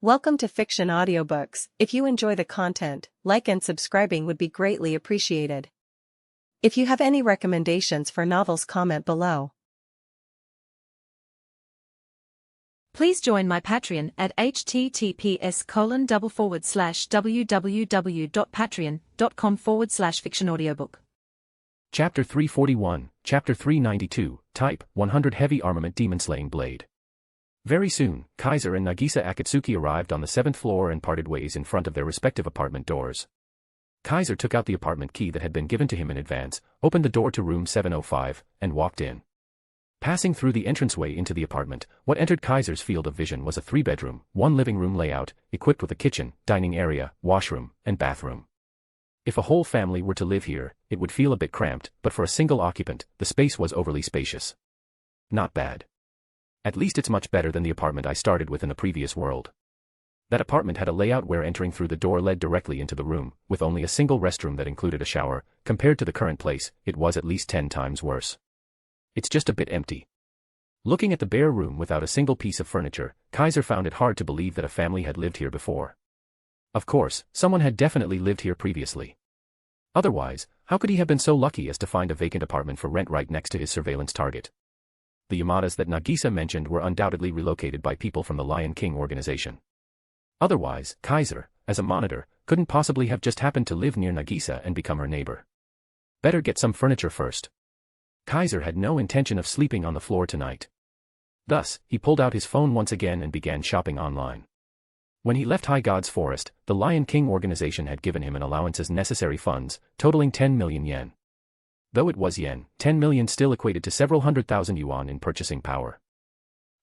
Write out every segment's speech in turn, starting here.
Welcome to Fiction Audiobooks. If you enjoy the content, like and subscribing would be greatly appreciated. If you have any recommendations for novels, comment below. Please join my Patreon at https://www.patreon.com/fictionaudiobook. Chapter 341, Chapter 392, Type 100 Heavy Armament Demon-Slaying Blade. Very soon, Kaiser and Nagisa Akatsuki arrived on the 7th floor and parted ways in front of their respective apartment doors. Kaiser took out the apartment key that had been given to him in advance, opened the door to room 705, and walked in. Passing through the entranceway into the apartment, what entered Kaiser's field of vision was a 3-bedroom, 1 living room layout, equipped with a kitchen, dining area, washroom, and bathroom. If a whole family were to live here, it would feel a bit cramped, but for a single occupant, the space was overly spacious. Not bad. At least it's much better than the apartment I started with in the previous world. That apartment had a layout where entering through the door led directly into the room, with only a single restroom that included a shower. Compared to the current place, it was at least 10 times worse. It's just a bit empty. Looking at the bare room without a single piece of furniture, Kaiser found it hard to believe that a family had lived here before. Of course, someone had definitely lived here previously. Otherwise, how could he have been so lucky as to find a vacant apartment for rent right next to his surveillance target? The Yamadas that Nagisa mentioned were undoubtedly relocated by people from the Lion King organization. Otherwise, Kaiser, as a monitor, couldn't possibly have just happened to live near Nagisa and become her neighbor. Better get some furniture first. Kaiser had no intention of sleeping on the floor tonight. Thus, he pulled out his phone once again and began shopping online. When he left High God's Forest, the Lion King organization had given him an allowance as necessary funds, totaling 10 million yen. Though it was yen, 10 million still equated to several 100,000 yuan in purchasing power.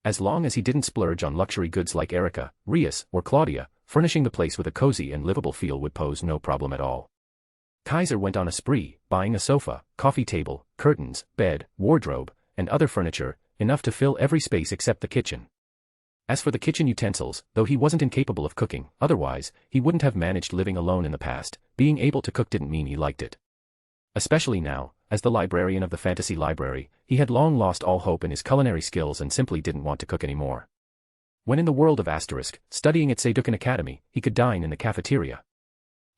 As long as he didn't splurge on luxury goods like Erica, Rias, or Claudia, furnishing the place with a cozy and livable feel would pose no problem at all. Kaiser went on a spree, buying a sofa, coffee table, curtains, bed, wardrobe, and other furniture, enough to fill every space except the kitchen. As for the kitchen utensils, though he wasn't incapable of cooking, otherwise, he wouldn't have managed living alone in the past. Being able to cook didn't mean he liked it. Especially now, as the librarian of the fantasy library, he had long lost all hope in his culinary skills and simply didn't want to cook anymore. When in the world of Asterisk, studying at Seidokan Academy, he could dine in the cafeteria.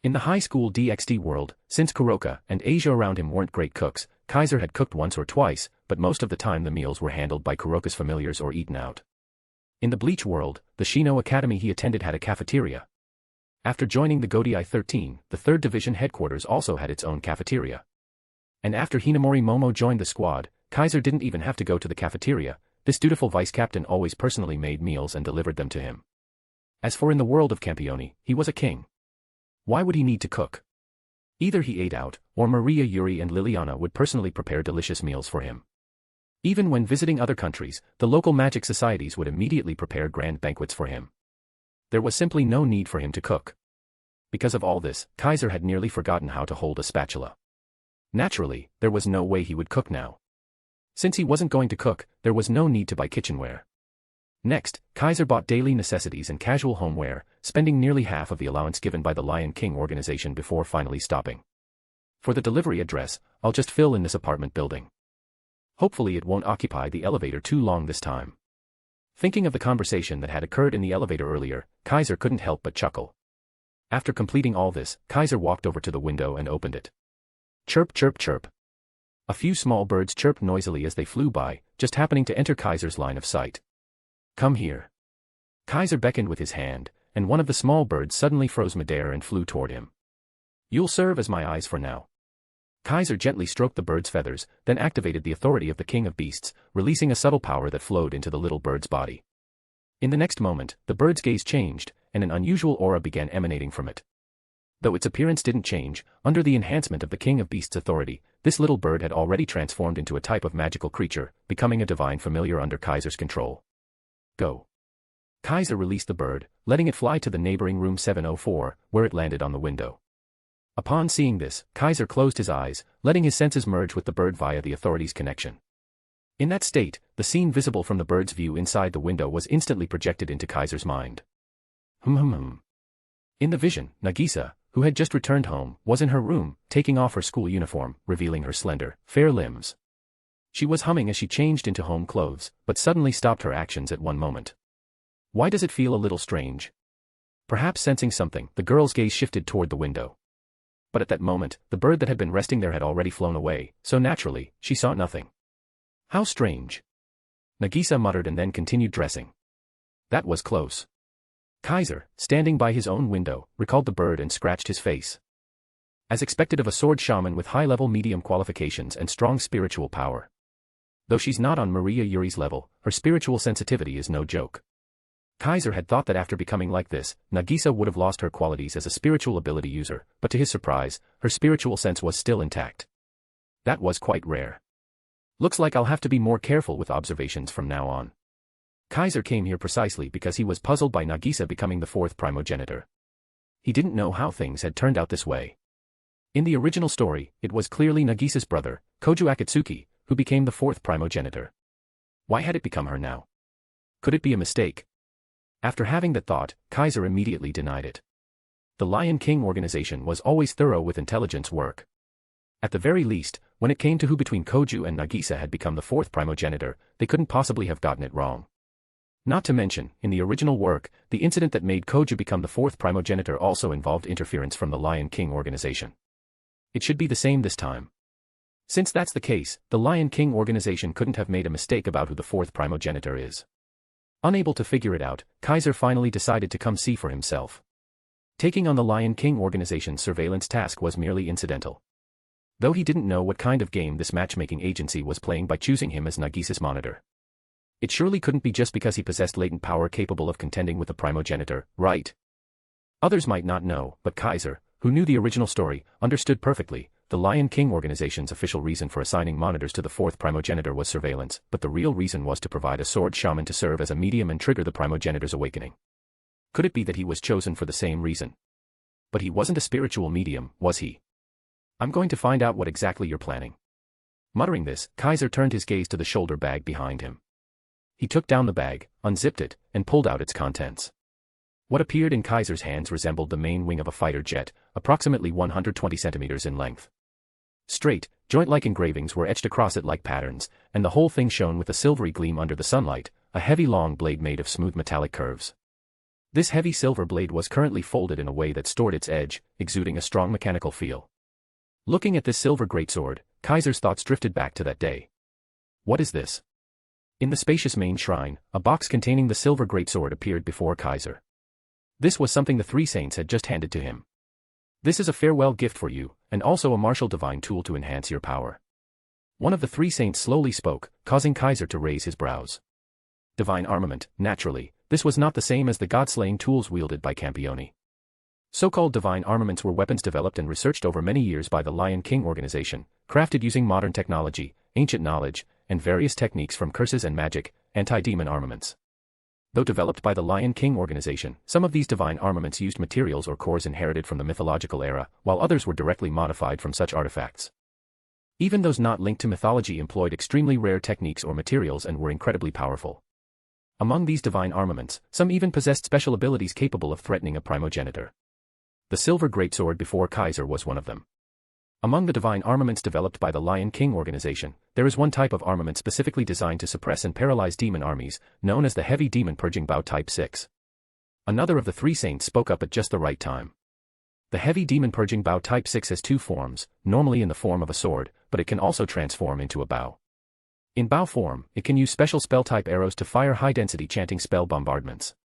In the High School DxD world, since Kuroka and Asia around him weren't great cooks, Kaiser had cooked once or twice, but most of the time the meals were handled by Kuroka's familiars or eaten out. In the Bleach world, the Shino Academy he attended had a cafeteria. After joining the Godai 13, the 3rd Division headquarters also had its own cafeteria. And after Hinamori Momo joined the squad, Kaiser didn't even have to go to the cafeteria. This dutiful vice-captain always personally made meals and delivered them to him. As for in the world of Campione, he was a king. Why would he need to cook? Either he ate out, or Maria, Yuri and Liliana would personally prepare delicious meals for him. Even when visiting other countries, the local magic societies would immediately prepare grand banquets for him. There was simply no need for him to cook. Because of all this, Kaiser had nearly forgotten how to hold a spatula. Naturally, there was no way he would cook now. Since he wasn't going to cook, there was no need to buy kitchenware. Next, Kaiser bought daily necessities and casual homeware, spending nearly half of the allowance given by the Lion King organization before finally stopping. For the delivery address, I'll just fill in this apartment building. Hopefully it won't occupy the elevator too long this time. Thinking of the conversation that had occurred in the elevator earlier, Kaiser couldn't help but chuckle. After completing all this, Kaiser walked over to the window and opened it. Chirp, chirp, chirp. A few small birds chirped noisily as they flew by, just happening to enter Kaiser's line of sight. Come here. Kaiser beckoned with his hand, and one of the small birds suddenly froze midair and flew toward him. You'll serve as my eyes for now. Kaiser gently stroked the bird's feathers, then activated the authority of the King of Beasts, releasing a subtle power that flowed into the little bird's body. In the next moment, the bird's gaze changed, and an unusual aura began emanating from it. Though its appearance didn't change, under the enhancement of the King of Beasts' authority, this little bird had already transformed into a type of magical creature, becoming a divine familiar under Kaiser's control. Go. Kaiser released the bird, letting it fly to the neighboring room 704, where it landed on the window. Upon seeing this, Kaiser closed his eyes, letting his senses merge with the bird via the authority's connection. In that state, the scene visible from the bird's view inside the window was instantly projected into Kaiser's mind. In the vision, Nagisa, who had just returned home, was in her room, taking off her school uniform, revealing her slender, fair limbs. She was humming as she changed into home clothes, but suddenly stopped her actions at one moment. Why does it feel a little strange? Perhaps sensing something, the girl's gaze shifted toward the window. But at that moment, the bird that had been resting there had already flown away, so naturally, she saw nothing. How strange. Nagisa muttered and then continued dressing. That was close. Kaiser, standing by his own window, recalled the bird and scratched his face. As expected of a sword shaman with high-level medium qualifications and strong spiritual power. Though she's not on Maria Yuri's level, her spiritual sensitivity is no joke. Kaiser had thought that after becoming like this, Nagisa would have lost her qualities as a spiritual ability user, but to his surprise, her spiritual sense was still intact. That was quite rare. Looks like I'll have to be more careful with observations from now on. Kaiser came here precisely because he was puzzled by Nagisa becoming the fourth primogenitor. He didn't know how things had turned out this way. In the original story, it was clearly Nagisa's brother, Koju Akatsuki, who became the fourth primogenitor. Why had it become her now? Could it be a mistake? After having that thought, Kaiser immediately denied it. The Lion King organization was always thorough with intelligence work. At the very least, when it came to who between Koju and Nagisa had become the fourth primogenitor, they couldn't possibly have gotten it wrong. Not to mention, in the original work, the incident that made Koju become the fourth primogenitor also involved interference from the Lion King organization. It should be the same this time. Since that's the case, the Lion King organization couldn't have made a mistake about who the fourth primogenitor is. Unable to figure it out, Kaiser finally decided to come see for himself. Taking on the Lion King organization's surveillance task was merely incidental. Though he didn't know what kind of game this matchmaking agency was playing by choosing him as Nagisa's monitor. It surely couldn't be just because he possessed latent power capable of contending with the primogenitor, right? Others might not know, but Kaiser, who knew the original story, understood perfectly. The Lion King organization's official reason for assigning monitors to the fourth primogenitor was surveillance, but the real reason was to provide a sword shaman to serve as a medium and trigger the primogenitor's awakening. Could it be that he was chosen for the same reason? But he wasn't a spiritual medium, was he? I'm going to find out what exactly you're planning. Muttering this, Kaiser turned his gaze to the shoulder bag behind him. He took down the bag, unzipped it, and pulled out its contents. What appeared in Kaiser's hands resembled the main wing of a fighter jet, approximately 120 centimeters in length. Straight, joint-like engravings were etched across it like patterns, and the whole thing shone with a silvery gleam under the sunlight, a heavy long blade made of smooth metallic curves. This heavy silver blade was currently folded in a way that stored its edge, exuding a strong mechanical feel. Looking at this silver greatsword, Kaiser's thoughts drifted back to that day. What is this? In the spacious main shrine, a box containing the silver greatsword appeared before Kaiser. This was something the three saints had just handed to him. This is a farewell gift for you, and also a martial divine tool to enhance your power. One of the three saints slowly spoke, causing Kaiser to raise his brows. Divine armament, naturally, this was not the same as the god-slaying tools wielded by Campione. So-called divine armaments were weapons developed and researched over many years by the Lion King organization, crafted using modern technology, ancient knowledge, and various techniques from curses and magic, anti-demon armaments. Though developed by the Lion King organization, some of these divine armaments used materials or cores inherited from the mythological era, while others were directly modified from such artifacts. Even those not linked to mythology employed extremely rare techniques or materials and were incredibly powerful. Among these divine armaments, some even possessed special abilities capable of threatening a primogenitor. The silver greatsword before Kaiser was one of them. Among the divine armaments developed by the Lion King organization, there is one type of armament specifically designed to suppress and paralyze demon armies, known as the Heavy Demon Purging Bow Type 6. Another of the three saints spoke up at just the right time. The Heavy Demon Purging Bow Type 6 has two forms, normally in the form of a sword, but it can also transform into a bow. In bow form, it can use special spell-type arrows to fire high-density chanting spell bombardments.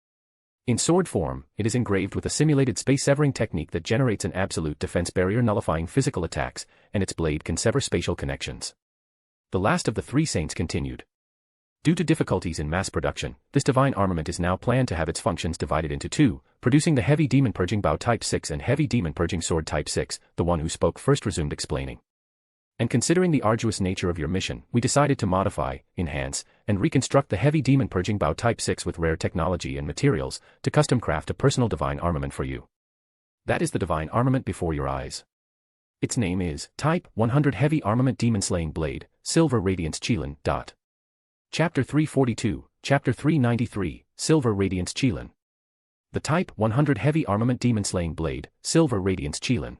In sword form, it is engraved with a simulated space-severing technique that generates an absolute defense barrier nullifying physical attacks, and its blade can sever spatial connections. The last of the three saints continued. Due to difficulties in mass production, this divine armament is now planned to have its functions divided into two, producing the Heavy Demon Purging Bow Type 6 and Heavy Demon Purging Sword Type 6, the one who spoke first resumed explaining. And considering the arduous nature of your mission, we decided to modify, enhance, and reconstruct the Heavy Demon Purging Bow Type 6 with rare technology and materials, to custom craft a personal divine armament for you. That is the divine armament before your eyes. Its name is Type 100 Heavy Armament Demon Slaying Blade, Silver Radiance Qilin. Chapter 342, Chapter 393, Silver Radiance Qilin. The Type 100 Heavy Armament Demon Slaying Blade, Silver Radiance Qilin.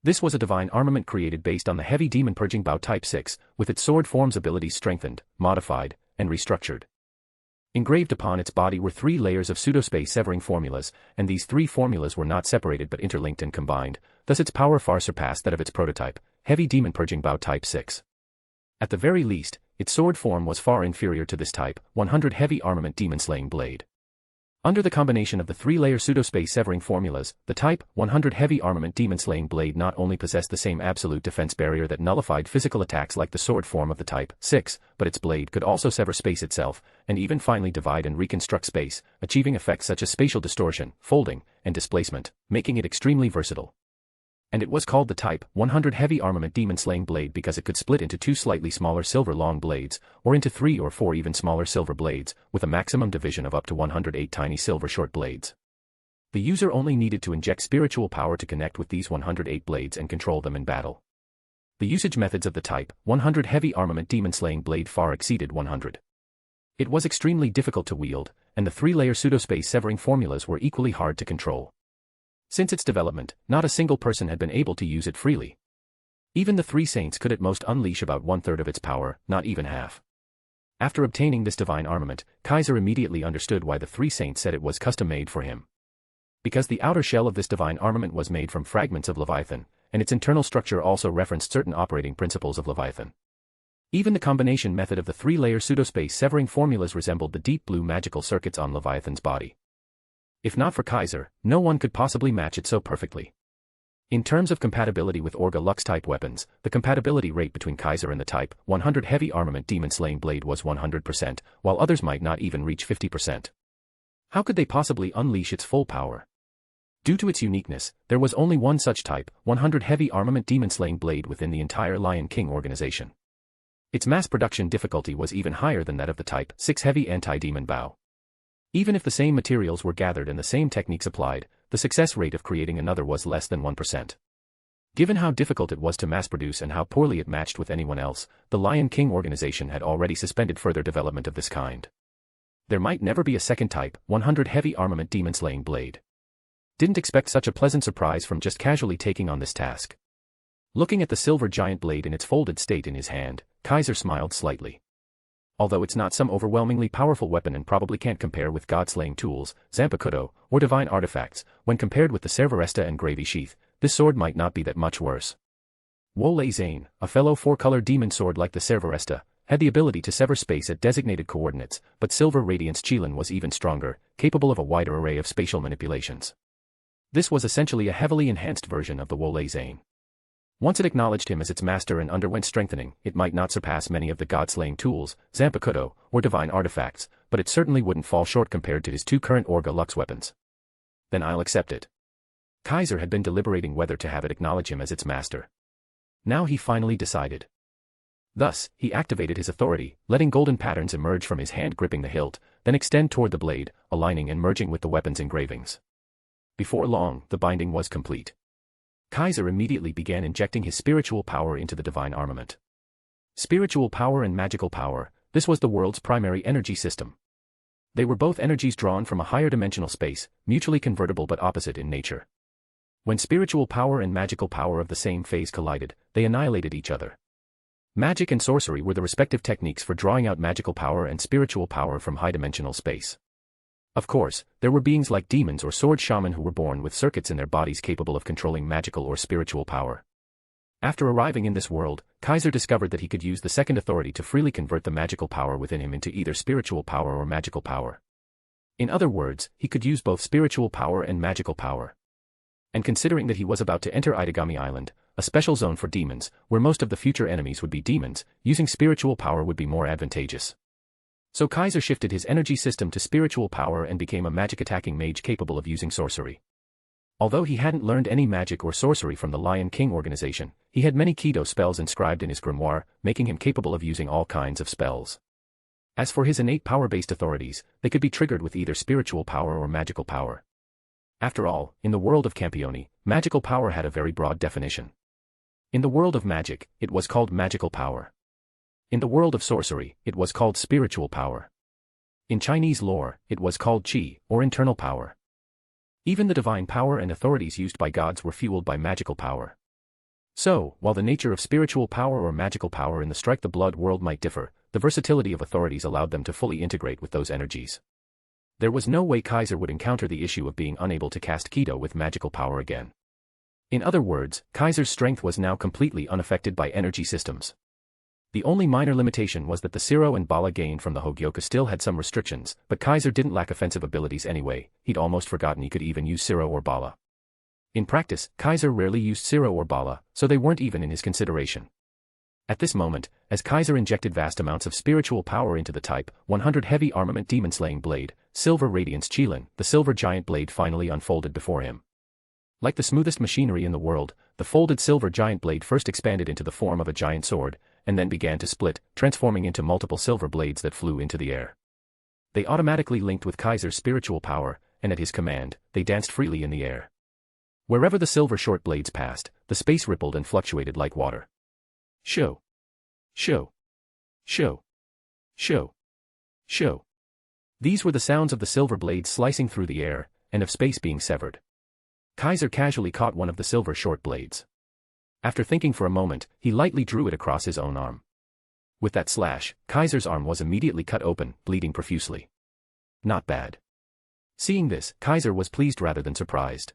This was a divine armament created based on the Heavy Demon Purging Bow Type 6, with its sword form's abilities strengthened, modified, and restructured. Engraved upon its body were 3 layers of pseudospace severing formulas, and these 3 formulas were not separated but interlinked and combined, thus its power far surpassed that of its prototype, Heavy Demon Purging Bow Type 6. At the very least, its sword form was far inferior to this Type 100 Heavy Armament Demon Slaying Blade. Under the combination of the 3-layer pseudospace severing formulas, the Type 100 Heavy Armament Demon Slaying Blade not only possessed the same absolute defense barrier that nullified physical attacks like the sword form of the Type 6, but its blade could also sever space itself, and even finally divide and reconstruct space, achieving effects such as spatial distortion, folding, and displacement, making it extremely versatile. And it was called the Type 100 Heavy Armament Demon Slaying Blade because it could split into 2 slightly smaller silver long blades, or into 3 or 4 even smaller silver blades, with a maximum division of up to 108 tiny silver short blades. The user only needed to inject spiritual power to connect with these 108 blades and control them in battle. The usage methods of the Type 100 Heavy Armament Demon Slaying Blade far exceeded 100. It was extremely difficult to wield, and the 3-layer pseudospace severing formulas were equally hard to control. Since its development, not a single person had been able to use it freely. Even the 3 saints could at most unleash about 1/3 of its power, not even half. After obtaining this divine armament, Kaiser immediately understood why the 3 saints said it was custom-made for him. Because the outer shell of this divine armament was made from fragments of Leviathan, and its internal structure also referenced certain operating principles of Leviathan. Even the combination method of the 3-layer pseudospace severing formulas resembled the deep blue magical circuits on Leviathan's body. If not for Kaiser, no one could possibly match it so perfectly. In terms of compatibility with Orga Lux type weapons, the compatibility rate between Kaiser and the Type 100 Heavy Armament Demon Slaying Blade was 100%, while others might not even reach 50%. How could they possibly unleash its full power? Due to its uniqueness, there was only one such Type 100 Heavy Armament Demon Slaying Blade within the entire Lion King organization. Its mass production difficulty was even higher than that of the Type 6 Heavy Anti-Demon Bow. Even if the same materials were gathered and the same techniques applied, the success rate of creating another was less than 1%. Given how difficult it was to mass produce and how poorly it matched with anyone else, the Lion King organization had already suspended further development of this kind. There might never be a second Type 100 Heavy Armament Demon Slaying Blade. Didn't expect such a pleasant surprise from just casually taking on this task. Looking at the silver giant blade in its folded state in his hand, Kaiser smiled slightly. Although it's not some overwhelmingly powerful weapon and probably can't compare with god-slaying tools, Zanpakuto, or divine artifacts, when compared with the Ser-Veresta and Gravisheath, this sword might not be that much worse. Wolei Zane, a fellow 4-color demon sword like the Ser-Veresta, had the ability to sever space at designated coordinates, but Silver Radiance Qilin was even stronger, capable of a wider array of spatial manipulations. This was essentially a heavily enhanced version of the Wolei Zane. Once it acknowledged him as its master and underwent strengthening, it might not surpass many of the god-slaying tools, Zanpakuto, or divine artifacts, but it certainly wouldn't fall short compared to his 2 current Orga Lux weapons. Then I'll accept it. Kaiser had been deliberating whether to have it acknowledge him as its master. Now he finally decided. Thus, he activated his authority, letting golden patterns emerge from his hand gripping the hilt, then extend toward the blade, aligning and merging with the weapon's engravings. Before long, the binding was complete. Kaiser immediately began injecting his spiritual power into the divine armament. Spiritual power and magical power, this was the world's primary energy system. They were both energies drawn from a higher dimensional space, mutually convertible but opposite in nature. When spiritual power and magical power of the same phase collided, they annihilated each other. Magic and sorcery were the respective techniques for drawing out magical power and spiritual power from high-dimensional space. Of course, there were beings like demons or sword shaman who were born with circuits in their bodies capable of controlling magical or spiritual power. After arriving in this world, Kaiser discovered that he could use the second authority to freely convert the magical power within him into either spiritual power or magical power. In other words, he could use both spiritual power and magical power. And considering that he was about to enter Itagami Island, a special zone for demons, where most of the future enemies would be demons, using spiritual power would be more advantageous. So Kaiser shifted his energy system to spiritual power and became a magic-attacking mage capable of using sorcery. Although he hadn't learned any magic or sorcery from the Lion King organization, he had many Kido spells inscribed in his grimoire, making him capable of using all kinds of spells. As for his innate power-based authorities, they could be triggered with either spiritual power or magical power. After all, in the world of Campione, magical power had a very broad definition. In the world of magic, it was called magical power. In the world of sorcery, it was called spiritual power. In Chinese lore, it was called qi, or internal power. Even the divine power and authorities used by gods were fueled by magical power. So, while the nature of spiritual power or magical power in the Strike the Blood world might differ, the versatility of authorities allowed them to fully integrate with those energies. There was no way Kaiser would encounter the issue of being unable to cast Kido with magical power again. In other words, Kaiser's strength was now completely unaffected by energy systems. The only minor limitation was that the Siro and Bala gained from the Hogyoka still had some restrictions, but Kaiser didn't lack offensive abilities anyway. He'd almost forgotten he could even use Siro or Bala. In practice, Kaiser rarely used Siro or Bala, so they weren't even in his consideration. At this moment, as Kaiser injected vast amounts of spiritual power into the Type 100 heavy armament demon-slaying blade, Silver Radiance Qilin, the silver giant blade finally unfolded before him. Like the smoothest machinery in the world, the folded silver giant blade first expanded into the form of a giant sword, and then began to split, transforming into multiple silver blades that flew into the air. They automatically linked with Kaiser's spiritual power, and at his command, they danced freely in the air. Wherever the silver short blades passed, the space rippled and fluctuated like water. Show. Show. Show. Show. Show. These were the sounds of the silver blades slicing through the air, and of space being severed. Kaiser casually caught one of the silver short blades. After thinking for a moment, he lightly drew it across his own arm. With that slash, Kaiser's arm was immediately cut open, bleeding profusely. Not bad. Seeing this, Kaiser was pleased rather than surprised.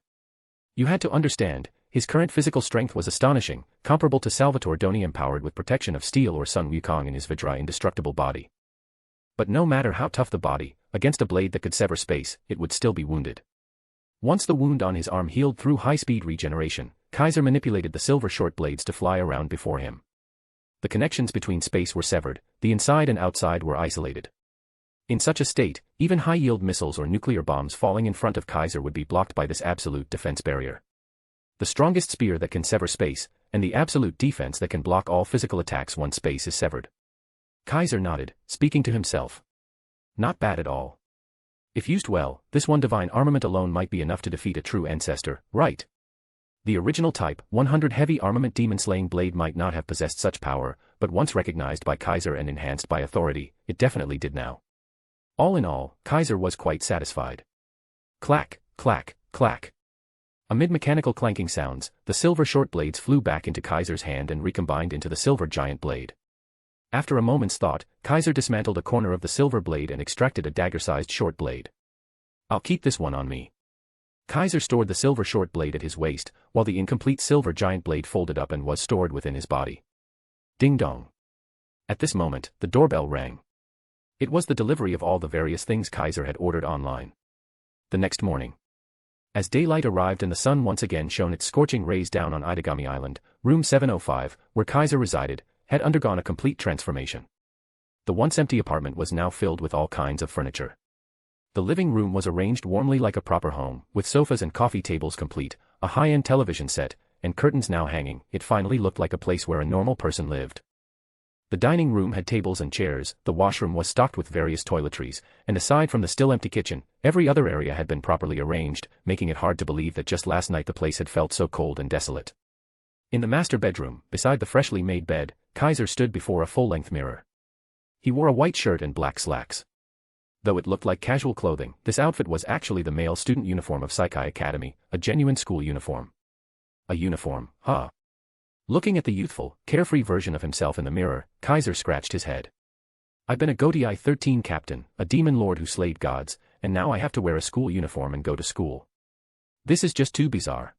You had to understand, his current physical strength was astonishing, comparable to Salvatore Doni empowered with protection of steel or Sun Wukong in his Vidrai indestructible body. But no matter how tough the body, against a blade that could sever space, it would still be wounded. Once the wound on his arm healed through high-speed regeneration, Kaiser manipulated the silver short blades to fly around before him. The connections between space were severed, the inside and outside were isolated. In such a state, even high-yield missiles or nuclear bombs falling in front of Kaiser would be blocked by this absolute defense barrier. The strongest spear that can sever space, and the absolute defense that can block all physical attacks once space is severed. Kaiser nodded, speaking to himself. Not bad at all. If used well, this one divine armament alone might be enough to defeat a true ancestor, right? The original Type 100 heavy armament demon-slaying blade might not have possessed such power, but once recognized by Kaiser and enhanced by authority, it definitely did now. All in all, Kaiser was quite satisfied. Clack, clack, clack. Amid mechanical clanking sounds, the silver short blades flew back into Kaiser's hand and recombined into the silver giant blade. After a moment's thought, Kaiser dismantled a corner of the silver blade and extracted a dagger-sized short blade. I'll keep this one on me. Kaiser stored the silver short blade at his waist, while the incomplete silver giant blade folded up and was stored within his body. Ding dong. At this moment, the doorbell rang. It was the delivery of all the various things Kaiser had ordered online. The next morning, as daylight arrived and the sun once again shone its scorching rays down on Itagami Island, room 705, where Kaiser resided, had undergone a complete transformation. The once empty apartment was now filled with all kinds of furniture. The living room was arranged warmly like a proper home, with sofas and coffee tables complete, a high-end television set, and curtains now hanging. It finally looked like a place where a normal person lived. The dining room had tables and chairs, the washroom was stocked with various toiletries, and aside from the still empty kitchen, every other area had been properly arranged, making it hard to believe that just last night the place had felt so cold and desolate. In the master bedroom, beside the freshly made bed, Kaiser stood before a full-length mirror. He wore a white shirt and black slacks. Though it looked like casual clothing, this outfit was actually the male student uniform of Saikai Academy, a genuine school uniform. A uniform, huh? Looking at the youthful, carefree version of himself in the mirror, Kaiser scratched his head. I've been a Godii 13 captain, a demon lord who slayed gods, and now I have to wear a school uniform and go to school. This is just too bizarre.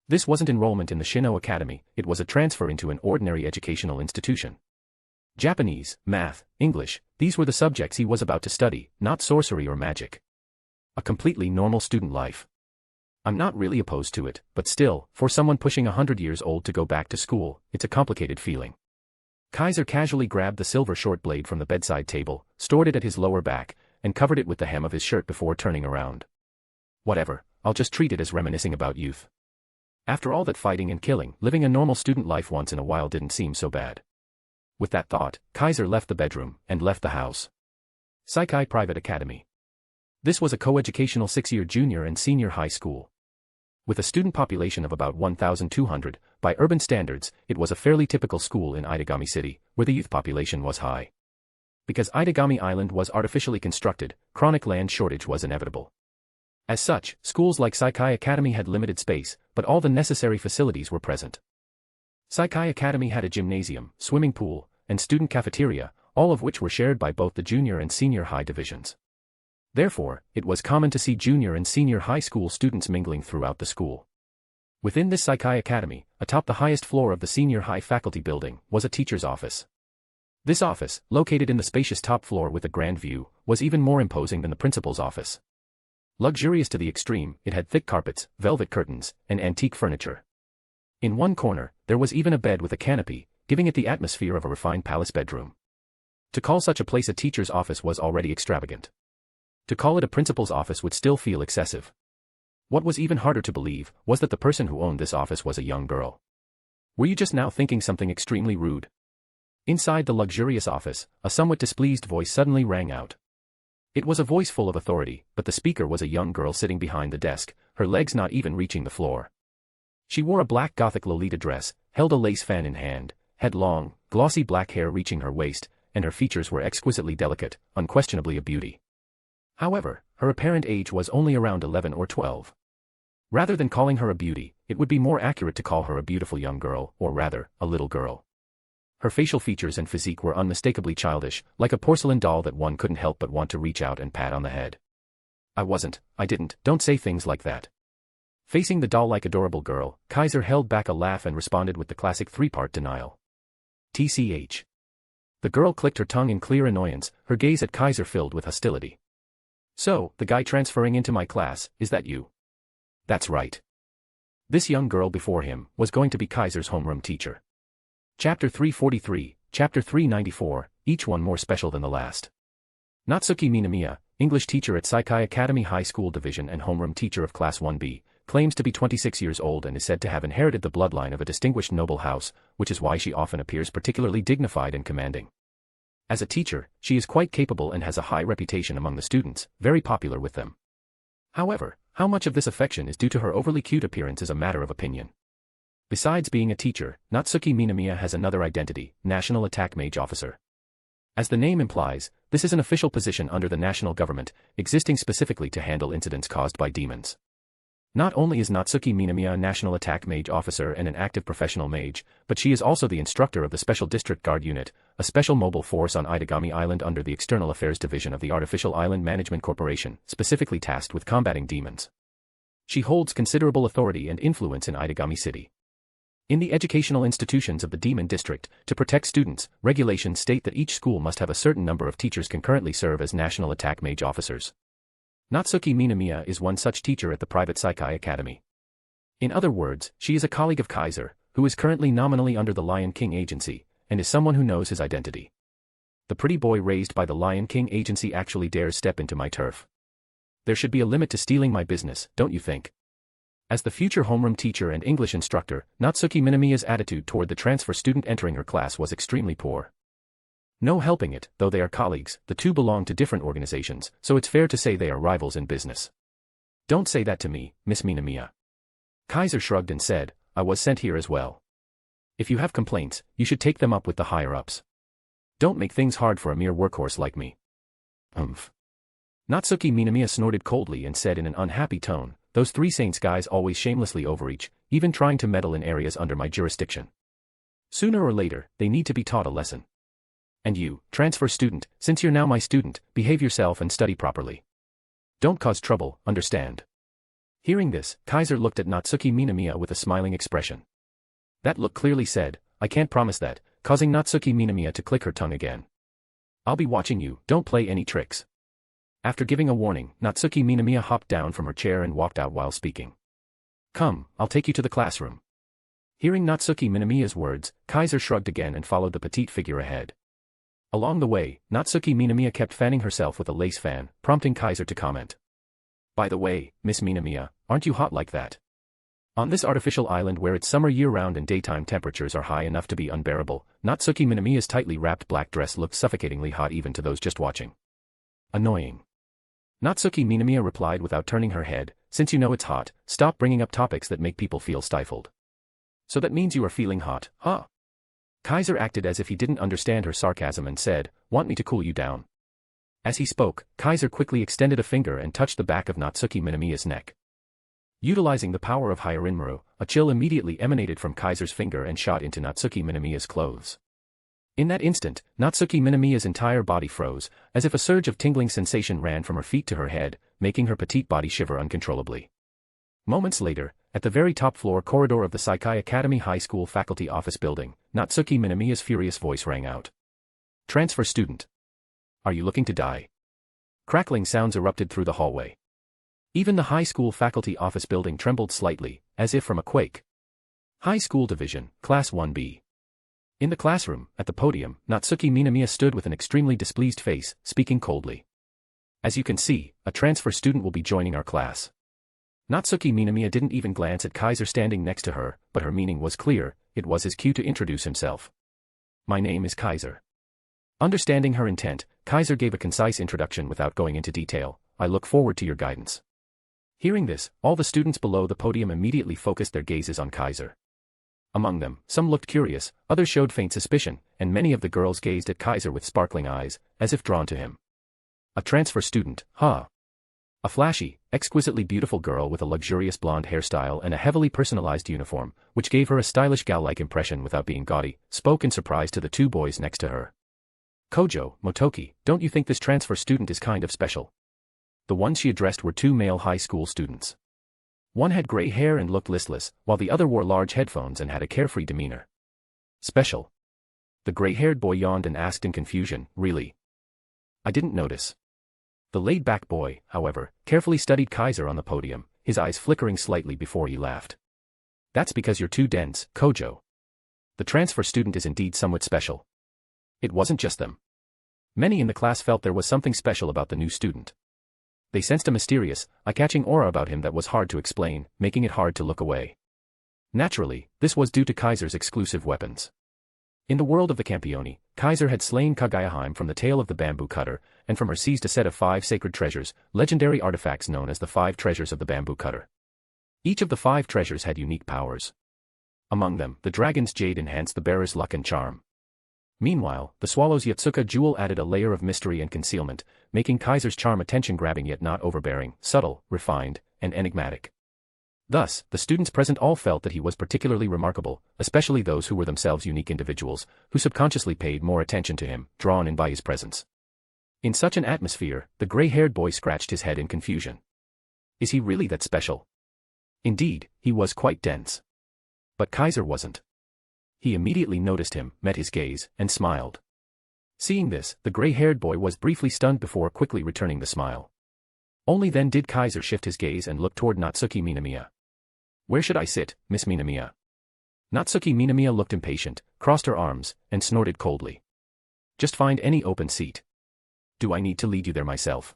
This wasn't enrollment in the Shino Academy, it was a transfer into an ordinary educational institution. Japanese, math, English, these were the subjects he was about to study, not sorcery or magic. A completely normal student life. I'm not really opposed to it, but still, for someone pushing 100 years old to go back to school, it's a complicated feeling. Kaiser casually grabbed the silver short blade from the bedside table, stored it at his lower back, and covered it with the hem of his shirt before turning around. Whatever, I'll just treat it as reminiscing about youth. After all that fighting and killing, living a normal student life once in a while didn't seem so bad. With that thought, Kaiser left the bedroom, and left the house. Saikai Private Academy. This was a co-educational 6-year junior and senior high school. With a student population of about 1,200, by urban standards, it was a fairly typical school in Itagami City, where the youth population was high. Because Itagami Island was artificially constructed, chronic land shortage was inevitable. As such, schools like Saikai Academy had limited space, but all the necessary facilities were present. Saikai Academy had a gymnasium, swimming pool, and student cafeteria, all of which were shared by both the junior and senior high divisions. Therefore, it was common to see junior and senior high school students mingling throughout the school. Within this Psychi Academy, atop the highest floor of the senior high faculty building, was a teacher's office. This office, located in the spacious top floor with a grand view, was even more imposing than the principal's office. Luxurious to the extreme, it had thick carpets, velvet curtains, and antique furniture. In one corner, there was even a bed with a canopy, giving it the atmosphere of a refined palace bedroom. To call such a place a teacher's office was already extravagant. To call it a principal's office would still feel excessive. What was even harder to believe was that the person who owned this office was a young girl. Were you just now thinking something extremely rude? Inside the luxurious office, a somewhat displeased voice suddenly rang out. It was a voice full of authority, but the speaker was a young girl sitting behind the desk, her legs not even reaching the floor. She wore a black Gothic Lolita dress, held a lace fan in hand, had long, glossy black hair reaching her waist, and her features were exquisitely delicate, unquestionably a beauty. However, her apparent age was only around 11 or 12. Rather than calling her a beauty, it would be more accurate to call her a beautiful young girl, or rather, a little girl. Her facial features and physique were unmistakably childish, like a porcelain doll that one couldn't help but want to reach out and pat on the head. I didn't, don't say things like that. Facing the doll-like adorable girl, Kaiser held back a laugh and responded with the classic three-part denial. TCH. The girl clicked her tongue in clear annoyance, her gaze at Kaiser filled with hostility. So, the guy transferring into my class, is that you? That's right. This young girl before him was going to be Kaiser's homeroom teacher. Chapter 343, Chapter 394, each one more special than the last. Natsuki Minamiya, English teacher at Psychi Academy High School Division and homeroom teacher of Class 1B, claims to be 26 years old and is said to have inherited the bloodline of a distinguished noble house, which is why she often appears particularly dignified and commanding. As a teacher, she is quite capable and has a high reputation among the students, very popular with them. However, how much of this affection is due to her overly cute appearance is a matter of opinion. Besides being a teacher, Natsuki Minamiya has another identity, National Attack Mage Officer. As the name implies, this is an official position under the national government, existing specifically to handle incidents caused by demons. Not only is Natsuki Minamiya a National Attack Mage Officer and an active professional mage, but she is also the instructor of the Special District Guard Unit, a special mobile force on Itagami Island under the External Affairs Division of the Artificial Island Management Corporation, specifically tasked with combating demons. She holds considerable authority and influence in Itagami City. In the educational institutions of the Demon District, to protect students, regulations state that each school must have a certain number of teachers concurrently serve as National Attack Mage Officers. Natsuki Minamiya is one such teacher at the private Psychi Academy. In other words, she is a colleague of Kaiser, who is currently nominally under the Lion King Agency, and is someone who knows his identity. The pretty boy raised by the Lion King Agency actually dares step into my turf. There should be a limit to stealing my business, don't you think? As the future homeroom teacher and English instructor, Natsuki Minamiya's attitude toward the transfer student entering her class was extremely poor. No helping it, though they are colleagues, the two belong to different organizations, so it's fair to say they are rivals in business. Don't say that to me, Miss Minamiya. Kaiser shrugged and said, I was sent here as well. If you have complaints, you should take them up with the higher-ups. Don't make things hard for a mere workhorse like me. Natsuki Minamiya snorted coldly and said in an unhappy tone, those three saints guys always shamelessly overreach, even trying to meddle in areas under my jurisdiction. Sooner or later, they need to be taught a lesson. And you, transfer student, since you're now my student, behave yourself and study properly. Don't cause trouble, understand? Hearing this, Kaiser looked at Natsuki Minamiya with a smiling expression. That look clearly said, I can't promise that, causing Natsuki Minamiya to click her tongue again. I'll be watching you, don't play any tricks. After giving a warning, Natsuki Minamiya hopped down from her chair and walked out while speaking. Come, I'll take you to the classroom. Hearing Natsuki Minamiya's words, Kaiser shrugged again and followed the petite figure ahead. Along the way, Natsuki Minamiya kept fanning herself with a lace fan, prompting Kaiser to comment. By the way, Miss Minamiya, aren't you hot like that? On this artificial island where it's summer year-round and daytime temperatures are high enough to be unbearable, Natsuki Minamiya's tightly wrapped black dress looked suffocatingly hot even to those just watching. Annoying. Natsuki Minamiya replied without turning her head, since you know it's hot, stop bringing up topics that make people feel stifled. So that means you are feeling hot, huh? Kaiser acted as if he didn't understand her sarcasm and said, want me to cool you down? As he spoke, Kaiser quickly extended a finger and touched the back of Natsuki Minamiya's neck. Utilizing the power of Hyarinmaru, a chill immediately emanated from Kaiser's finger and shot into Natsuki Minamiya's clothes. In that instant, Natsuki Minamiya's entire body froze, as if a surge of tingling sensation ran from her feet to her head, making her petite body shiver uncontrollably. Moments later, at the very top floor corridor of the Saikai Academy High School faculty office building, Natsuki Minamiya's furious voice rang out. Transfer student. Are you looking to die? Crackling sounds erupted through the hallway. Even the high school faculty office building trembled slightly, as if from a quake. High School Division, Class 1B. In the classroom, at the podium, Natsuki Minamiya stood with an extremely displeased face, speaking coldly. As you can see, a transfer student will be joining our class. Natsuki Minamiya didn't even glance at Kaiser standing next to her, but her meaning was clear. It was his cue to introduce himself. My name is Kaiser. Understanding her intent, Kaiser gave a concise introduction without going into detail. I look forward to your guidance. Hearing this, all the students below the podium immediately focused their gazes on Kaiser. Among them, some looked curious, others showed faint suspicion, and many of the girls gazed at Kaiser with sparkling eyes, as if drawn to him. A transfer student, huh? A flashy, exquisitely beautiful girl with a luxurious blonde hairstyle and a heavily personalized uniform, which gave her a stylish gal-like impression without being gaudy, spoke in surprise to the two boys next to her. Kojo, Motoki, don't you think this transfer student is kind of special? The ones she addressed were two male high school students. One had gray hair and looked listless, while the other wore large headphones and had a carefree demeanor. Special? The gray-haired boy yawned and asked in confusion, really? I didn't notice. The laid-back boy, however, carefully studied Kaiser on the podium, his eyes flickering slightly before he laughed. That's because you're too dense, Kojo. The transfer student is indeed somewhat special. It wasn't just them. Many in the class felt there was something special about the new student. They sensed a mysterious, eye-catching aura about him that was hard to explain, making it hard to look away. Naturally, this was due to Kaiser's exclusive weapons. In the world of the Campione, Kaiser had slain Kaguya-hime from the tail of the bamboo cutter, and from her seized a set of 5 sacred treasures, legendary artifacts known as the 5 treasures of the bamboo cutter. Each of the 5 treasures had unique powers. Among them, the dragon's jade enhanced the bearer's luck and charm. Meanwhile, the swallow's Yotsuka jewel added a layer of mystery and concealment, making Kaiser's charm attention-grabbing yet not overbearing, subtle, refined, and enigmatic. Thus, the students present all felt that he was particularly remarkable, especially those who were themselves unique individuals, who subconsciously paid more attention to him, drawn in by his presence. In such an atmosphere, the gray-haired boy scratched his head in confusion. Is he really that special? Indeed, he was quite dense. But Kaiser wasn't. He immediately noticed him, met his gaze, and smiled. Seeing this, the gray-haired boy was briefly stunned before quickly returning the smile. Only then did Kaiser shift his gaze and look toward Natsuki Minamiya. Where should I sit, Miss Minamiya? Natsuki Minamiya looked impatient, crossed her arms, and snorted coldly. Just find any open seat. Do I need to lead you there myself?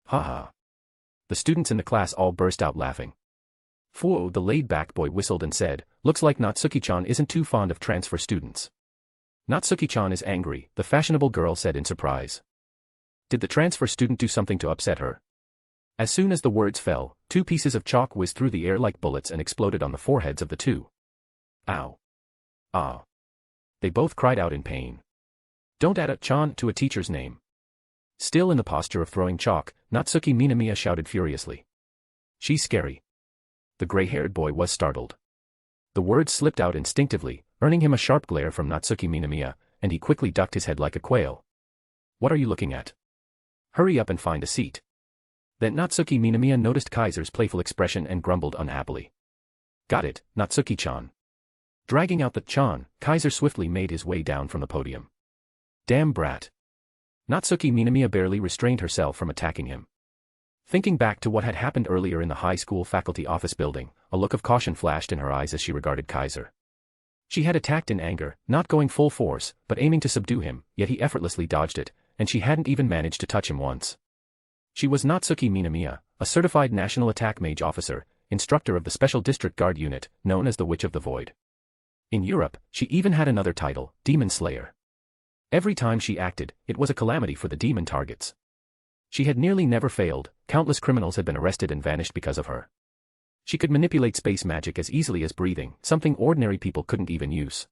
Ha ha. The students in the class all burst out laughing. Fuo, the laid-back boy, whistled and said, looks like Natsuki-chan isn't too fond of transfer students. Natsuki-chan is angry, the fashionable girl said in surprise. Did the transfer student do something to upset her? As soon as the words fell, 2 pieces of chalk whizzed through the air like bullets and exploded on the foreheads of the two. Ow. Ah. They both cried out in pain. Don't add a chan to a teacher's name. Still in the posture of throwing chalk, Natsuki Minamiya shouted furiously. She's scary. The gray-haired boy was startled. The words slipped out instinctively, earning him a sharp glare from Natsuki Minamiya, and he quickly ducked his head like a quail. What are you looking at? Hurry up and find a seat. Then Natsuki Minamiya noticed Kaiser's playful expression and grumbled unhappily. Got it, Natsuki-chan. Dragging out the chan, Kaiser swiftly made his way down from the podium. Damn brat. Natsuki Minamiya barely restrained herself from attacking him. Thinking back to what had happened earlier in the high school faculty office building, a look of caution flashed in her eyes as she regarded Kaiser. She had attacked in anger, not going full force, but aiming to subdue him, yet he effortlessly dodged it, and she hadn't even managed to touch him once. She was Natsuki Minamiya, a certified National Attack Mage officer, instructor of the Special District Guard Unit, known as the Witch of the Void. In Europe, she even had another title, Demon Slayer. Every time she acted, it was a calamity for the demon targets. She had nearly never failed, countless criminals had been arrested and vanished because of her. She could manipulate space magic as easily as breathing, something ordinary people couldn't even use.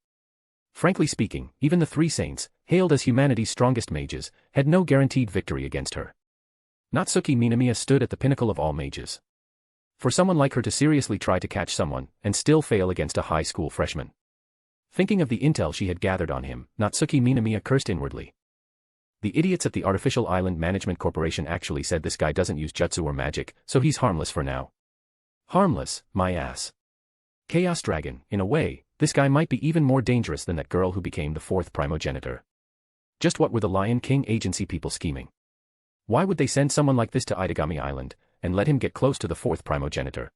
Frankly speaking, even the 3 saints, hailed as humanity's strongest mages, had no guaranteed victory against her. Natsuki Minamiya stood at the pinnacle of all mages. For someone like her to seriously try to catch someone, and still fail against a high school freshman. Thinking of the intel she had gathered on him, Natsuki Minamiya cursed inwardly. The idiots at the Artificial Island Management Corporation actually said this guy doesn't use jutsu or magic, so he's harmless for now. Harmless, my ass. Chaos Dragon, in a way, this guy might be even more dangerous than that girl who became the fourth primogenitor. Just what were the Lion King agency people scheming? Why would they send someone like this to Itagami Island, and let him get close to the fourth primogenitor?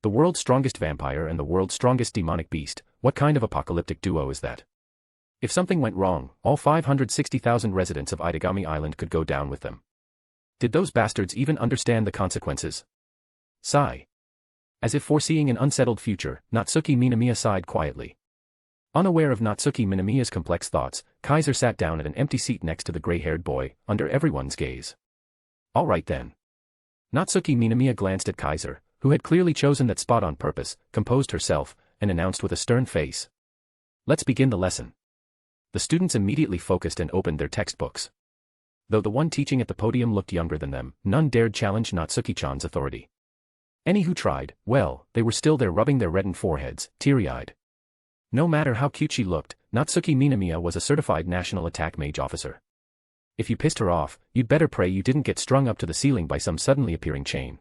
The world's strongest vampire and the world's strongest demonic beast, what kind of apocalyptic duo is that? If something went wrong, all 560,000 residents of Itagami Island could go down with them. Did those bastards even understand the consequences? Sigh. As if foreseeing an unsettled future, Natsuki Minamiya sighed quietly. Unaware of Natsuki Minamiya's complex thoughts, Kaiser sat down at an empty seat next to the gray-haired boy, under everyone's gaze. All right then. Natsuki Minamiya glanced at Kaiser, who had clearly chosen that spot on purpose, composed herself, and announced with a stern face. Let's begin the lesson. The students immediately focused and opened their textbooks. Though the one teaching at the podium looked younger than them, none dared challenge Natsuki-chan's authority. Any who tried, well, they were still there rubbing their reddened foreheads, teary-eyed. No matter how cute she looked, Natsuki Minamiya was a certified national attack mage officer. If you pissed her off, you'd better pray you didn't get strung up to the ceiling by some suddenly appearing chain.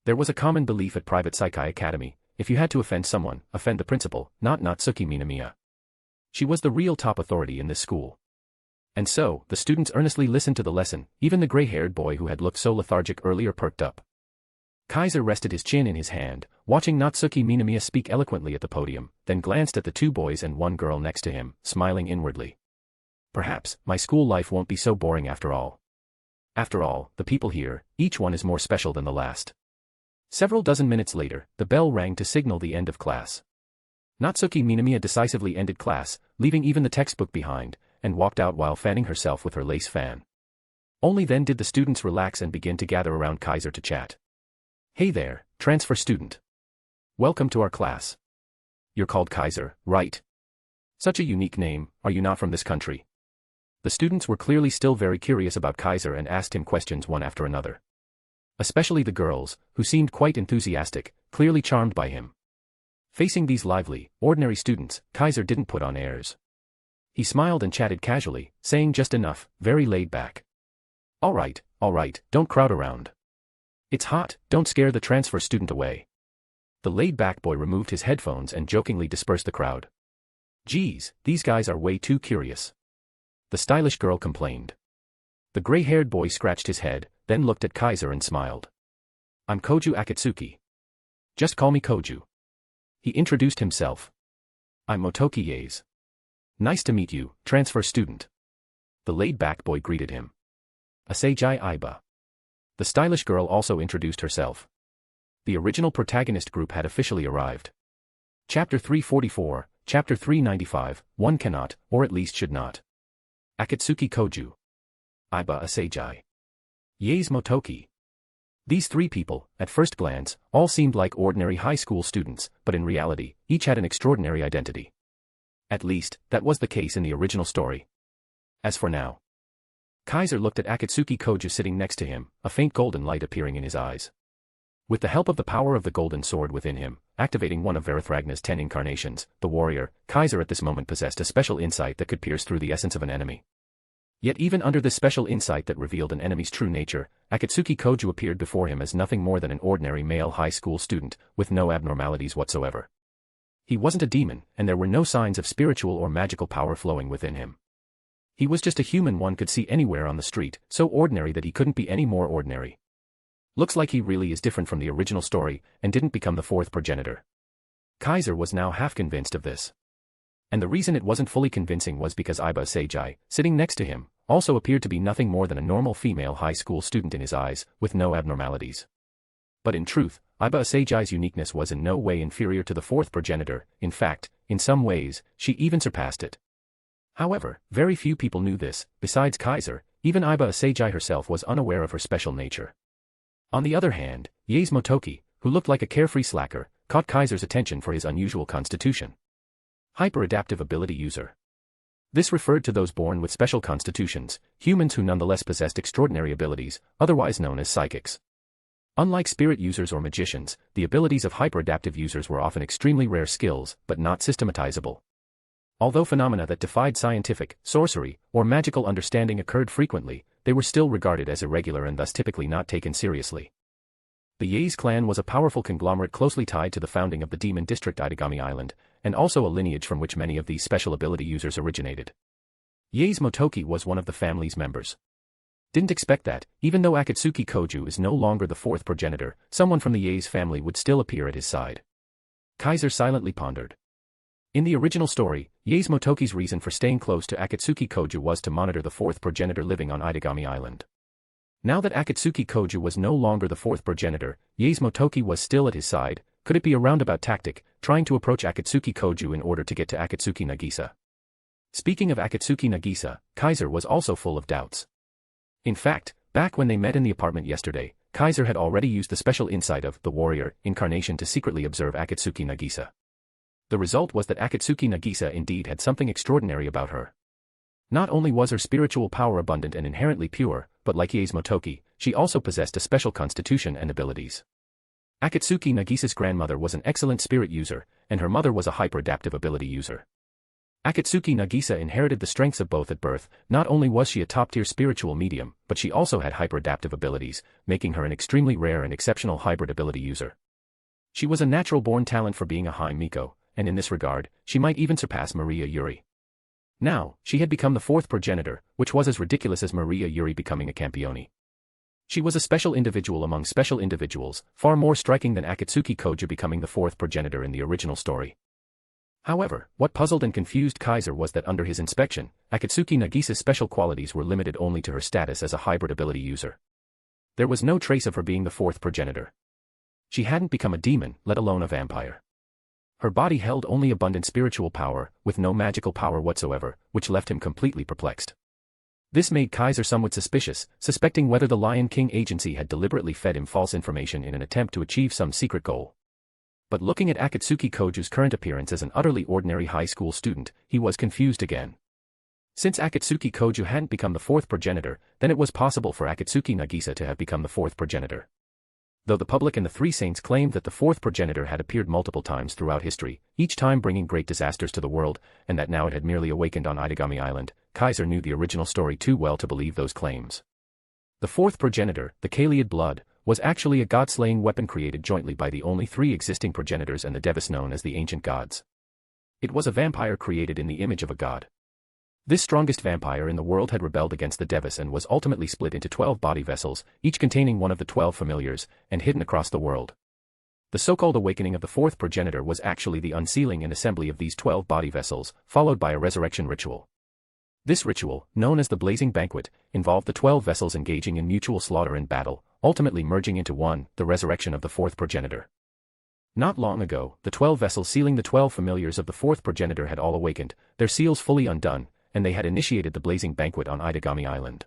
There was a common belief at Private Saikai Academy, if you had to offend someone, offend the principal, not Natsuki Minamiya. She was the real top authority in this school. And so, the students earnestly listened to the lesson, even the gray-haired boy who had looked so lethargic earlier perked up. Kaiser rested his chin in his hand, watching Natsuki Minamiya speak eloquently at the podium, then glanced at the two boys and one girl next to him, smiling inwardly. Perhaps, my school life won't be so boring after all. After all, the people here, each one is more special than the last. Several dozen minutes later, the bell rang to signal the end of class. Natsuki Minamiya decisively ended class, leaving even the textbook behind, and walked out while fanning herself with her lace fan. Only then did the students relax and begin to gather around Kaiser to chat. Hey there, transfer student. Welcome to our class. You're called Kaiser, right? Such a unique name, are you not from this country? The students were clearly still very curious about Kaiser and asked him questions one after another. Especially the girls, who seemed quite enthusiastic, clearly charmed by him. Facing these lively, ordinary students, Kaiser didn't put on airs. He smiled and chatted casually, saying just enough, very laid back. All right, don't crowd around. It's hot, don't scare the transfer student away. The laid-back boy removed his headphones and jokingly dispersed the crowd. Geez, these guys are way too curious. The stylish girl complained. The gray-haired boy scratched his head, then looked at Kaiser and smiled. I'm Koju Akatsuki. Just call me Koju. He introduced himself. I'm Motoki Yaes. Nice to meet you, transfer student. The laid-back boy greeted him. Asejai Aiba. The stylish girl also introduced herself. The original protagonist group had officially arrived. Chapter 344, Chapter 395, one cannot, or at least should not. Akatsuki Koju. Aiba Asejai. Yaes Motoki. These three people, at first glance, all seemed like ordinary high school students, but in reality, each had an extraordinary identity. At least, that was the case in the original story. As for now, Kaiser looked at Akatsuki Koju sitting next to him, a faint golden light appearing in his eyes. With the help of the power of the golden sword within him, activating one of Verithragna's 10 incarnations, the warrior, Kaiser at this moment possessed a special insight that could pierce through the essence of an enemy. Yet even under this special insight that revealed an enemy's true nature, Akatsuki Koju appeared before him as nothing more than an ordinary male high school student, with no abnormalities whatsoever. He wasn't a demon, and there were no signs of spiritual or magical power flowing within him. He was just a human one could see anywhere on the street, so ordinary that he couldn't be any more ordinary. Looks like he really is different from the original story, and didn't become the fourth progenitor. Kaiser was now half convinced of this. And the reason it wasn't fully convincing was because Aiba Asejai, sitting next to him, also appeared to be nothing more than a normal female high school student in his eyes, with no abnormalities. But in truth, Aiba Asejai's uniqueness was in no way inferior to the fourth progenitor, in fact, in some ways, she even surpassed it. However, very few people knew this. Besides Kaiser, even Aiba Asejai herself was unaware of her special nature. On the other hand, Yaes Motoki, who looked like a carefree slacker, caught Kaiser's attention for his unusual constitution. Hyper-adaptive ability user. This referred to those born with special constitutions, humans who nonetheless possessed extraordinary abilities, otherwise known as psychics. Unlike spirit users or magicians, the abilities of hyper-adaptive users were often extremely rare skills, but not systematizable. Although phenomena that defied scientific, sorcery, or magical understanding occurred frequently, they were still regarded as irregular and thus typically not taken seriously. The Yaes clan was a powerful conglomerate closely tied to the founding of the demon district Itagami Island, and also a lineage from which many of these special ability users originated. Yaes Motoki was one of the family's members. Didn't expect that, even though Akatsuki Koju is no longer the fourth progenitor, someone from the Yaes family would still appear at his side. Kaiser silently pondered. In the original story, Yaes Motoki's reason for staying close to Akatsuki Koju was to monitor the fourth progenitor living on Itagami Island. Now that Akatsuki Koju was no longer the fourth progenitor, Yaes Motoki was still at his side. Could it be a roundabout tactic, trying to approach Akatsuki Koju in order to get to Akatsuki Nagisa? Speaking of Akatsuki Nagisa, Kaiser was also full of doubts. In fact, back when they met in the apartment yesterday, Kaiser had already used the special insight of the warrior incarnation to secretly observe Akatsuki Nagisa. The result was that Akatsuki Nagisa indeed had something extraordinary about her. Not only was her spiritual power abundant and inherently pure, but like Yaes Motoki, she also possessed a special constitution and abilities. Akatsuki Nagisa's grandmother was an excellent spirit user, and her mother was a hyper-adaptive ability user. Akatsuki Nagisa inherited the strengths of both at birth. Not only was she a top-tier spiritual medium, but she also had hyper-adaptive abilities, making her an extremely rare and exceptional hybrid ability user. She was a natural-born talent for being a High Miko, and in this regard, she might even surpass Maria Yuri. Now, she had become the fourth progenitor, which was as ridiculous as Maria Yuri becoming a Campione. She was a special individual among special individuals, far more striking than Akatsuki Koju becoming the fourth progenitor in the original story. However, what puzzled and confused Kaiser was that under his inspection, Akatsuki Nagisa's special qualities were limited only to her status as a hybrid ability user. There was no trace of her being the fourth progenitor. She hadn't become a demon, let alone a vampire. Her body held only abundant spiritual power, with no magical power whatsoever, which left him completely perplexed. This made Kaiser somewhat suspicious, suspecting whether the Lion King agency had deliberately fed him false information in an attempt to achieve some secret goal. But looking at Akatsuki Koju's current appearance as an utterly ordinary high school student, he was confused again. Since Akatsuki Koju hadn't become the fourth progenitor, then it was possible for Akatsuki Nagisa to have become the fourth progenitor. Though the public and the Three Saints claimed that the fourth progenitor had appeared multiple times throughout history, each time bringing great disasters to the world, and that now it had merely awakened on Itagami Island, Kaiser knew the original story too well to believe those claims. The fourth progenitor, the Kaleid blood, was actually a god-slaying weapon created jointly by the only three existing progenitors and the Devis known as the Ancient Gods. It was a vampire created in the image of a god. This strongest vampire in the world had rebelled against the Devis and was ultimately split into 12 body vessels, each containing one of the 12 familiars, and hidden across the world. The so-called awakening of the fourth progenitor was actually the unsealing and assembly of these 12 body vessels, followed by a resurrection ritual. This ritual, known as the Blazing Banquet, involved the 12 vessels engaging in mutual slaughter and battle, ultimately merging into one, the resurrection of the fourth progenitor. Not long ago, the 12 vessels sealing the 12 familiars of the fourth progenitor had all awakened, their seals fully undone, and they had initiated the Blazing Banquet on Itagami Island.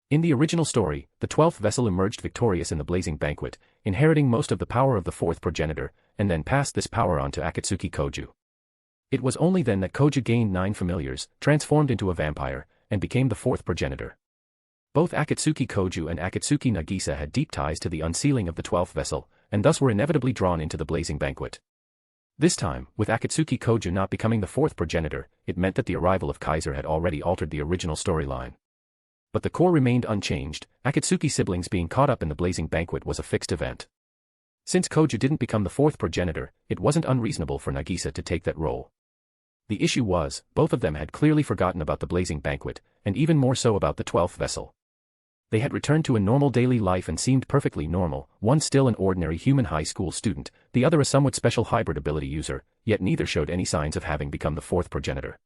In the original story, the 12th vessel emerged victorious in the Blazing Banquet, inheriting most of the power of the fourth progenitor, and then passed this power on to Akatsuki Koju. It was only then that Koju gained 9 familiars, transformed into a vampire, and became the fourth progenitor. Both Akatsuki Koju and Akatsuki Nagisa had deep ties to the unsealing of the 12th vessel, and thus were inevitably drawn into the Blazing Banquet. This time, with Akatsuki Koju not becoming the fourth progenitor, it meant that the arrival of Kaiser had already altered the original storyline. But the core remained unchanged, Akatsuki's siblings being caught up in the Blazing Banquet was a fixed event. Since Koju didn't become the fourth progenitor, it wasn't unreasonable for Nagisa to take that role. The issue was, both of them had clearly forgotten about the Blazing Banquet, and even more so about the 12th vessel. They had returned to a normal daily life and seemed perfectly normal, one still an ordinary human high school student, the other a somewhat special hybrid ability user, yet neither showed any signs of having become the fourth progenitor.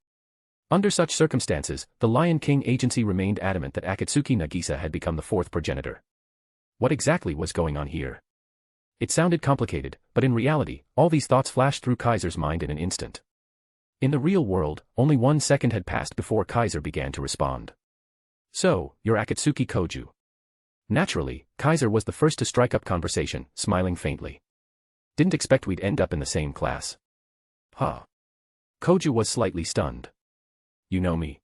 Under such circumstances, the Lion King agency remained adamant that Akatsuki Nagisa had become the fourth progenitor. What exactly was going on here? It sounded complicated, but in reality, all these thoughts flashed through Kaiser's mind in an instant. In the real world, only 1 second had passed before Kaiser began to respond. So, you're Akatsuki Koju. Naturally, Kaiser was the first to strike up conversation, smiling faintly. Didn't expect we'd end up in the same class. Huh. Koju was slightly stunned. You know me?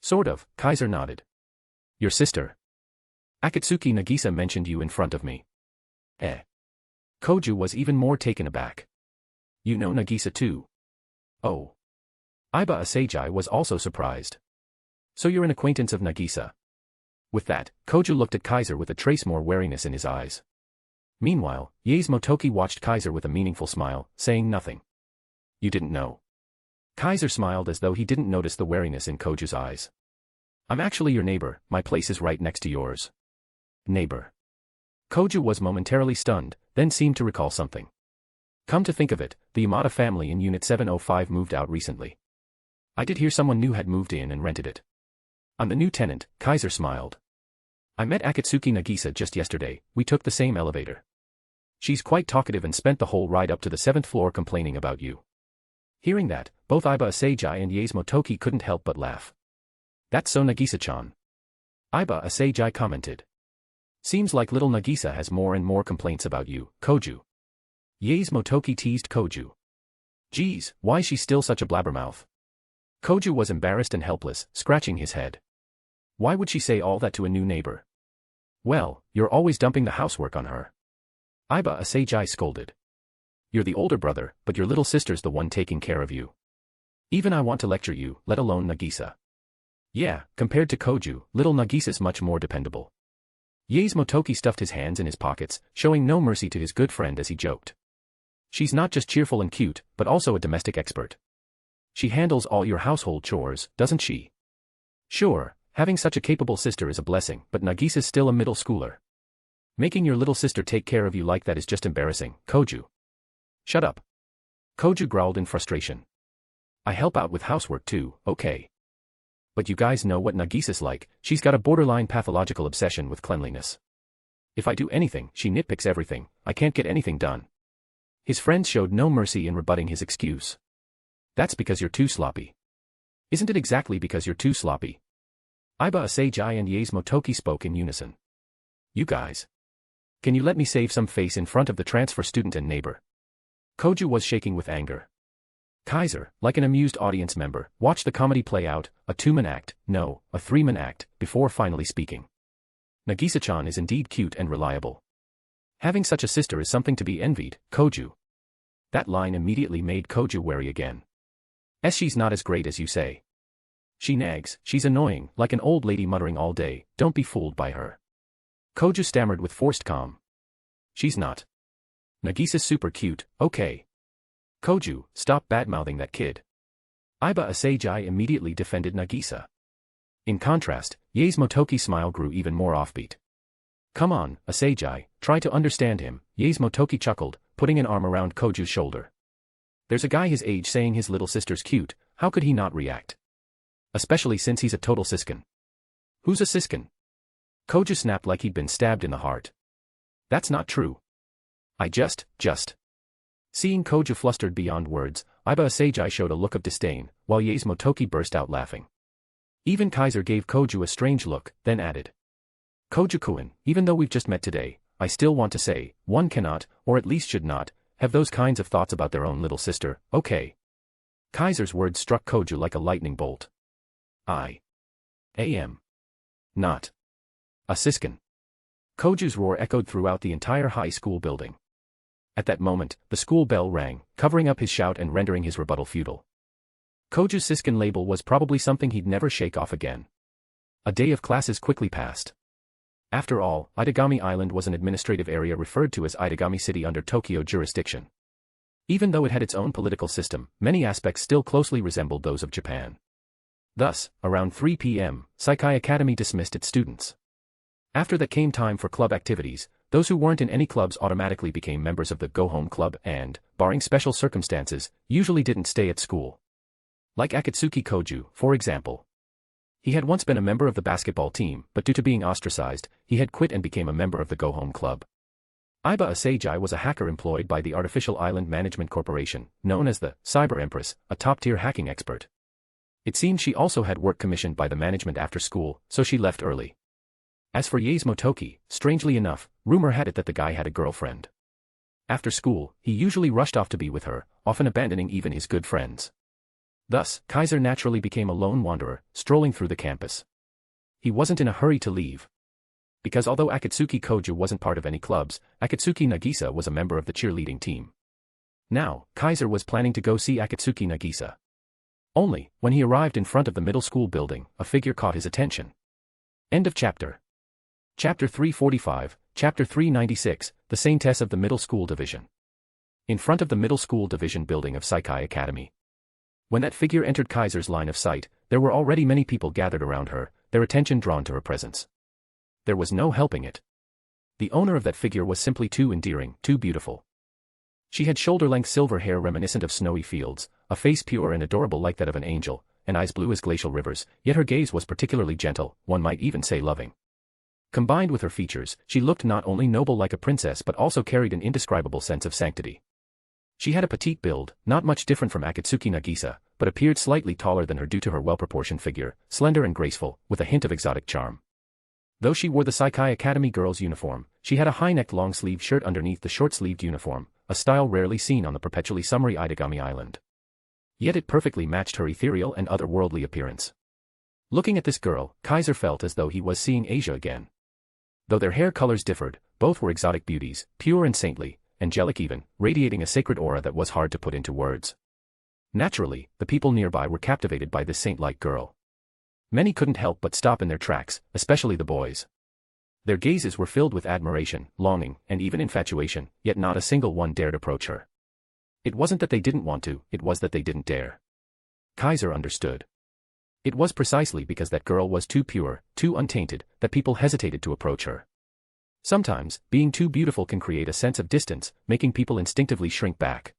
Sort of, Kaiser nodded. Your sister? Akatsuki Nagisa mentioned you in front of me. Koju was even more taken aback. You know Nagisa too? Oh. Iba Asagi was also surprised. So you're an acquaintance of Nagisa. With that, Koju looked at Kaiser with a trace more wariness in his eyes. Meanwhile, Yaes Motoki watched Kaiser with a meaningful smile, saying nothing. You didn't know. Kaiser smiled as though he didn't notice the wariness in Koju's eyes. I'm actually your neighbor, my place is right next to yours. Neighbor. Koju was momentarily stunned, then seemed to recall something. Come to think of it, the Yamada family in Unit 705 moved out recently. I did hear someone new had moved in and rented it. I'm the new tenant, Kaiser smiled. I met Akatsuki Nagisa just yesterday, we took the same elevator. She's quite talkative and spent the whole ride up to the 7th floor complaining about you. Hearing that, both Iba Asagi and Yaes Motoki couldn't help but laugh. That's so Nagisa-chan. Iba Asagi commented. Seems like little Nagisa has more and more complaints about you, Koju. Yaes Motoki teased Koju. Geez, why's she still such a blabbermouth? Koju was embarrassed and helpless, scratching his head. Why would she say all that to a new neighbor? Well, you're always dumping the housework on her. Iba Asagi scolded. You're the older brother, but your little sister's the one taking care of you. Even I want to lecture you, let alone Nagisa. Yeah, compared to Koju, little Nagisa's much more dependable. Yaes Motoki stuffed his hands in his pockets, showing no mercy to his good friend as he joked. She's not just cheerful and cute, but also a domestic expert. She handles all your household chores, doesn't she? Sure, having such a capable sister is a blessing, but Nagisa's still a middle schooler. Making your little sister take care of you like that is just embarrassing, Koju. Shut up. Koju growled in frustration. I help out with housework too, okay. But you guys know what Nagisa's like, she's got a borderline pathological obsession with cleanliness. If I do anything, she nitpicks everything, I can't get anything done. His friends showed no mercy in rebutting his excuse. That's because you're too sloppy. Isn't it exactly because you're too sloppy? Iba Asagi and Yaes Motoki spoke in unison. You guys. Can you let me save some face in front of the transfer student and neighbor? Koju was shaking with anger. Kaiser, like an amused audience member, watched the comedy play out, a two-man act, no, a three-man act, before finally speaking. Nagisa-chan is indeed cute and reliable. Having such a sister is something to be envied, Koju. That line immediately made Koju wary again. She's not as great as you say. She nags, she's annoying, like an old lady muttering all day, don't be fooled by her. Koju stammered with forced calm. She's not. Nagisa's super cute, okay. Koju, stop bad-mouthing that kid. Iba Asagi immediately defended Nagisa. In contrast, Yaes Motoki's smile grew even more offbeat. Come on, Asagi, try to understand him, Yaes Motoki chuckled, putting an arm around Koju's shoulder. There's a guy his age saying his little sister's cute, how could he not react? Especially since he's a total siskin. Who's a siskin? Koju snapped like he'd been stabbed in the heart. That's not true. I just. Seeing Koju flustered beyond words, Iba Asagi showed a look of disdain, while Yaes Motoki burst out laughing. Even Kaiser gave Koju a strange look, then added. Koju-kun, even though we've just met today, I still want to say, one cannot, or at least should not, have those kinds of thoughts about their own little sister, okay? Kaiser's words struck Koju like a lightning bolt. I am not a siskin. Koju's roar echoed throughout the entire high school building. At that moment, the school bell rang, covering up his shout and rendering his rebuttal futile. Koju's siskin label was probably something he'd never shake off again. A day of classes quickly passed. After all, Itagami Island was an administrative area referred to as Itagami City under Tokyo jurisdiction. Even though it had its own political system, many aspects still closely resembled those of Japan. Thus, around 3 p.m., Saikai Academy dismissed its students. After that came time for club activities. Those who weren't in any clubs automatically became members of the go-home club and, barring special circumstances, usually didn't stay at school. Like Akatsuki Koju, for example. He had once been a member of the basketball team, but due to being ostracized, he had quit and became a member of the go-home club. Iba Asagi was a hacker employed by the Artificial Island Management Corporation, known as the Cyber Empress, a top-tier hacking expert. It seemed she also had work commissioned by the management after school, so she left early. As for Yaes Motoki, strangely enough, rumor had it that the guy had a girlfriend. After school, he usually rushed off to be with her, often abandoning even his good friends. Thus, Kaiser naturally became a lone wanderer, strolling through the campus. He wasn't in a hurry to leave. Because although Akatsuki Koju wasn't part of any clubs, Akatsuki Nagisa was a member of the cheerleading team. Now, Kaiser was planning to go see Akatsuki Nagisa. Only, when he arrived in front of the middle school building, a figure caught his attention. End of chapter. Chapter 345, Chapter 396, The Saintess of the Middle School Division. In front of the middle school division building of Psychi Academy. When that figure entered Kaiser's line of sight, there were already many people gathered around her, their attention drawn to her presence. There was no helping it. The owner of that figure was simply too endearing, too beautiful. She had shoulder-length silver hair reminiscent of snowy fields, a face pure and adorable like that of an angel, and eyes blue as glacial rivers, yet her gaze was particularly gentle, one might even say loving. Combined with her features, she looked not only noble like a princess but also carried an indescribable sense of sanctity. She had a petite build, not much different from Akatsuki Nagisa, but appeared slightly taller than her due to her well-proportioned figure, slender and graceful, with a hint of exotic charm. Though she wore the Psychi Academy girl's uniform, she had a high-necked long-sleeved shirt underneath the short-sleeved uniform, a style rarely seen on the perpetually summery Itagami Island. Yet it perfectly matched her ethereal and otherworldly appearance. Looking at this girl, Kaiser felt as though he was seeing Asia again. Though their hair colors differed, both were exotic beauties, pure and saintly, angelic even, radiating a sacred aura that was hard to put into words. Naturally, the people nearby were captivated by this saint-like girl. Many couldn't help but stop in their tracks, especially the boys. Their gazes were filled with admiration, longing, and even infatuation, yet not a single one dared approach her. It wasn't that they didn't want to, it was that they didn't dare. Kaiser understood. It was precisely because that girl was too pure, too untainted, that people hesitated to approach her. Sometimes, being too beautiful can create a sense of distance, making people instinctively shrink back.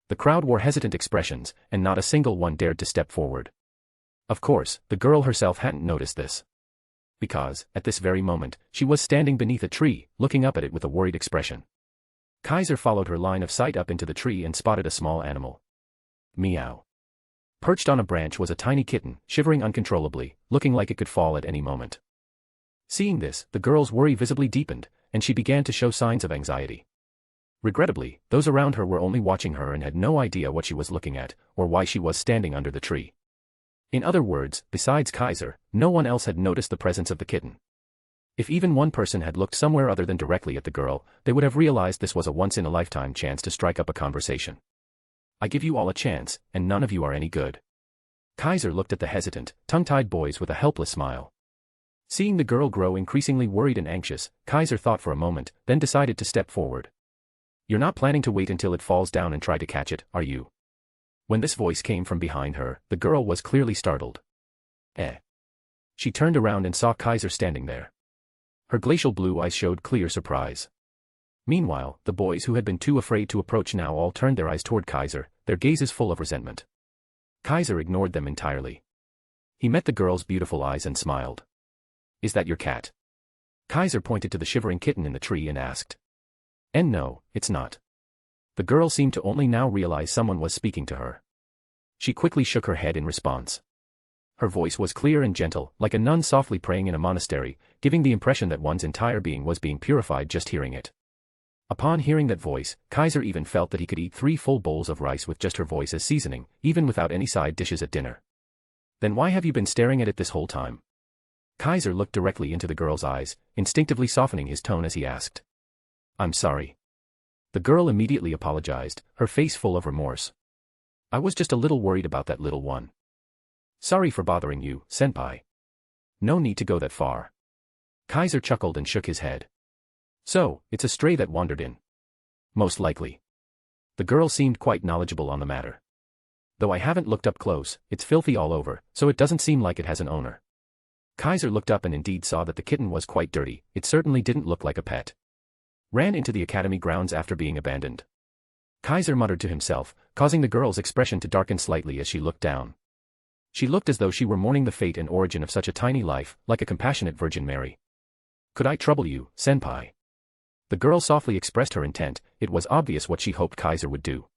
The crowd wore hesitant expressions, and not a single one dared to step forward. Of course, the girl herself hadn't noticed this. Because, at this very moment, she was standing beneath a tree, looking up at it with a worried expression. Kaiser followed her line of sight up into the tree and spotted a small animal. Meow. Perched on a branch was a tiny kitten, shivering uncontrollably, looking like it could fall at any moment. Seeing this, the girl's worry visibly deepened, and she began to show signs of anxiety. Regrettably, those around her were only watching her and had no idea what she was looking at, or why she was standing under the tree. In other words, besides Kaiser, no one else had noticed the presence of the kitten. If even one person had looked somewhere other than directly at the girl, they would have realized this was a once-in-a-lifetime chance to strike up a conversation. I give you all a chance, and none of you are any good. Kaiser looked at the hesitant, tongue-tied boys with a helpless smile. Seeing the girl grow increasingly worried and anxious, Kaiser thought for a moment, then decided to step forward. You're not planning to wait until it falls down and try to catch it, are you? When this voice came from behind her, the girl was clearly startled. She turned around and saw Kaiser standing there. Her glacial blue eyes showed clear surprise. Meanwhile, the boys who had been too afraid to approach now all turned their eyes toward Kaiser, their gazes full of resentment. Kaiser ignored them entirely. He met the girl's beautiful eyes and smiled. Is that your cat? Kaiser pointed to the shivering kitten in the tree and asked. And no, it's not. The girl seemed to only now realize someone was speaking to her. She quickly shook her head in response. Her voice was clear and gentle, like a nun softly praying in a monastery, giving the impression that one's entire being was being purified just hearing it. Upon hearing that voice, Kaiser even felt that he could eat 3 full bowls of rice with just her voice as seasoning, even without any side dishes at dinner. Then why have you been staring at it this whole time? Kaiser looked directly into the girl's eyes, instinctively softening his tone as he asked. I'm sorry. The girl immediately apologized, her face full of remorse. I was just a little worried about that little one. Sorry for bothering you, senpai. No need to go that far. Kaiser chuckled and shook his head. So, it's a stray that wandered in. Most likely. The girl seemed quite knowledgeable on the matter. Though I haven't looked up close, it's filthy all over, so it doesn't seem like it has an owner. Kaiser looked up and indeed saw that the kitten was quite dirty, it certainly didn't look like a pet. Ran into the academy grounds after being abandoned. Kaiser muttered to himself, causing the girl's expression to darken slightly as she looked down. She looked as though she were mourning the fate and origin of such a tiny life, like a compassionate Virgin Mary. Could I trouble you, senpai? The girl softly expressed her intent, it was obvious what she hoped Kaiser would do.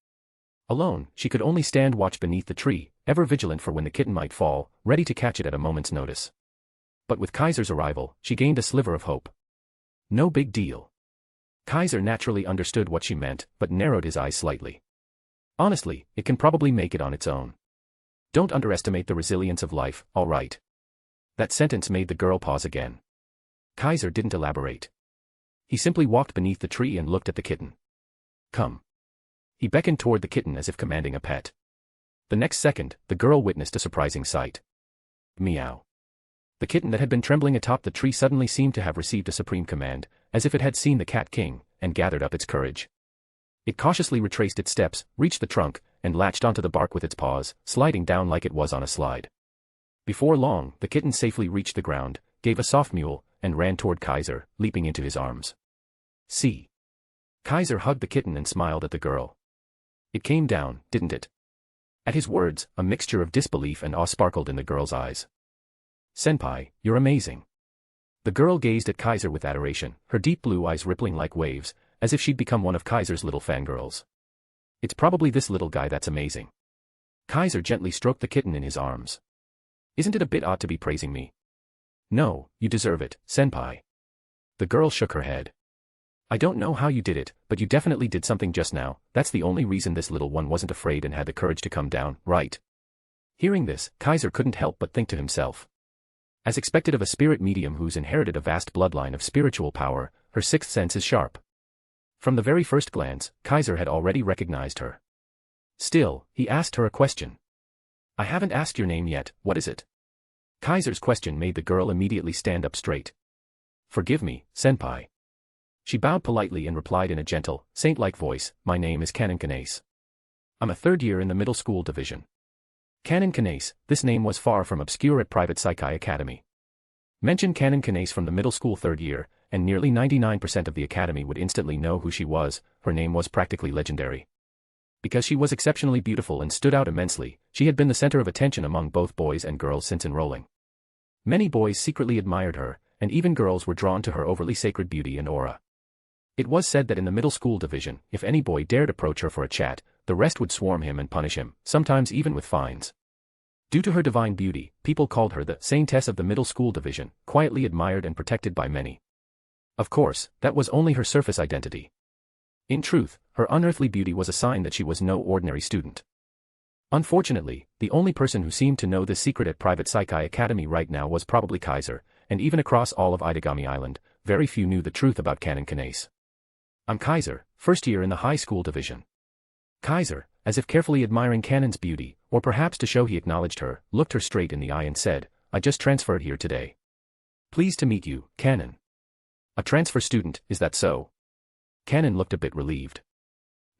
Alone, she could only stand watch beneath the tree, ever vigilant for when the kitten might fall, ready to catch it at a moment's notice. But with Kaiser's arrival, she gained a sliver of hope. No big deal. Kaiser naturally understood what she meant, but narrowed his eyes slightly. Honestly, it can probably make it on its own. Don't underestimate the resilience of life, all right. That sentence made the girl pause again. Kaiser didn't elaborate. He simply walked beneath the tree and looked at the kitten. Come. He beckoned toward the kitten as if commanding a pet. The next second, the girl witnessed a surprising sight. Meow. The kitten that had been trembling atop the tree suddenly seemed to have received a supreme command, as if it had seen the Cat King, and gathered up its courage. It cautiously retraced its steps, reached the trunk, and latched onto the bark with its paws, sliding down like it was on a slide. Before long, the kitten safely reached the ground, gave a soft mewl, and ran toward Kaiser, leaping into his arms. See. Kaiser hugged the kitten and smiled at the girl. It came down, didn't it? At his words, a mixture of disbelief and awe sparkled in the girl's eyes. Senpai, you're amazing. The girl gazed at Kaiser with adoration, her deep blue eyes rippling like waves, as if she'd become one of Kaiser's little fangirls. It's probably this little guy that's amazing. Kaiser gently stroked the kitten in his arms. Isn't it a bit odd to be praising me? No, you deserve it, senpai. The girl shook her head. I don't know how you did it, but you definitely did something just now. That's the only reason this little one wasn't afraid and had the courage to come down, right? Hearing this, Kaiser couldn't help but think to himself. As expected of a spirit medium who's inherited a vast bloodline of spiritual power, her sixth sense is sharp. From the very first glance, Kaiser had already recognized her. Still, he asked her a question. I haven't asked your name yet, what is it? Kaiser's question made the girl immediately stand up straight. Forgive me, senpai. She bowed politely and replied in a gentle, saint-like voice, my name is Canon Canase. I'm a third year in the middle school division. Canon Canase, this name was far from obscure at Private Psychi Academy. Mention Canon Canase from the middle school third year, and nearly 99% of the academy would instantly know who she was. Her name was practically legendary. Because she was exceptionally beautiful and stood out immensely, she had been the center of attention among both boys and girls since enrolling. Many boys secretly admired her, and even girls were drawn to her overly sacred beauty and aura. It was said that in the middle school division, if any boy dared approach her for a chat, the rest would swarm him and punish him, sometimes even with fines. Due to her divine beauty, people called her the saintess of the middle school division, quietly admired and protected by many. Of course, that was only her surface identity. In truth, her unearthly beauty was a sign that she was no ordinary student. Unfortunately, the only person who seemed to know this secret at Private Psychi Academy right now was probably Kaiser, and even across all of Itagami Island, very few knew the truth about Canon Canase. I'm Kaiser, first year in the high school division. Kaiser, as if carefully admiring Canon's beauty, or perhaps to show he acknowledged her, looked her straight in the eye and said, I just transferred here today. Pleased to meet you, Canon. A transfer student, is that so? Canon looked a bit relieved.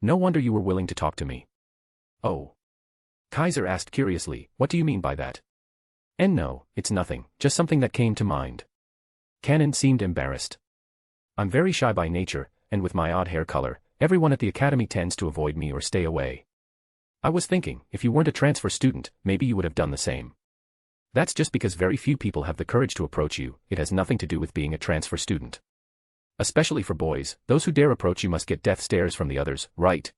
No wonder you were willing to talk to me. Oh. Kaiser asked curiously, what do you mean by that? And no, it's nothing, just something that came to mind. Canon seemed embarrassed. I'm very shy by nature, and with my odd hair color, everyone at the academy tends to avoid me or stay away. I was thinking, if you weren't a transfer student, maybe you would have done the same. That's just because very few people have the courage to approach you, it has nothing to do with being a transfer student. Especially for boys, those who dare approach you must get death stares from the others, right?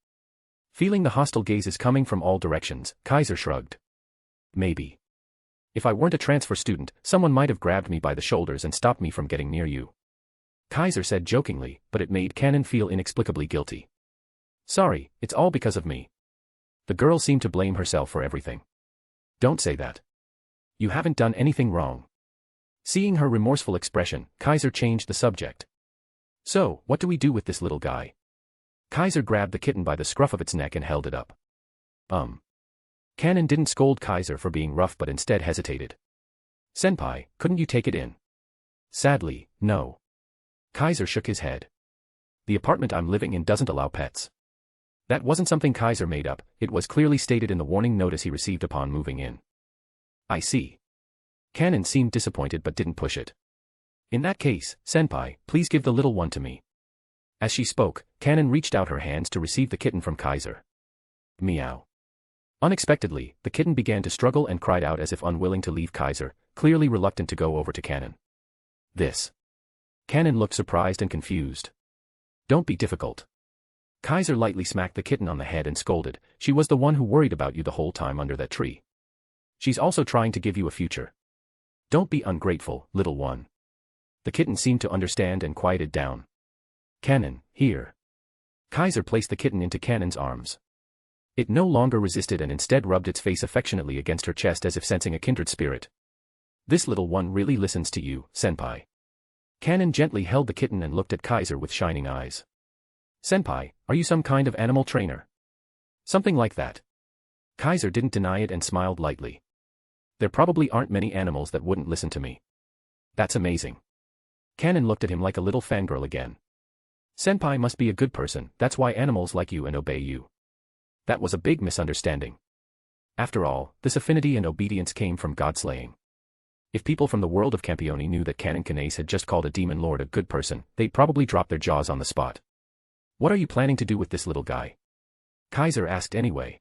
Feeling the hostile gazes coming from all directions, Kaiser shrugged. Maybe. If I weren't a transfer student, someone might have grabbed me by the shoulders and stopped me from getting near you. Kaiser said jokingly, but it made Canon feel inexplicably guilty. Sorry, it's all because of me. The girl seemed to blame herself for everything. Don't say that. You haven't done anything wrong. Seeing her remorseful expression, Kaiser changed the subject. So, what do we do with this little guy? Kaiser grabbed the kitten by the scruff of its neck and held it up. Canon didn't scold Kaiser for being rough but instead hesitated. Senpai, couldn't you take it in? Sadly, no. Kaiser shook his head. The apartment I'm living in doesn't allow pets. That wasn't something Kaiser made up, it was clearly stated in the warning notice he received upon moving in. I see. Canon seemed disappointed but didn't push it. In that case, senpai, please give the little one to me. As she spoke, Canon reached out her hands to receive the kitten from Kaiser. Meow. Unexpectedly, the kitten began to struggle and cried out as if unwilling to leave Kaiser, clearly reluctant to go over to Canon. This. Canon looked surprised and confused. Don't be difficult. Kaiser lightly smacked the kitten on the head and scolded, she was the one who worried about you the whole time under that tree. She's also trying to give you a future. Don't be ungrateful, little one. The kitten seemed to understand and quieted down. Canon, here. Kaiser placed the kitten into Canon's arms. It no longer resisted and instead rubbed its face affectionately against her chest as if sensing a kindred spirit. This little one really listens to you, senpai. Canon gently held the kitten and looked at Kaiser with shining eyes. Senpai, are you some kind of animal trainer? Something like that. Kaiser didn't deny it and smiled lightly. There probably aren't many animals that wouldn't listen to me. That's amazing. Kanon looked at him like a little fangirl again. Senpai must be a good person, that's why animals like you and obey you. That was a big misunderstanding. After all, this affinity and obedience came from god-slaying. If people from the world of Campione knew that Kanon Kanase had just called a demon lord a good person, they'd probably drop their jaws on the spot. What are you planning to do with this little guy? Kaiser asked anyway.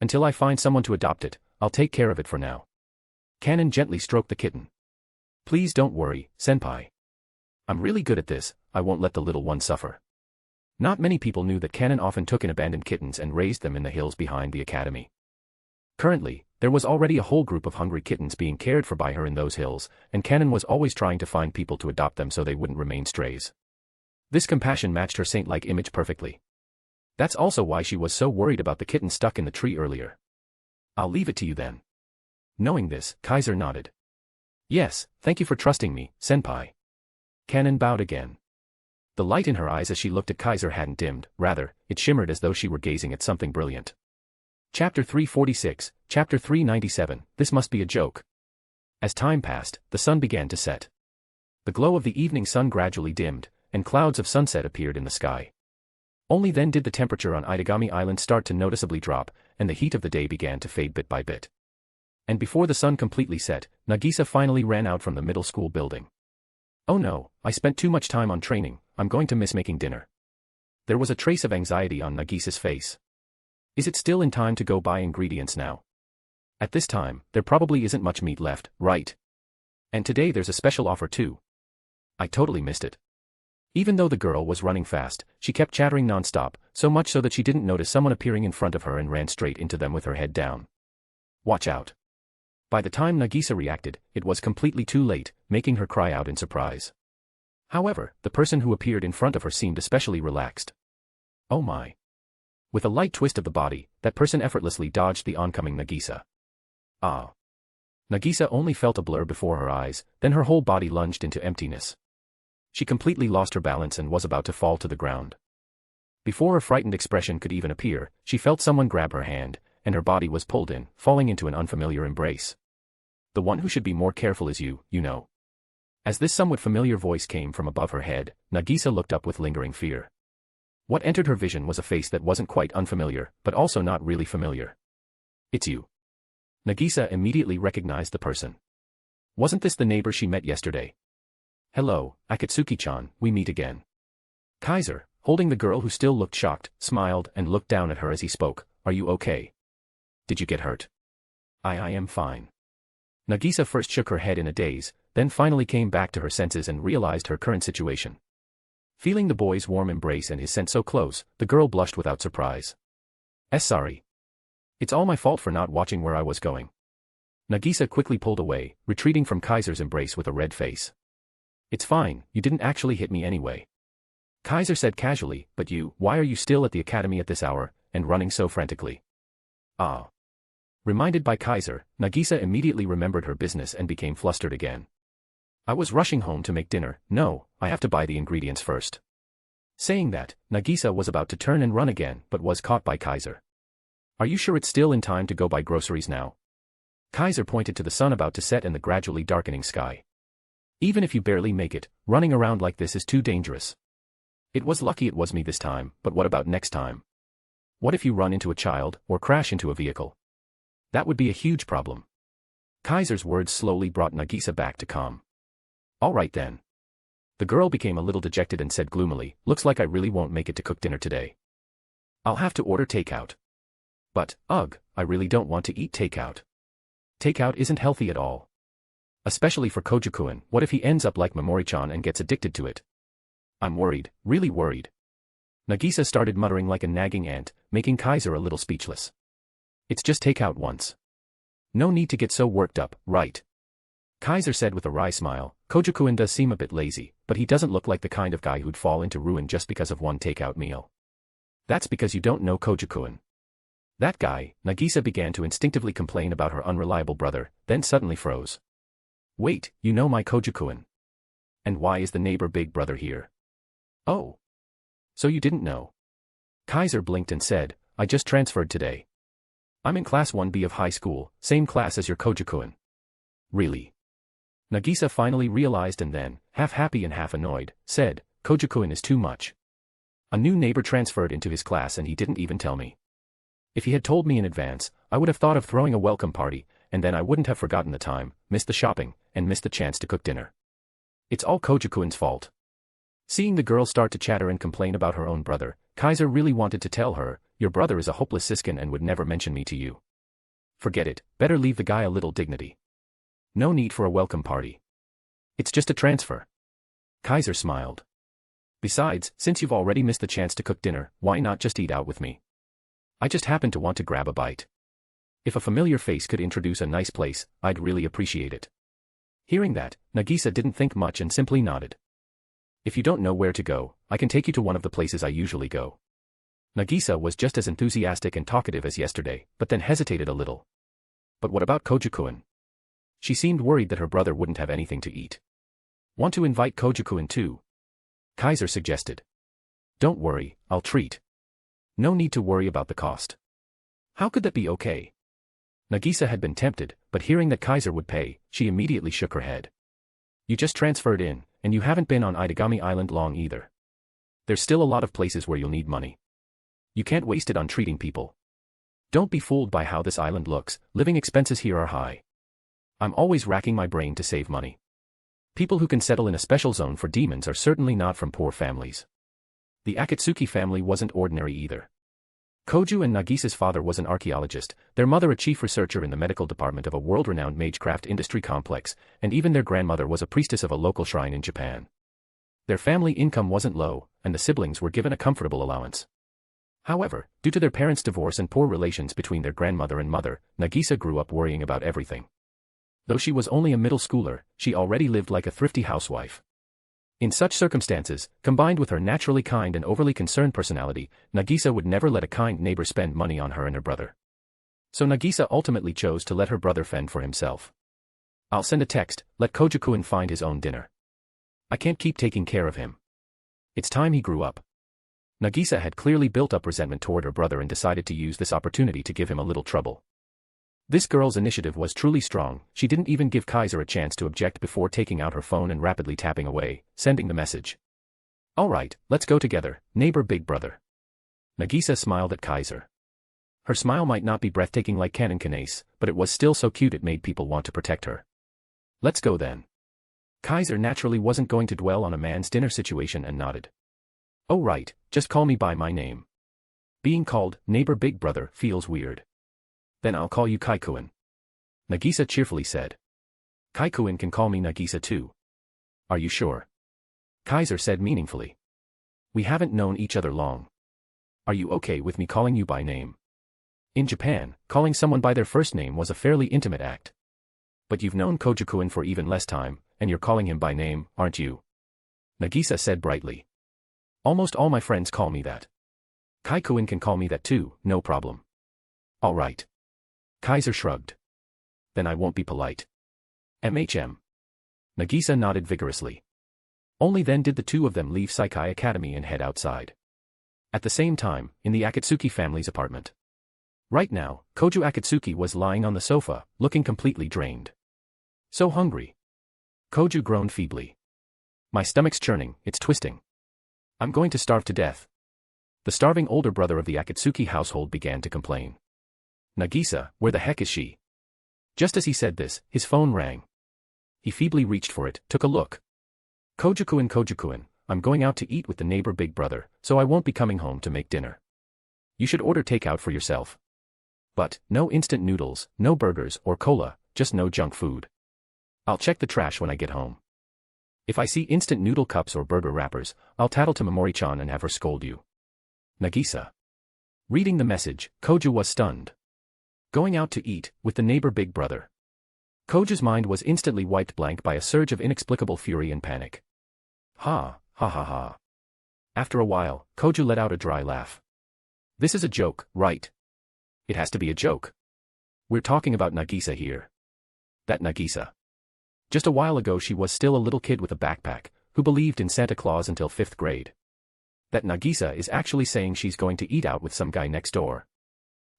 Until I find someone to adopt it, I'll take care of it for now. Kanon gently stroked the kitten. Please don't worry, senpai. I'm really good at this, I won't let the little one suffer. Not many people knew that Kanon often took in abandoned kittens and raised them in the hills behind the academy. Currently, there was already a whole group of hungry kittens being cared for by her in those hills, and Kanon was always trying to find people to adopt them so they wouldn't remain strays. This compassion matched her saint-like image perfectly. That's also why she was so worried about the kitten stuck in the tree earlier. I'll leave it to you then. Knowing this, Kaiser nodded. Yes, thank you for trusting me, senpai. Kanon bowed again. The light in her eyes as she looked at Kaiser hadn't dimmed, rather, it shimmered as though she were gazing at something brilliant. Chapter 346, Chapter 397, This Must Be a Joke. As time passed, the sun began to set. The glow of the evening sun gradually dimmed, and clouds of sunset appeared in the sky. Only then did the temperature on Itagami Island start to noticeably drop, and the heat of the day began to fade bit by bit. And before the sun completely set, Nagisa finally ran out from the middle school building. Oh no, I spent too much time on training, I'm going to miss making dinner. There was a trace of anxiety on Nagisa's face. Is it still in time to go buy ingredients now? At this time, there probably isn't much meat left, right? And today there's a special offer too. I totally missed it. Even though the girl was running fast, she kept chattering non-stop, so much so that she didn't notice someone appearing in front of her and ran straight into them with her head down. Watch out. By the time Nagisa reacted, it was completely too late, making her cry out in surprise. However, the person who appeared in front of her seemed especially relaxed. Oh my. With a light twist of the body, that person effortlessly dodged the oncoming Nagisa. Ah. Nagisa only felt a blur before her eyes, then her whole body lunged into emptiness. She completely lost her balance and was about to fall to the ground. Before a frightened expression could even appear, she felt someone grab her hand, and her body was pulled in, falling into an unfamiliar embrace. The one who should be more careful is you, you know. As this somewhat familiar voice came from above her head, Nagisa looked up with lingering fear. What entered her vision was a face that wasn't quite unfamiliar, but also not really familiar. It's you. Nagisa immediately recognized the person. Wasn't this the neighbor she met yesterday? Hello, Akatsuki-chan, we meet again. Kaiser, holding the girl who still looked shocked, smiled and looked down at her as he spoke. Are you okay? Did you get hurt? I am fine. Nagisa first shook her head in a daze, then finally came back to her senses and realized her current situation. Feeling the boy's warm embrace and his scent so close, the girl blushed without surprise. Sorry. It's all my fault for not watching where I was going. Nagisa quickly pulled away, retreating from Kaiser's embrace with a red face. It's fine, you didn't actually hit me anyway. Kaiser said casually, but why are you still at the academy at this hour, and running so frantically? Ah. Reminded by Kaiser, Nagisa immediately remembered her business and became flustered again. I was rushing home to make dinner, no, I have to buy the ingredients first. Saying that, Nagisa was about to turn and run again but was caught by Kaiser. Are you sure it's still in time to go buy groceries now? Kaiser pointed to the sun about to set and the gradually darkening sky. Even if you barely make it, running around like this is too dangerous. It was lucky it was me this time, but what about next time? What if you run into a child, or crash into a vehicle? That would be a huge problem. Kaiser's words slowly brought Nagisa back to calm. All right then. The girl became a little dejected and said gloomily, looks like I really won't make it to cook dinner today. I'll have to order takeout. But, ugh, I really don't want to eat takeout. Takeout isn't healthy at all. Especially for Kojo-kun, what if he ends up like Momori-chan and gets addicted to it? I'm worried, really worried. Nagisa started muttering like a nagging ant, making Kaiser a little speechless. It's just takeout once. No need to get so worked up, right? Kaiser said with a wry smile, Kojo-kun does seem a bit lazy, but he doesn't look like the kind of guy who'd fall into ruin just because of one takeout meal. That's because you don't know Kojo-kun. That guy, Nagisa began to instinctively complain about her unreliable brother, then suddenly froze. Wait, you know my Kojo-kun. And why is the neighbor big brother here? Oh. So you didn't know. Kaiser blinked and said, I just transferred today. I'm in class 1B of high school, same class as your Kojo-kun. Really? Nagisa finally realized and then, half happy and half annoyed, said, Kojo-kun is too much. A new neighbor transferred into his class and he didn't even tell me. If he had told me in advance, I would have thought of throwing a welcome party, and then I wouldn't have forgotten the time, missed the shopping, and missed the chance to cook dinner. It's all Kojo-kun's fault. Seeing the girl start to chatter and complain about her own brother, Kaiser really wanted to tell her, your brother is a hopeless siskin and would never mention me to you. Forget it, better leave the guy a little dignity. No need for a welcome party. It's just a transfer. Kaiser smiled. Besides, since you've already missed the chance to cook dinner, why not just eat out with me? I just happen to want to grab a bite. If a familiar face could introduce a nice place, I'd really appreciate it. Hearing that, Nagisa didn't think much and simply nodded. If you don't know where to go, I can take you to one of the places I usually go. Nagisa was just as enthusiastic and talkative as yesterday, but then hesitated a little. But what about Kojo-kun? She seemed worried that her brother wouldn't have anything to eat. Want to invite Kojo-kun too? Kaiser suggested. Don't worry, I'll treat. No need to worry about the cost. How could that be okay? Nagisa had been tempted, but hearing that Kaiser would pay, she immediately shook her head. You just transferred in, and you haven't been on Itagami Island long either. There's still a lot of places where you'll need money. You can't waste it on treating people. Don't be fooled by how this island looks, living expenses here are high. I'm always racking my brain to save money. People who can settle in a special zone for demons are certainly not from poor families. The Akatsuki family wasn't ordinary either. Koju and Nagisa's father was an archaeologist, their mother a chief researcher in the medical department of a world-renowned magecraft industry complex, and even their grandmother was a priestess of a local shrine in Japan. Their family income wasn't low, and the siblings were given a comfortable allowance. However, due to their parents' divorce and poor relations between their grandmother and mother, Nagisa grew up worrying about everything. Though she was only a middle schooler, she already lived like a thrifty housewife. In such circumstances, combined with her naturally kind and overly concerned personality, Nagisa would never let a kind neighbor spend money on her and her brother. So Nagisa ultimately chose to let her brother fend for himself. I'll send a text, let Kojo-kun find his own dinner. I can't keep taking care of him. It's time he grew up. Nagisa had clearly built up resentment toward her brother and decided to use this opportunity to give him a little trouble. This girl's initiative was truly strong, she didn't even give Kaiser a chance to object before taking out her phone and rapidly tapping away, sending the message. Alright, let's go together, neighbor big brother. Nagisa smiled at Kaiser. Her smile might not be breathtaking like Canon Canase, but it was still so cute it made people want to protect her. Let's go then. Kaiser naturally wasn't going to dwell on a man's dinner situation and nodded. Oh right, just call me by my name. Being called neighbor big brother feels weird. Then I'll call you Kai-kun. Nagisa cheerfully said. Kai-kun can call me Nagisa too. Are you sure? Kaiser said meaningfully. We haven't known each other long. Are you okay with me calling you by name? In Japan, calling someone by their first name was a fairly intimate act. But you've known Kojo-kun for even less time, and you're calling him by name, aren't you? Nagisa said brightly. Almost all my friends call me that. Kai-kun can call me that too, no problem. All right. Kaiser shrugged. Then I won't be polite. MHM. Nagisa nodded vigorously. Only then did the two of them leave Saikai Academy and head outside. At the same time, in the Akatsuki family's apartment. Right now, Kojo Akatsuki was lying on the sofa, looking completely drained. So hungry. Kojo groaned feebly. My stomach's churning, it's twisting. I'm going to starve to death. The starving older brother of the Akatsuki household began to complain. Nagisa, where the heck is she? Just as he said this, his phone rang. He feebly reached for it, took a look. Kojo-kun, I'm going out to eat with the neighbor big brother, so I won't be coming home to make dinner. You should order takeout for yourself. But, no instant noodles, no burgers or cola, just no junk food. I'll check the trash when I get home. If I see instant noodle cups or burger wrappers, I'll tattle to Momori-chan and have her scold you. Nagisa. Reading the message, Kojo was stunned. Going out to eat, with the neighbor big brother. Kojo's mind was instantly wiped blank by a surge of inexplicable fury and panic. Ha, ha ha ha. After a while, Kojo let out a dry laugh. This is a joke, right? It has to be a joke. We're talking about Nagisa here. That Nagisa. Just a while ago she was still a little kid with a backpack, who believed in Santa Claus until 5th grade. That Nagisa is actually saying she's going to eat out with some guy next door.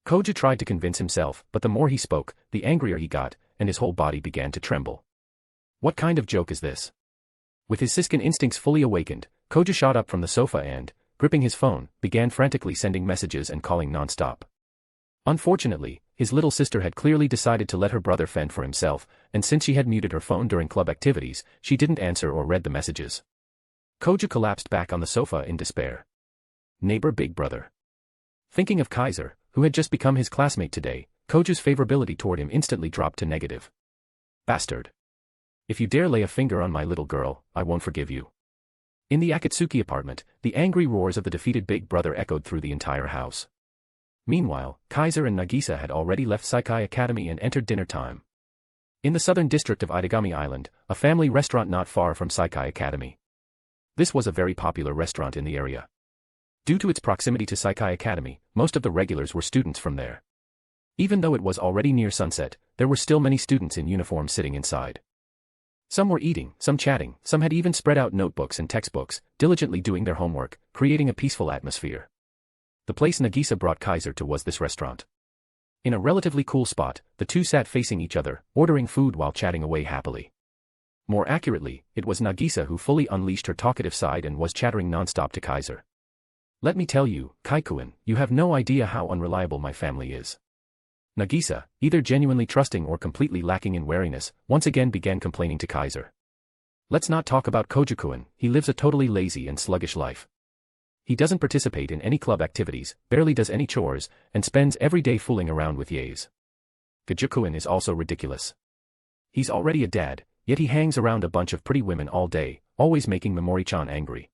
Koja tried to convince himself, but the more he spoke, the angrier he got, and his whole body began to tremble. What kind of joke is this? With his Siskin instincts fully awakened, Koja shot up from the sofa and, gripping his phone, began frantically sending messages and calling non-stop. Unfortunately, his little sister had clearly decided to let her brother fend for himself, and since she had muted her phone during club activities, she didn't answer or read the messages. Koja collapsed back on the sofa in despair. Neighbor Big Brother. Thinking of Kaiser, who had just become his classmate today, Koja's favorability toward him instantly dropped to negative. Bastard. If you dare lay a finger on my little girl, I won't forgive you. In the Akatsuki apartment, the angry roars of the defeated Big Brother echoed through the entire house. Meanwhile, Kaiser and Nagisa had already left Saikai Academy and entered dinner time. In the southern district of Itagami Island, a family restaurant not far from Saikai Academy. This was a very popular restaurant in the area. Due to its proximity to Saikai Academy, most of the regulars were students from there. Even though it was already near sunset, there were still many students in uniform sitting inside. Some were eating, some chatting, some had even spread out notebooks and textbooks, diligently doing their homework, creating a peaceful atmosphere. The place Nagisa brought Kaiser to was this restaurant. In a relatively cool spot, the two sat facing each other, ordering food while chatting away happily. More accurately, it was Nagisa who fully unleashed her talkative side and was chattering non-stop to Kaiser. Let me tell you, Kaikuin, you have no idea how unreliable my family is. Nagisa, either genuinely trusting or completely lacking in wariness, once again began complaining to Kaiser. Let's not talk about Kojukuin, he lives a totally lazy and sluggish life. He doesn't participate in any club activities, barely does any chores, and spends every day fooling around with yays. Kojukuin is also ridiculous. He's already a dad, yet he hangs around a bunch of pretty women all day, always making Memori-chan angry.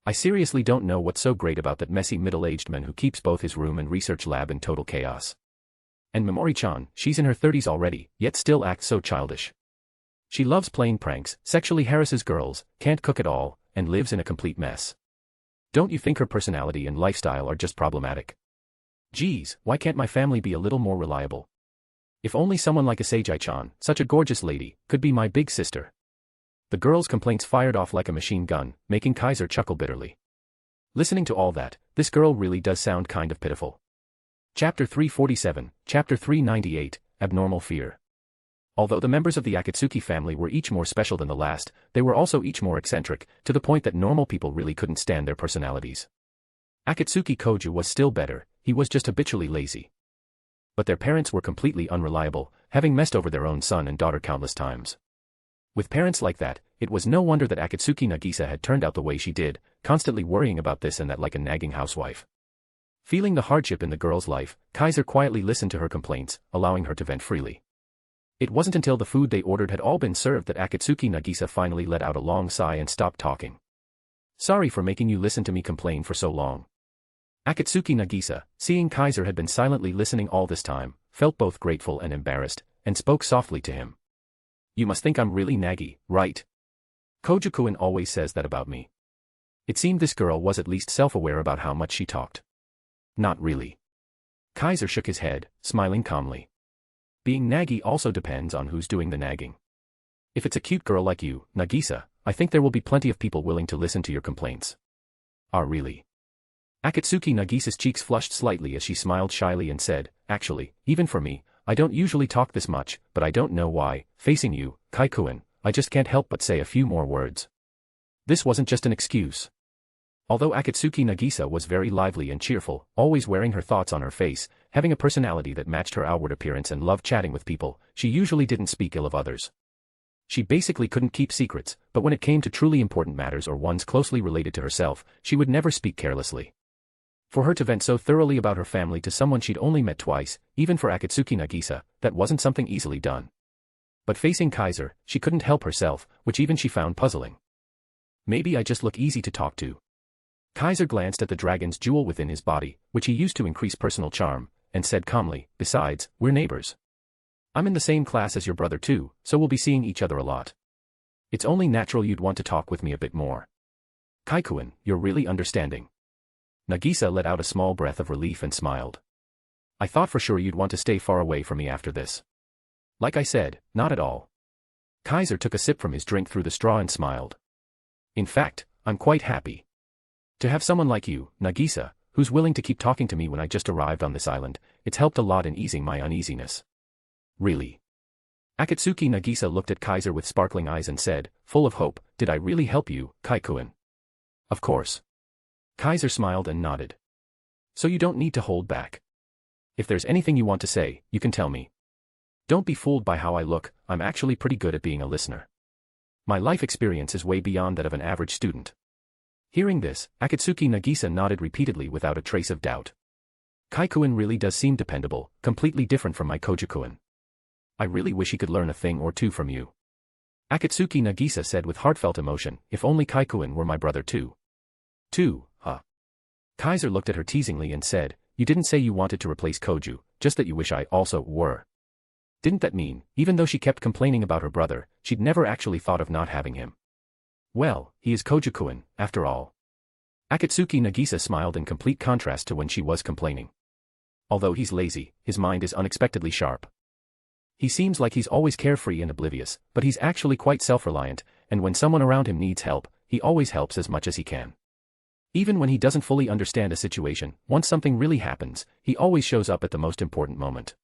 I seriously don't know what's so great about that messy middle-aged man who keeps both his room and research lab in total chaos. And Memori-chan, she's in her 30s already, yet still acts so childish. She loves playing pranks, sexually harasses girls, can't cook at all, and lives in a complete mess. Don't you think her personality and lifestyle are just problematic? Geez, why can't my family be a little more reliable? If only someone like Asagi-chan, such a gorgeous lady, could be my big sister. The girl's complaints fired off like a machine gun, making Kaiser chuckle bitterly. Listening to all that, this girl really does sound kind of pitiful. Chapter 347, Chapter 398, Abnormal Fear. Although the members of the Akatsuki family were each more special than the last, they were also each more eccentric, to the point that normal people really couldn't stand their personalities. Akatsuki Koju was still better, he was just habitually lazy. But their parents were completely unreliable, having messed over their own son and daughter countless times. With parents like that, it was no wonder that Akatsuki Nagisa had turned out the way she did, constantly worrying about this and that like a nagging housewife. Feeling the hardship in the girl's life, Kaiser quietly listened to her complaints, allowing her to vent freely. It wasn't until the food they ordered had all been served that Akatsuki Nagisa finally let out a long sigh and stopped talking. Sorry for making you listen to me complain for so long. Akatsuki Nagisa, seeing Kaiser had been silently listening all this time, felt both grateful and embarrassed, and spoke softly to him. You must think I'm really naggy, right? Kojukuin always says that about me. It seemed this girl was at least self-aware about how much she talked. Not really. Kaiser shook his head, smiling calmly. Being naggy also depends on who's doing the nagging. If it's a cute girl like you, Nagisa, I think there will be plenty of people willing to listen to your complaints. Ah, really? Akatsuki Nagisa's cheeks flushed slightly as she smiled shyly and said, actually, even for me, I don't usually talk this much, but I don't know why, facing you, Kaikuin, I just can't help but say a few more words. This wasn't just an excuse. Although Akatsuki Nagisa was very lively and cheerful, always wearing her thoughts on her face, having a personality that matched her outward appearance and loved chatting with people, she usually didn't speak ill of others. She basically couldn't keep secrets, but when it came to truly important matters or ones closely related to herself, she would never speak carelessly. For her to vent so thoroughly about her family to someone she'd only met twice, even for Akatsuki Nagisa, that wasn't something easily done. But facing Kaiser, she couldn't help herself, which even she found puzzling. Maybe I just look easy to talk to. Kaiser glanced at the dragon's jewel within his body, which he used to increase personal charm, and said calmly, besides, we're neighbors. I'm in the same class as your brother too, so we'll be seeing each other a lot. It's only natural you'd want to talk with me a bit more. Kaikuin, you're really understanding. Nagisa let out a small breath of relief and smiled. I thought for sure you'd want to stay far away from me after this. Like I said, not at all. Kaiser took a sip from his drink through the straw and smiled. In fact, I'm quite happy. To have someone like you, Nagisa, who's willing to keep talking to me when I just arrived on this island. It's helped a lot in easing my uneasiness. Really? Akatsuki Nagisa looked at Kaiser with sparkling eyes and said, full of hope, did I really help you, Kai-kun? Of course. Kaiser smiled and nodded. So you don't need to hold back. If there's anything you want to say, you can tell me. Don't be fooled by how I look, I'm actually pretty good at being a listener. My life experience is way beyond that of an average student. Hearing this, Akatsuki Nagisa nodded repeatedly without a trace of doubt. Kai-kun really does seem dependable, completely different from my Koji-kun. I really wish he could learn a thing or two from you. Akatsuki Nagisa said with heartfelt emotion, if only Kai-kun were my brother too. Huh? Kaiser looked at her teasingly and said, you didn't say you wanted to replace Koju, just that you wish I also were. Didn't that mean, even though she kept complaining about her brother, she'd never actually thought of not having him? Well, he is Koji-kun, after all. Akatsuki Nagisa smiled in complete contrast to when she was complaining. Although he's lazy, his mind is unexpectedly sharp. He seems like he's always carefree and oblivious, but he's actually quite self-reliant, and when someone around him needs help, he always helps as much as he can. Even when he doesn't fully understand a situation, once something really happens, he always shows up at the most important moment.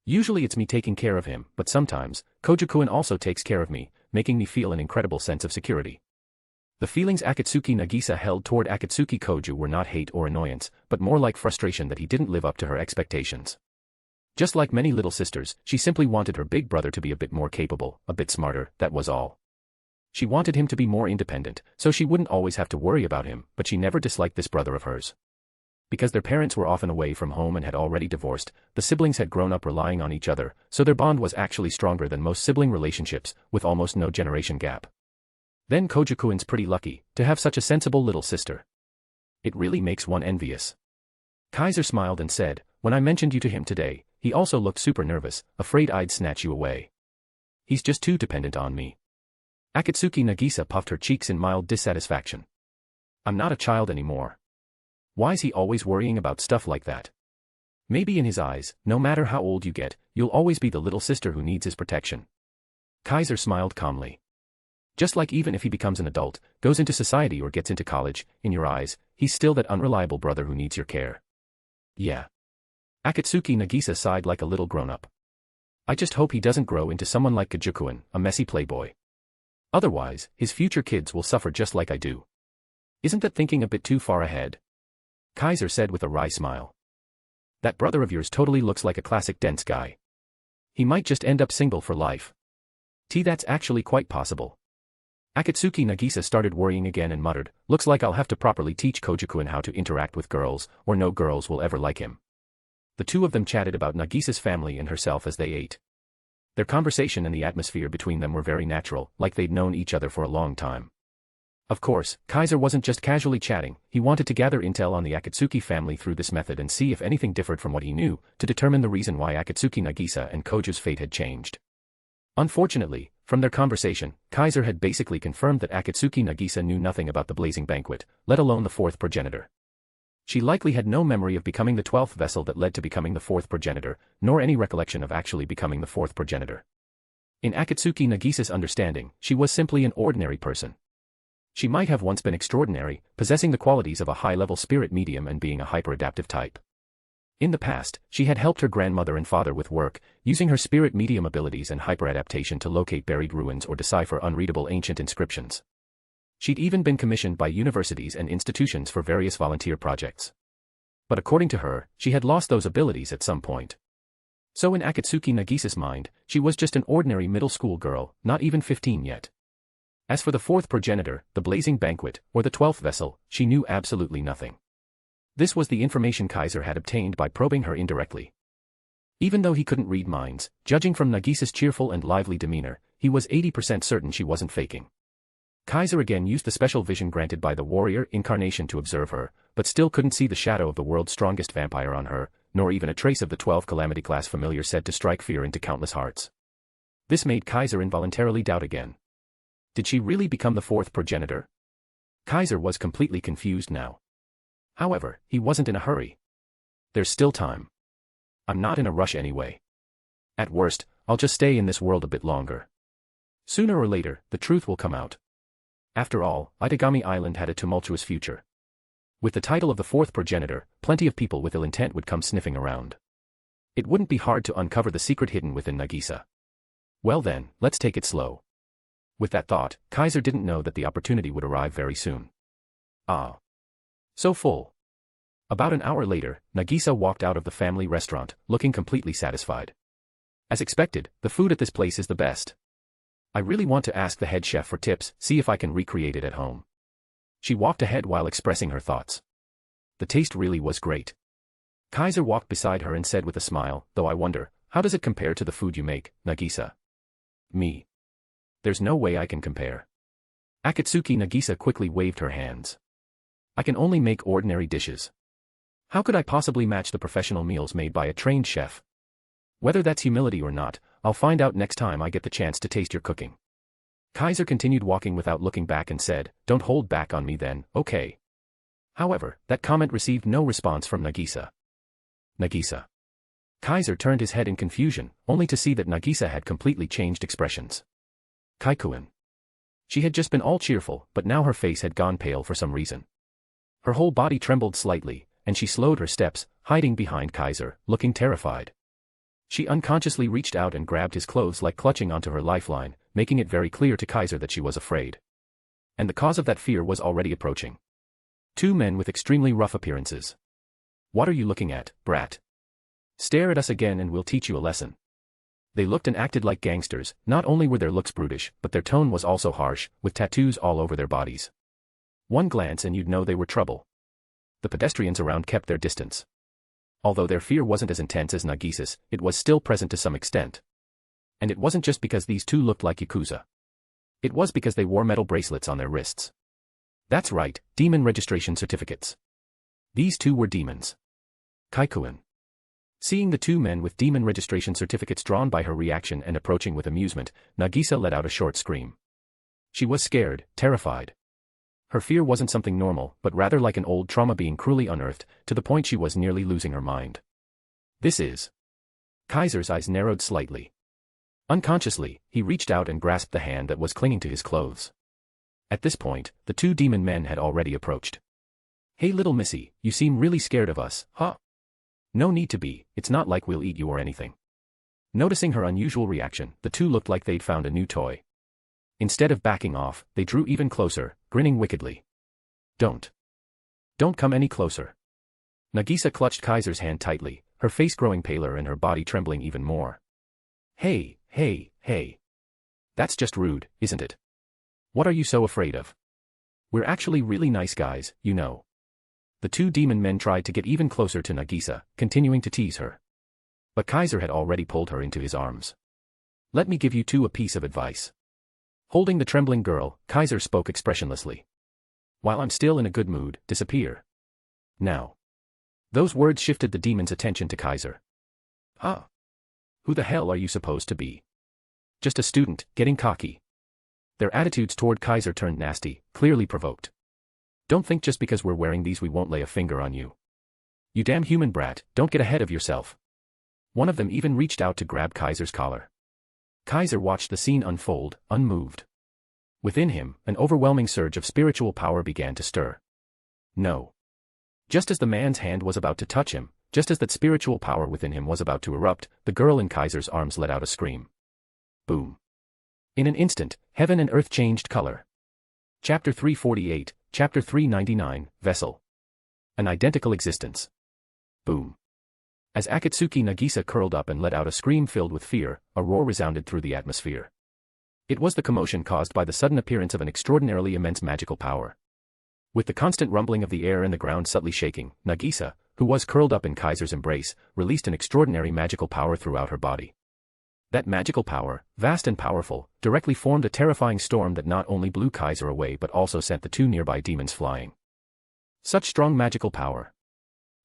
Usually it's me taking care of him, but sometimes, Koji-kun also takes care of me, making me feel an incredible sense of security. The feelings Akatsuki Nagisa held toward Akatsuki Koju were not hate or annoyance, but more like frustration that he didn't live up to her expectations. Just like many little sisters, she simply wanted her big brother to be a bit more capable, a bit smarter, that was all. She wanted him to be more independent, so she wouldn't always have to worry about him, but she never disliked this brother of hers. Because their parents were often away from home and had already divorced, the siblings had grown up relying on each other, so their bond was actually stronger than most sibling relationships, with almost no generation gap. Then Koji-kun's pretty lucky, to have such a sensible little sister. It really makes one envious. Kaiser smiled and said, when I mentioned you to him today, he also looked super nervous, afraid I'd snatch you away. He's just too dependent on me. Akatsuki Nagisa puffed her cheeks in mild dissatisfaction. I'm not a child anymore. Why's he always worrying about stuff like that? Maybe in his eyes, no matter how old you get, you'll always be the little sister who needs his protection. Kaiser smiled calmly. Just like even if he becomes an adult, goes into society or gets into college, in your eyes, he's still that unreliable brother who needs your care. Yeah. Akatsuki Nagisa sighed like a little grown-up. I just hope he doesn't grow into someone like Koji-kun, a messy playboy. Otherwise, his future kids will suffer just like I do. Isn't that thinking a bit too far ahead? Kaiser said with a wry smile. That brother of yours totally looks like a classic dense guy. He might just end up single for life. That's actually quite possible. Akatsuki Nagisa started worrying again and muttered, looks like I'll have to properly teach Koji-kun how to interact with girls, or no girls will ever like him. The two of them chatted about Nagisa's family and herself as they ate. Their conversation and the atmosphere between them were very natural, like they'd known each other for a long time. Of course, Kaiser wasn't just casually chatting, he wanted to gather intel on the Akatsuki family through this method and see if anything differed from what he knew, to determine the reason why Akatsuki Nagisa and Koju's fate had changed. Unfortunately, from their conversation, Kaiser had basically confirmed that Akatsuki Nagisa knew nothing about the blazing banquet, let alone the fourth progenitor. She likely had no memory of becoming the 12th vessel that led to becoming the fourth progenitor, nor any recollection of actually becoming the fourth progenitor. In Akatsuki Nagisa's understanding, she was simply an ordinary person. She might have once been extraordinary, possessing the qualities of a high-level spirit medium and being a hyper-adaptive type. In the past, she had helped her grandmother and father with work, using her spirit medium abilities and hyper-adaptation to locate buried ruins or decipher unreadable ancient inscriptions. She'd even been commissioned by universities and institutions for various volunteer projects. But according to her, she had lost those abilities at some point. So in Akatsuki Nagisa's mind, she was just an ordinary middle school girl, not even 15 yet. As for the fourth progenitor, the blazing banquet, or the 12th vessel, she knew absolutely nothing. This was the information Kaiser had obtained by probing her indirectly. Even though he couldn't read minds, judging from Nagisa's cheerful and lively demeanor, he was 80% certain she wasn't faking. Kaiser again used the special vision granted by the warrior incarnation to observe her, but still couldn't see the shadow of the world's strongest vampire on her, nor even a trace of the 12 Calamity-class familiar said to strike fear into countless hearts. This made Kaiser involuntarily doubt again. Did she really become the fourth progenitor? Kaiser was completely confused now. However, he wasn't in a hurry. There's still time. I'm not in a rush anyway. At worst, I'll just stay in this world a bit longer. Sooner or later, the truth will come out. After all, Itagami Island had a tumultuous future. With the title of the fourth progenitor, plenty of people with ill intent would come sniffing around. It wouldn't be hard to uncover the secret hidden within Nagisa. Well then, let's take it slow. With that thought, Kaiser didn't know that the opportunity would arrive very soon. Ah. So full. About an hour later, Nagisa walked out of the family restaurant, looking completely satisfied. As expected, the food at this place is the best. I really want to ask the head chef for tips, see if I can recreate it at home. She walked ahead while expressing her thoughts. The taste really was great. Kaiser walked beside her and said with a smile, though I wonder, how does it compare to the food you make, Nagisa? Me. There's no way I can compare. Akatsuki Nagisa quickly waved her hands. I can only make ordinary dishes. How could I possibly match the professional meals made by a trained chef? Whether that's humility or not, I'll find out next time I get the chance to taste your cooking. Kaiser continued walking without looking back and said, don't hold back on me then, okay. However, that comment received no response from Nagisa. Nagisa. Kaiser turned his head in confusion, only to see that Nagisa had completely changed expressions. Kaikuin. She had just been all cheerful, but now her face had gone pale for some reason. Her whole body trembled slightly, and she slowed her steps, hiding behind Kaiser, looking terrified. She unconsciously reached out and grabbed his clothes like clutching onto her lifeline, making it very clear to Kaiser that she was afraid. And the cause of that fear was already approaching. Two men with extremely rough appearances. What are you looking at, brat? Stare at us again and we'll teach you a lesson. They looked and acted like gangsters, not only were their looks brutish, but their tone was also harsh, with tattoos all over their bodies. One glance and you'd know they were trouble. The pedestrians around kept their distance. Although their fear wasn't as intense as Nagisa's, it was still present to some extent. And it wasn't just because these two looked like Yakuza. It was because they wore metal bracelets on their wrists. That's right, demon registration certificates. These two were demons. Kaikuin. Seeing the two men with demon registration certificates drawn by her reaction and approaching with amusement, Nagisa let out a short scream. She was scared, terrified. Her fear wasn't something normal, but rather like an old trauma being cruelly unearthed, to the point she was nearly losing her mind. This is... Kaiser's eyes narrowed slightly. Unconsciously, he reached out and grasped the hand that was clinging to his clothes. At this point, the two demon men had already approached. Hey little missy, you seem really scared of us, huh? No need to be, it's not like we'll eat you or anything. Noticing her unusual reaction, the two looked like they'd found a new toy. Instead of backing off, they drew even closer, grinning wickedly. Don't come any closer. Nagisa clutched Kaiser's hand tightly, her face growing paler and her body trembling even more. Hey. That's just rude, isn't it? What are you so afraid of? We're actually really nice guys, you know. The two demon men tried to get even closer to Nagisa, continuing to tease her. But Kaiser had already pulled her into his arms. Let me give you two a piece of advice. Holding the trembling girl, Kaiser spoke expressionlessly. While I'm still in a good mood, disappear. Now. Those words shifted the demon's attention to Kaiser. Huh? Who the hell are you supposed to be? Just a student, getting cocky. Their attitudes toward Kaiser turned nasty, clearly provoked. Don't think just because we're wearing these we won't lay a finger on you. You damn human brat, don't get ahead of yourself. One of them even reached out to grab Kaiser's collar. Kaiser watched the scene unfold, unmoved. Within him, an overwhelming surge of spiritual power began to stir. No. Just as the man's hand was about to touch him, just as that spiritual power within him was about to erupt, the girl in Kaiser's arms let out a scream. Boom. In an instant, heaven and earth changed color. Chapter 348, Chapter 399, Vessel. An identical existence. Boom. As Akatsuki Nagisa curled up and let out a scream filled with fear, a roar resounded through the atmosphere. It was the commotion caused by the sudden appearance of an extraordinarily immense magical power. With the constant rumbling of the air and the ground subtly shaking, Nagisa, who was curled up in Kaiser's embrace, released an extraordinary magical power throughout her body. That magical power, vast and powerful, directly formed a terrifying storm that not only blew Kaiser away but also sent the two nearby demons flying. Such strong magical power.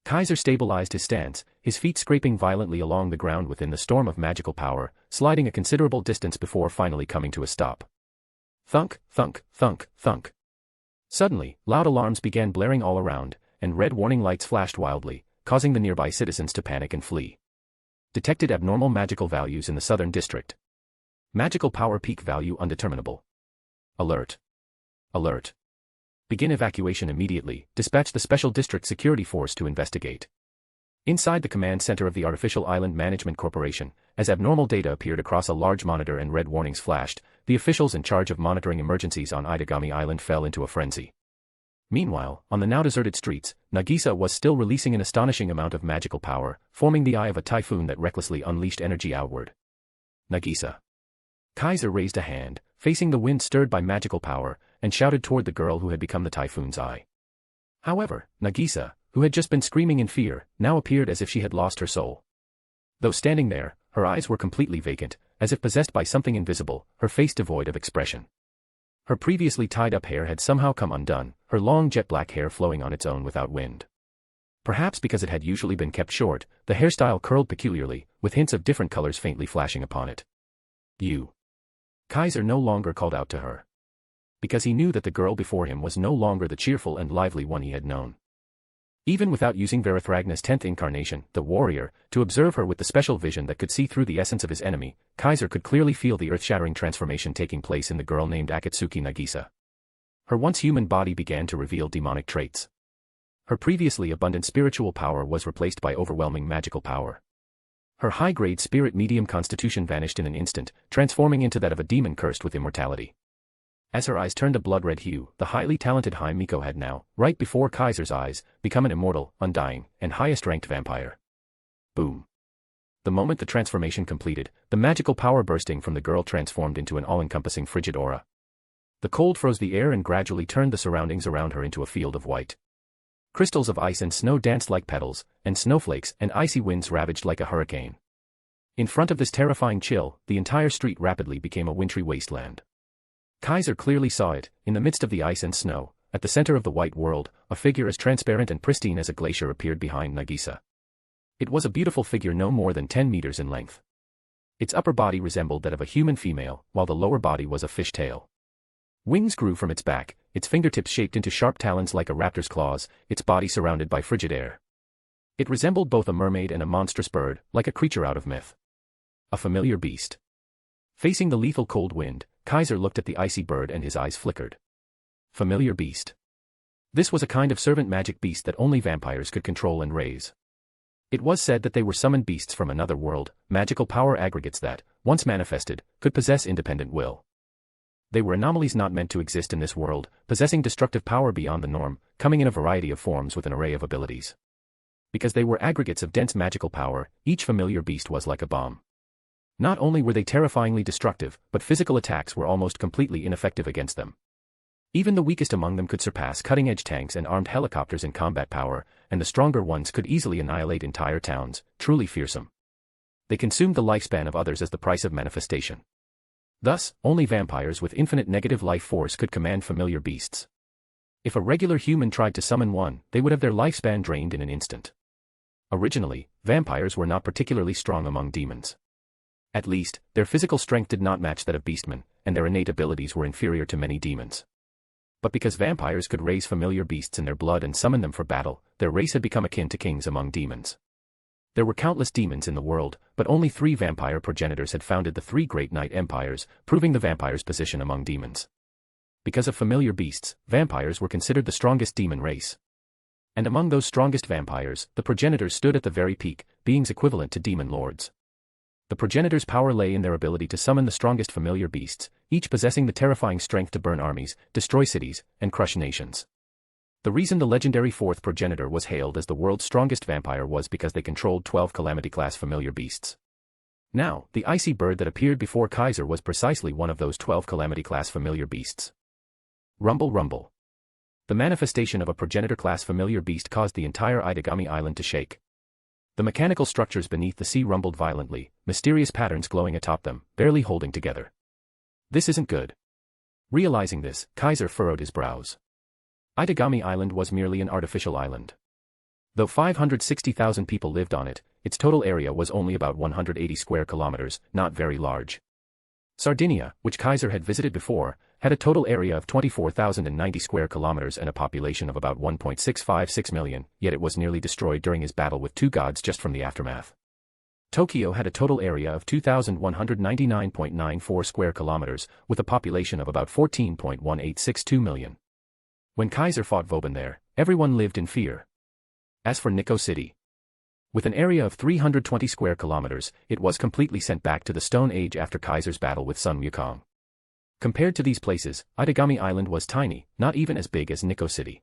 Kaiser stabilized his stance, his feet scraping violently along the ground within the storm of magical power, sliding a considerable distance before finally coming to a stop. Thunk, thunk, thunk, thunk. Suddenly, loud alarms began blaring all around, and red warning lights flashed wildly, causing the nearby citizens to panic and flee. Detected abnormal magical values in the southern district. Magical power peak value undeterminable. Alert. Alert. Begin evacuation immediately. Dispatch the Special District Security Force to investigate. Inside the command center of the Artificial Island Management Corporation, as abnormal data appeared across a large monitor and red warnings flashed, the officials in charge of monitoring emergencies on Itagami Island fell into a frenzy. Meanwhile, on the now deserted streets, Nagisa was still releasing an astonishing amount of magical power, forming the eye of a typhoon that recklessly unleashed energy outward. Nagisa. Kaiser raised a hand, facing the wind stirred by magical power, and shouted toward the girl who had become the typhoon's eye. However, Nagisa, who had just been screaming in fear, now appeared as if she had lost her soul. Though standing there, her eyes were completely vacant, as if possessed by something invisible, her face devoid of expression. Her previously tied-up hair had somehow come undone, her long jet-black hair flowing on its own without wind. Perhaps because it had usually been kept short, the hairstyle curled peculiarly, with hints of different colors faintly flashing upon it. You. Kaiser no longer called out to her. Because he knew that the girl before him was no longer the cheerful and lively one he had known. Even without using Verithragna's 10th incarnation, the warrior, to observe her with the special vision that could see through the essence of his enemy, Kaiser could clearly feel the earth-shattering transformation taking place in the girl named Akatsuki Nagisa. Her once human body began to reveal demonic traits. Her previously abundant spiritual power was replaced by overwhelming magical power. Her high-grade spirit medium constitution vanished in an instant, transforming into that of a demon cursed with immortality. As her eyes turned a blood-red hue, the highly talented Hai Miko had now, right before Kaiser's eyes, become an immortal, undying, and highest-ranked vampire. Boom. The moment the transformation completed, the magical power bursting from the girl transformed into an all-encompassing frigid aura. The cold froze the air and gradually turned the surroundings around her into a field of white. Crystals of ice and snow danced like petals, and snowflakes and icy winds ravaged like a hurricane. In front of this terrifying chill, the entire street rapidly became a wintry wasteland. Kaiser clearly saw it, in the midst of the ice and snow, at the center of the white world, a figure as transparent and pristine as a glacier appeared behind Nagisa. It was a beautiful figure no more than 10 meters in length. Its upper body resembled that of a human female, while the lower body was a fish tail. Wings grew from its back, its fingertips shaped into sharp talons like a raptor's claws, its body surrounded by frigid air. It resembled both a mermaid and a monstrous bird, like a creature out of myth. A familiar beast. Facing the lethal cold wind, Kaiser looked at the icy bird and his eyes flickered. Familiar beast. This was a kind of servant magic beast that only vampires could control and raise. It was said that they were summoned beasts from another world, magical power aggregates that, once manifested, could possess independent will. They were anomalies not meant to exist in this world, possessing destructive power beyond the norm, coming in a variety of forms with an array of abilities. Because they were aggregates of dense magical power, each familiar beast was like a bomb. Not only were they terrifyingly destructive, but physical attacks were almost completely ineffective against them. Even the weakest among them could surpass cutting-edge tanks and armed helicopters in combat power, and the stronger ones could easily annihilate entire towns, truly fearsome. They consumed the lifespan of others as the price of manifestation. Thus, only vampires with infinite negative life force could command familiar beasts. If a regular human tried to summon one, they would have their lifespan drained in an instant. Originally, vampires were not particularly strong among demons. At least, their physical strength did not match that of beastmen, and their innate abilities were inferior to many demons. But because vampires could raise familiar beasts in their blood and summon them for battle, their race had become akin to kings among demons. There were countless demons in the world, but only 3 vampire progenitors had founded the 3 great night empires, proving the vampire's position among demons. Because of familiar beasts, vampires were considered the strongest demon race. And among those strongest vampires, the progenitors stood at the very peak, beings equivalent to demon lords. The progenitors' power lay in their ability to summon the strongest familiar beasts, each possessing the terrifying strength to burn armies, destroy cities, and crush nations. The reason the legendary 4th progenitor was hailed as the world's strongest vampire was because they controlled 12 Calamity-class familiar beasts. Now, the icy bird that appeared before Kaiser was precisely one of those 12 Calamity-class familiar beasts. Rumble rumble. The manifestation of a progenitor-class familiar beast caused the entire Itagami Island to shake. The mechanical structures beneath the sea rumbled violently, mysterious patterns glowing atop them, barely holding together. This isn't good. Realizing this, Kaiser furrowed his brows. Itagami Island was merely an artificial island. Though 560,000 people lived on it, its total area was only about 180 square kilometers, not very large. Sardinia, which Kaiser had visited before, had a total area of 24,090 square kilometers and a population of about 1.656 million, yet it was nearly destroyed during his battle with 2 gods just from the aftermath. Tokyo had a total area of 2,199.94 square kilometers, with a population of about 14.1862 million. When Kaiser fought Vauban there, everyone lived in fear. As for Nikko City, with an area of 320 square kilometers, it was completely sent back to the Stone Age after Kaiser's battle with Sun Wukong. Compared to these places, Itagami Island was tiny, not even as big as Nikko City.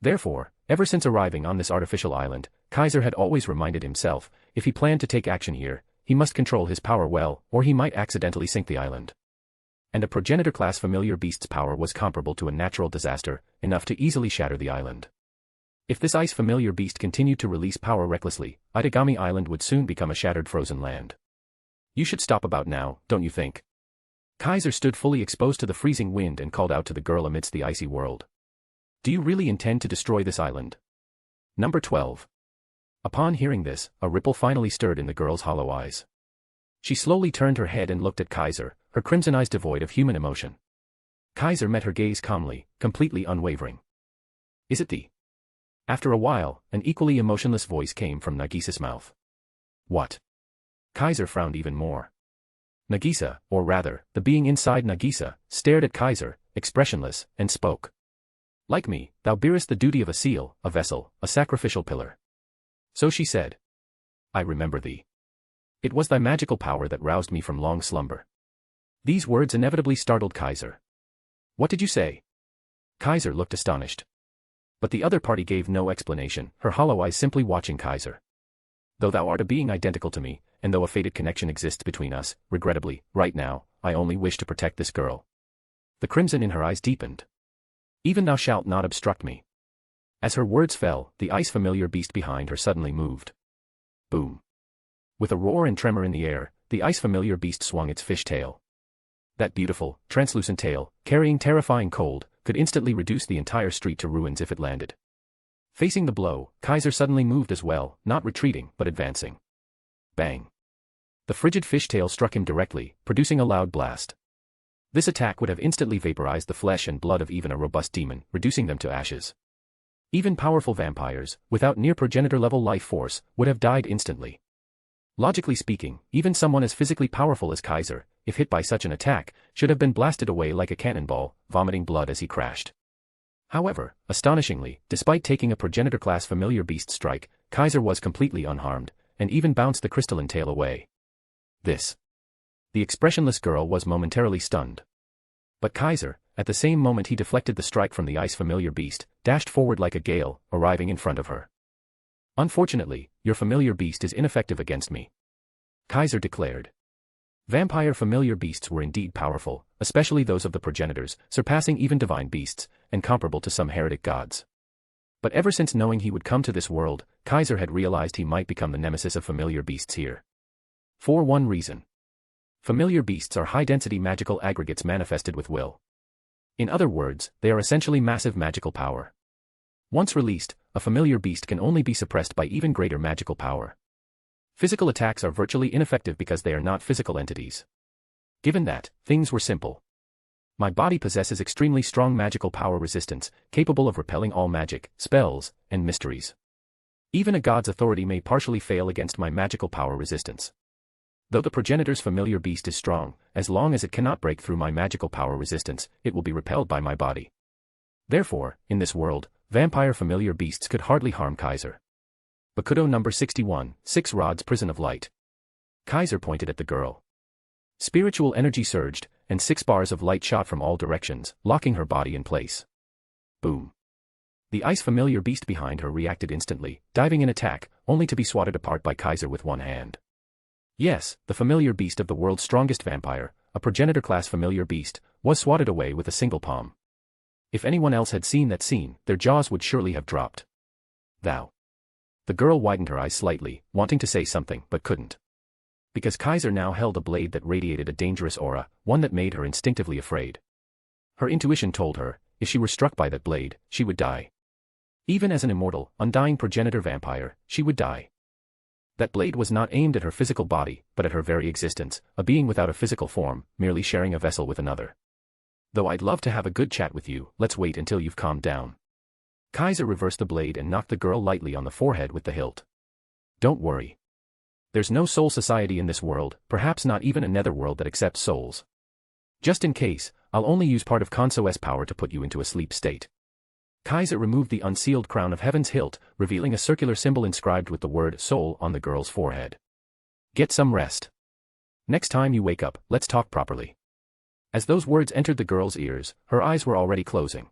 Therefore, ever since arriving on this artificial island, Kaiser had always reminded himself, if he planned to take action here, he must control his power well, or he might accidentally sink the island. And a progenitor-class familiar beast's power was comparable to a natural disaster, enough to easily shatter the island. If this ice familiar beast continued to release power recklessly, Itagami Island would soon become a shattered frozen land. You should stop about now, don't you think? Kaiser stood fully exposed to the freezing wind and called out to the girl amidst the icy world. Do you really intend to destroy this island? Number 12. Upon hearing this, a ripple finally stirred in the girl's hollow eyes. She slowly turned her head and looked at Kaiser, her crimson eyes devoid of human emotion. Kaiser met her gaze calmly, completely unwavering. Is it thee? After a while, an equally emotionless voice came from Nagisa's mouth. What? Kaiser frowned even more. Nagisa, or rather, the being inside Nagisa, stared at Kaiser, expressionless, and spoke. Like me, thou bearest the duty of a seal, a vessel, a sacrificial pillar. So she said. I remember thee. It was thy magical power that roused me from long slumber. These words inevitably startled Kaiser. What did you say? Kaiser looked astonished. But the other party gave no explanation, her hollow eyes simply watching Kaiser. Though thou art a being identical to me, and though a fated connection exists between us, regrettably, right now, I only wish to protect this girl. The crimson in her eyes deepened. Even thou shalt not obstruct me. As her words fell, the ice familiar beast behind her suddenly moved. Boom. With a roar and tremor in the air, the ice familiar beast swung its fish tail. That beautiful, translucent tail, carrying terrifying cold, could instantly reduce the entire street to ruins if it landed. Facing the blow, Kaiser suddenly moved as well, not retreating, but advancing. Bang. The frigid fishtail struck him directly, producing a loud blast. This attack would have instantly vaporized the flesh and blood of even a robust demon, reducing them to ashes. Even powerful vampires, without near progenitor-level life force, would have died instantly. Logically speaking, even someone as physically powerful as Kaiser, if hit by such an attack, should have been blasted away like a cannonball, vomiting blood as he crashed. However, astonishingly, despite taking a progenitor-class familiar beast strike, Kaiser was completely unharmed, and even bounced the crystalline tail away. This. The expressionless girl was momentarily stunned. But Kaiser, at the same moment he deflected the strike from the ice familiar beast, dashed forward like a gale, arriving in front of her. Unfortunately, your familiar beast is ineffective against me, Kaiser declared. Vampire familiar beasts were indeed powerful, especially those of the progenitors, surpassing even divine beasts, and comparable to some heretic gods. But ever since knowing he would come to this world, Kaiser had realized he might become the nemesis of familiar beasts here. For one reason. Familiar beasts are high-density magical aggregates manifested with will. In other words, they are essentially massive magical power. Once released, a familiar beast can only be suppressed by even greater magical power. Physical attacks are virtually ineffective because they are not physical entities. Given that, things were simple. My body possesses extremely strong magical power resistance, capable of repelling all magic, spells, and mysteries. Even a god's authority may partially fail against my magical power resistance. Though the progenitor's familiar beast is strong, as long as it cannot break through my magical power resistance, it will be repelled by my body. Therefore, in this world, vampire familiar beasts could hardly harm Kaiser. Bakudo number 61, 6 rods prison of light. Kaiser pointed at the girl. Spiritual energy surged, and 6 bars of light shot from all directions, locking her body in place. Boom. The ice familiar beast behind her reacted instantly, diving in attack, only to be swatted apart by Kaiser with one hand. Yes, the familiar beast of the world's strongest vampire, a progenitor-class familiar beast, was swatted away with a single palm. If anyone else had seen that scene, their jaws would surely have dropped. Thou. The girl widened her eyes slightly, wanting to say something, but couldn't. Because Kaiser now held a blade that radiated a dangerous aura, one that made her instinctively afraid. Her intuition told her, if she were struck by that blade, she would die. Even as an immortal, undying progenitor vampire, she would die. That blade was not aimed at her physical body, but at her very existence, a being without a physical form, merely sharing a vessel with another. Though I'd love to have a good chat with you, let's wait until you've calmed down. Kaiser reversed the blade and knocked the girl lightly on the forehead with the hilt. Don't worry. There's no soul society in this world, perhaps not even a netherworld that accepts souls. Just in case, I'll only use part of Konso's power to put you into a sleep state. Kaiser removed the unsealed crown of heaven's hilt, revealing a circular symbol inscribed with the word soul on the girl's forehead. Get some rest. Next time you wake up, let's talk properly. As those words entered the girl's ears, her eyes were already closing.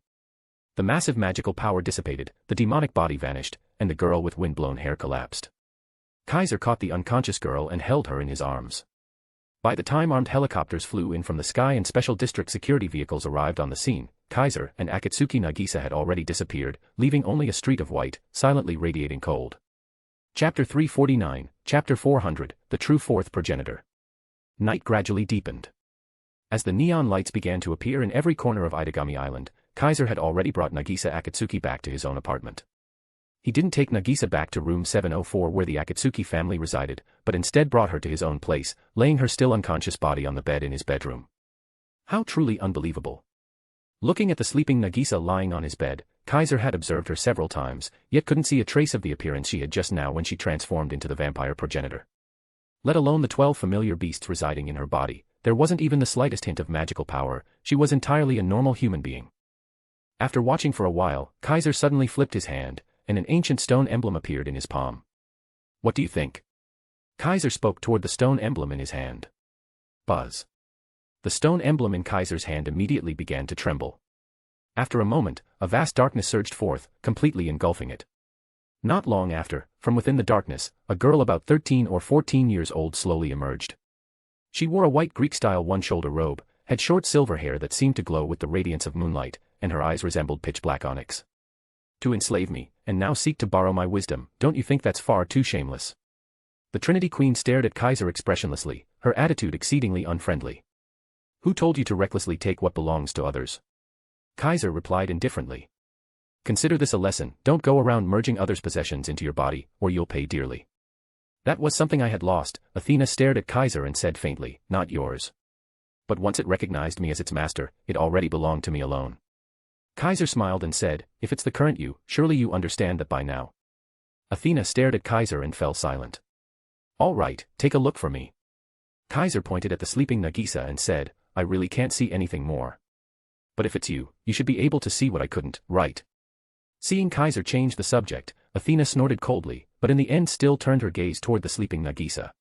The massive magical power dissipated, the demonic body vanished, and the girl with wind-blown hair collapsed. Kaiser caught the unconscious girl and held her in his arms. By the time armed helicopters flew in from the sky and special district security vehicles arrived on the scene, Kaiser and Akatsuki Nagisa had already disappeared, leaving only a street of white, silently radiating cold. Chapter 349, Chapter 400, The True Fourth Progenitor. Night gradually deepened. As the neon lights began to appear in every corner of Itagami Island, Kaiser had already brought Nagisa Akatsuki back to his own apartment. He didn't take Nagisa back to room 704 where the Akatsuki family resided, but instead brought her to his own place, laying her still unconscious body on the bed in his bedroom. How truly unbelievable. Looking at the sleeping Nagisa lying on his bed, Kaiser had observed her several times, yet couldn't see a trace of the appearance she had just now when she transformed into the vampire progenitor. Let alone the 12 familiar beasts residing in her body, there wasn't even the slightest hint of magical power. She was entirely a normal human being. After watching for a while, Kaiser suddenly flipped his hand, and an ancient stone emblem appeared in his palm. What do you think? Kaiser spoke toward the stone emblem in his hand. Buzz. The stone emblem in Kaiser's hand immediately began to tremble. After a moment, a vast darkness surged forth, completely engulfing it. Not long after, from within the darkness, a girl about 13 or 14 years old slowly emerged. She wore a white Greek-style one-shoulder robe, had short silver hair that seemed to glow with the radiance of moonlight, and her eyes resembled pitch-black onyx. To enslave me, and now seek to borrow my wisdom, don't you think that's far too shameless? The Trinity Queen stared at Kaiser expressionlessly, her attitude exceedingly unfriendly. Who told you to recklessly take what belongs to others? Kaiser replied indifferently. Consider this a lesson, don't go around merging others' possessions into your body, or you'll pay dearly. That was something I had lost. Athena stared at Kaiser and said faintly, not yours. But once it recognized me as its master, it already belonged to me alone. Kaiser smiled and said, if it's the current you, surely you understand that by now. Athena stared at Kaiser and fell silent. All right, take a look for me. Kaiser pointed at the sleeping Nagisa and said, I really can't see anything more. But if it's you, you should be able to see what I couldn't, right? Seeing Kaiser change the subject, Athena snorted coldly, but in the end still turned her gaze toward the sleeping Nagisa.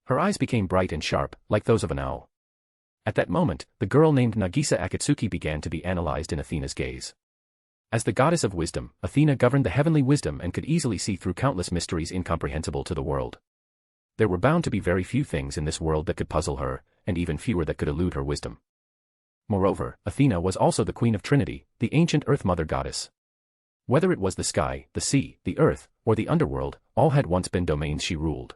Her eyes became bright and sharp, like those of an owl. At that moment, the girl named Nagisa Akatsuki began to be analyzed in Athena's gaze. As the goddess of wisdom, Athena governed the heavenly wisdom and could easily see through countless mysteries incomprehensible to the world. There were bound to be very few things in this world that could puzzle her, and even fewer that could elude her wisdom. Moreover, Athena was also the queen of Trinity, the ancient Earth Mother goddess. Whether it was the sky, the sea, the earth, or the underworld, all had once been domains she ruled.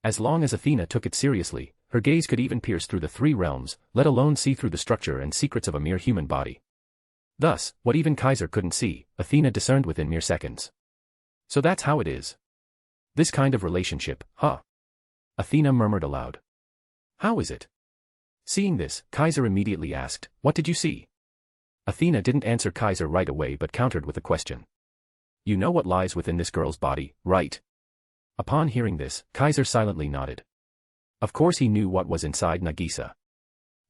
As long as Athena took it seriously, her gaze could even pierce through the three realms, let alone see through the structure and secrets of a mere human body. Thus, what even Kaiser couldn't see, Athena discerned within mere seconds. So that's how it is. This kind of relationship, huh? Athena murmured aloud. How is it? Seeing this, Kaiser immediately asked, what did you see? Athena didn't answer Kaiser right away but countered with a question. You know what lies within this girl's body, right? Upon hearing this, Kaiser silently nodded. Of course he knew what was inside Nagisa.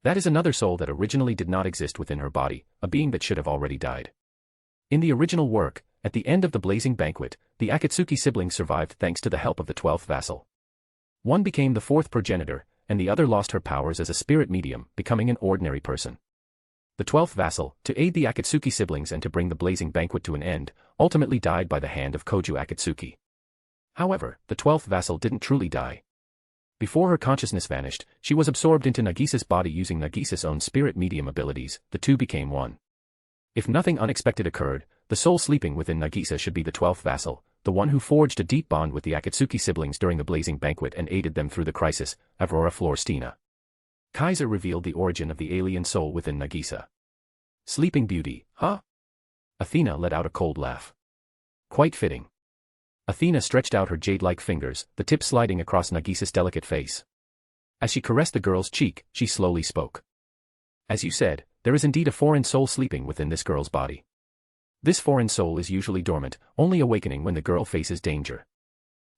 That is another soul that originally did not exist within her body, a being that should have already died. In the original work, at the end of the blazing banquet, the Akatsuki siblings survived thanks to the help of the 12th vassal. One became the 4th progenitor, and the other lost her powers as a spirit medium, becoming an ordinary person. The 12th vassal, to aid the Akatsuki siblings and to bring the blazing banquet to an end, ultimately died by the hand of Koju Akatsuki. However, the 12th vassal didn't truly die. Before her consciousness vanished, she was absorbed into Nagisa's body using Nagisa's own spirit medium abilities, the two became one. If nothing unexpected occurred, the soul sleeping within Nagisa should be the 12th vassal, the one who forged a deep bond with the Akatsuki siblings during the blazing banquet and aided them through the crisis, Aurora Florestina. Kaiser revealed the origin of the alien soul within Nagisa. Sleeping Beauty, huh? Athena let out a cold laugh. Quite fitting. Athena stretched out her jade-like fingers, the tips sliding across Nagisa's delicate face. As she caressed the girl's cheek, she slowly spoke. As you said, there is indeed a foreign soul sleeping within this girl's body. This foreign soul is usually dormant, only awakening when the girl faces danger.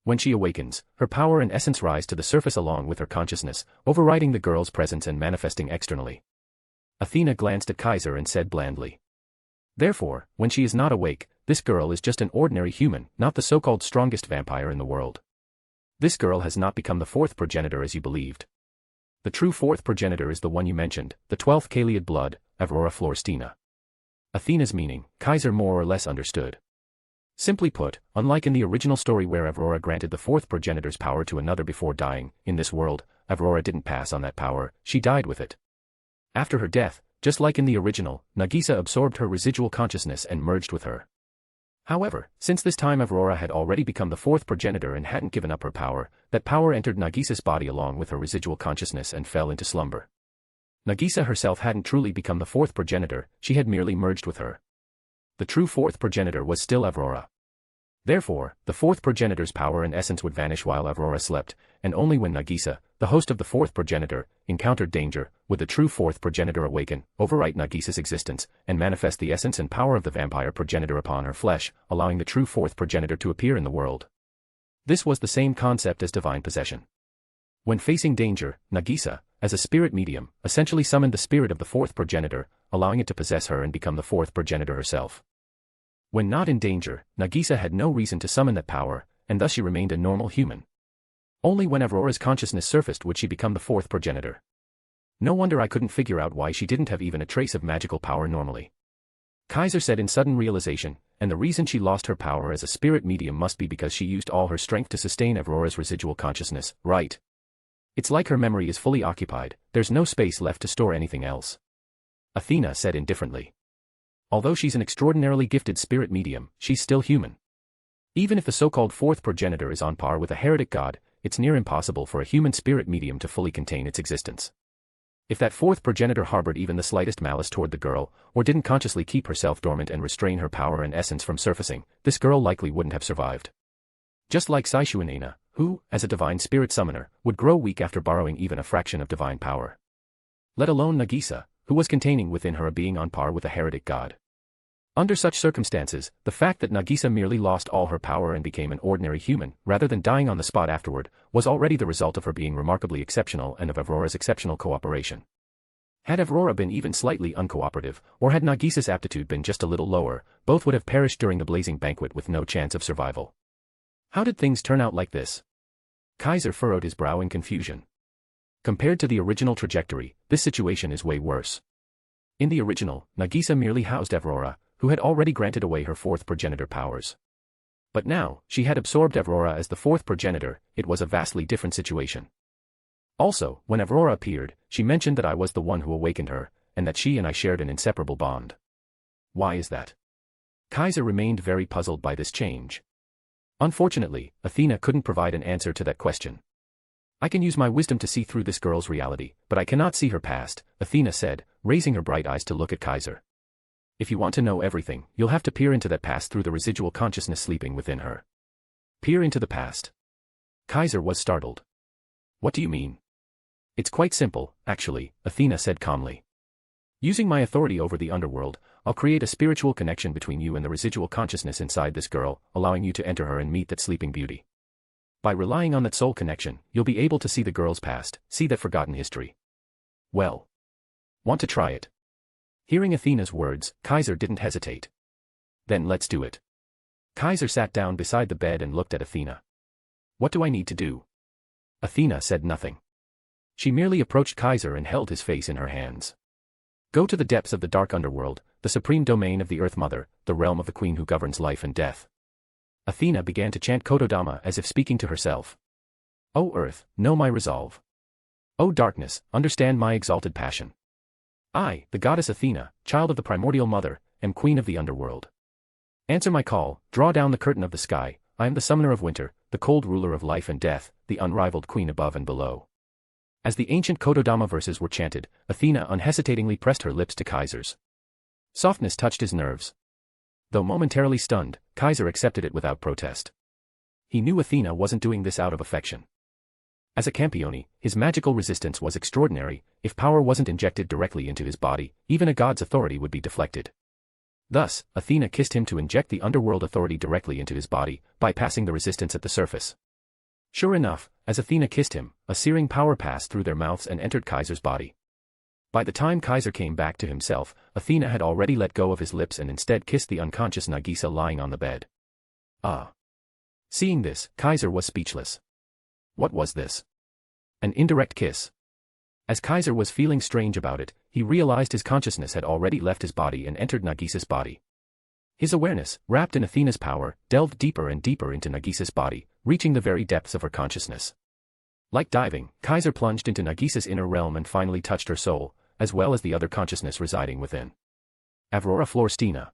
When she awakens, her power and essence rise to the surface along with her consciousness, overriding the girl's presence and manifesting externally. Athena glanced at Kaiser and said blandly. Therefore, when she is not awake, this girl is just an ordinary human, not the so-called strongest vampire in the world. This girl has not become the fourth progenitor as you believed. The true fourth progenitor is the one you mentioned, the 12th Kaliad blood, Aurora Florestina. Athena's meaning, Kaiser more or less understood. Simply put, unlike in the original story where Aurora granted the fourth progenitor's power to another before dying, in this world, Aurora didn't pass on that power, she died with it. After her death, just like in the original, Nagisa absorbed her residual consciousness and merged with her. However, since this time Aurora had already become the fourth progenitor and hadn't given up her power, that power entered Nagisa's body along with her residual consciousness and fell into slumber. Nagisa herself hadn't truly become the fourth progenitor, she had merely merged with her. The true fourth progenitor was still Aurora. Therefore, the fourth progenitor's power and essence would vanish while Aurora slept, and only when Nagisa, the host of the fourth progenitor, encountered danger, would the true fourth progenitor awaken, overwrite Nagisa's existence, and manifest the essence and power of the vampire progenitor upon her flesh, allowing the true fourth progenitor to appear in the world. This was the same concept as divine possession. When facing danger, Nagisa, as a spirit medium, essentially summoned the spirit of the fourth progenitor, allowing it to possess her and become the fourth progenitor herself. When not in danger, Nagisa had no reason to summon that power, and thus she remained a normal human. Only when Aurora's consciousness surfaced would she become the fourth progenitor. No wonder I couldn't figure out why she didn't have even a trace of magical power normally. Kaiser said in sudden realization, and the reason she lost her power as a spirit medium must be because she used all her strength to sustain Aurora's residual consciousness, right? It's like her memory is fully occupied, there's no space left to store anything else. Athena said indifferently. Although she's an extraordinarily gifted spirit medium, she's still human. Even if the so-called fourth progenitor is on par with a heretic god, it's near impossible for a human spirit medium to fully contain its existence. If that fourth progenitor harbored even the slightest malice toward the girl, or didn't consciously keep herself dormant and restrain her power and essence from surfacing, this girl likely wouldn't have survived. Just like Saishuanena, who, as a divine spirit summoner, would grow weak after borrowing even a fraction of divine power. Let alone Nagisa, who was containing within her a being on par with a heretic god. Under such circumstances, the fact that Nagisa merely lost all her power and became an ordinary human, rather than dying on the spot afterward, was already the result of her being remarkably exceptional and of Aurora's exceptional cooperation. Had Aurora been even slightly uncooperative, or had Nagisa's aptitude been just a little lower, both would have perished during the blazing banquet with no chance of survival. How did things turn out like this? Kaiser furrowed his brow in confusion. Compared to the original trajectory, this situation is way worse. In the original, Nagisa merely housed Aurora, who had already granted away her fourth progenitor powers. But now, she had absorbed Aurora as the fourth progenitor, it was a vastly different situation. Also, when Aurora appeared, she mentioned that I was the one who awakened her, and that she and I shared an inseparable bond. Why is that? Kaiser remained very puzzled by this change. Unfortunately, Athena couldn't provide an answer to that question. I can use my wisdom to see through this girl's reality, but I cannot see her past, Athena said, raising her bright eyes to look at Kaiser. If you want to know everything, you'll have to peer into that past through the residual consciousness sleeping within her. Peer into the past. Kaiser was startled. What do you mean? It's quite simple, actually, Athena said calmly. Using my authority over the underworld, I'll create a spiritual connection between you and the residual consciousness inside this girl, allowing you to enter her and meet that sleeping beauty. By relying on that soul connection, you'll be able to see the girl's past, see that forgotten history. Well. Want to try it? Hearing Athena's words, Kaiser didn't hesitate. Then let's do it. Kaiser sat down beside the bed and looked at Athena. What do I need to do? Athena said nothing. She merely approached Kaiser and held his face in her hands. Go to the depths of the dark underworld, the supreme domain of the Earth Mother, the realm of the queen who governs life and death. Athena began to chant Kotodama as if speaking to herself. O Earth, know my resolve. O darkness, understand my exalted passion. I, the goddess Athena, child of the primordial mother, am queen of the underworld. Answer my call, draw down the curtain of the sky, I am the summoner of winter, the cold ruler of life and death, the unrivaled queen above and below. As the ancient Kotodama verses were chanted, Athena unhesitatingly pressed her lips to Kaiser's. Softness touched his nerves. Though momentarily stunned, Kaiser accepted it without protest. He knew Athena wasn't doing this out of affection. As a Campione, his magical resistance was extraordinary. If power wasn't injected directly into his body, even a god's authority would be deflected. Thus, Athena kissed him to inject the underworld authority directly into his body, bypassing the resistance at the surface. Sure enough, as Athena kissed him, a searing power passed through their mouths and entered Kaiser's body. By the time Kaiser came back to himself, Athena had already let go of his lips and instead kissed the unconscious Nagisa lying on the bed. Ah! Seeing this, Kaiser was speechless. What was this? An indirect kiss. As Kaiser was feeling strange about it, he realized his consciousness had already left his body and entered Nagisa's body. His awareness, wrapped in Athena's power, delved deeper and deeper into Nagisa's body, reaching the very depths of her consciousness. Like diving, Kaiser plunged into Nagisa's inner realm and finally touched her soul, as well as the other consciousness residing within. Aurora Florestina.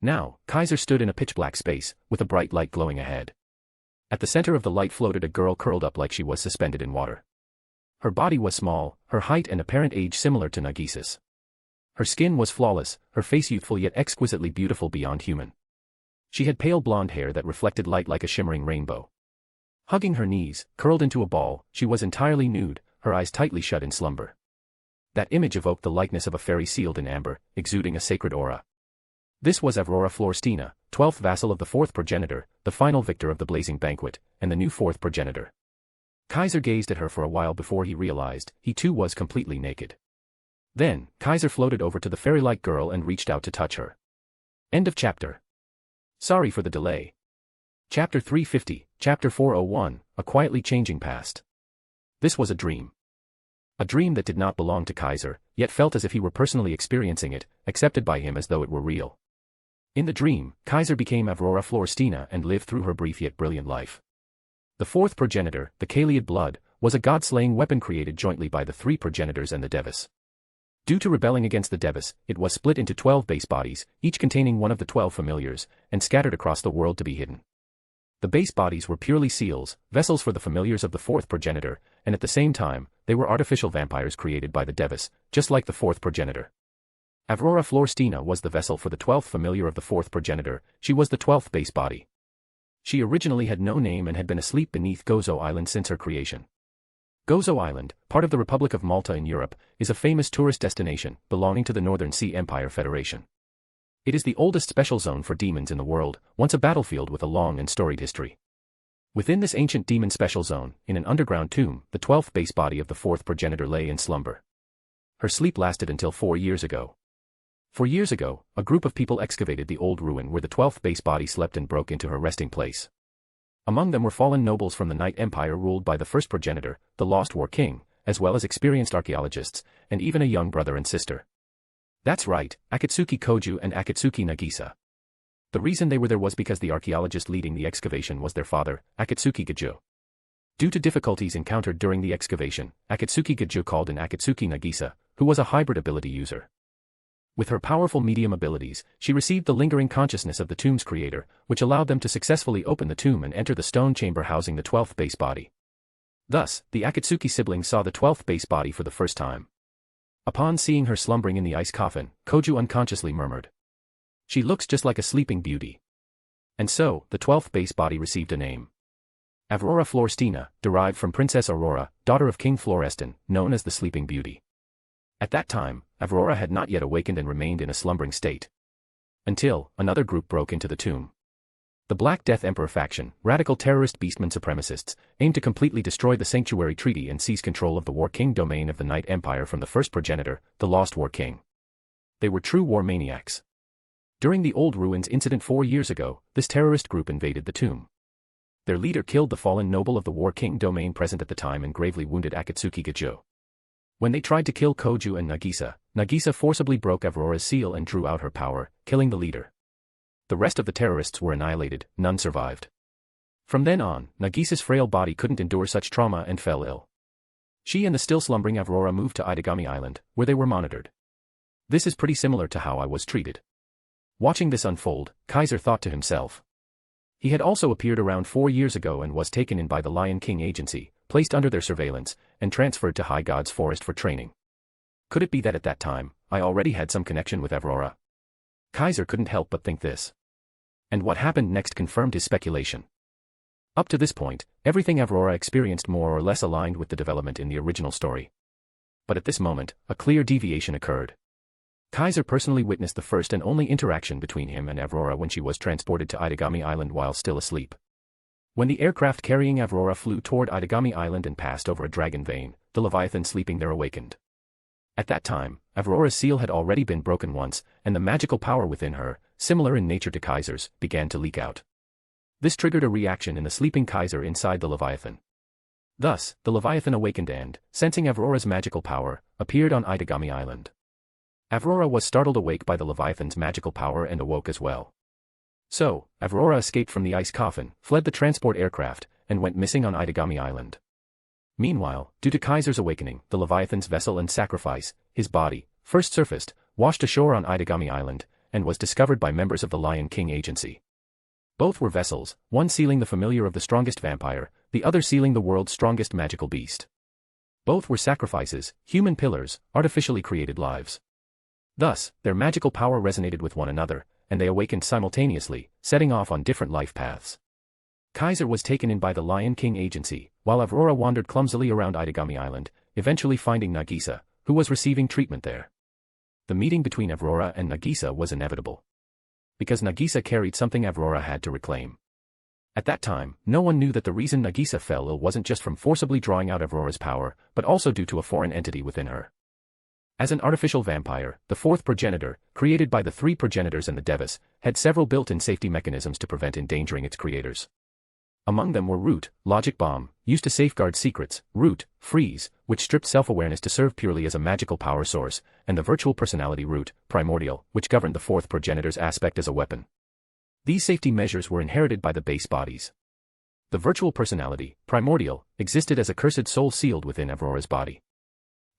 Now, Kaiser stood in a pitch-black space, with a bright light glowing ahead. At the center of the light floated a girl curled up like she was suspended in water. Her body was small, her height and apparent age similar to Nagisa's. Her skin was flawless, her face youthful yet exquisitely beautiful beyond human. She had pale blonde hair that reflected light like a shimmering rainbow. Hugging her knees, curled into a ball, she was entirely nude, her eyes tightly shut in slumber. That image evoked the likeness of a fairy sealed in amber, exuding a sacred aura. This was Aurora Florestina, 12th vassal of the 4th progenitor, the final victor of the blazing banquet, and the new 4th progenitor. Kaiser gazed at her for a while before he realized he too was completely naked. Then, Kaiser floated over to the fairy-like girl and reached out to touch her. End of chapter. Sorry for the delay. Chapter 350, Chapter 401, A Quietly Changing Past. This was a dream. A dream that did not belong to Kaiser, yet felt as if he were personally experiencing it, accepted by him as though it were real. In the dream, Kaiser became Aurora Florestina and lived through her brief yet brilliant life. The 4th progenitor, the Kaliad blood, was a god-slaying weapon created jointly by the 3 progenitors and the Devas. Due to rebelling against the Devas, it was split into 12 base bodies, each containing one of the 12 familiars, and scattered across the world to be hidden. The base bodies were purely seals, vessels for the familiars of the 4th progenitor, and at the same time, they were artificial vampires created by the Devas, just like the 4th progenitor. Aurora Florestina was the vessel for the 12th familiar of the 4th progenitor, she was the 12th base body. She originally had no name and had been asleep beneath Gozo Island since her creation. Gozo Island, part of the Republic of Malta in Europe, is a famous tourist destination, belonging to the Northern Sea Empire Federation. It is the oldest special zone for demons in the world, once a battlefield with a long and storied history. Within this ancient demon special zone, in an underground tomb, the 12th base body of the 4th progenitor lay in slumber. Her sleep lasted until 4 years ago. 4 years ago, a group of people excavated the old ruin where the 12th base body slept and broke into her resting place. Among them were fallen nobles from the Night Empire ruled by the first progenitor, the Lost War King, as well as experienced archaeologists, and even a young brother and sister. That's right, Akatsuki Koju and Akatsuki Nagisa. The reason they were there was because the archaeologist leading the excavation was their father, Akatsuki Gajo. Due to difficulties encountered during the excavation, Akatsuki Gajo called in Akatsuki Nagisa, who was a hybrid ability user. With her powerful medium abilities, she received the lingering consciousness of the tomb's creator, which allowed them to successfully open the tomb and enter the stone chamber housing the 12th base body. Thus, the Akatsuki siblings saw the 12th base body for the first time. Upon seeing her slumbering in the ice coffin, Koju unconsciously murmured, "She looks just like a sleeping beauty." And so, the 12th base body received a name. Aurora Florestina, derived from Princess Aurora, daughter of King Florestan, known as the Sleeping Beauty. At that time, Aurora had not yet awakened and remained in a slumbering state. Until, another group broke into the tomb. The Black Death Emperor faction, radical terrorist beastmen supremacists, aimed to completely destroy the Sanctuary Treaty and seize control of the War King domain of the Night Empire from the first progenitor, the Lost War King. They were true war maniacs. During the Old Ruins incident 4 years ago, this terrorist group invaded the tomb. Their leader killed the fallen noble of the War King domain present at the time and gravely wounded Akatsuki Gajo. When they tried to kill Koju and Nagisa, Nagisa forcibly broke Aurora's seal and drew out her power, killing the leader. The rest of the terrorists were annihilated, none survived. From then on, Nagisa's frail body couldn't endure such trauma and fell ill. She and the still slumbering Aurora moved to Itagami Island, where they were monitored. This is pretty similar to how I was treated. Watching this unfold, Kaiser thought to himself. He had also appeared around 4 years ago and was taken in by the Lion King Agency, placed under their surveillance, and transferred to High God's Forest for training. Could it be that at that time, I already had some connection with Aurora? Kaiser couldn't help but think this. And what happened next confirmed his speculation. Up to this point, everything Aurora experienced more or less aligned with the development in the original story. But at this moment, a clear deviation occurred. Kaiser personally witnessed the first and only interaction between him and Aurora when she was transported to Itagami Island while still asleep. When the aircraft carrying Aurora flew toward Itagami Island and passed over a dragon vein, the Leviathan sleeping there awakened. At that time, Avrora's seal had already been broken once, and the magical power within her, similar in nature to Kaiser's, began to leak out. This triggered a reaction in the sleeping Kaiser inside the Leviathan. Thus, the Leviathan awakened and, sensing Avrora's magical power, appeared on Itagami Island. Avrora was startled awake by the Leviathan's magical power and awoke as well. So, Avrora escaped from the ice coffin, fled the transport aircraft, and went missing on Itagami Island. Meanwhile, due to Kaiser's awakening, the Leviathan's vessel and sacrifice, his body, first surfaced, washed ashore on Itagami Island, and was discovered by members of the Lion King Agency. Both were vessels, one sealing the familiar of the strongest vampire, the other sealing the world's strongest magical beast. Both were sacrifices, human pillars, artificially created lives. Thus, their magical power resonated with one another, and they awakened simultaneously, setting off on different life paths. Kaiser was taken in by the Lion King Agency, while Avrora wandered clumsily around Itagami Island, eventually finding Nagisa, who was receiving treatment there. The meeting between Avrora and Nagisa was inevitable. Because Nagisa carried something Avrora had to reclaim. At that time, no one knew that the reason Nagisa fell ill wasn't just from forcibly drawing out Avrora's power, but also due to a foreign entity within her. As an artificial vampire, the fourth progenitor, created by the three progenitors and the Devas, had several built-in safety mechanisms to prevent endangering its creators. Among them were Root, Logic Bomb, used to safeguard secrets, Root, Freeze, which stripped self-awareness to serve purely as a magical power source, and the virtual personality Root, Primordial, which governed the fourth progenitor's aspect as a weapon. These safety measures were inherited by the base bodies. The virtual personality, Primordial, existed as a cursed soul sealed within Avrora's body.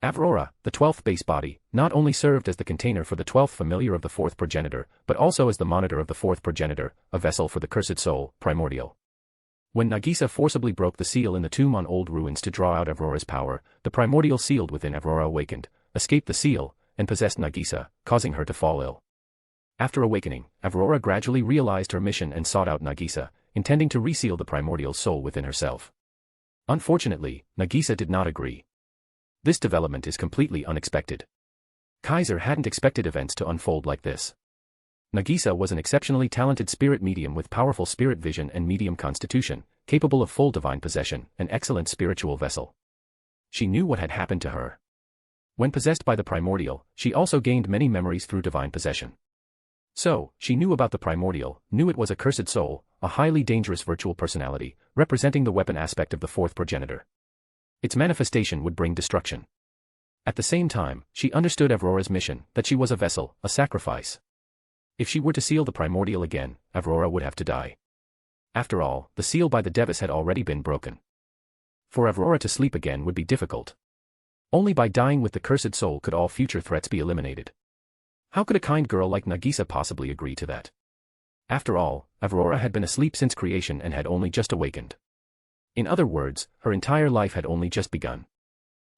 Avrora, the 12th base body, not only served as the container for the 12th familiar of the fourth progenitor, but also as the monitor of the fourth progenitor, a vessel for the cursed soul, Primordial. When Nagisa forcibly broke the seal in the tomb on old ruins to draw out Avrora's power, the primordial sealed within Avrora awakened, escaped the seal, and possessed Nagisa, causing her to fall ill. After awakening, Avrora gradually realized her mission and sought out Nagisa, intending to reseal the primordial soul within herself. Unfortunately, Nagisa did not agree. This development is completely unexpected. Kaiser hadn't expected events to unfold like this. Nagisa was an exceptionally talented spirit medium with powerful spirit vision and medium constitution, capable of full divine possession, an excellent spiritual vessel. She knew what had happened to her. When possessed by the primordial, she also gained many memories through divine possession. So, she knew about the primordial, knew it was a cursed soul, a highly dangerous virtual personality, representing the weapon aspect of the fourth progenitor. Its manifestation would bring destruction. At the same time, she understood Avrora's mission, that she was a vessel, a sacrifice. If she were to seal the primordial again, Avrora would have to die. After all, the seal by the Devas had already been broken. For Avrora to sleep again would be difficult. Only by dying with the cursed soul could all future threats be eliminated. How could a kind girl like Nagisa possibly agree to that? After all, Avrora had been asleep since creation and had only just awakened. In other words, her entire life had only just begun.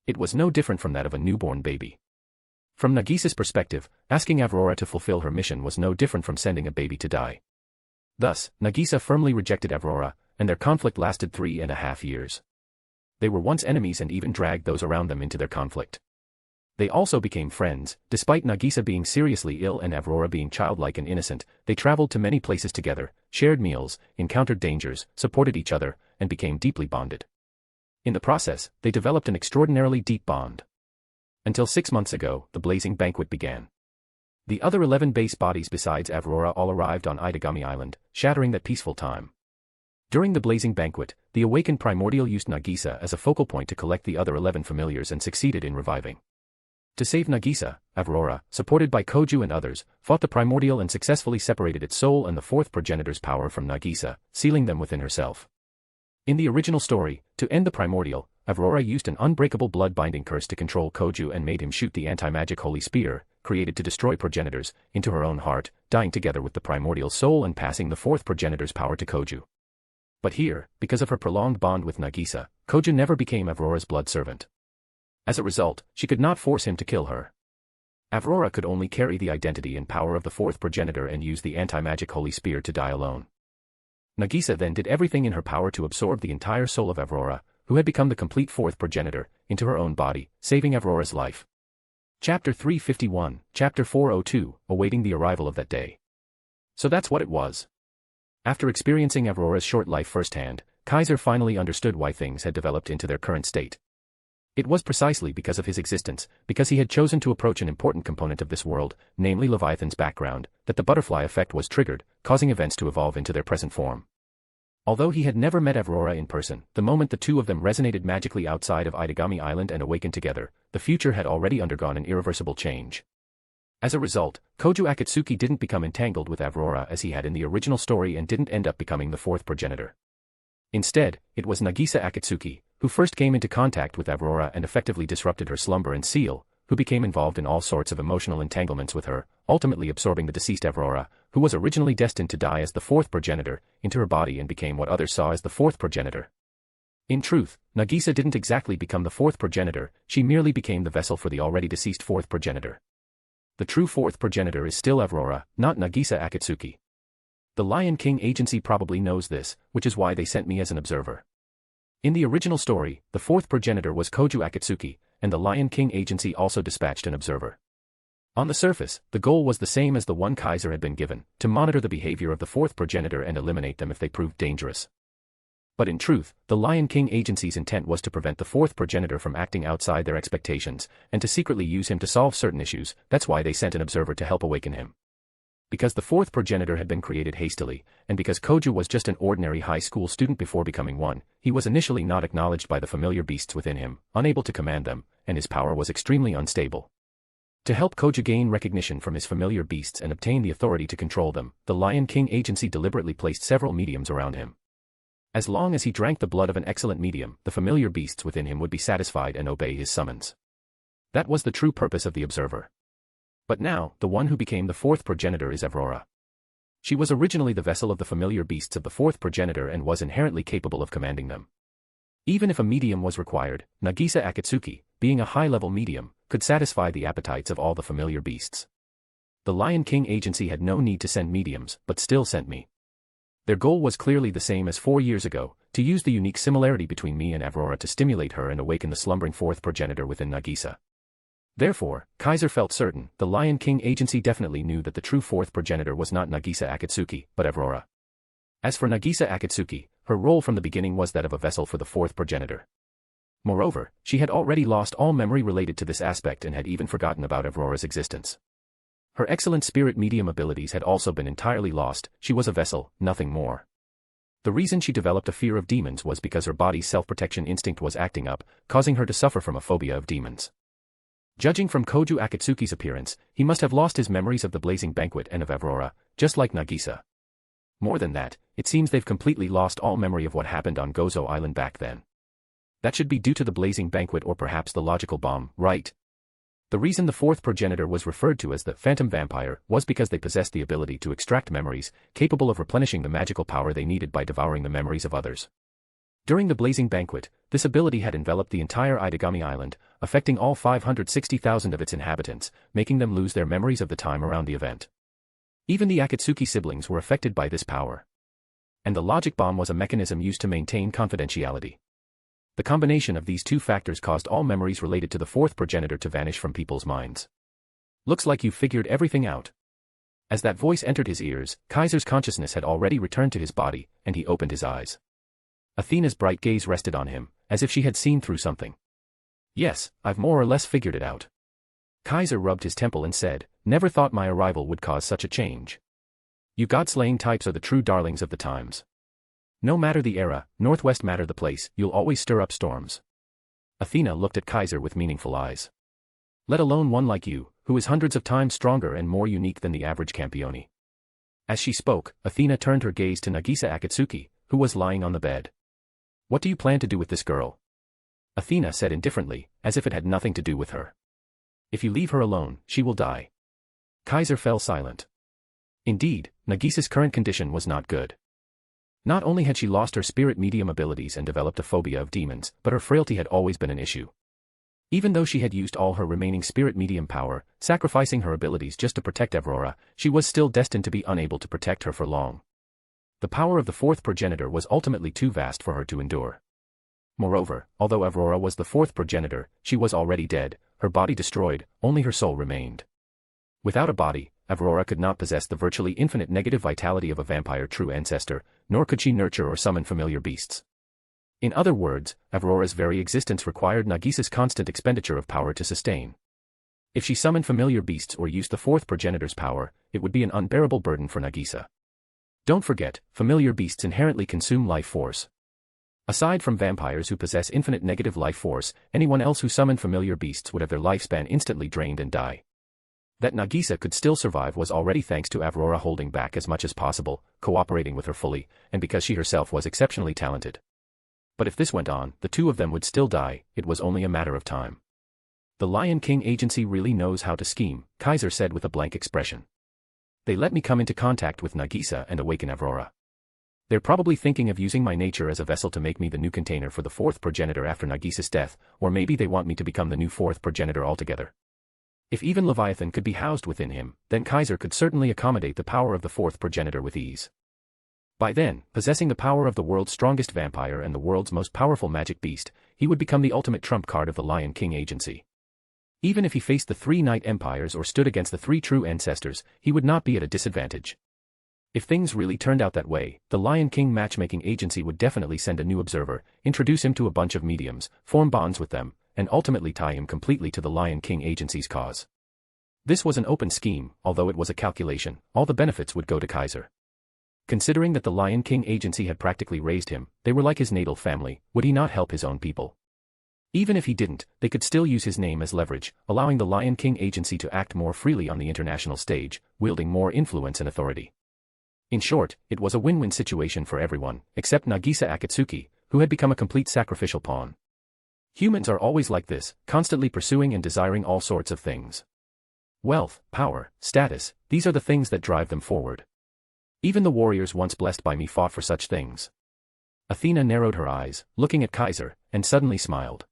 It was no different from that of a newborn baby. From Nagisa's perspective, asking Avrora to fulfill her mission was no different from sending a baby to die. Thus, Nagisa firmly rejected Avrora, and their conflict lasted 3.5 years. They were once enemies and even dragged those around them into their conflict. They also became friends, despite Nagisa being seriously ill and Avrora being childlike and innocent. They traveled to many places together, shared meals, encountered dangers, supported each other, and became deeply bonded. In the process, they developed an extraordinarily deep bond. Until 6 months ago, the blazing banquet began. The other 11 base bodies besides Avrora all arrived on Itagami Island, shattering that peaceful time. During the blazing banquet, the awakened primordial used Nagisa as a focal point to collect the other 11 familiars and succeeded in reviving. To save Nagisa, Avrora, supported by Koju and others, fought the primordial and successfully separated its soul and the fourth progenitor's power from Nagisa, sealing them within herself. In the original story, to end the primordial, Avrora used an unbreakable blood-binding curse to control Koju and made him shoot the anti-magic holy spear, created to destroy progenitors, into her own heart, dying together with the primordial soul and passing the fourth progenitor's power to Koju. But here, because of her prolonged bond with Nagisa, Koju never became Avrora's blood servant. As a result, she could not force him to kill her. Avrora could only carry the identity and power of the fourth progenitor and use the anti-magic holy spear to die alone. Nagisa then did everything in her power to absorb the entire soul of Avrora, who had become the complete fourth progenitor, into her own body, saving Avrora's life. Chapter 351, Chapter 402, awaiting the arrival of that day. So that's what it was. After experiencing Avrora's short life firsthand, Kaiser finally understood why things had developed into their current state. It was precisely because of his existence, because he had chosen to approach an important component of this world, namely Leviathan's background, that the butterfly effect was triggered, causing events to evolve into their present form. Although he had never met Aurora in person, the moment the two of them resonated magically outside of Itagami Island and awakened together, the future had already undergone an irreversible change. As a result, Koju Akatsuki didn't become entangled with Aurora as he had in the original story and didn't end up becoming the fourth progenitor. Instead, it was Nagisa Akatsuki, who first came into contact with Aurora and effectively disrupted her slumber and seal, who became involved in all sorts of emotional entanglements with her, ultimately absorbing the deceased Aurora, who was originally destined to die as the fourth progenitor, into her body and became what others saw as the fourth progenitor. In truth, Nagisa didn't exactly become the fourth progenitor, she merely became the vessel for the already deceased fourth progenitor. The true fourth progenitor is still Aurora, not Nagisa Akatsuki. The Lion King Agency probably knows this, which is why they sent me as an observer. In the original story, the fourth progenitor was Koju Akatsuki, and the Lion King Agency also dispatched an observer. On the surface, the goal was the same as the one Kaiser had been given, to monitor the behavior of the fourth progenitor and eliminate them if they proved dangerous. But in truth, the Lion King Agency's intent was to prevent the fourth progenitor from acting outside their expectations, and to secretly use him to solve certain issues. That's why they sent an observer to help awaken him. Because the fourth progenitor had been created hastily, and because Koju was just an ordinary high school student before becoming one, he was initially not acknowledged by the familiar beasts within him, unable to command them, and his power was extremely unstable. To help Koju gain recognition from his familiar beasts and obtain the authority to control them, the Lion King Agency deliberately placed several mediums around him. As long as he drank the blood of an excellent medium, the familiar beasts within him would be satisfied and obey his summons. That was the true purpose of the observer. But now, the one who became the fourth progenitor is Aurora. She was originally the vessel of the familiar beasts of the fourth progenitor and was inherently capable of commanding them. Even if a medium was required, Nagisa Akatsuki, being a high-level medium, could satisfy the appetites of all the familiar beasts. The Lion King Agency had no need to send mediums, but still sent me. Their goal was clearly the same as 4 years ago, to use the unique similarity between me and Aurora to stimulate her and awaken the slumbering fourth progenitor within Nagisa. Therefore, Kaiser felt certain, the Lion King Agency definitely knew that the true fourth progenitor was not Nagisa Akatsuki, but Aurora. As for Nagisa Akatsuki, her role from the beginning was that of a vessel for the fourth progenitor. Moreover, she had already lost all memory related to this aspect and had even forgotten about Aurora's existence. Her excellent spirit medium abilities had also been entirely lost, she was a vessel, nothing more. The reason she developed a fear of demons was because her body's self-protection instinct was acting up, causing her to suffer from a phobia of demons. Judging from Koju Akatsuki's appearance, he must have lost his memories of the blazing banquet and of Aurora, just like Nagisa. More than that, it seems they've completely lost all memory of what happened on Gozo Island back then. That should be due to the blazing banquet or perhaps the logical bomb, right? The reason the fourth progenitor was referred to as the phantom vampire was because they possessed the ability to extract memories, capable of replenishing the magical power they needed by devouring the memories of others. During the blazing banquet, this ability had enveloped the entire Itagami Island, affecting all 560,000 of its inhabitants, making them lose their memories of the time around the event. Even the Akatsuki siblings were affected by this power. And the logic bomb was a mechanism used to maintain confidentiality. The combination of these two factors caused all memories related to the fourth progenitor to vanish from people's minds. Looks like you've figured everything out. As that voice entered his ears, Kaiser's consciousness had already returned to his body, and he opened his eyes. Athena's bright gaze rested on him, as if she had seen through something. Yes, I've more or less figured it out. Kaiser rubbed his temple and said, never thought my arrival would cause such a change. You god-slaying types are the true darlings of the times. No matter the era, Northwest matter the place, you'll always stir up storms. Athena looked at Kaiser with meaningful eyes. Let alone one like you, who is hundreds of times stronger and more unique than the average Campione. As she spoke, Athena turned her gaze to Nagisa Akatsuki, who was lying on the bed. What do you plan to do with this girl? Athena said indifferently, as if it had nothing to do with her. If you leave her alone, she will die. Kaiser fell silent. Indeed, Nagisa's current condition was not good. Not only had she lost her spirit medium abilities and developed a phobia of demons, but her frailty had always been an issue. Even though she had used all her remaining spirit medium power, sacrificing her abilities just to protect Aurora, she was still destined to be unable to protect her for long. The power of the fourth progenitor was ultimately too vast for her to endure. Moreover, although Aurora was the fourth progenitor, she was already dead, her body destroyed, only her soul remained. Without a body, Aurora could not possess the virtually infinite negative vitality of a vampire true ancestor, nor could she nurture or summon familiar beasts. In other words, Avrora's very existence required Nagisa's constant expenditure of power to sustain. If she summoned familiar beasts or used the fourth progenitor's power, it would be an unbearable burden for Nagisa. Don't forget, familiar beasts inherently consume life force. Aside from vampires who possess infinite negative life force, anyone else who summoned familiar beasts would have their lifespan instantly drained and die. That Nagisa could still survive was already thanks to Avrora holding back as much as possible, cooperating with her fully, and because she herself was exceptionally talented. But if this went on, the two of them would still die. It was only a matter of time. The Lion King agency really knows how to scheme, Kaiser said with a blank expression. They let me come into contact with Nagisa and awaken Avrora. They're probably thinking of using my nature as a vessel to make me the new container for the fourth progenitor after Nagisa's death, or maybe they want me to become the new fourth progenitor altogether. If even Leviathan could be housed within him, then Kaiser could certainly accommodate the power of the fourth progenitor with ease. By then, possessing the power of the world's strongest vampire and the world's most powerful magic beast, he would become the ultimate trump card of the Lion King agency. Even if he faced the three Night Empires or stood against the three true ancestors, he would not be at a disadvantage. If things really turned out that way, the Lion King matchmaking agency would definitely send a new observer, introduce him to a bunch of mediums, form bonds with them, and ultimately tie him completely to the Lion King agency's cause. This was an open scheme, although it was a calculation. All the benefits would go to Kaiser. Considering that the Lion King agency had practically raised him, they were like his natal family, would he not help his own people? Even if he didn't, they could still use his name as leverage, allowing the Lion King agency to act more freely on the international stage, wielding more influence and authority. In short, it was a win-win situation for everyone, except Nagisa Akatsuki, who had become a complete sacrificial pawn. Humans are always like this, constantly pursuing and desiring all sorts of things. Wealth, power, status, these are the things that drive them forward. Even the warriors once blessed by me fought for such things. Athena narrowed her eyes, looking at Kaiser, and suddenly smiled.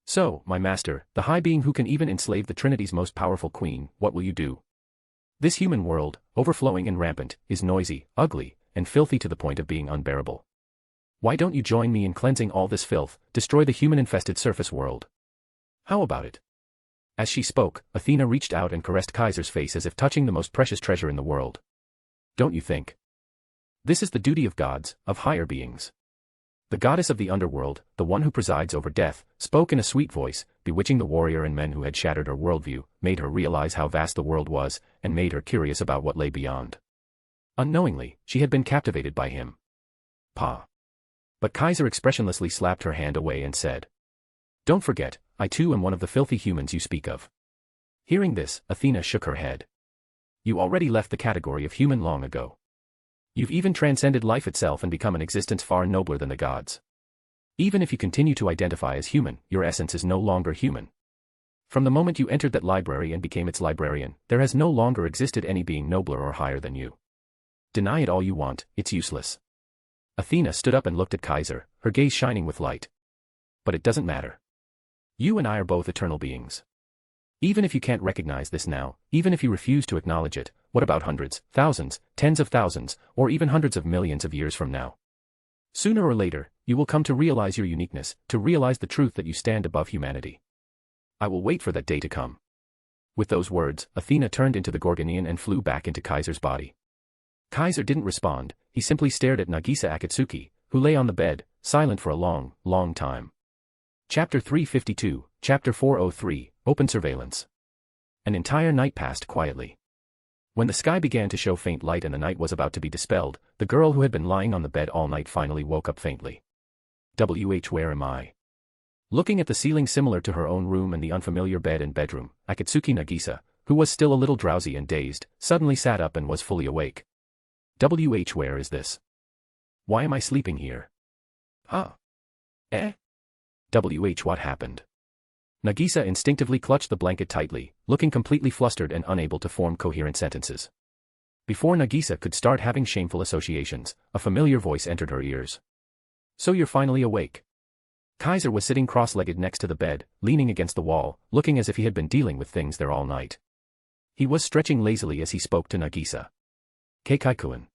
So, my master, the high being who can even enslave the Trinity's most powerful queen, what will you do? This human world, overflowing and rampant, is noisy, ugly, and filthy to the point of being unbearable. Why don't you join me in cleansing all this filth, destroy the human-infested surface world? How about it? As she spoke, Athena reached out and caressed Kaiser's face as if touching the most precious treasure in the world. Don't you think? This is the duty of gods, of higher beings. The goddess of the underworld, the one who presides over death, spoke in a sweet voice, bewitching the warrior and men who had shattered her worldview, made her realize how vast the world was, and made her curious about what lay beyond. Unknowingly, she had been captivated by him. Pa. But Kaiser expressionlessly slapped her hand away and said, Don't forget, I too am one of the filthy humans you speak of. Hearing this, Athena shook her head. You already left the category of human long ago. You've even transcended life itself and become an existence far nobler than the gods. Even if you continue to identify as human, your essence is no longer human. From the moment you entered that library and became its librarian, there has no longer existed any being nobler or higher than you. Deny it all you want, it's useless. Athena stood up and looked at Kaiser, her gaze shining with light. But it doesn't matter. You and I are both eternal beings. Even if you can't recognize this now, even if you refuse to acknowledge it, what about hundreds, thousands, tens of thousands, or even hundreds of millions of years from now? Sooner or later, you will come to realize your uniqueness, to realize the truth that you stand above humanity. I will wait for that day to come. With those words, Athena turned into the Gorgonian and flew back into Kaiser's body. Kaiser didn't respond, he simply stared at Nagisa Akatsuki, who lay on the bed, silent for a long, long time. Chapter 352, Chapter 403, Open Surveillance. An entire night passed quietly. When the sky began to show faint light and the night was about to be dispelled, the girl who had been lying on the bed all night finally woke up faintly. Where am I? Looking at the ceiling similar to her own room and the unfamiliar bed and bedroom, Akatsuki Nagisa, who was still a little drowsy and dazed, suddenly sat up and was fully awake. Where is this? Why am I sleeping here? Huh? What happened? Nagisa instinctively clutched the blanket tightly, looking completely flustered and unable to form coherent sentences. Before Nagisa could start having shameful associations, a familiar voice entered her ears. So you're finally awake. Kaiser was sitting cross-legged next to the bed, leaning against the wall, looking as if he had been dealing with things there all night. He was stretching lazily as he spoke to Nagisa. Keikaikuin.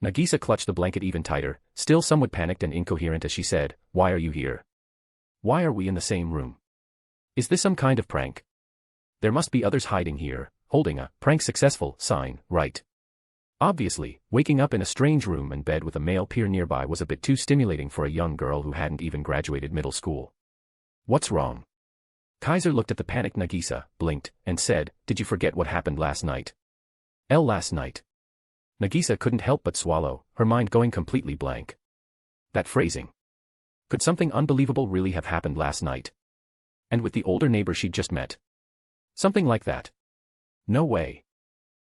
Nagisa clutched the blanket even tighter, still somewhat panicked and incoherent as she said, Why are you here? Why are we in the same room? Is this some kind of prank? There must be others hiding here, holding a prank successful sign, right? Obviously, waking up in a strange room and bed with a male peer nearby was a bit too stimulating for a young girl who hadn't even graduated middle school. What's wrong? Kaiser looked at the panicked Nagisa, blinked, and said, "Did you forget what happened last night?" Last night. Nagisa couldn't help but swallow, her mind going completely blank. That phrasing. Could something unbelievable really have happened last night? And with the older neighbor she'd just met? Something like that. No way.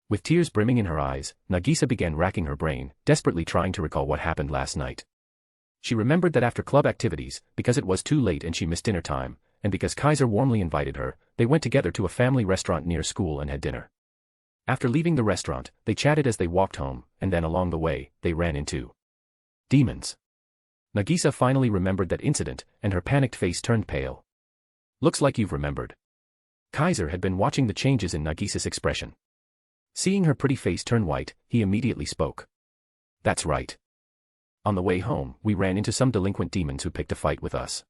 With tears brimming in her eyes, Nagisa began racking her brain, desperately trying to recall what happened last night. She remembered that after club activities, because it was too late and she missed dinner time, and because Kaiser warmly invited her, they went together to a family restaurant near school and had dinner. After leaving the restaurant, they chatted as they walked home, and then along the way, they ran into demons. Nagisa finally remembered that incident, and her panicked face turned pale. Looks like you've remembered. Kaiser had been watching the changes in Nagisa's expression. Seeing her pretty face turn white, he immediately spoke. That's right. On the way home, we ran into some delinquent demons who picked a fight with us.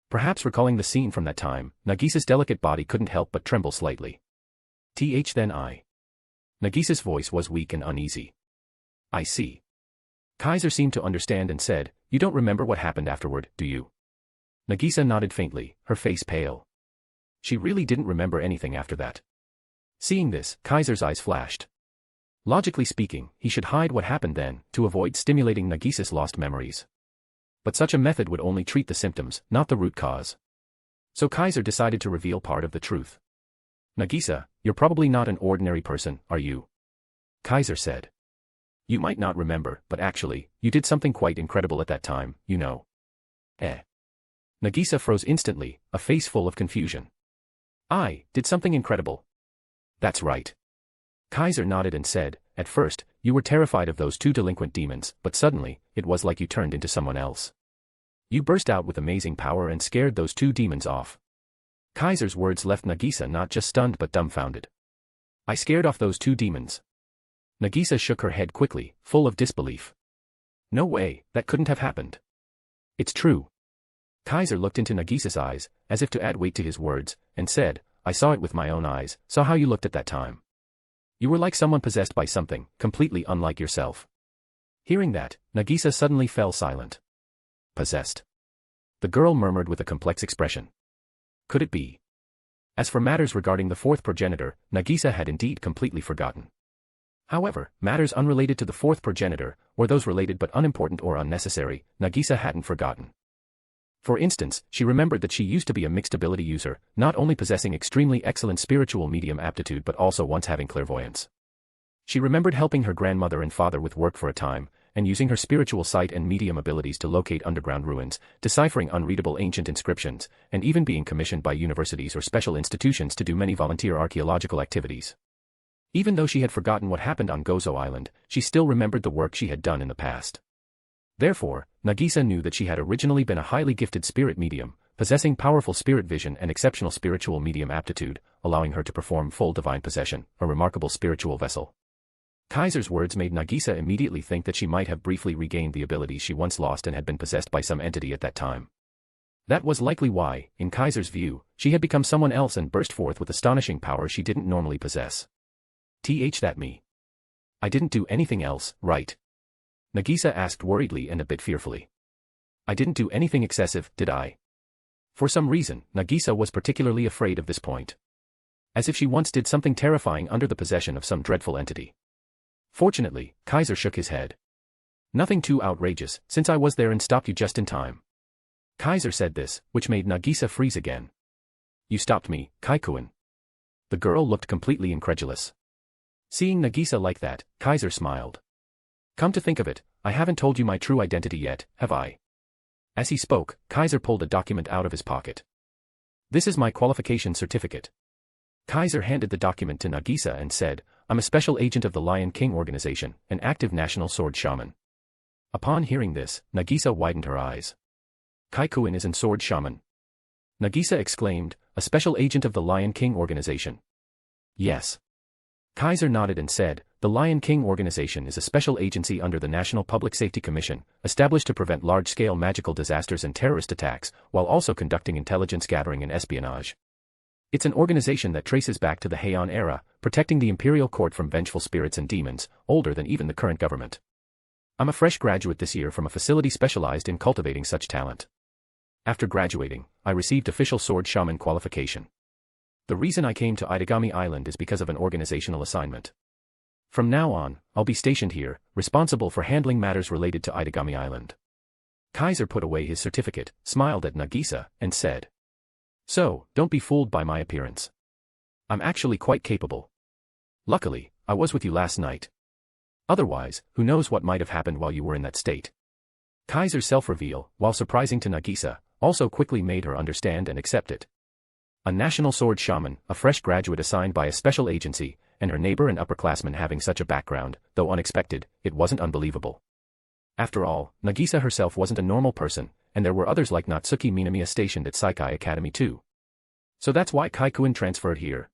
Perhaps recalling the scene from that time, Nagisa's delicate body couldn't help but tremble slightly. Then I. Nagisa's voice was weak and uneasy. I see. Kaiser seemed to understand and said, "You don't remember what happened afterward, do you?" Nagisa nodded faintly, her face pale. She really didn't remember anything after that. Seeing this, Kaiser's eyes flashed. Logically speaking, he should hide what happened then, to avoid stimulating Nagisa's lost memories. But such a method would only treat the symptoms, not the root cause. So Kaiser decided to reveal part of the truth. Nagisa, you're probably not an ordinary person, are you? Kaiser said. You might not remember, but actually, you did something quite incredible at that time, you know. Nagisa froze instantly, a face full of confusion. I did something incredible. That's right. Kaiser nodded and said, at first, you were terrified of those two delinquent demons, but suddenly, it was like you turned into someone else. You burst out with amazing power and scared those two demons off. Kaiser's words left Nagisa not just stunned but dumbfounded. I scared off those two demons. Nagisa shook her head quickly, full of disbelief. No way, that couldn't have happened. It's true. Kaiser looked into Nagisa's eyes, as if to add weight to his words, and said, I saw it with my own eyes, saw how you looked at that time. You were like someone possessed by something, completely unlike yourself. Hearing that, Nagisa suddenly fell silent. Possessed. The girl murmured with a complex expression. Could it be? As for matters regarding the fourth progenitor, Nagisa had indeed completely forgotten. However, matters unrelated to the fourth progenitor, or those related but unimportant or unnecessary, Nagisa hadn't forgotten. For instance, she remembered that she used to be a mixed ability user, not only possessing extremely excellent spiritual medium aptitude but also once having clairvoyance. She remembered helping her grandmother and father with work for a time, and using her spiritual sight and medium abilities to locate underground ruins, deciphering unreadable ancient inscriptions, and even being commissioned by universities or special institutions to do many volunteer archaeological activities. Even though she had forgotten what happened on Gozo Island, she still remembered the work she had done in the past. Therefore, Nagisa knew that she had originally been a highly gifted spirit medium, possessing powerful spirit vision and exceptional spiritual medium aptitude, allowing her to perform full divine possession, a remarkable spiritual vessel. Kaiser's words made Nagisa immediately think that she might have briefly regained the abilities she once lost and had been possessed by some entity at that time. That was likely why, in Kaiser's view, she had become someone else and burst forth with astonishing power she didn't normally possess. That me. I didn't do anything else, right? Nagisa asked worriedly and a bit fearfully. I didn't do anything excessive, did I? For some reason, Nagisa was particularly afraid of this point. As if she once did something terrifying under the possession of some dreadful entity. Fortunately, Kaiser shook his head. Nothing too outrageous, since I was there and stopped you just in time. Kaiser said this, which made Nagisa freeze again. You stopped me, Kaikuin. The girl looked completely incredulous. Seeing Nagisa like that, Kaiser smiled. Come to think of it, I haven't told you my true identity yet, have I? As he spoke, Kaiser pulled a document out of his pocket. This is my qualification certificate. Kaiser handed the document to Nagisa and said, I'm a special agent of the Lion King organization, an active national sword shaman. Upon hearing this, Nagisa widened her eyes. Kaikuin is an sword shaman. Nagisa exclaimed, a special agent of the Lion King organization. Yes. Kaiser nodded and said, the Lion King organization is a special agency under the National Public Safety Commission, established to prevent large-scale magical disasters and terrorist attacks, while also conducting intelligence gathering and espionage. It's an organization that traces back to the Heian era, protecting the imperial court from vengeful spirits and demons, older than even the current government. I'm a fresh graduate this year from a facility specialized in cultivating such talent. After graduating, I received official sword shaman qualification. The reason I came to Itagami Island is because of an organizational assignment. From now on, I'll be stationed here, responsible for handling matters related to Itagami Island. Kaiser put away his certificate, smiled at Nagisa, and said, "So, don't be fooled by my appearance. I'm actually quite capable. Luckily, I was with you last night. Otherwise, who knows what might have happened while you were in that state." Kaiser's self-reveal, while surprising to Nagisa, also quickly made her understand and accept it. A national sword shaman, a fresh graduate assigned by a special agency, and her neighbor and upperclassman having such a background, though unexpected, it wasn't unbelievable. After all, Nagisa herself wasn't a normal person, and there were others like Natsuki Minamiya stationed at Saikai Academy too. So that's why Kaikuen transferred here.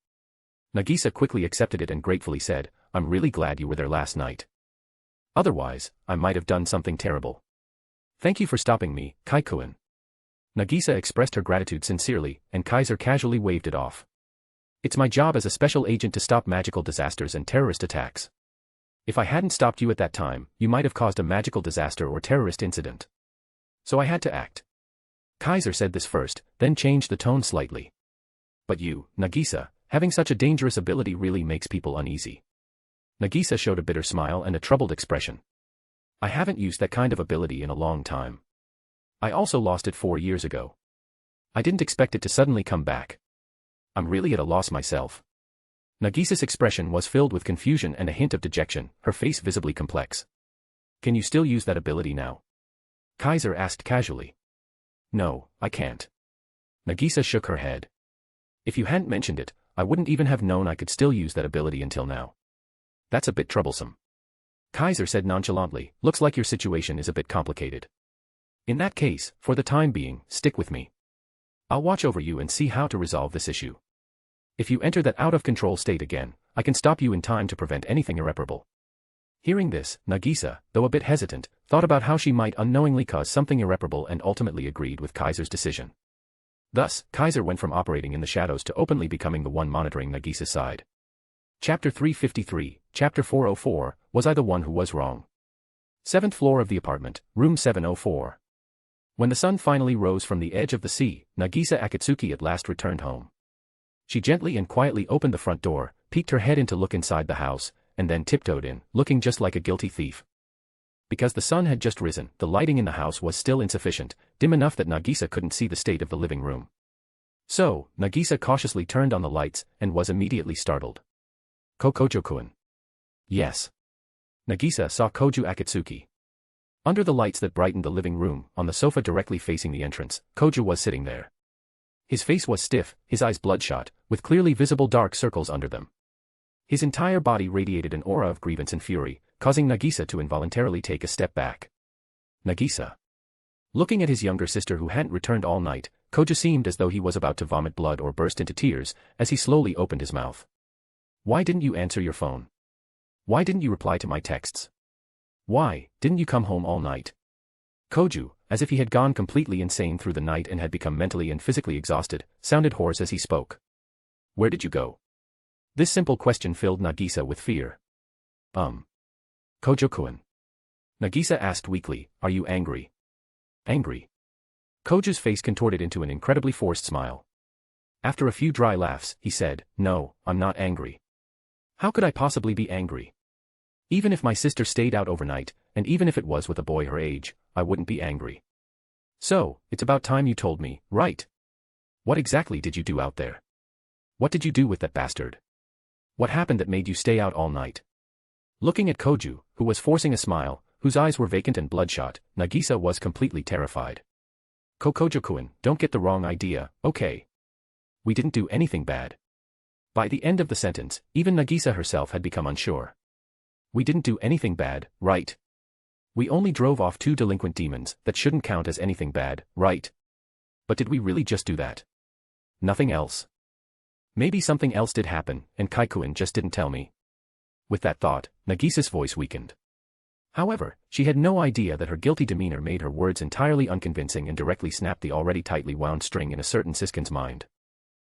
Nagisa quickly accepted it and gratefully said, "I'm really glad you were there last night. Otherwise, I might have done something terrible. Thank you for stopping me, Kaikuen." Nagisa expressed her gratitude sincerely, and Kaiser casually waved it off. "It's my job as a special agent to stop magical disasters and terrorist attacks. If I hadn't stopped you at that time, you might have caused a magical disaster or terrorist incident. So I had to act." Kaiser said this first, then changed the tone slightly. "But you, Nagisa, having such a dangerous ability really makes people uneasy." Nagisa showed a bitter smile and a troubled expression. "I haven't used that kind of ability in a long time. I also lost it 4 years ago. I didn't expect it to suddenly come back. I'm really at a loss myself." Nagisa's expression was filled with confusion and a hint of dejection, her face visibly complex. "Can you still use that ability now?" Kaiser asked casually. "No, I can't." Nagisa shook her head. "If you hadn't mentioned it, I wouldn't even have known I could still use that ability until now. That's a bit troublesome." Kaiser said nonchalantly, "Looks like your situation is a bit complicated. In that case, for the time being, stick with me. I'll watch over you and see how to resolve this issue. If you enter that out-of-control state again, I can stop you in time to prevent anything irreparable." Hearing this, Nagisa, though a bit hesitant, thought about how she might unknowingly cause something irreparable and ultimately agreed with Kaiser's decision. Thus, Kaiser went from operating in the shadows to openly becoming the one monitoring Nagisa's side. Chapter 353, Chapter 404, Was I the One Who Was Wrong? 7th floor of the apartment, room 704. When the sun finally rose from the edge of the sea, Nagisa Akatsuki at last returned home. She gently and quietly opened the front door, peeked her head in to look inside the house, and then tiptoed in, looking just like a guilty thief. Because the sun had just risen, the lighting in the house was still insufficient, dim enough that Nagisa couldn't see the state of the living room. So, Nagisa cautiously turned on the lights, and was immediately startled. "Kojo-kun." Yes. Nagisa saw Koju Akatsuki. Under the lights that brightened the living room, on the sofa directly facing the entrance, Koju was sitting there. His face was stiff, his eyes bloodshot, with clearly visible dark circles under them. His entire body radiated an aura of grievance and fury, causing Nagisa to involuntarily take a step back. Nagisa. Looking at his younger sister who hadn't returned all night, Koju seemed as though he was about to vomit blood or burst into tears, as he slowly opened his mouth. "Why didn't you answer your phone? Why didn't you reply to my texts? Why didn't you come home all night?" Koju, as if he had gone completely insane through the night and had become mentally and physically exhausted, sounded hoarse as he spoke. "Where did you go?" This simple question filled Nagisa with fear. Kojo-kun. Nagisa asked weakly, "Are you angry?" "Angry?" Koju's face contorted into an incredibly forced smile. After a few dry laughs, he said, "No, I'm not angry. How could I possibly be angry? Even if my sister stayed out overnight, and even if it was with a boy her age, I wouldn't be angry. So, it's about time you told me, right? What exactly did you do out there? What did you do with that bastard? What happened that made you stay out all night?" Looking at Koju, who was forcing a smile, whose eyes were vacant and bloodshot, Nagisa was completely terrified. "Kojo-kun, don't get the wrong idea, okay? We didn't do anything bad." By the end of the sentence, even Nagisa herself had become unsure. "We didn't do anything bad, right? We only drove off 2 delinquent demons that shouldn't count as anything bad, right? But did we really just do that? Nothing else? Maybe something else did happen, and Kaikuen just didn't tell me." With that thought, Nagisa's voice weakened. However, she had no idea that her guilty demeanor made her words entirely unconvincing and directly snapped the already tightly wound string in a certain Siskin's mind.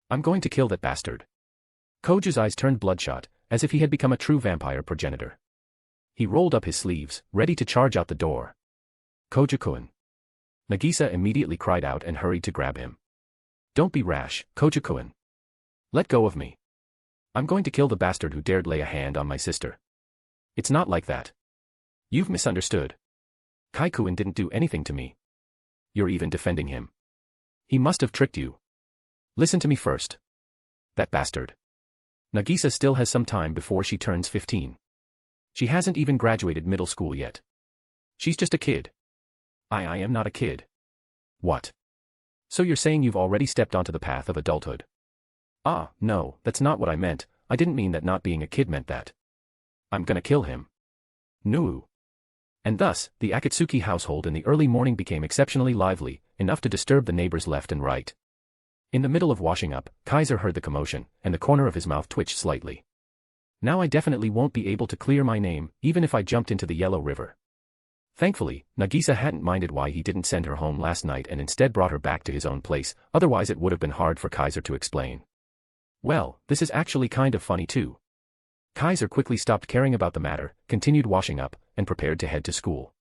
I'm going to kill that bastard. Koju's eyes turned bloodshot, as if he had become a true vampire progenitor. He rolled up his sleeves, ready to charge out the door. Koju-kun. Nagisa immediately cried out and hurried to grab him. Don't be rash, Koju-kun. Let go of me. I'm going to kill the bastard who dared lay a hand on my sister. It's not like that. You've misunderstood. Kaikuin didn't do anything to me. You're even defending him. He must have tricked you. Listen to me first. That bastard. Nagisa still has some time before she turns 15. She hasn't even graduated middle school yet. She's just a kid. I am not a kid. What? So you're saying you've already stepped onto the path of adulthood? Ah, no, that's not what I meant. I didn't mean that not being a kid meant that. I'm gonna kill him. Nuu. And thus, the Akatsuki household in the early morning became exceptionally lively, enough to disturb the neighbors left and right. In the middle of washing up, Kaiser heard the commotion, and the corner of his mouth twitched slightly. Now I definitely won't be able to clear my name, even if I jumped into the Yellow River. Thankfully, Nagisa hadn't minded why he didn't send her home last night and instead brought her back to his own place, otherwise it would have been hard for Kaiser to explain. Well, this is actually kind of funny too. Kaiser quickly stopped caring about the matter, continued washing up, and prepared to head to school.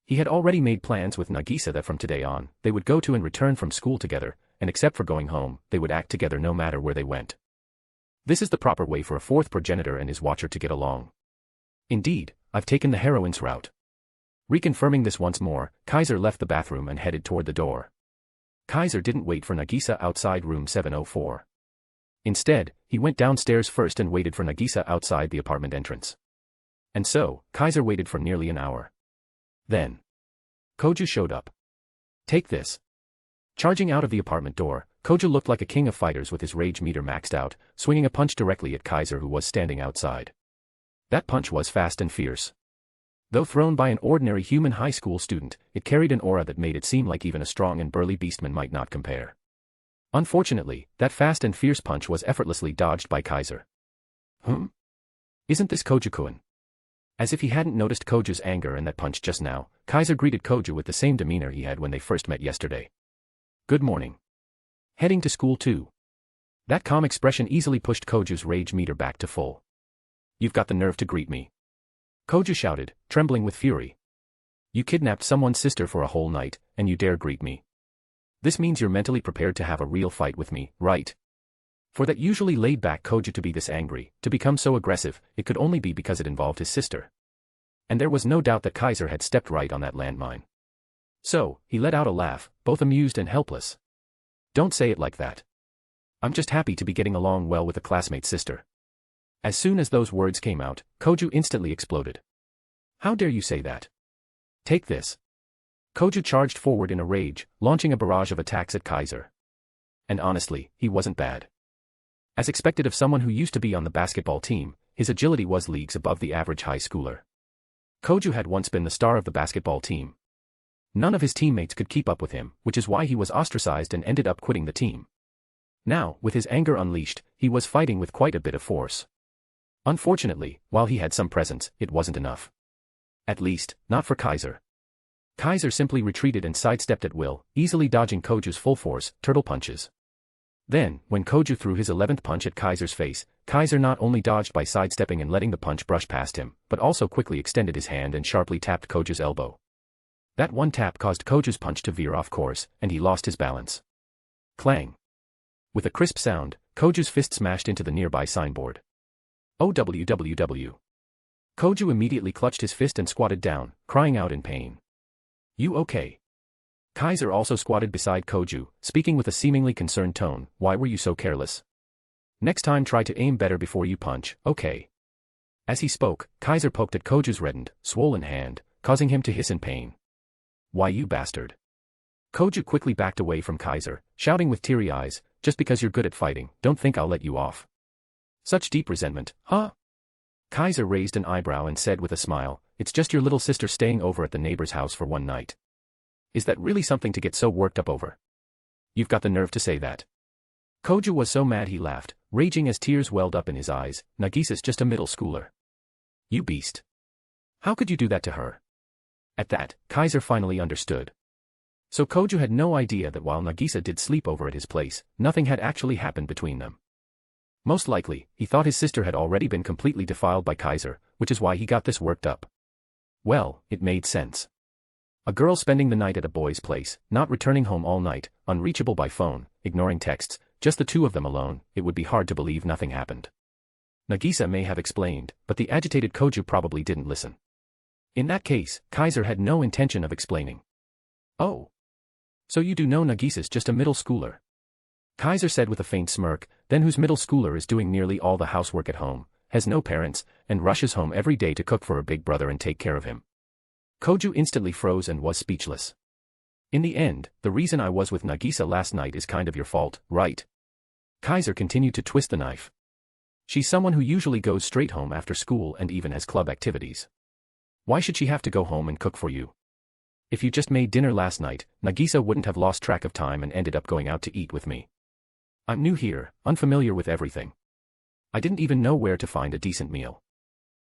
He had already made plans with Nagisa that from today on, they would go to and return from school together, and except for going home, they would act together no matter where they went. This is the proper way for a fourth progenitor and his watcher to get along. Indeed, I've taken the heroine's route. Reconfirming this once more, Kaiser left the bathroom and headed toward the door. Kaiser didn't wait for Nagisa outside room 704. Instead, he went downstairs first and waited for Nagisa outside the apartment entrance. And so, Kaiser waited for nearly an hour. Then, Koju showed up. Take this. Charging out of the apartment door, Koju looked like a king of fighters with his rage meter maxed out, swinging a punch directly at Kaiser who was standing outside. That punch was fast and fierce. Though thrown by an ordinary human high school student, it carried an aura that made it seem like even a strong and burly beastman might not compare. Unfortunately, that fast and fierce punch was effortlessly dodged by Kaiser. Isn't this Koju-kun? As if he hadn't noticed Koju's anger and that punch just now, Kaiser greeted Koju with the same demeanor he had when they first met yesterday. Good morning. Heading to school too? That calm expression easily pushed Koju's rage meter back to full. You've got the nerve to greet me. Koju shouted, trembling with fury. You kidnapped someone's sister for a whole night, and you dare greet me. This means you're mentally prepared to have a real fight with me, right? For that usually laid-back Koju to be this angry, to become so aggressive, it could only be because it involved his sister. And there was no doubt that Kaiser had stepped right on that landmine. So, he let out a laugh, both amused and helpless. Don't say it like that. I'm just happy to be getting along well with a classmate's sister. As soon as those words came out, Koju instantly exploded. How dare you say that? Take this. Koju charged forward in a rage, launching a barrage of attacks at Kaiser. And honestly, he wasn't bad. As expected of someone who used to be on the basketball team, his agility was leagues above the average high schooler. Koju had once been the star of the basketball team. None of his teammates could keep up with him, which is why he was ostracized and ended up quitting the team. Now, with his anger unleashed, he was fighting with quite a bit of force. Unfortunately, while he had some presence, it wasn't enough. At least, not for Kaiser. Kaiser simply retreated and sidestepped at will, easily dodging Koju's full force, turtle punches. Then, when Koju threw his 11th punch at Kaiser's face, Kaiser not only dodged by sidestepping and letting the punch brush past him, but also quickly extended his hand and sharply tapped Koju's elbow. That one tap caused Koju's punch to veer off course, and he lost his balance. Clang. With a crisp sound, Koju's fist smashed into the nearby signboard. OWWW. Koju immediately clutched his fist and squatted down, crying out in pain. You okay? Kaiser also squatted beside Koju, speaking with a seemingly concerned tone. Why were you so careless? Next time try to aim better before you punch, okay? As he spoke, Kaiser poked at Koju's reddened, swollen hand, causing him to hiss in pain. Why you bastard? Koju quickly backed away from Kaiser, shouting with teary eyes, just because you're good at fighting, don't think I'll let you off. Such deep resentment, huh? Kaiser raised an eyebrow and said with a smile, it's just your little sister staying over at the neighbor's house for one night. Is that really something to get so worked up over? You've got the nerve to say that. Koju was so mad he laughed, raging as tears welled up in his eyes. Nagisa's just a middle schooler. You beast. How could you do that to her? At that, Kaiser finally understood. So Koju had no idea that while Nagisa did sleep over at his place, nothing had actually happened between them. Most likely, he thought his sister had already been completely defiled by Kaiser, which is why he got this worked up. Well, it made sense. A girl spending the night at a boy's place, not returning home all night, unreachable by phone, ignoring texts, just the two of them alone, it would be hard to believe nothing happened. Nagisa may have explained, but the agitated Koju probably didn't listen. In that case, Kaiser had no intention of explaining. Oh. So you do know Nagisa's just a middle schooler? Kaiser said with a faint smirk, then whose middle schooler is doing nearly all the housework at home, has no parents, and rushes home every day to cook for her big brother and take care of him. Koju instantly froze and was speechless. In the end, the reason I was with Nagisa last night is kind of your fault, right? Kaiser continued to twist the knife. She's someone who usually goes straight home after school and even has club activities. Why should she have to go home and cook for you? If you just made dinner last night, Nagisa wouldn't have lost track of time and ended up going out to eat with me. I'm new here, unfamiliar with everything. I didn't even know where to find a decent meal.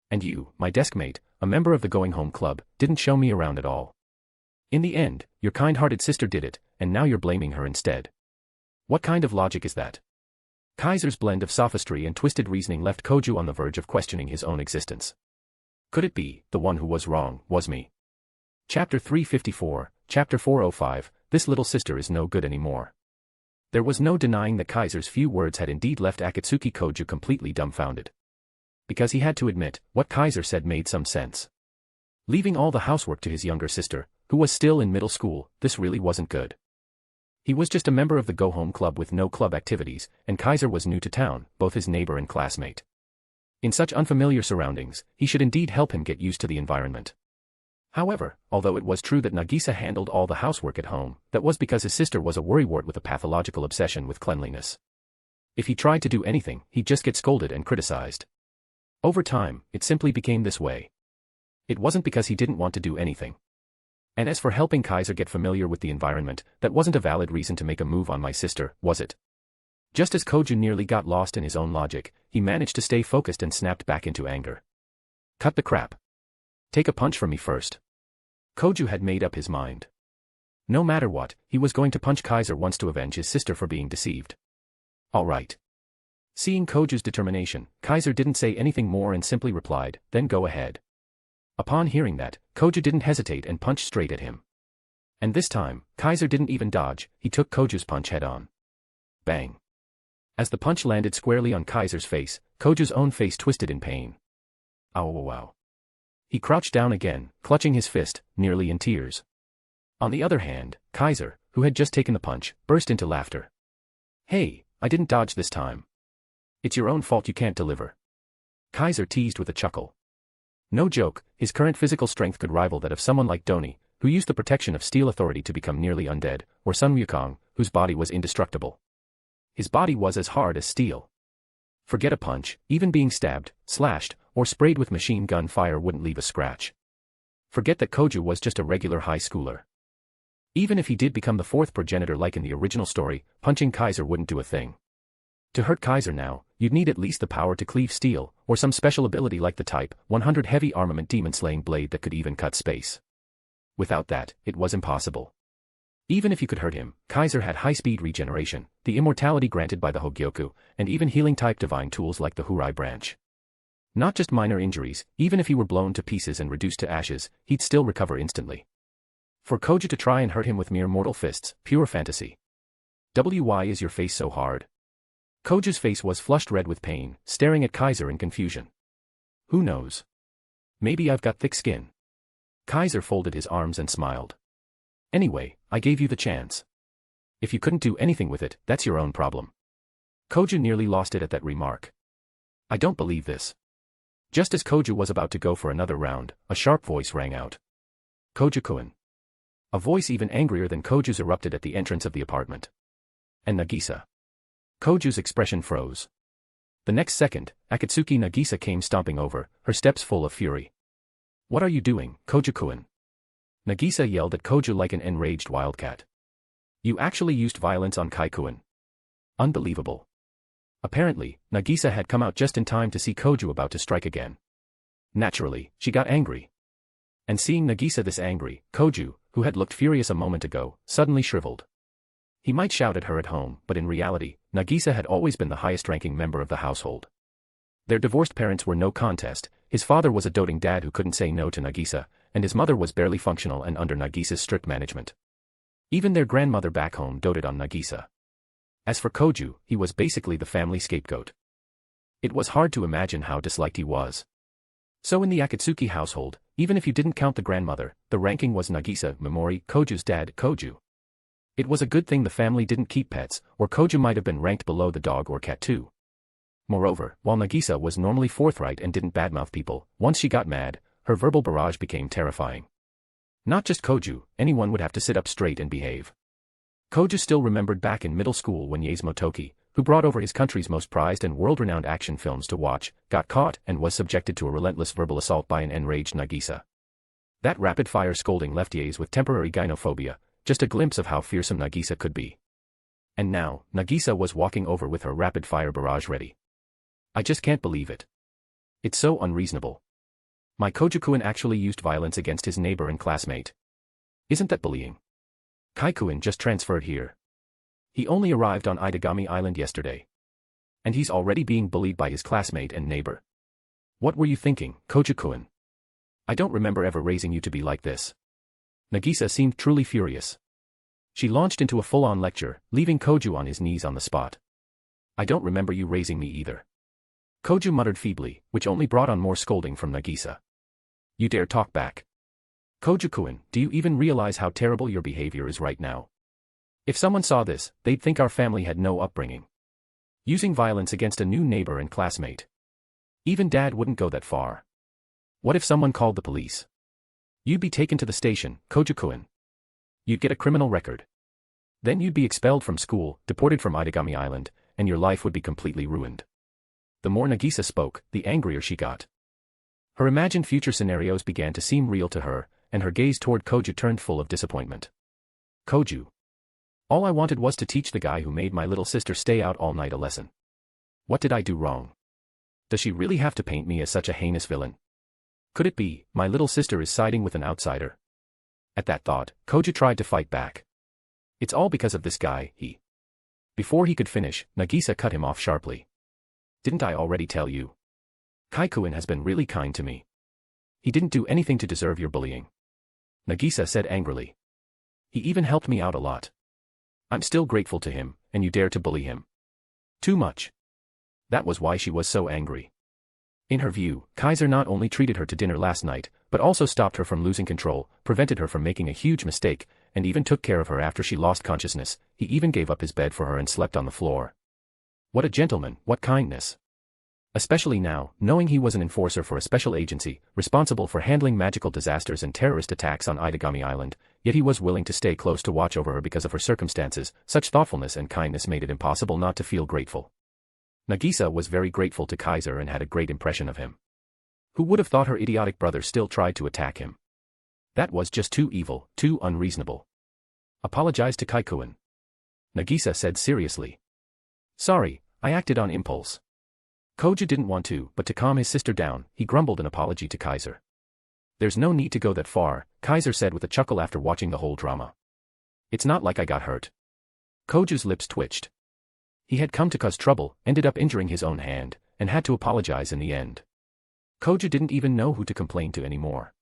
And you, my deskmate, a member of the going home club, didn't show me around at all. In the end, your kind-hearted sister did it, and now you're blaming her instead. What kind of logic is that? Kaiser's blend of sophistry and twisted reasoning left Koju on the verge of questioning his own existence. Could it be, the one who was wrong, was me? Chapter 354, Chapter 405, This little sister is no good anymore. There was no denying that Kaiser's few words had indeed left Akatsuki Koju completely dumbfounded. Because he had to admit, what Kaiser said made some sense. Leaving all the housework to his younger sister, who was still in middle school, this really wasn't good. He was just a member of the go-home club with no club activities, and Kaiser was new to town, both his neighbor and classmate. In such unfamiliar surroundings, he should indeed help him get used to the environment. However, although it was true that Nagisa handled all the housework at home, that was because his sister was a worrywart with a pathological obsession with cleanliness. If he tried to do anything, he'd just get scolded and criticized. Over time, it simply became this way. It wasn't because he didn't want to do anything. And as for helping Kaiser get familiar with the environment, that wasn't a valid reason to make a move on my sister, was it? Just as Koju nearly got lost in his own logic, he managed to stay focused and snapped back into anger. Cut the crap. Take a punch from me first. Koju had made up his mind. No matter what, he was going to punch Kaiser once to avenge his sister for being deceived. All right. Seeing Koju's determination, Kaiser didn't say anything more and simply replied, then go ahead. Upon hearing that, Koju didn't hesitate and punched straight at him. And this time, Kaiser didn't even dodge, he took Koju's punch head-on. Bang. As the punch landed squarely on Kaiser's face, Koju's own face twisted in pain. Ow wow wow. He crouched down again, clutching his fist, nearly in tears. On the other hand, Kaiser, who had just taken the punch, burst into laughter. Hey, I didn't dodge this time. It's your own fault you can't deliver. Kaiser teased with a chuckle. No joke, his current physical strength could rival that of someone like Doni, who used the protection of Steel Authority to become nearly undead, or Sun Wukong, whose body was indestructible. His body was as hard as steel. Forget a punch, even being stabbed, slashed, or sprayed with machine gun fire wouldn't leave a scratch. Forget that Koju was just a regular high schooler. Even if he did become the fourth progenitor like in the original story, punching Kaiser wouldn't do a thing. To hurt Kaiser now, you'd need at least the power to cleave steel, or some special ability like the Type 100 heavy armament demon-slaying blade that could even cut space. Without that, it was impossible. Even if you could hurt him, Kaiser had high-speed regeneration, the immortality granted by the Hogyoku, and even healing-type divine tools like the Hurai branch. Not just minor injuries, even if he were blown to pieces and reduced to ashes, he'd still recover instantly. For Koju to try and hurt him with mere mortal fists, pure fantasy. Why is your face so hard? Koju's face was flushed red with pain, staring at Kaiser in confusion. Who knows? Maybe I've got thick skin. Kaiser folded his arms and smiled. Anyway, I gave you the chance. If you couldn't do anything with it, that's your own problem. Koju nearly lost it at that remark. I don't believe this. Just as Koju was about to go for another round, a sharp voice rang out. Koju-kun. A voice even angrier than Koju's erupted at the entrance of the apartment. And Nagisa. Koju's expression froze. The next second, Akatsuki Nagisa came stomping over, her steps full of fury. What are you doing, Koju-kun? Nagisa yelled at Koju like an enraged wildcat. You actually used violence on Kai-kun. Unbelievable. Apparently, Nagisa had come out just in time to see Koju about to strike again. Naturally, she got angry. And seeing Nagisa this angry, Koju, who had looked furious a moment ago, suddenly shriveled. He might shout at her at home, but in reality, Nagisa had always been the highest-ranking member of the household. Their divorced parents were no contest. His father was a doting dad who couldn't say no to Nagisa, and his mother was barely functional and under Nagisa's strict management. Even their grandmother back home doted on Nagisa. As for Koju, he was basically the family scapegoat. It was hard to imagine how disliked he was. So in the Akatsuki household, even if you didn't count the grandmother, the ranking was Nagisa, Memori, Koju's dad, Koju. It was a good thing the family didn't keep pets, or Koju might have been ranked below the dog or cat too. Moreover, while Nagisa was normally forthright and didn't badmouth people, once she got mad, her verbal barrage became terrifying. Not just Koju, anyone would have to sit up straight and behave. Koju still remembered back in middle school when Yaes Motoki, who brought over his country's most prized and world-renowned action films to watch, got caught and was subjected to a relentless verbal assault by an enraged Nagisa. That rapid-fire scolding left Yaes with temporary gynophobia, just a glimpse of how fearsome Nagisa could be. And now, Nagisa was walking over with her rapid-fire barrage ready. I just can't believe it. It's so unreasonable. My Koju-kun actually used violence against his neighbor and classmate. Isn't that bullying? Kai-kun just transferred here. He only arrived on Itagami Island yesterday. And he's already being bullied by his classmate and neighbor. What were you thinking, Koju-kun? I don't remember ever raising you to be like this. Nagisa seemed truly furious. She launched into a full-on lecture, leaving Koju on his knees on the spot. I don't remember you raising me either. Koju muttered feebly, which only brought on more scolding from Nagisa. You dare talk back. Koju-kun, do you even realize how terrible your behavior is right now? If someone saw this, they'd think our family had no upbringing. Using violence against a new neighbor and classmate. Even Dad wouldn't go that far. What if someone called the police? You'd be taken to the station, Koju-kun. You'd get a criminal record. Then you'd be expelled from school, deported from Itagami Island, and your life would be completely ruined. The more Nagisa spoke, the angrier she got. Her imagined future scenarios began to seem real to her, and her gaze toward Koju turned full of disappointment. Koju. All I wanted was to teach the guy who made my little sister stay out all night a lesson. What did I do wrong? Does she really have to paint me as such a heinous villain? Could it be, my little sister is siding with an outsider? At that thought, Koju tried to fight back. It's all because of this guy, he. Before he could finish, Nagisa cut him off sharply. Didn't I already tell you? Kai-kun has been really kind to me. He didn't do anything to deserve your bullying. Nagisa said angrily. He even helped me out a lot. I'm still grateful to him, and you dare to bully him. Too much. That was why she was so angry. In her view, Kaiser not only treated her to dinner last night, but also stopped her from losing control, prevented her from making a huge mistake, and even took care of her after she lost consciousness. He even gave up his bed for her and slept on the floor. What a gentleman, what kindness. Especially now, knowing he was an enforcer for a special agency, responsible for handling magical disasters and terrorist attacks on Itagami Island, yet he was willing to stay close to watch over her because of her circumstances. Such thoughtfulness and kindness made it impossible not to feel grateful. Nagisa was very grateful to Kaiser and had a great impression of him. Who would have thought her idiotic brother still tried to attack him? That was just too evil, too unreasonable. Apologize to Kai-kun. Nagisa said seriously. Sorry, I acted on impulse. Koju didn't want to, but to calm his sister down, he grumbled an apology to Kaiser. There's no need to go that far, Kaiser said with a chuckle after watching the whole drama. It's not like I got hurt. Koju's lips twitched. He had come to cause trouble, ended up injuring his own hand, and had to apologize in the end. Koju didn't even know who to complain to anymore.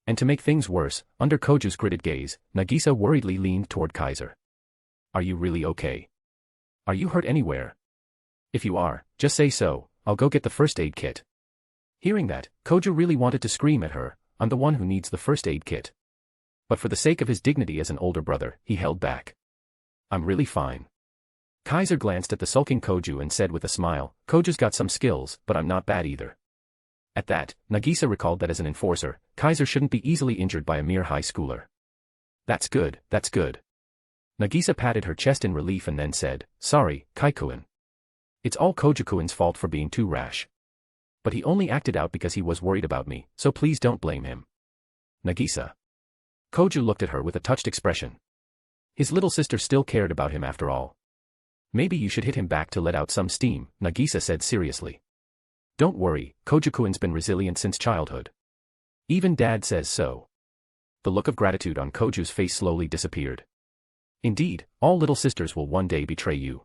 And to make things worse, under Koju's gritted gaze, Nagisa worriedly leaned toward Kaiser. Are you really okay? Are you hurt anywhere? If you are, just say so, I'll go get the first aid kit. Hearing that, Koju really wanted to scream at her, I'm the one who needs the first aid kit. But for the sake of his dignity as an older brother, he held back. I'm really fine. Kaiser glanced at the sulking Koju and said with a smile, Koju's got some skills, but I'm not bad either. At that, Nagisa recalled that as an enforcer, Kaiser shouldn't be easily injured by a mere high schooler. That's good, that's good. Nagisa patted her chest in relief and then said, sorry, Kai-kun. It's all Koju-kun's fault for being too rash. But he only acted out because he was worried about me, so please don't blame him. Nagisa. Koju looked at her with a touched expression. His little sister still cared about him after all. Maybe you should hit him back to let out some steam, Nagisa said seriously. Don't worry, Koju-kun's been resilient since childhood. Even Dad says so. The look of gratitude on Koju's face slowly disappeared. Indeed, all little sisters will one day betray you.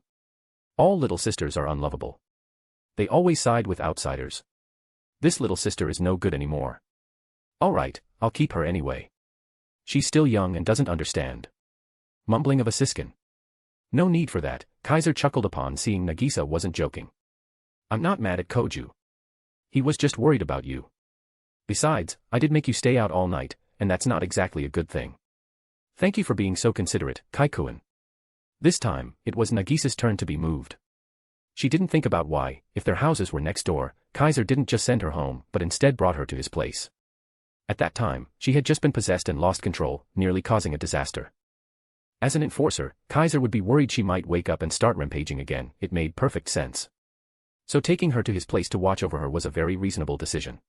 All little sisters are unlovable. They always side with outsiders. This little sister is no good anymore. Alright, I'll keep her anyway. She's still young and doesn't understand. Mumbling of a siskin. No need for that, Kaiser chuckled upon seeing Nagisa wasn't joking. I'm not mad at Koju. He was just worried about you. Besides, I did make you stay out all night, and that's not exactly a good thing. Thank you for being so considerate, Kaikuen. This time, it was Nagisa's turn to be moved. She didn't think about why, if their houses were next door, Kaiser didn't just send her home but instead brought her to his place. At that time, she had just been possessed and lost control, nearly causing a disaster. As an enforcer, Kaiser would be worried she might wake up and start rampaging again. It made perfect sense. So taking her to his place to watch over her was a very reasonable decision.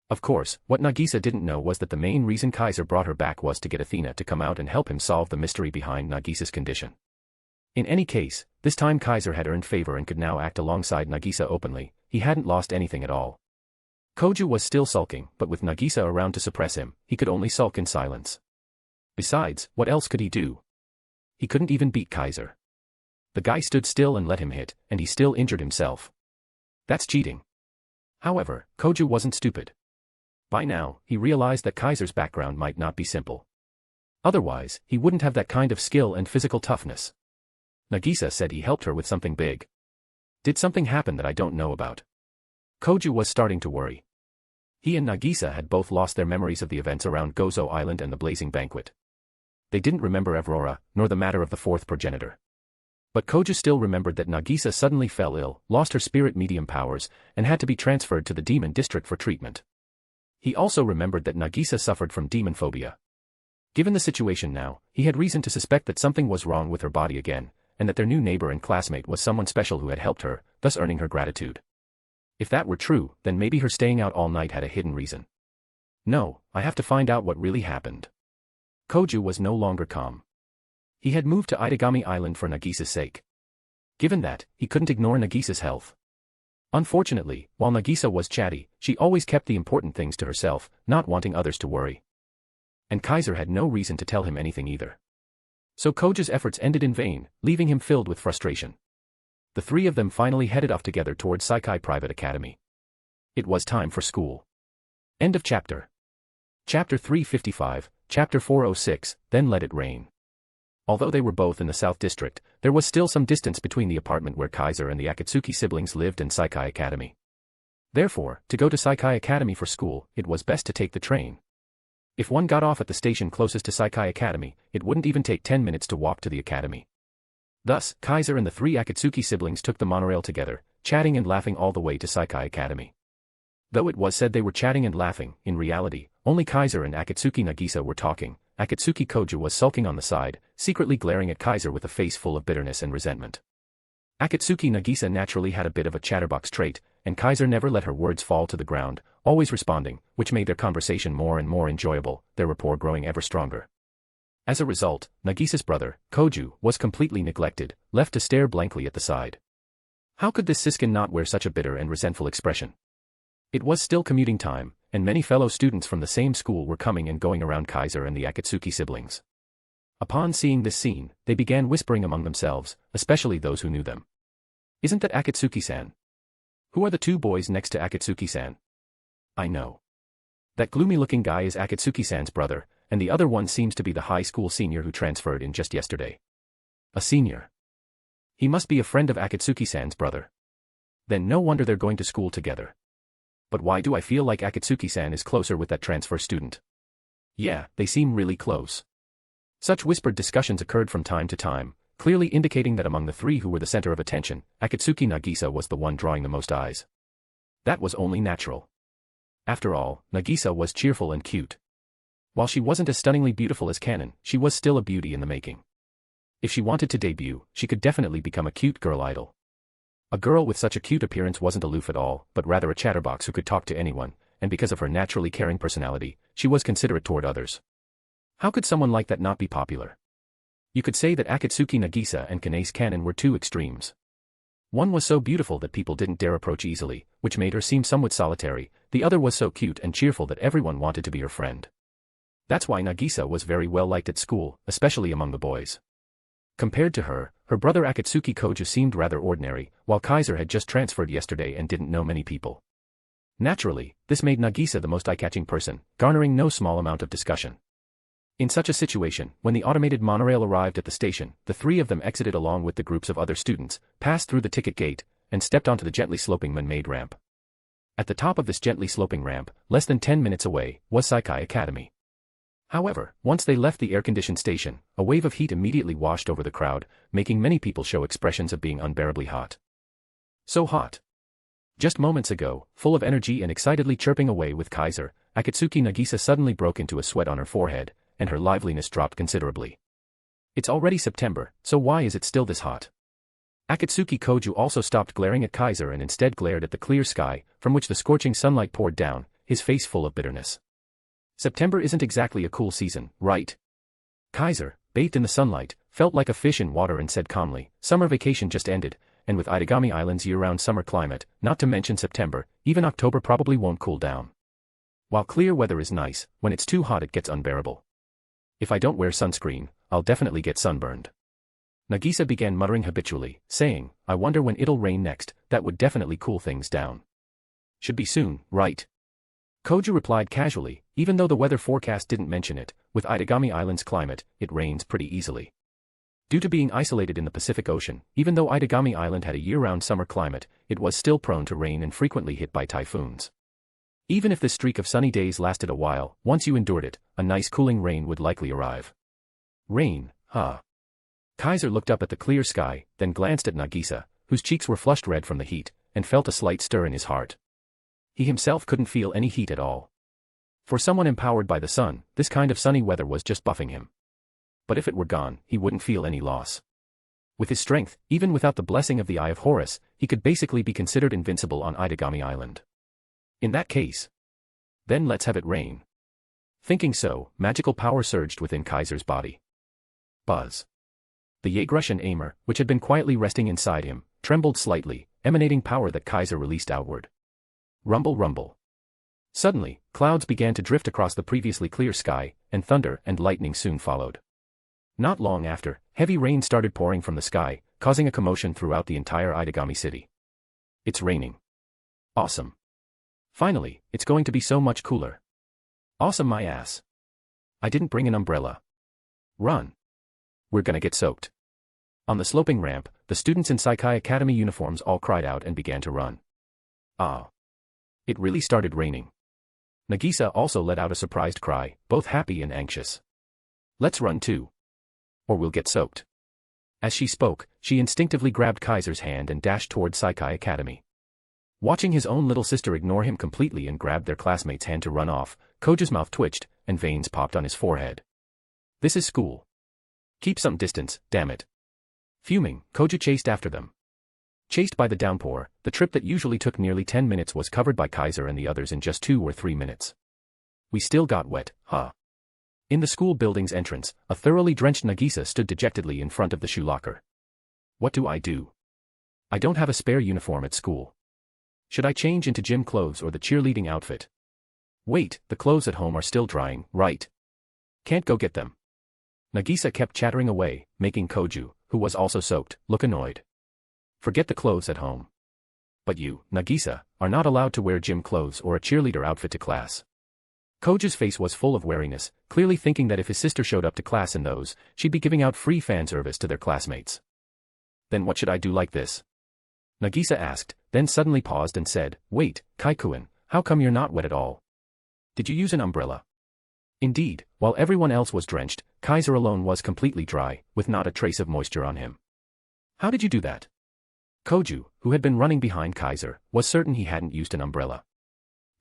Of course, what Nagisa didn't know was that the main reason Kaiser brought her back was to get Athena to come out and help him solve the mystery behind Nagisa's condition. In any case, this time Kaiser had earned favor and could now act alongside Nagisa openly. He hadn't lost anything at all. Koju was still sulking, but with Nagisa around to suppress him, he could only sulk in silence. Besides, what else could he do? He couldn't even beat Kaiser. The guy stood still and let him hit, and he still injured himself. That's cheating. However, Koju wasn't stupid. By now, he realized that Kaiser's background might not be simple. Otherwise, he wouldn't have that kind of skill and physical toughness. Nagisa said he helped her with something big. Did something happen that I don't know about? Koju was starting to worry. He and Nagisa had both lost their memories of the events around Gozo Island and the Blazing Banquet. They didn't remember Aurora, nor the matter of the fourth progenitor. But Koju still remembered that Nagisa suddenly fell ill, lost her spirit medium powers, and had to be transferred to the demon district for treatment. He also remembered that Nagisa suffered from demon phobia. Given the situation now, he had reason to suspect that something was wrong with her body again, and that their new neighbor and classmate was someone special who had helped her, thus earning her gratitude. If that were true, then maybe her staying out all night had a hidden reason. No, I have to find out what really happened. Koju was no longer calm. He had moved to Itagami Island for Nagisa's sake. Given that, he couldn't ignore Nagisa's health. Unfortunately, while Nagisa was chatty, she always kept the important things to herself, not wanting others to worry. And Kaiser had no reason to tell him anything either. So Koju's efforts ended in vain, leaving him filled with frustration. The three of them finally headed off together towards Saikai Private Academy. It was time for school. End of chapter. Chapter 355, Chapter 406, Then Let It Rain. Although they were both in the South District, there was still some distance between the apartment where Kaiser and the Akatsuki siblings lived and Saikai Academy. Therefore, to go to Saikai Academy for school, it was best to take the train. If one got off at the station closest to Saikai Academy, it wouldn't even take 10 minutes to walk to the academy. Thus, Kaiser and the three Akatsuki siblings took the monorail together, chatting and laughing all the way to Saikai Academy. Though it was said they were chatting and laughing, in reality, only Kaiser and Akatsuki Nagisa were talking. Akatsuki Koju was sulking on the side, secretly glaring at Kaiser with a face full of bitterness and resentment. Akatsuki Nagisa naturally had a bit of a chatterbox trait, and Kaiser never let her words fall to the ground, always responding, which made their conversation more and more enjoyable, their rapport growing ever stronger. As a result, Nagisa's brother, Koju, was completely neglected, left to stare blankly at the side. How could this siskin not wear such a bitter and resentful expression? It was still commuting time, and many fellow students from the same school were coming and going around Kaiser and the Akatsuki siblings. Upon seeing this scene, they began whispering among themselves, especially those who knew them. Isn't that Akatsuki-san? Who are the two boys next to Akatsuki-san? I know. That gloomy-looking guy is Akatsuki-san's brother, and the other one seems to be the high school senior who transferred in just yesterday. A senior. He must be a friend of Akatsuki-san's brother. Then no wonder they're going to school together. But why do I feel like Akatsuki-san is closer with that transfer student? Yeah, they seem really close. Such whispered discussions occurred from time to time, clearly indicating that among the three who were the center of attention, Akatsuki Nagisa was the one drawing the most eyes. That was only natural. After all, Nagisa was cheerful and cute. While she wasn't as stunningly beautiful as Canon, she was still a beauty in the making. If she wanted to debut, she could definitely become a cute girl idol. A girl with such a cute appearance wasn't aloof at all, but rather a chatterbox who could talk to anyone, and because of her naturally caring personality, she was considerate toward others. How could someone like that not be popular? You could say that Akatsuki Nagisa and Kanae's Canon were two extremes. One was so beautiful that people didn't dare approach easily, which made her seem somewhat solitary, the other was so cute and cheerful that everyone wanted to be her friend. That's why Nagisa was very well liked at school, especially among the boys. Compared to her, her brother Akatsuki Koju seemed rather ordinary, while Kaiser had just transferred yesterday and didn't know many people. Naturally, this made Nagisa the most eye-catching person, garnering no small amount of discussion. In such a situation, when the automated monorail arrived at the station, the three of them exited along with the groups of other students, passed through the ticket gate, and stepped onto the gently sloping man-made ramp. At the top of this gently sloping ramp, less than 10 minutes away, was Saikai Academy. However, once they left the air-conditioned station, a wave of heat immediately washed over the crowd, making many people show expressions of being unbearably hot. So hot. Just moments ago, full of energy and excitedly chirping away with Kaiser, Akatsuki Nagisa suddenly broke into a sweat on her forehead, and her liveliness dropped considerably. It's already September, so why is it still this hot? Akatsuki Koju also stopped glaring at Kaiser and instead glared at the clear sky, from which the scorching sunlight poured down, his face full of bitterness. September isn't exactly a cool season, right? Kaiser, bathed in the sunlight, felt like a fish in water and said calmly, summer vacation just ended, and with Itagami Island's year-round summer climate, not to mention September, even October probably won't cool down. While clear weather is nice, when it's too hot it gets unbearable. If I don't wear sunscreen, I'll definitely get sunburned. Nagisa began muttering habitually, saying, I wonder when it'll rain next, that would definitely cool things down. Should be soon, right? Koju replied casually, even though the weather forecast didn't mention it, with Itagami Island's climate, it rains pretty easily. Due to being isolated in the Pacific Ocean, even though Itagami Island had a year-round summer climate, it was still prone to rain and frequently hit by typhoons. Even if this streak of sunny days lasted a while, once you endured it, a nice cooling rain would likely arrive. Rain, huh? Kaiser looked up at the clear sky, then glanced at Nagisa, whose cheeks were flushed red from the heat, and felt a slight stir in his heart. He himself couldn't feel any heat at all. For someone empowered by the sun, this kind of sunny weather was just buffing him. But if it were gone, he wouldn't feel any loss. With his strength, even without the blessing of the Eye of Horus, he could basically be considered invincible on Itagami Island. In that case, then let's have it rain. Thinking so, magical power surged within Kaiser's body. Buzz. The Yaegrussian Aimer, which had been quietly resting inside him, trembled slightly, emanating power that Kaiser released outward. Rumble rumble. Suddenly, clouds began to drift across the previously clear sky, and thunder and lightning soon followed. Not long after, heavy rain started pouring from the sky, causing a commotion throughout the entire Itagami city. It's raining. Awesome. Finally, it's going to be so much cooler. Awesome my ass. I didn't bring an umbrella. Run. We're gonna get soaked. On the sloping ramp, the students in Saikai Academy uniforms all cried out and began to run. Ah. It really started raining. Nagisa also let out a surprised cry, both happy and anxious. Let's run too. Or we'll get soaked. As she spoke, she instinctively grabbed Kaiser's hand and dashed toward Saikai Academy. Watching his own little sister ignore him completely and grab their classmate's hand to run off, Koju's mouth twitched, and veins popped on his forehead. This is school. Keep some distance, damn it. Fuming, Koju chased after them. Chased by the downpour, the trip that usually took nearly 10 minutes was covered by Kaiser and the others in just 2 or 3 minutes. We still got wet, huh? In the school building's entrance, a thoroughly drenched Nagisa stood dejectedly in front of the shoe locker. What do? I don't have a spare uniform at school. Should I change into gym clothes or the cheerleading outfit? Wait, the clothes at home are still drying, right? Can't go get them. Nagisa kept chattering away, making Koju, who was also soaked, look annoyed. Forget the clothes at home. But you, Nagisa, are not allowed to wear gym clothes or a cheerleader outfit to class. Koju's face was full of wariness, clearly thinking that if his sister showed up to class in those, she'd be giving out free fan service to their classmates. Then what should I do like this? Nagisa asked, then suddenly paused and said, wait, Kaikuin, how come you're not wet at all? Did you use an umbrella? Indeed, while everyone else was drenched, Kaiser alone was completely dry, with not a trace of moisture on him. How did you do that? Koju, who had been running behind Kaiser, was certain he hadn't used an umbrella.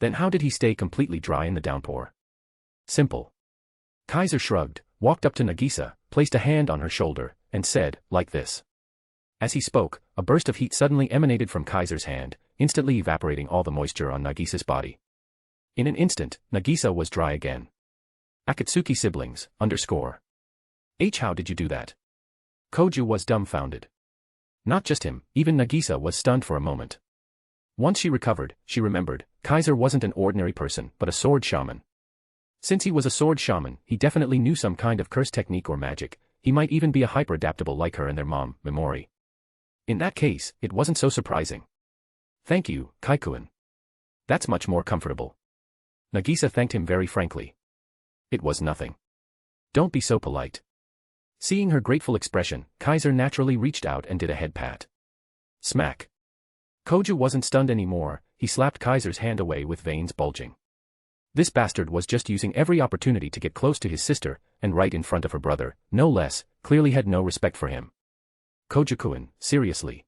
Then how did he stay completely dry in the downpour? Simple. Kaiser shrugged, walked up to Nagisa, placed a hand on her shoulder, and said, like this. As he spoke, a burst of heat suddenly emanated from Kaiser's hand, instantly evaporating all the moisture on Nagisa's body. In an instant, Nagisa was dry again. Akatsuki siblings, How did you do that? Koju was dumbfounded. Not just him, even Nagisa was stunned for a moment. Once she recovered, she remembered, Kaiser wasn't an ordinary person but a sword shaman. Since he was a sword shaman, he definitely knew some kind of curse technique or magic. He might even be a hyper-adaptable like her and their mom, Memori. In that case, it wasn't so surprising. Thank you, Kaikuen. That's much more comfortable. Nagisa thanked him very frankly. It was nothing. Don't be so polite. Seeing her grateful expression, Kaiser naturally reached out and did a head pat. Smack. Koju wasn't stunned anymore, he slapped Kaiser's hand away with veins bulging. This bastard was just using every opportunity to get close to his sister, and right in front of her brother, no less, clearly had no respect for him. Koju-kun, seriously.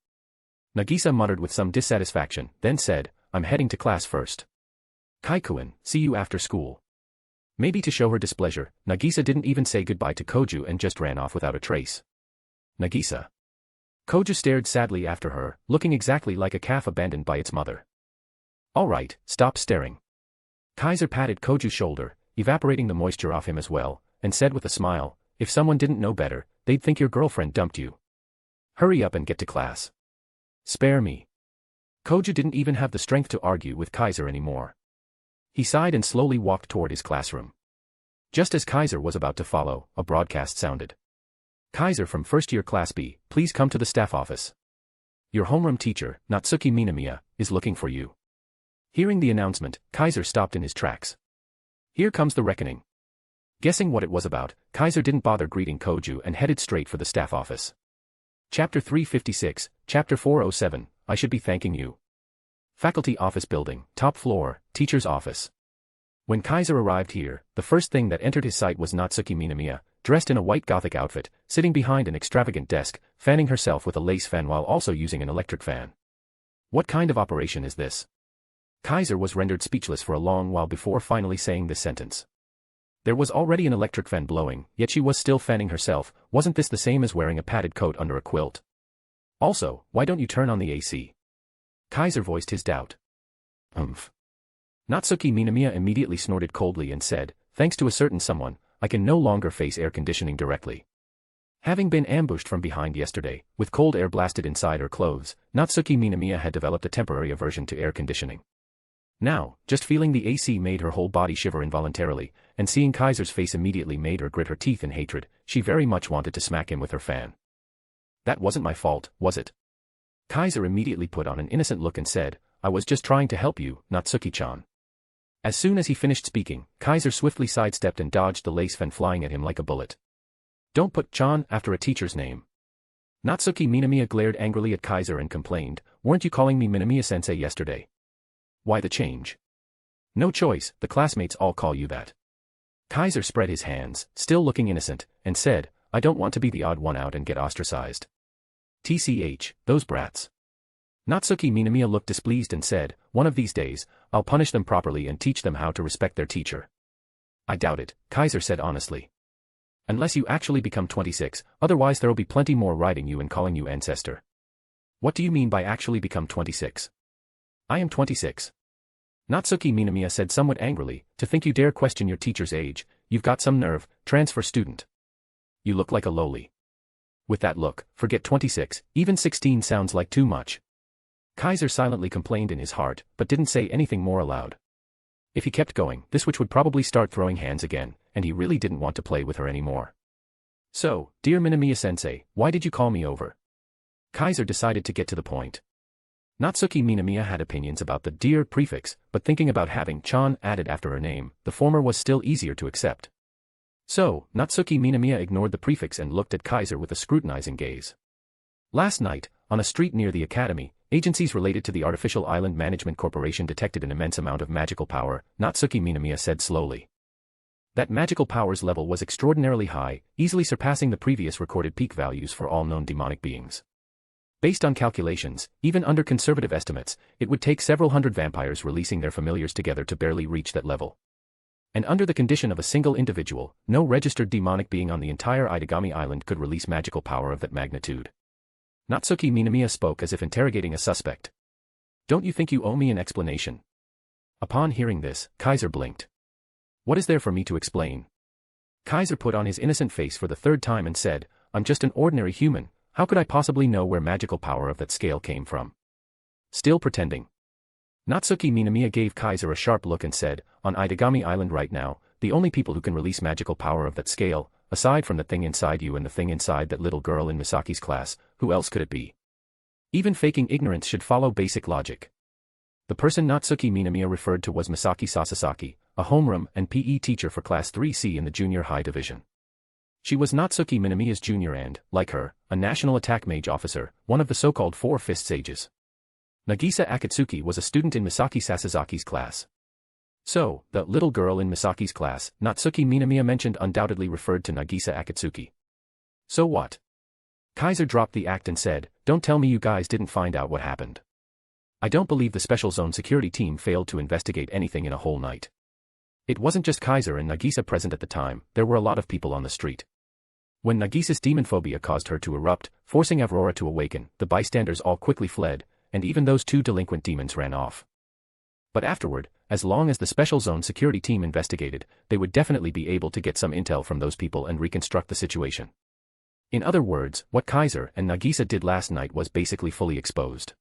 Nagisa muttered with some dissatisfaction, then said, I'm heading to class first. Kaikuen, see you after school. Maybe to show her displeasure, Nagisa didn't even say goodbye to Koju and just ran off without a trace. Nagisa. Koju stared sadly after her, looking exactly like a calf abandoned by its mother. Alright, stop staring. Kaiser patted Koju's shoulder, evaporating the moisture off him as well, and said with a smile, if someone didn't know better, they'd think your girlfriend dumped you. Hurry up and get to class. Spare me. Koju didn't even have the strength to argue with Kaiser anymore. He sighed and slowly walked toward his classroom. Just as Kaiser was about to follow, a broadcast sounded. Kaiser from first year class B, please come to the staff office. Your homeroom teacher, Natsuki Minamiya, is looking for you. Hearing the announcement, Kaiser stopped in his tracks. Here comes the reckoning. Guessing what it was about, Kaiser didn't bother greeting Koju and headed straight for the staff office. Chapter 356, Chapter 407, I should be thanking you. Faculty office building, top floor, teacher's office. When Kaiser arrived here, the first thing that entered his sight was Natsuki Minamiya, dressed in a white gothic outfit, sitting behind an extravagant desk, fanning herself with a lace fan while also using an electric fan. What kind of operation is this? Kaiser was rendered speechless for a long while before finally saying this sentence. There was already an electric fan blowing, yet she was still fanning herself. Wasn't this the same as wearing a padded coat under a quilt? Also, why don't you turn on the AC? Kaiser voiced his doubt. Natsuki Minamiya immediately snorted coldly and said, thanks to a certain someone, I can no longer face air conditioning directly. Having been ambushed from behind yesterday, with cold air blasted inside her clothes, Natsuki Minamiya had developed a temporary aversion to air conditioning. Now, just feeling the AC made her whole body shiver involuntarily, and seeing Kaiser's face immediately made her grit her teeth in hatred. She very much wanted to smack him with her fan. That wasn't my fault, was it? Kaiser immediately put on an innocent look and said, I was just trying to help you, Natsuki-chan. As soon as he finished speaking, Kaiser swiftly sidestepped and dodged the lace fan flying at him like a bullet. Don't put "chan" after a teacher's name. Natsuki Minamiya glared angrily at Kaiser and complained, weren't you calling me Minamiya-sensei yesterday? Why the change? No choice, the classmates all call you that. Kaiser spread his hands, still looking innocent, and said, I don't want to be the odd one out and get ostracized. TCH, those brats. Natsuki Minamiya looked displeased and said, one of these days, I'll punish them properly and teach them how to respect their teacher. I doubt it, Kaiser said honestly. Unless you actually become 26, otherwise there'll be plenty more riding you and calling you ancestor. What do you mean by actually become 26? I am 26. Natsuki Minamiya said somewhat angrily, to think you dare question your teacher's age, you've got some nerve, transfer student. You look like a lowly. With that look, forget 26, even 16 sounds like too much. Kaiser silently complained in his heart, but didn't say anything more aloud. If he kept going, this witch would probably start throwing hands again, and he really didn't want to play with her anymore. So, dear Minamiya-sensei, why did you call me over? Kaiser decided to get to the point. Natsuki Minamiya had opinions about the dear prefix, but thinking about having "chan" added after her name, the former was still easier to accept. So, Natsuki Minamiya ignored the prefix and looked at Kaiser with a scrutinizing gaze. Last night, on a street near the academy, agencies related to the Artificial Island Management Corporation detected an immense amount of magical power, Natsuki Minamiya said slowly. That magical power's level was extraordinarily high, easily surpassing the previous recorded peak values for all known demonic beings. Based on calculations, even under conservative estimates, it would take several hundred vampires releasing their familiars together to barely reach that level. And under the condition of a single individual, no registered demonic being on the entire Itagami Island could release magical power of that magnitude. Natsuki Minamiya spoke as if interrogating a suspect. Don't you think you owe me an explanation? Upon hearing this, Kaiser blinked. What is there for me to explain? Kaiser put on his innocent face for the third time and said, I'm just an ordinary human. How could I possibly know where magical power of that scale came from? Still pretending. Natsuki Minamiya gave Kaiser a sharp look and said, on Itagami Island right now, the only people who can release magical power of that scale, aside from the thing inside you and the thing inside that little girl in Misaki's class, who else could it be? Even faking ignorance should follow basic logic. The person Natsuki Minamiya referred to was Misaki Sasasaki, a homeroom and PE teacher for Class 3C in the junior high division. She was Natsuki Minamiya's junior and, like her, a national attack mage officer, one of the so-called Four-Fist Sages. Nagisa Akatsuki was a student in Misaki Sasazaki's class. So, the little girl in Misaki's class, Natsuki Minamiya mentioned undoubtedly referred to Nagisa Akatsuki. So what? Kaiser dropped the act and said, "Don't tell me you guys didn't find out what happened. I don't believe the Special Zone security team failed to investigate anything in a whole night." It wasn't just Kaiser and Nagisa present at the time, there were a lot of people on the street. When Nagisa's demon phobia caused her to erupt, forcing Aurora to awaken, the bystanders all quickly fled, and even those two delinquent demons ran off. But afterward, as long as the Special Zone security team investigated, they would definitely be able to get some intel from those people and reconstruct the situation. In other words, what Kaiser and Nagisa did last night was basically fully exposed.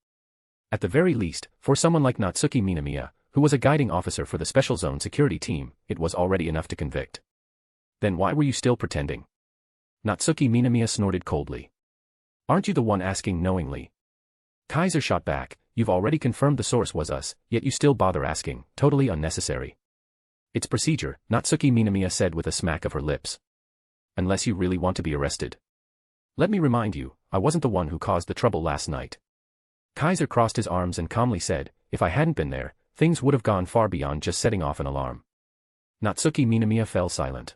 At the very least, for someone like Natsuki Minamiya, who was a guiding officer for the Special Zone security team, it was already enough to convict. Then why were you still pretending? Natsuki Minamiya snorted coldly. Aren't you the one asking knowingly? Kaiser shot back, you've already confirmed the source was us, yet you still bother asking, totally unnecessary. It's procedure, Natsuki Minamiya said with a smack of her lips. Unless you really want to be arrested. Let me remind you, I wasn't the one who caused the trouble last night. Kaiser crossed his arms and calmly said, if I hadn't been there, things would have gone far beyond just setting off an alarm. Natsuki Minamiya fell silent.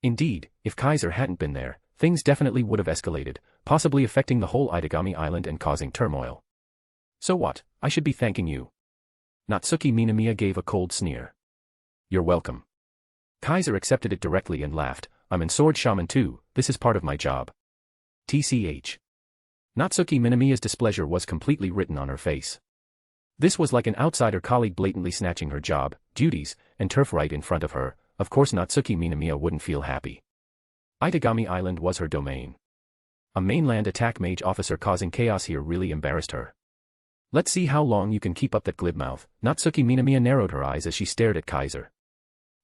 Indeed, if Kaiser hadn't been there, things definitely would have escalated, possibly affecting the whole Itagami Island and causing turmoil. So what, I should be thanking you. Natsuki Minamiya gave a cold sneer. You're welcome. Kaiser accepted it directly and laughed, I'm an sword shaman too, this is part of my job. TCH. Natsuki Minamiya's displeasure was completely written on her face. This was like an outsider colleague blatantly snatching her job, duties, and turf right in front of her. Of course Natsuki Minamiya wouldn't feel happy. Itagami Island was her domain. A mainland attack mage officer causing chaos here really embarrassed her. Let's see how long you can keep up that glib mouth. Natsuki Minamiya narrowed her eyes as she stared at Kaiser.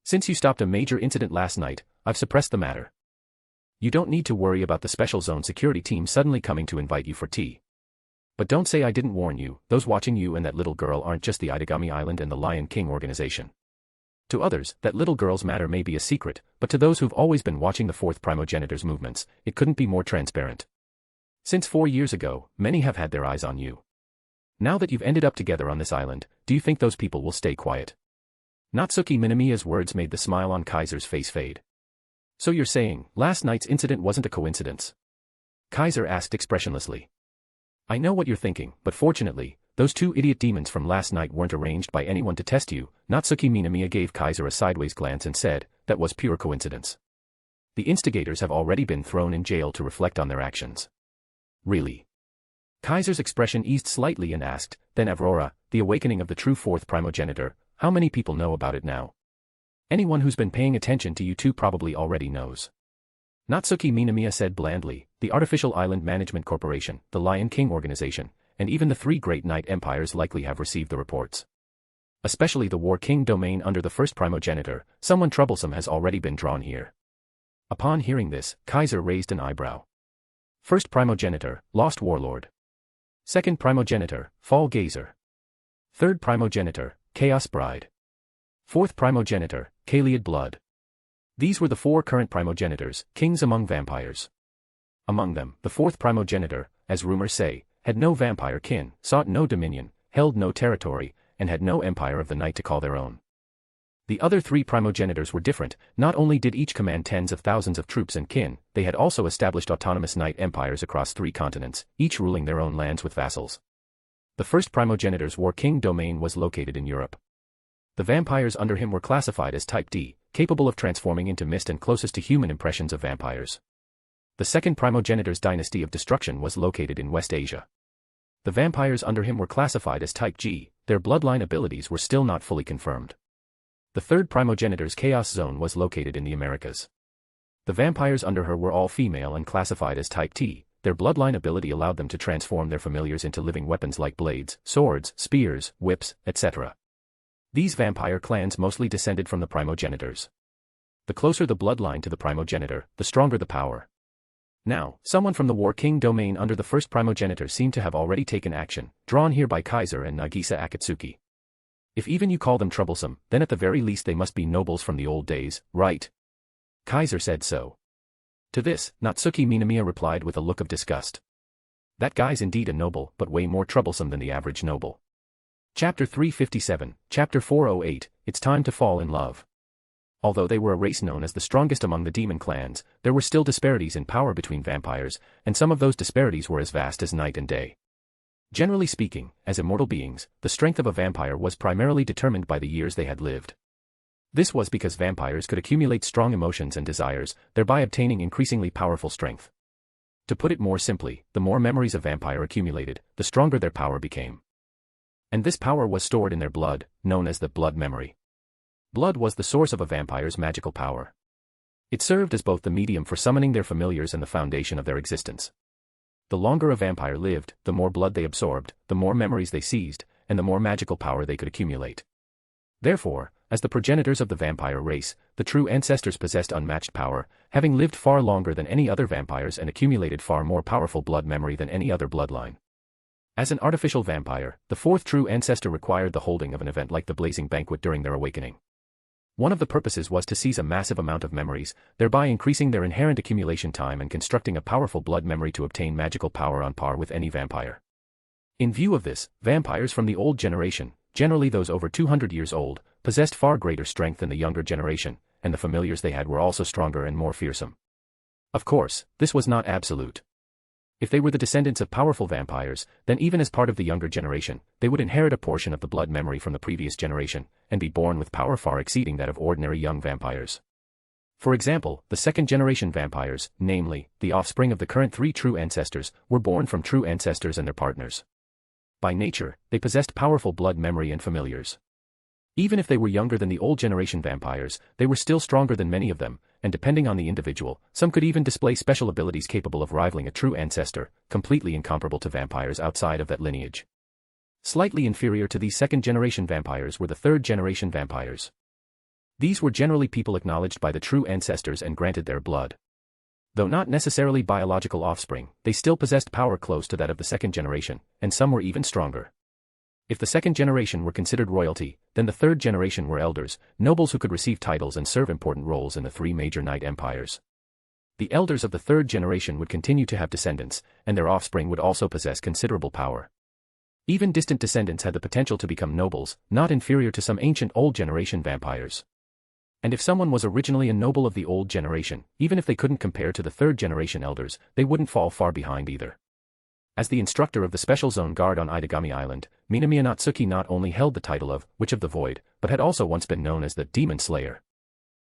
Since you stopped a major incident last night, I've suppressed the matter. You don't need to worry about the Special Zone security team suddenly coming to invite you for tea. But don't say I didn't warn you, those watching you and that little girl aren't just the Itagami Island and the Lion King organization. To others, that little girl's matter may be a secret, but to those who've always been watching the Fourth Primogenitor's movements, it couldn't be more transparent. Since 4 years ago, many have had their eyes on you. Now that you've ended up together on this island, do you think those people will stay quiet? Natsuki Minamiya's words made the smile on Kaiser's face fade. So you're saying, last night's incident wasn't a coincidence? Kaiser asked expressionlessly. I know what you're thinking, but fortunately, those two idiot demons from last night weren't arranged by anyone to test you. Natsuki Minamiya gave Kaiser a sideways glance and said, that was pure coincidence. The instigators have already been thrown in jail to reflect on their actions. Really? Kaiser's expression eased slightly and asked, then Aurora, the awakening of the true fourth primogenitor, how many people know about it now? Anyone who's been paying attention to you two probably already knows. Natsuki Minamiya said blandly, the Artificial Island Management Corporation, the Lion King organization, and even the three great night empires likely have received the reports. Especially the War King domain under the first primogenitor, someone troublesome has already been drawn here. Upon hearing this, Kaiser raised an eyebrow. First primogenitor, Lost Warlord. Second primogenitor, Fall Gazer. Third primogenitor, Chaos Bride. Fourth primogenitor, Kaliad Blood. These were the four current primogenitors, kings among vampires. Among them, the fourth primogenitor, as rumors say, had no vampire kin, sought no dominion, held no territory, and had no empire of the night to call their own. The other three primogenitors were different, not only did each command tens of thousands of troops and kin, they had also established autonomous night empires across 3 continents, each ruling their own lands with vassals. The first primogenitor's War King domain was located in Europe. The vampires under him were classified as Type D, capable of transforming into mist and closest to human impressions of vampires. The second primogenitor's dynasty of destruction was located in West Asia. The vampires under him were classified as Type G, their bloodline abilities were still not fully confirmed. The third primogenitor's Chaos Zone was located in the Americas. The vampires under her were all female and classified as Type T, their bloodline ability allowed them to transform their familiars into living weapons like blades, swords, spears, whips, etc. These vampire clans mostly descended from the primogenitors. The closer the bloodline to the primogenitor, the stronger the power. Now, someone from the War King domain under the first primogenitor seemed to have already taken action, drawn here by Kaiser and Nagisa Akatsuki. If even you call them troublesome, then at the very least they must be nobles from the old days, right? Kaiser said so. To this, Natsuki Minamiya replied with a look of disgust. That guy's indeed a noble, but way more troublesome than the average noble. Chapter 357, Chapter 408, It's Time to Fall in Love. Although they were a race known as the strongest among the demon clans, there were still disparities in power between vampires, and some of those disparities were as vast as night and day. Generally speaking, as immortal beings, the strength of a vampire was primarily determined by the years they had lived. This was because vampires could accumulate strong emotions and desires, thereby obtaining increasingly powerful strength. To put it more simply, the more memories a vampire accumulated, the stronger their power became. And this power was stored in their blood, known as the blood memory. Blood was the source of a vampire's magical power. It served as both the medium for summoning their familiars and the foundation of their existence. The longer a vampire lived, the more blood they absorbed, the more memories they seized, and the more magical power they could accumulate. Therefore, as the progenitors of the vampire race, the true ancestors possessed unmatched power, having lived far longer than any other vampires and accumulated far more powerful blood memory than any other bloodline. As an artificial vampire, the fourth true ancestor required the holding of an event like the Blazing Banquet during their awakening. One of the purposes was to seize a massive amount of memories, thereby increasing their inherent accumulation time and constructing a powerful blood memory to obtain magical power on par with any vampire. In view of this, vampires from the old generation, generally those over 200 years old, possessed far greater strength than the younger generation, and the familiars they had were also stronger and more fearsome. Of course, this was not absolute. If they were the descendants of powerful vampires, then even as part of the younger generation, they would inherit a portion of the blood memory from the previous generation, and be born with power far exceeding that of ordinary young vampires. For example, the second-generation vampires, namely, the offspring of the current three true ancestors, were born from true ancestors and their partners. By nature, they possessed powerful blood memory and familiars. Even if they were younger than the old generation vampires, they were still stronger than many of them, and depending on the individual, some could even display special abilities capable of rivaling a true ancestor, completely incomparable to vampires outside of that lineage. Slightly inferior to these second-generation vampires were the third-generation vampires. These were generally people acknowledged by the true ancestors and granted their blood. Though not necessarily biological offspring, they still possessed power close to that of the second generation, and some were even stronger. If the second generation were considered royalty, then the third generation were elders, nobles who could receive titles and serve important roles in the three major knight empires. The elders of the third generation would continue to have descendants, and their offspring would also possess considerable power. Even distant descendants had the potential to become nobles, not inferior to some ancient old generation vampires. And if someone was originally a noble of the old generation, even if they couldn't compare to the third generation elders, they wouldn't fall far behind either. As the instructor of the Special Zone Guard on Itagami Island, Minamiya Natsuki not only held the title of Witch of the Void, but had also once been known as the Demon Slayer.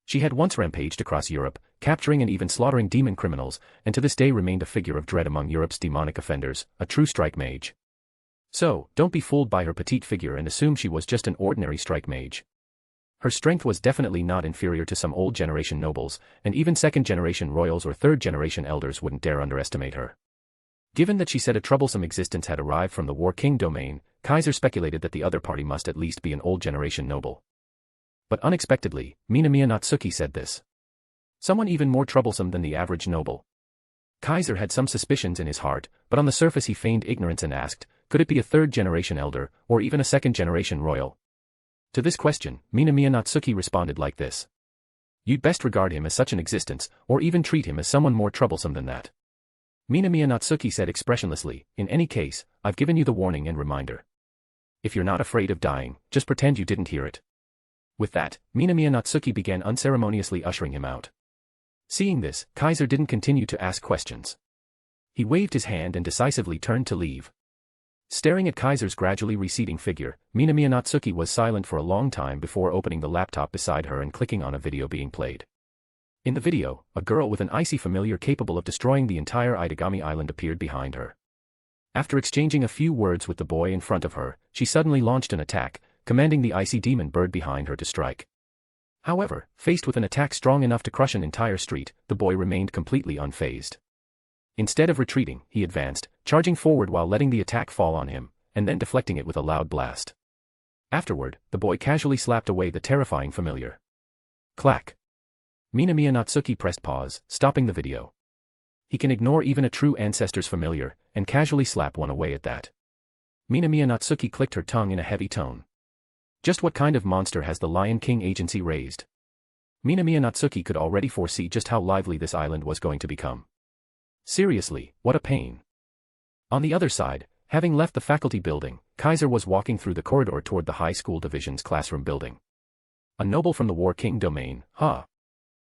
She had once rampaged across Europe, capturing and even slaughtering demon criminals, and to this day remained a figure of dread among Europe's demonic offenders, a true strike mage. So, don't be fooled by her petite figure and assume she was just an ordinary strike mage. Her strength was definitely not inferior to some old generation nobles, and even second generation royals or third generation elders wouldn't dare underestimate her. Given that she said a troublesome existence had arrived from the War King domain, Kaiser speculated that the other party must at least be an old generation noble. But unexpectedly, Minamiya Natsuki said this. Someone even more troublesome than the average noble. Kaiser had some suspicions in his heart, but on the surface he feigned ignorance and asked, could it be a third generation elder, or even a second generation royal? To this question, Minamiya Natsuki responded like this. You'd best regard him as such an existence, or even treat him as someone more troublesome than that. Minamiya Natsuki said expressionlessly, in any case, I've given you the warning and reminder. If you're not afraid of dying, just pretend you didn't hear it. With that, Minamiya Natsuki began unceremoniously ushering him out. Seeing this, Kaiser didn't continue to ask questions. He waved his hand and decisively turned to leave. Staring at Kaiser's gradually receding figure, Minamiya Natsuki was silent for a long time before opening the laptop beside her and clicking on a video being played. In the video, a girl with an icy familiar capable of destroying the entire Itagami Island appeared behind her. After exchanging a few words with the boy in front of her, she suddenly launched an attack, commanding the icy demon bird behind her to strike. However, faced with an attack strong enough to crush an entire street, the boy remained completely unfazed. Instead of retreating, he advanced, charging forward while letting the attack fall on him, and then deflecting it with a loud blast. Afterward, the boy casually slapped away the terrifying familiar. Clack. Minamiya Natsuki pressed pause, stopping the video. He can ignore even a true ancestor's familiar, and casually slap one away at that. Minamiya Natsuki clicked her tongue in a heavy tone. Just what kind of monster has the Lion King agency raised? Minamiya Natsuki could already foresee just how lively this island was going to become. Seriously, what a pain. On the other side, having left the faculty building, Kaiser was walking through the corridor toward the high school division's classroom building. A noble from the War King domain, huh?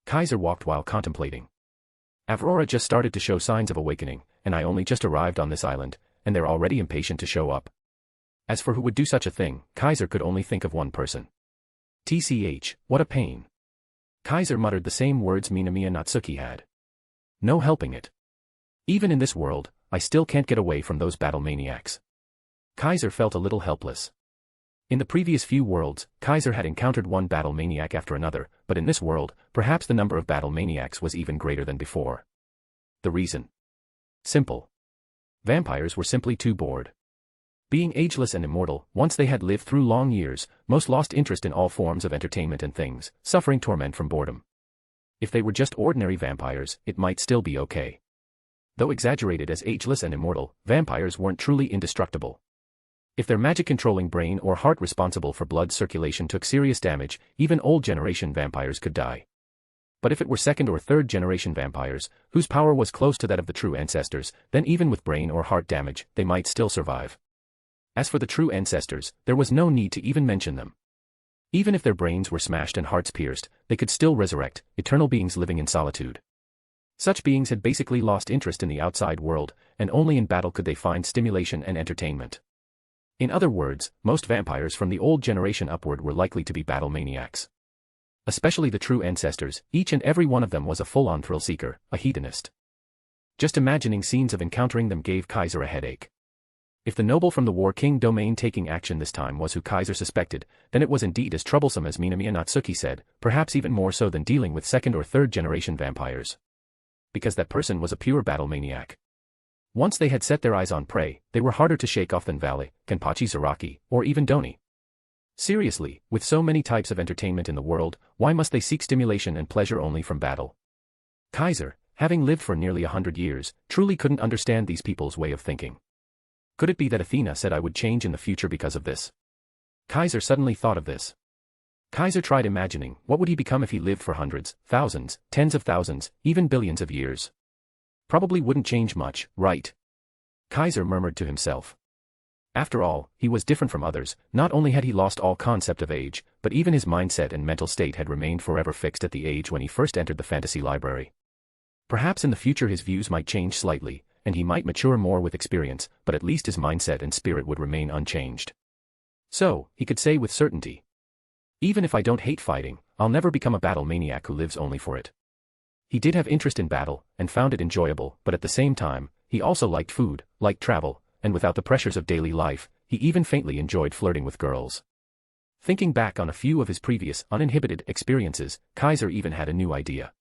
Kaiser walked while contemplating. Aurora just started to show signs of awakening, and I only just arrived on this island, and they're already impatient to show up. As for who would do such a thing, Kaiser could only think of one person. TCH, what a pain. Kaiser muttered the same words Minamiya Natsuki had. No helping it. Even in this world, I still can't get away from those battle maniacs. Kaiser felt a little helpless. In the previous few worlds, Kaiser had encountered one battle maniac after another, but in this world, perhaps the number of battle maniacs was even greater than before. The reason? Simple. Vampires were simply too bored. Being ageless and immortal, once they had lived through long years, most lost interest in all forms of entertainment and things, suffering torment from boredom. If they were just ordinary vampires, it might still be okay. Though exaggerated as ageless and immortal, vampires weren't truly indestructible. If their magic-controlling brain or heart responsible for blood circulation took serious damage, even old-generation vampires could die. But if it were second- or third-generation vampires, whose power was close to that of the true ancestors, then even with brain or heart damage, they might still survive. As for the true ancestors, there was no need to even mention them. Even if their brains were smashed and hearts pierced, they could still resurrect, eternal beings living in solitude. Such beings had basically lost interest in the outside world, and only in battle could they find stimulation and entertainment. In other words, most vampires from the old generation upward were likely to be battle maniacs. Especially the true ancestors, each and every one of them was a full-on thrill-seeker, a hedonist. Just imagining scenes of encountering them gave Kaiser a headache. If the noble from the War King domain taking action this time was who Kaiser suspected, then it was indeed as troublesome as Minamiya Natsuki said, perhaps even more so than dealing with second- or third-generation vampires. Because that person was a pure battle maniac. Once they had set their eyes on prey, they were harder to shake off than Vale, Kenpachi Zaraki, or even Doni. Seriously, with so many types of entertainment in the world, why must they seek stimulation and pleasure only from battle? Kaiser, having lived for nearly 100 years, truly couldn't understand these people's way of thinking. Could it be that Athena said I would change in the future because of this? Kaiser suddenly thought of this. Kaiser tried imagining, what would he become if he lived for hundreds, thousands, tens of thousands, even billions of years? Probably wouldn't change much, right? Kaiser murmured to himself. After all, he was different from others. Not only had he lost all concept of age, but even his mindset and mental state had remained forever fixed at the age when he first entered the fantasy library. Perhaps in the future his views might change slightly, and he might mature more with experience, but at least his mindset and spirit would remain unchanged. So, he could say with certainty, even if I don't hate fighting, I'll never become a battle maniac who lives only for it. He did have interest in battle, and found it enjoyable, but at the same time, he also liked food, liked travel, and without the pressures of daily life, he even faintly enjoyed flirting with girls. Thinking back on a few of his previous, uninhibited experiences, Kaiser even had a new idea.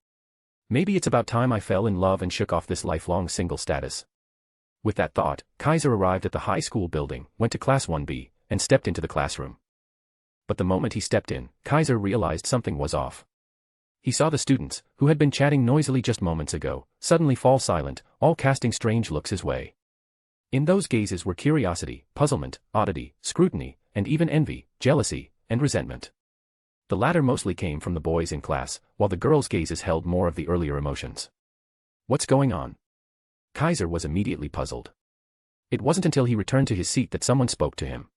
Maybe it's about time I fell in love and shook off this lifelong single status. With that thought, Kaiser arrived at the high school building, went to Class 1B, and stepped into the classroom. But the moment he stepped in, Kaiser realized something was off. He saw the students, who had been chatting noisily just moments ago, suddenly fall silent, all casting strange looks his way. In those gazes were curiosity, puzzlement, oddity, scrutiny, and even envy, jealousy, and resentment. The latter mostly came from the boys in class, while the girls' gazes held more of the earlier emotions. What's going on? Kaiser was immediately puzzled. It wasn't until he returned to his seat that someone spoke to him.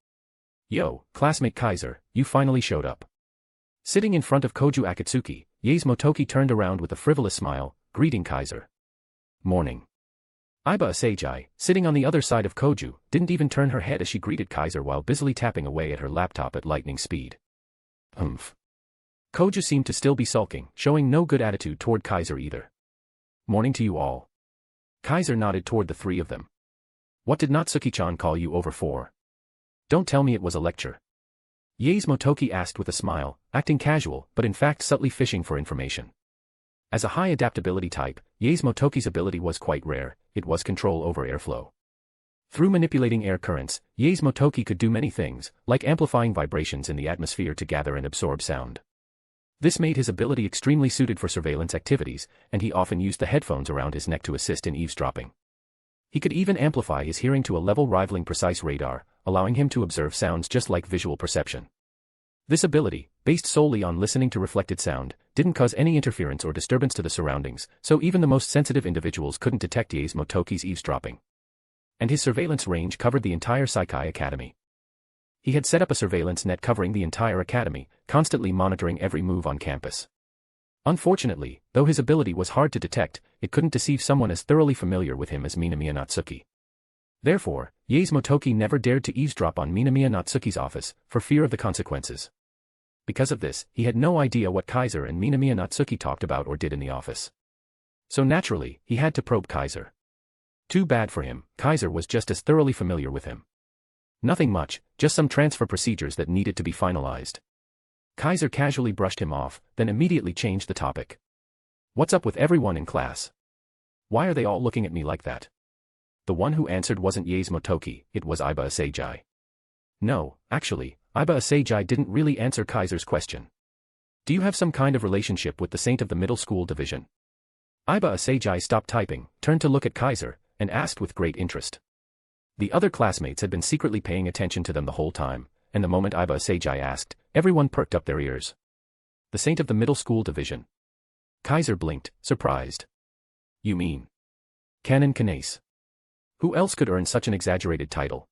Yo, classmate Kaiser, you finally showed up. Sitting in front of Koju Akatsuki, Yaes Motoki turned around with a frivolous smile, greeting Kaiser. Morning. Iba Asagi, sitting on the other side of Koju, didn't even turn her head as she greeted Kaiser while busily tapping away at her laptop at lightning speed. Humph. Koju seemed to still be sulking, showing no good attitude toward Kaiser either. Morning to you all. Kaiser nodded toward the three of them. What did Natsuki-chan call you over for? Don't tell me it was a lecture. Yaes Motoki asked with a smile, acting casual, but in fact subtly fishing for information. As a high adaptability type, Yaes Motoki's ability was quite rare, it was control over airflow. Through manipulating air currents, Yaes Motoki could do many things, like amplifying vibrations in the atmosphere to gather and absorb sound. This made his ability extremely suited for surveillance activities, and he often used the headphones around his neck to assist in eavesdropping. He could even amplify his hearing to a level rivaling precise radar, allowing him to observe sounds just like visual perception. This ability, based solely on listening to reflected sound, didn't cause any interference or disturbance to the surroundings, so even the most sensitive individuals couldn't detect Yaes Motoki's eavesdropping. And his surveillance range covered the entire Saikai Academy. He had set up a surveillance net covering the entire academy, constantly monitoring every move on campus. Unfortunately, though his ability was hard to detect, it couldn't deceive someone as thoroughly familiar with him as Minamiya Natsuki. Therefore, Yaes Motoki never dared to eavesdrop on Minamiya Natsuki's office, for fear of the consequences. Because of this, he had no idea what Kaiser and Minamiya Natsuki talked about or did in the office. So naturally, he had to probe Kaiser. Too bad for him, Kaiser was just as thoroughly familiar with him. Nothing much, just some transfer procedures that needed to be finalized. Kaiser casually brushed him off, then immediately changed the topic. What's up with everyone in class? Why are they all looking at me like that? The one who answered wasn't Yaes Motoki, it was Iba Asagi. No, actually, Iba Asagi didn't really answer Kaiser's question. Do you have some kind of relationship with the saint of the middle school division? Iba Asagi stopped typing, turned to look at Kaiser, and asked with great interest. The other classmates had been secretly paying attention to them the whole time, and the moment Iba Asagi asked, everyone perked up their ears. The saint of the middle school division. Kaiser blinked, surprised. You mean Canon Kanase? Who else could earn such an exaggerated title?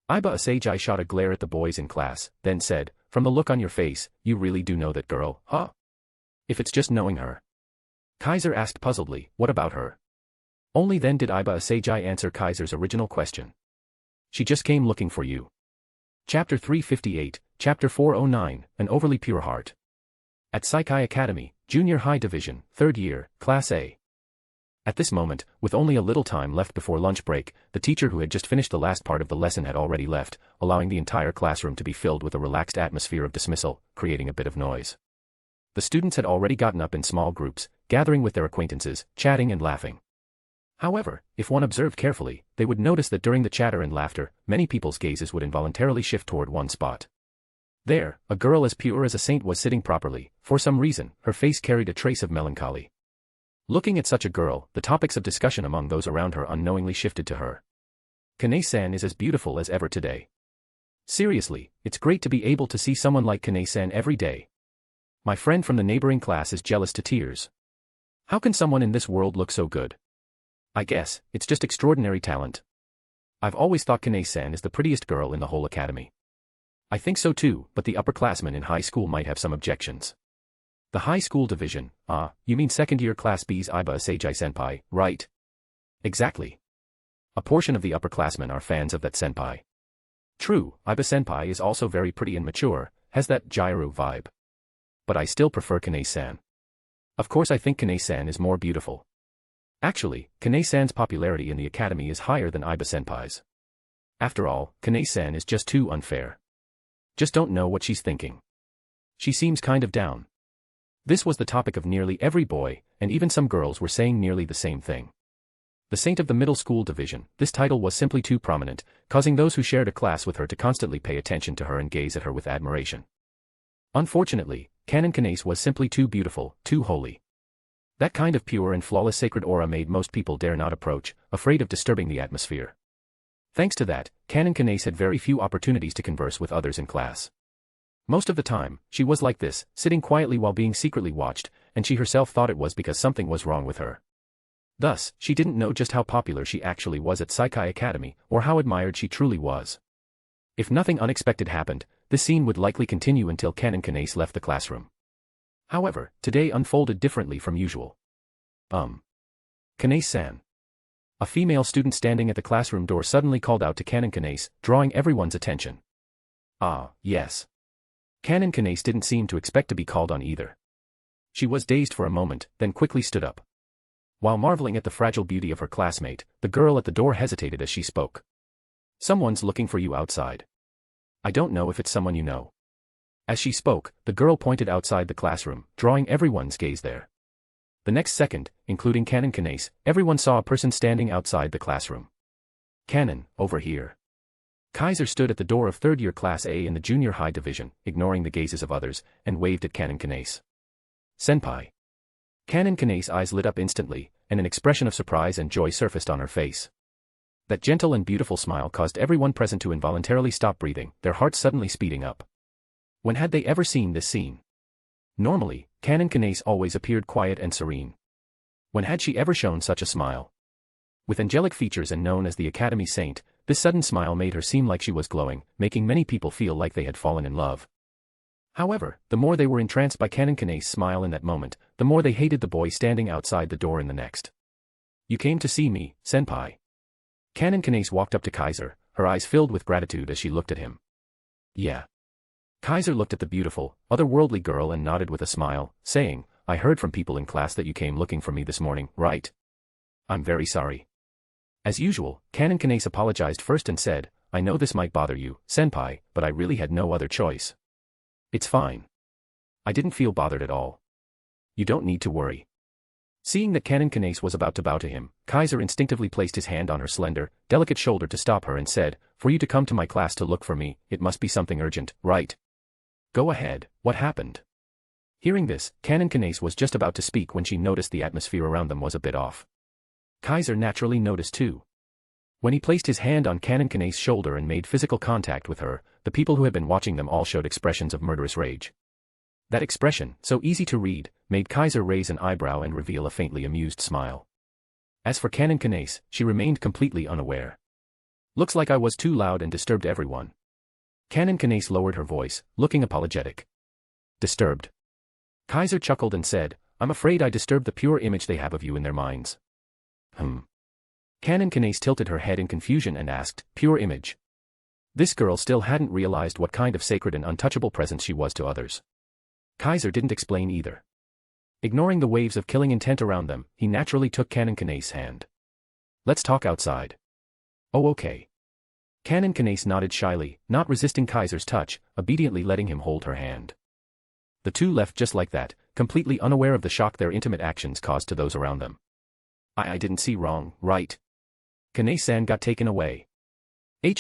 Iba Asagi shot a glare at the boys in class, then said, from the look on your face, you really do know that girl, huh? If it's just knowing her. Kaiser asked puzzledly, what about her? Only then did Iba Asagi answer Kaiser's original question. She just came looking for you. Chapter 358, Chapter 409, An Overly Pure Heart. At Saikai Academy, Junior High Division, 3rd Year, Class A. At this moment, with only a little time left before lunch break, the teacher who had just finished the last part of the lesson had already left, allowing the entire classroom to be filled with a relaxed atmosphere of dismissal, creating a bit of noise. The students had already gotten up in small groups, gathering with their acquaintances, chatting and laughing. However, if one observed carefully, they would notice that during the chatter and laughter, many people's gazes would involuntarily shift toward one spot. There, a girl as pure as a saint was sitting properly. For some reason, her face carried a trace of melancholy. Looking at such a girl, the topics of discussion among those around her unknowingly shifted to her. Kane-san is as beautiful as ever today. Seriously, it's great to be able to see someone like Kane-san every day. My friend from the neighboring class is jealous to tears. How can someone in this world look so good? I guess, it's just extraordinary talent. I've always thought Kane-san is the prettiest girl in the whole academy. I think so too, but the upperclassmen in high school might have some objections. The high school division, you mean second-year Class B's Iba Asagi-senpai, right? Exactly. A portion of the upperclassmen are fans of that senpai. True, Iba-senpai is also very pretty and mature, has that Gyro vibe. But I still prefer Kane-san. Of course I think Kane-san is more beautiful. Actually, Kane-san's popularity in the academy is higher than Iba-senpai's. After all, Kane-san is just too unfair. Just don't know what she's thinking. She seems kind of down. This was the topic of nearly every boy, and even some girls were saying nearly the same thing. The saint of the middle school division, this title was simply too prominent, causing those who shared a class with her to constantly pay attention to her and gaze at her with admiration. Unfortunately, Canon Kanase was simply too beautiful, too holy. That kind of pure and flawless sacred aura made most people dare not approach, afraid of disturbing the atmosphere. Thanks to that, Canon Kanase had very few opportunities to converse with others in class. Most of the time, she was like this, sitting quietly while being secretly watched, and she herself thought it was because something was wrong with her. Thus, she didn't know just how popular she actually was at Saikai Academy, or how admired she truly was. If nothing unexpected happened, this scene would likely continue until Canon Kanase left the classroom. However, today unfolded differently from usual. Kanase-san. A female student standing at the classroom door suddenly called out to Canon Kanase, drawing everyone's attention. Ah, yes. Canon Kanase didn't seem to expect to be called on either. She was dazed for a moment, then quickly stood up. While marveling at the fragile beauty of her classmate, the girl at the door hesitated as she spoke. Someone's looking for you outside. I don't know if it's someone you know. As she spoke, the girl pointed outside the classroom, drawing everyone's gaze there. The next second, including Canon Kanase, everyone saw a person standing outside the classroom. Canon, over here. Kaiser stood at the door of third-year Class A in the junior high division, ignoring the gazes of others, and waved at Canon Kanase. senpai. Canon Kanae's eyes lit up instantly, and an expression of surprise and joy surfaced on her face. That gentle and beautiful smile caused everyone present to involuntarily stop breathing, their hearts suddenly speeding up. When had they ever seen this scene? Normally, Canon Kanae always appeared quiet and serene. When had she ever shown such a smile? With angelic features and known as the Academy Saint, this sudden smile made her seem like she was glowing, making many people feel like they had fallen in love. However, the more they were entranced by Canon Kanae's smile in that moment, the more they hated the boy standing outside the door in the next. You came to see me, senpai. Canon Kanae walked up to Kaiser, her eyes filled with gratitude as she looked at him. Yeah. Kaiser looked at the beautiful, otherworldly girl and nodded with a smile, saying, I heard from people in class that you came looking for me this morning, right? I'm very sorry. As usual, Canon Kanae apologized first and said, I know this might bother you, senpai, but I really had no other choice. It's fine. I didn't feel bothered at all. You don't need to worry. Seeing that Canon Kanae was about to bow to him, Kaiser instinctively placed his hand on her slender, delicate shoulder to stop her and said, For you to come to my class to look for me, it must be something urgent, right? Go ahead, what happened? Hearing this, Canon Kanae was just about to speak when she noticed the atmosphere around them was a bit off. Kaiser naturally noticed too. When he placed his hand on Canon Kanae's shoulder and made physical contact with her, the people who had been watching them all showed expressions of murderous rage. That expression, so easy to read, made Kaiser raise an eyebrow and reveal a faintly amused smile. As for Canon Kanae, she remained completely unaware. Looks like I was too loud and disturbed everyone. Canon Kanae lowered her voice, looking apologetic. Disturbed. Kaiser chuckled and said, I'm afraid I disturbed the pure image they have of you in their minds. Canon Kanae tilted her head in confusion and asked, Pure image? This girl still hadn't realized what kind of sacred and untouchable presence she was to others. Kaiser didn't explain either. Ignoring the waves of killing intent around them, he naturally took Canon Kanae's hand. Let's talk outside. Oh okay. Canon Kanae nodded shyly, not resisting Kaiser's touch, obediently letting him hold her hand. The two left just like that, completely unaware of the shock their intimate actions caused to those around them. I didn't see wrong, right? Kanae-san got taken away.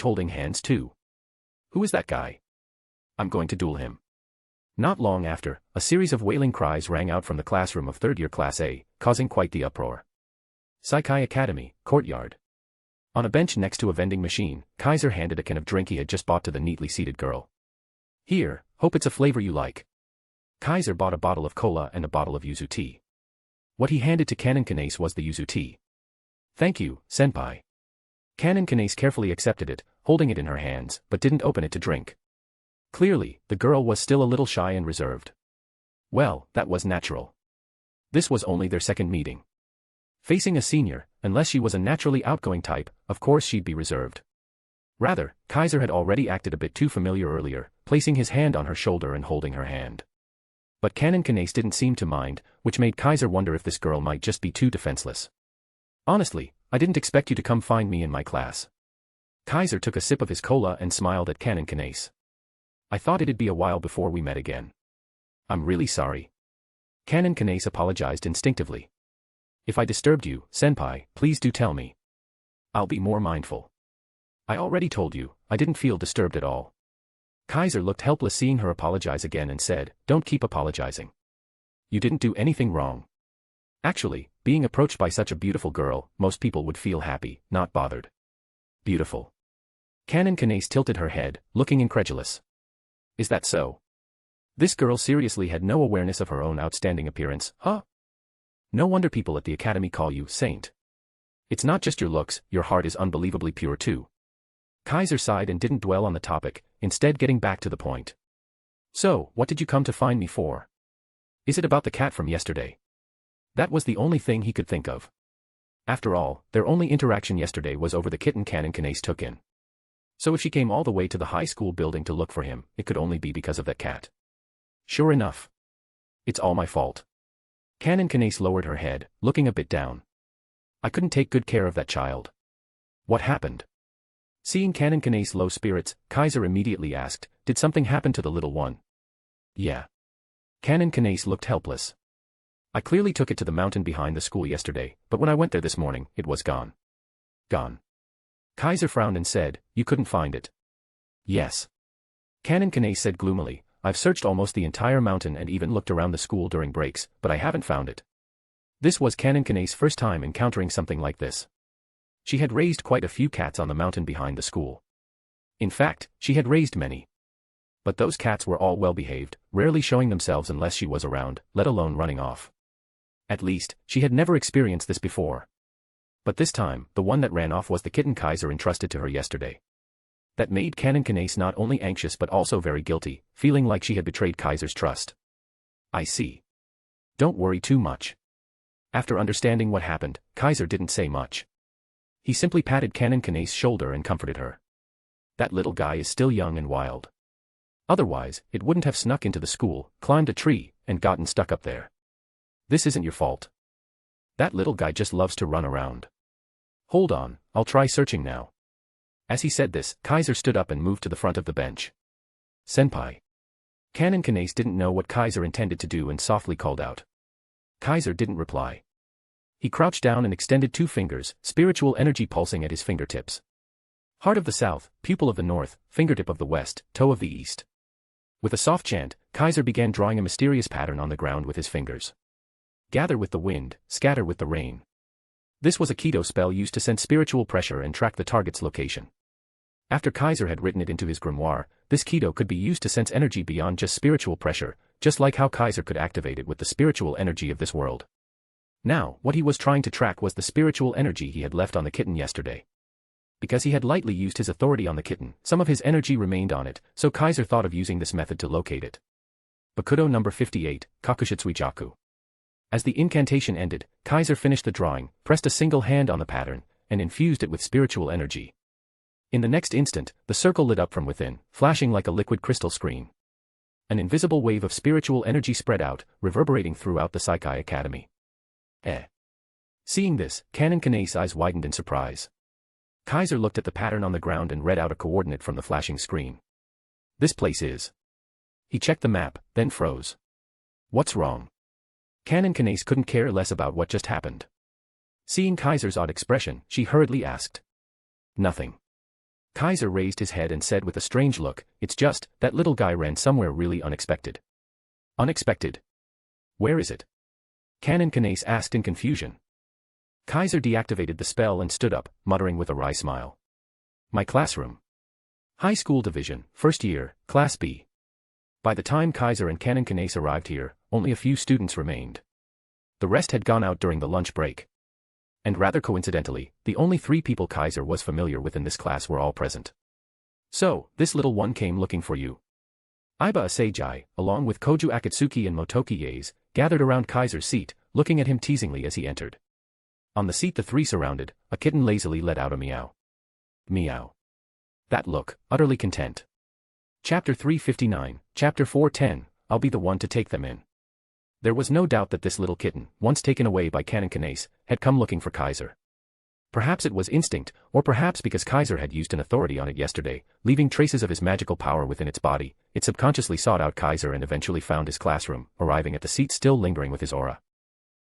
Holding hands too. Who is that guy? I'm going to duel him. Not long after, a series of wailing cries rang out from the classroom of third-year Class A, causing quite the uproar. Saikai Academy, courtyard. On a bench next to a vending machine, Kaiser handed a can of drink he had just bought to the neatly seated girl. Here, hope it's a flavor you like. Kaiser bought a bottle of cola and a bottle of yuzu tea. What he handed to Canon Kanae was the yuzu tea. Thank you, senpai. Canon Kanae carefully accepted it, holding it in her hands, but didn't open it to drink. Clearly, the girl was still a little shy and reserved. Well, that was natural. This was only their second meeting. Facing a senior, unless she was a naturally outgoing type, of course she'd be reserved. Rather, Kaiser had already acted a bit too familiar earlier, placing his hand on her shoulder and holding her hand. But Canon Kanae didn't seem to mind, which made Kaiser wonder if this girl might just be too defenseless. Honestly, I didn't expect you to come find me in my class. Kaiser took a sip of his cola and smiled at Canon Kanae. I thought it'd be a while before we met again. I'm really sorry. Canon Kanae apologized instinctively. If I disturbed you, senpai, please do tell me. I'll be more mindful. I already told you, I didn't feel disturbed at all. Kaiser looked helpless seeing her apologize again and said, Don't keep apologizing. You didn't do anything wrong. Actually, being approached by such a beautiful girl, most people would feel happy, not bothered. Beautiful. Canon Kanae tilted her head, looking incredulous. Is that so? This girl seriously had no awareness of her own outstanding appearance, huh? No wonder people at the academy call you Saint. It's not just your looks, your heart is unbelievably pure too. Kaiser sighed and didn't dwell on the topic, instead getting back to the point. So, what did you come to find me for? Is it about the cat from yesterday? That was the only thing he could think of. After all, their only interaction yesterday was over the kitten Canon Kanae took in. So if she came all the way to the high school building to look for him, it could only be because of that cat. Sure enough. It's all my fault. Canon Kanae lowered her head, looking a bit down. I couldn't take good care of that child. What happened? Seeing Canon Kanae's low spirits, Kaiser immediately asked, Did something happen to the little one? Yeah. Canon Kanae looked helpless. I clearly took it to the mountain behind the school yesterday, but when I went there this morning, it was gone. Gone. Kaiser frowned and said, You couldn't find it. Yes. Canon Kanae said gloomily, I've searched almost the entire mountain and even looked around the school during breaks, but I haven't found it. This was Campione first time encountering something like this. She had raised quite a few cats on the mountain behind the school. In fact, she had raised many. But those cats were all well-behaved, rarely showing themselves unless she was around, let alone running off. At least, she had never experienced this before. But this time, the one that ran off was the kitten Kaiser entrusted to her yesterday. That made Campione not only anxious but also very guilty, feeling like she had betrayed Kaiser's trust. I see. Don't worry too much. After understanding what happened, Kaiser didn't say much. He simply patted Campione's shoulder and comforted her. That little guy is still young and wild. Otherwise, it wouldn't have snuck into the school, climbed a tree, and gotten stuck up there. This isn't your fault. That little guy just loves to run around. Hold on, I'll try searching now. As he said this, Kaiser stood up and moved to the front of the bench. Senpai. Campione didn't know what Kaiser intended to do and softly called out. Kaiser didn't reply. He crouched down and extended 2 fingers, spiritual energy pulsing at his fingertips. Heart of the south, pupil of the north, fingertip of the west, toe of the east. With a soft chant, Kaiser began drawing a mysterious pattern on the ground with his fingers. Gather with the wind, scatter with the rain. This was a Keto spell used to send spiritual pressure and track the target's location. After Kaiser had written it into his grimoire, this Keto could be used to sense energy beyond just spiritual pressure, just like how Kaiser could activate it with the spiritual energy of this world. Now, what he was trying to track was the spiritual energy he had left on the kitten yesterday. Because he had lightly used his authority on the kitten, some of his energy remained on it, so Kaiser thought of using this method to locate it. Bakudo number 58, Kakushitsuijaku. As the incantation ended, Kaiser finished the drawing, pressed a single hand on the pattern, and infused it with spiritual energy. In the next instant, the circle lit up from within, flashing like a liquid crystal screen. An invisible wave of spiritual energy spread out, reverberating throughout the Saikai Academy. Seeing this, Campione's eyes widened in surprise. Kaiser looked at the pattern on the ground and read out a coordinate from the flashing screen. This place is. He checked the map, then froze. What's wrong? Campione couldn't care less about what just happened. Seeing Kaiser's odd expression, she hurriedly asked. Nothing. Kaiser raised his head and said with a strange look, it's just, that little guy ran somewhere really unexpected. Unexpected? Where is it? Campione asked in confusion. Kaiser deactivated the spell and stood up, muttering with a wry smile. My classroom. High School Division, first year, Class B. By the time Kaiser and Campione arrived here, only a few students remained. The rest had gone out during the lunch break. And rather coincidentally, the only 3 people Kaiser was familiar with in this class were all present. So, this little one came looking for you. Iba Asagi, along with Koju Akatsuki and Motoki Yaes, gathered around Kaiser's seat, looking at him teasingly as he entered. On the seat the 3 surrounded, a kitten lazily let out a meow. Meow. That look, utterly content. Chapter 359, Chapter 410, I'll be the one to take them in. There was no doubt that this little kitten, once taken away by Campione, had come looking for Kaiser. Perhaps it was instinct, or perhaps because Kaiser had used an authority on it yesterday, leaving traces of his magical power within its body, it subconsciously sought out Kaiser and eventually found his classroom, arriving at the seat still lingering with his aura.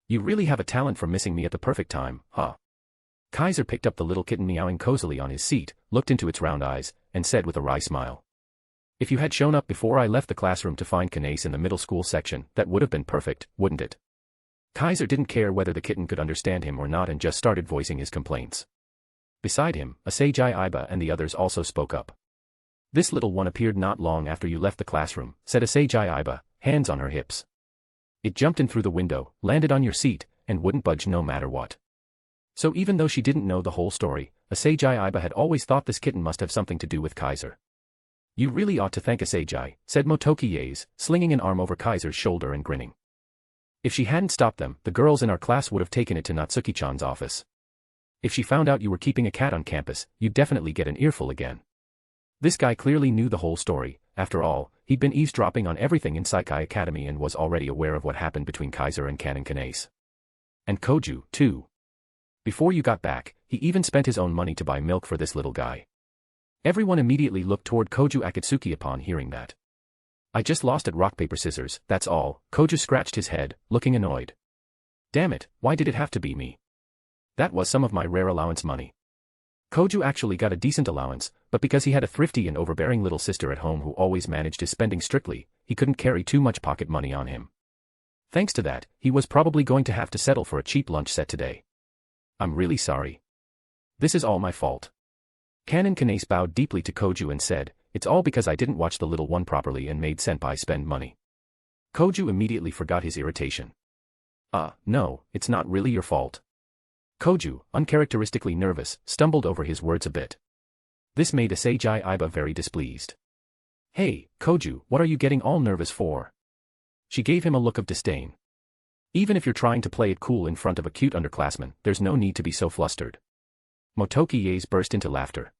You really have a talent for missing me at the perfect time, huh? Kaiser picked up the little kitten meowing cozily on his seat, looked into its round eyes, and said with a wry smile. If you had shown up before I left the classroom to find Kanace in the middle school section, that would have been perfect, wouldn't it? Kaiser didn't care whether the kitten could understand him or not and just started voicing his complaints. Beside him, Asagi Iba and the others also spoke up. This little one appeared not long after you left the classroom, said Asagi Iba, hands on her hips. It jumped in through the window, landed on your seat, and wouldn't budge no matter what. So even though she didn't know the whole story, Asagi Iba had always thought this kitten must have something to do with Kaiser. You really ought to thank Asagi, said Motoki Yaes, slinging an arm over Kaiser's shoulder and grinning. If she hadn't stopped them, the girls in our class would have taken it to Natsuki-chan's office. If she found out you were keeping a cat on campus, you'd definitely get an earful again. This guy clearly knew the whole story. After all, he'd been eavesdropping on everything in Saikai Academy and was already aware of what happened between Kaiser and Campione. And Koju, too. Before you got back, he even spent his own money to buy milk for this little guy. Everyone immediately looked toward Koju Akatsuki upon hearing that. I just lost at rock paper scissors, that's all. Koju scratched his head, looking annoyed. Damn it, why did it have to be me? That was some of my rare allowance money. Koju actually got a decent allowance, but because he had a thrifty and overbearing little sister at home who always managed his spending strictly, he couldn't carry too much pocket money on him. Thanks to that, he was probably going to have to settle for a cheap lunch set today. I'm really sorry. This is all my fault. Canon Kanase bowed deeply to Koju and said, it's all because I didn't watch the little one properly and made senpai spend money. Koju immediately forgot his irritation. No, it's not really your fault. Koju, uncharacteristically nervous, stumbled over his words a bit. This made Asagi Iba very displeased. Hey, Koju, what are you getting all nervous for? She gave him a look of disdain. Even if you're trying to play it cool in front of a cute underclassman, there's no need to be so flustered. Motoki Yaes burst into laughter.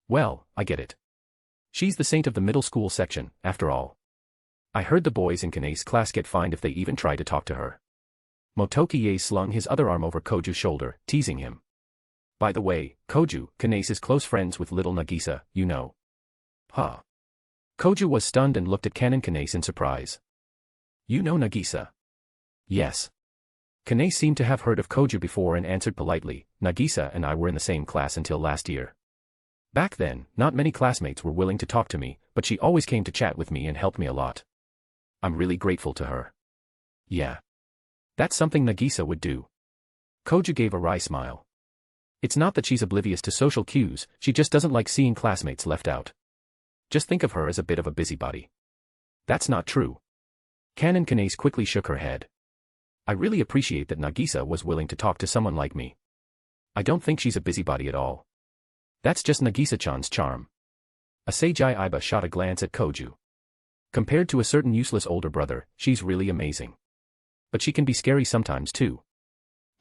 Well, I get it. She's the saint of the middle school section, after all. I heard the boys in Kanase's class get fined if they even try to talk to her. Motoki Yaes slung his other arm over Koju's shoulder, teasing him. By the way, Koju, Kanase is close friends with little Nagisa, you know. Huh. Koju was stunned and looked at Canon Kanase in surprise. You know Nagisa? Yes. Kanase seemed to have heard of Koju before and answered politely, Nagisa and I were in the same class until last year. Back then, not many classmates were willing to talk to me, but she always came to chat with me and helped me a lot. I'm really grateful to her. Yeah. That's something Nagisa would do. Koju gave a wry smile. It's not that she's oblivious to social cues, she just doesn't like seeing classmates left out. Just think of her as a bit of a busybody. That's not true. Canon Kanase quickly shook her head. I really appreciate that Nagisa was willing to talk to someone like me. I don't think she's a busybody at all. That's just Nagisa-chan's charm. Asagi Iba shot a glance at Koju. Compared to a certain useless older brother, she's really amazing. But she can be scary sometimes too.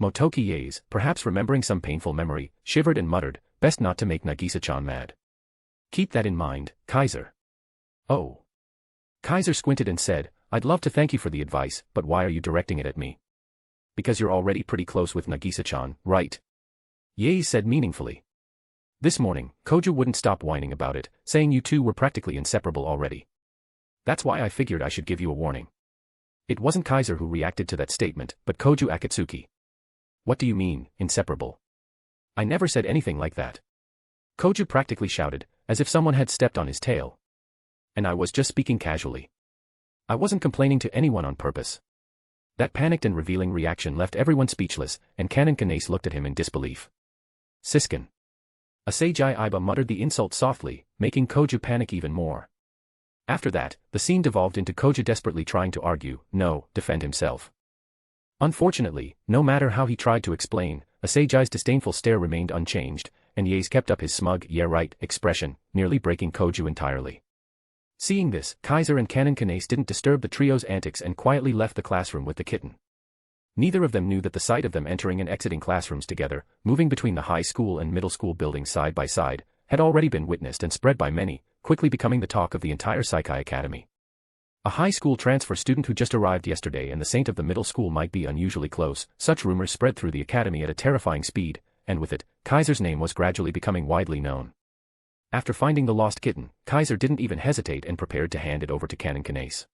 Motoki Yaes, perhaps remembering some painful memory, shivered and muttered, best not to make Nagisa-chan mad. Keep that in mind, Kaiser. Oh. Kaiser squinted and said, I'd love to thank you for the advice, but why are you directing it at me? Because you're already pretty close with Nagisa-chan, right? Yaes said meaningfully. This morning, Koju wouldn't stop whining about it, saying you two were practically inseparable already. That's why I figured I should give you a warning. It wasn't Kaiser who reacted to that statement, but Koju Akatsuki. What do you mean, inseparable? I never said anything like that. Koju practically shouted, as if someone had stepped on his tail. And I was just speaking casually. I wasn't complaining to anyone on purpose. That panicked and revealing reaction left everyone speechless, and Canon Kanase looked at him in disbelief. Siskin. Asagi Iba muttered the insult softly, making Koju panic even more. After that, the scene devolved into Koju desperately trying to argue, no, defend himself. Unfortunately, no matter how he tried to explain, Asagi's disdainful stare remained unchanged, and Yaes kept up his smug, yeah right, expression, nearly breaking Koju entirely. Seeing this, Kaiser and Canon Kanase didn't disturb the trio's antics and quietly left the classroom with the kitten. Neither of them knew that the sight of them entering and exiting classrooms together, moving between the high school and middle school buildings side by side, had already been witnessed and spread by many, quickly becoming the talk of the entire Saikai Academy. A high school transfer student who just arrived yesterday and the saint of the middle school might be unusually close, such rumors spread through the academy at a terrifying speed, and with it, Kaiser's name was gradually becoming widely known. After finding the lost kitten, Kaiser didn't even hesitate and prepared to hand it over to Canon Kanase.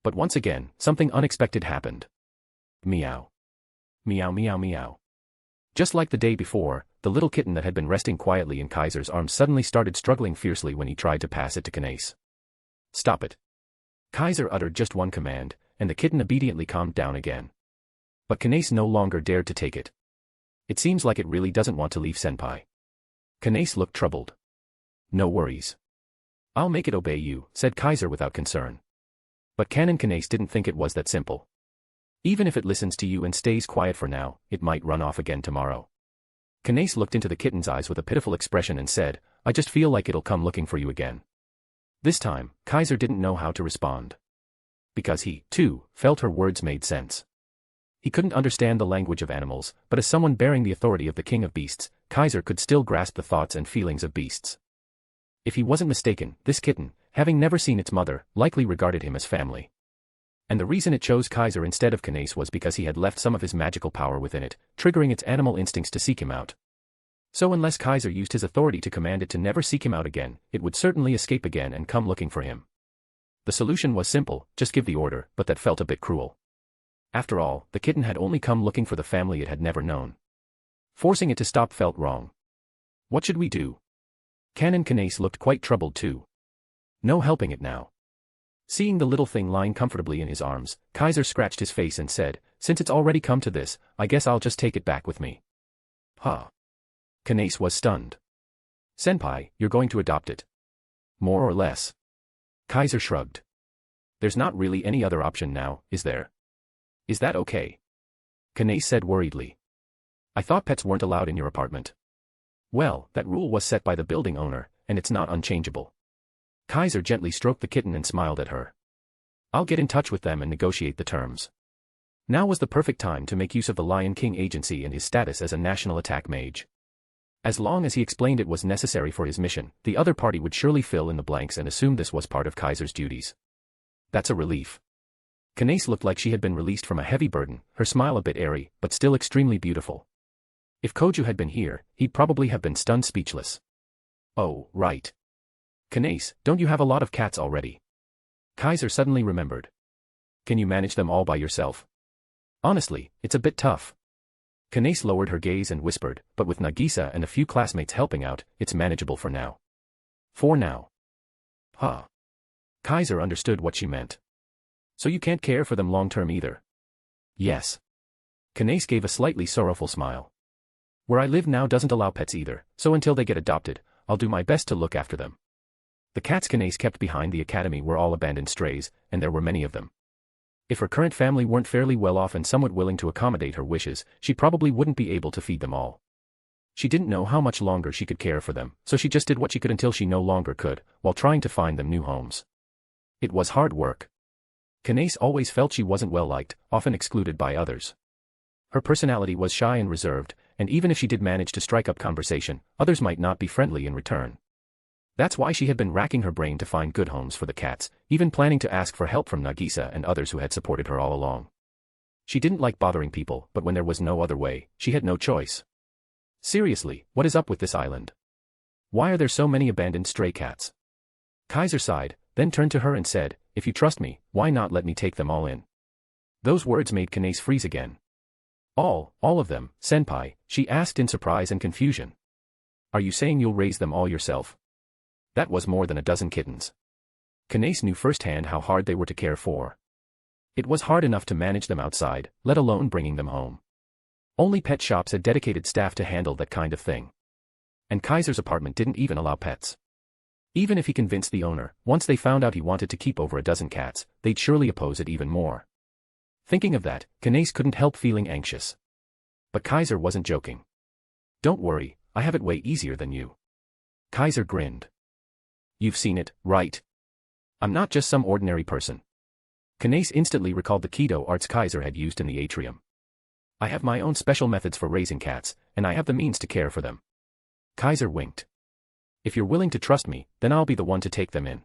But once again, something unexpected happened. Meow. Meow meow meow. Just like the day before, the little kitten that had been resting quietly in Kaiser's arms suddenly started struggling fiercely when he tried to pass it to Kanase. Stop it. Kaiser uttered just one command, and the kitten obediently calmed down again. But Kanase no longer dared to take it. It seems like it really doesn't want to leave Senpai. Kanase looked troubled. No worries. I'll make it obey you, said Kaiser without concern. But Canon Kanase didn't think it was that simple. Even if it listens to you and stays quiet for now, it might run off again tomorrow. Kanase looked into the kitten's eyes with a pitiful expression and said, I just feel like it'll come looking for you again. This time, Kaiser didn't know how to respond. Because he, too, felt her words made sense. He couldn't understand the language of animals, but as someone bearing the authority of the king of beasts, Kaiser could still grasp the thoughts and feelings of beasts. If he wasn't mistaken, this kitten, having never seen its mother, likely regarded him as family. And the reason it chose Kaiser instead of Kanase was because he had left some of his magical power within it, triggering its animal instincts to seek him out. So unless Kaiser used his authority to command it to never seek him out again, it would certainly escape again and come looking for him. The solution was simple, just give the order, but that felt a bit cruel. After all, the kitten had only come looking for the family it had never known. Forcing it to stop felt wrong. What should we do? Canon Kanase looked quite troubled too. No helping it now. Seeing the little thing lying comfortably in his arms, Kaiser scratched his face and said, "Since it's already come to this, I guess I'll just take it back with me." Huh. Kanace was stunned. "Senpai, you're going to adopt it?" "More or less." Kaiser shrugged. "There's not really any other option now, is there?" "Is that okay?" Kanace said worriedly. "I thought pets weren't allowed in your apartment." "Well, that rule was set by the building owner, and it's not unchangeable." Kaiser gently stroked the kitten and smiled at her. "I'll get in touch with them and negotiate the terms." Now was the perfect time to make use of the Lion King agency and his status as a national attack mage. As long as he explained it was necessary for his mission, the other party would surely fill in the blanks and assume this was part of Kaiser's duties. That's a relief. Kanace looked like she had been released from a heavy burden, her smile a bit airy, but still extremely beautiful. If Koju had been here, he'd probably have been stunned speechless. "Oh, right. Kanace, don't you have a lot of cats already?" Kaiser suddenly remembered. "Can you manage them all by yourself?" "Honestly, it's a bit tough." Kanace lowered her gaze and whispered, "But with Nagisa and a few classmates helping out, it's manageable for now." "For now." Huh. Kaiser understood what she meant. "So you can't care for them long-term either?" "Yes." Kanace gave a slightly sorrowful smile. "Where I live now doesn't allow pets either, so until they get adopted, I'll do my best to look after them." The cats Kanace kept behind the academy were all abandoned strays, and there were many of them. If her current family weren't fairly well off and somewhat willing to accommodate her wishes, she probably wouldn't be able to feed them all. She didn't know how much longer she could care for them, so she just did what she could until she no longer could, while trying to find them new homes. It was hard work. Kanace always felt she wasn't well liked, often excluded by others. Her personality was shy and reserved, and even if she did manage to strike up conversation, others might not be friendly in return. That's why she had been racking her brain to find good homes for the cats, even planning to ask for help from Nagisa and others who had supported her all along. She didn't like bothering people, but when there was no other way, she had no choice. Seriously, what is up with this island? Why are there so many abandoned stray cats? Kaiser sighed, then turned to her and said, "If you trust me, why not let me take them all in?" Those words made Kanace freeze again. All of them, senpai?" she asked in surprise and confusion. "Are you saying you'll raise them all yourself?" That was more than a dozen kittens. Kanace knew firsthand how hard they were to care for. It was hard enough to manage them outside, let alone bringing them home. Only pet shops had dedicated staff to handle that kind of thing. And Kaiser's apartment didn't even allow pets. Even if he convinced the owner, once they found out he wanted to keep over a dozen cats, they'd surely oppose it even more. Thinking of that, Kanace couldn't help feeling anxious. But Kaiser wasn't joking. "Don't worry, I have it way easier than you." Kaiser grinned. "You've seen it, right? I'm not just some ordinary person." Kanace instantly recalled the Kido arts Kaiser had used in the atrium. "I have my own special methods for raising cats, and I have the means to care for them." Kaiser winked. "If you're willing to trust me, then I'll be the one to take them in."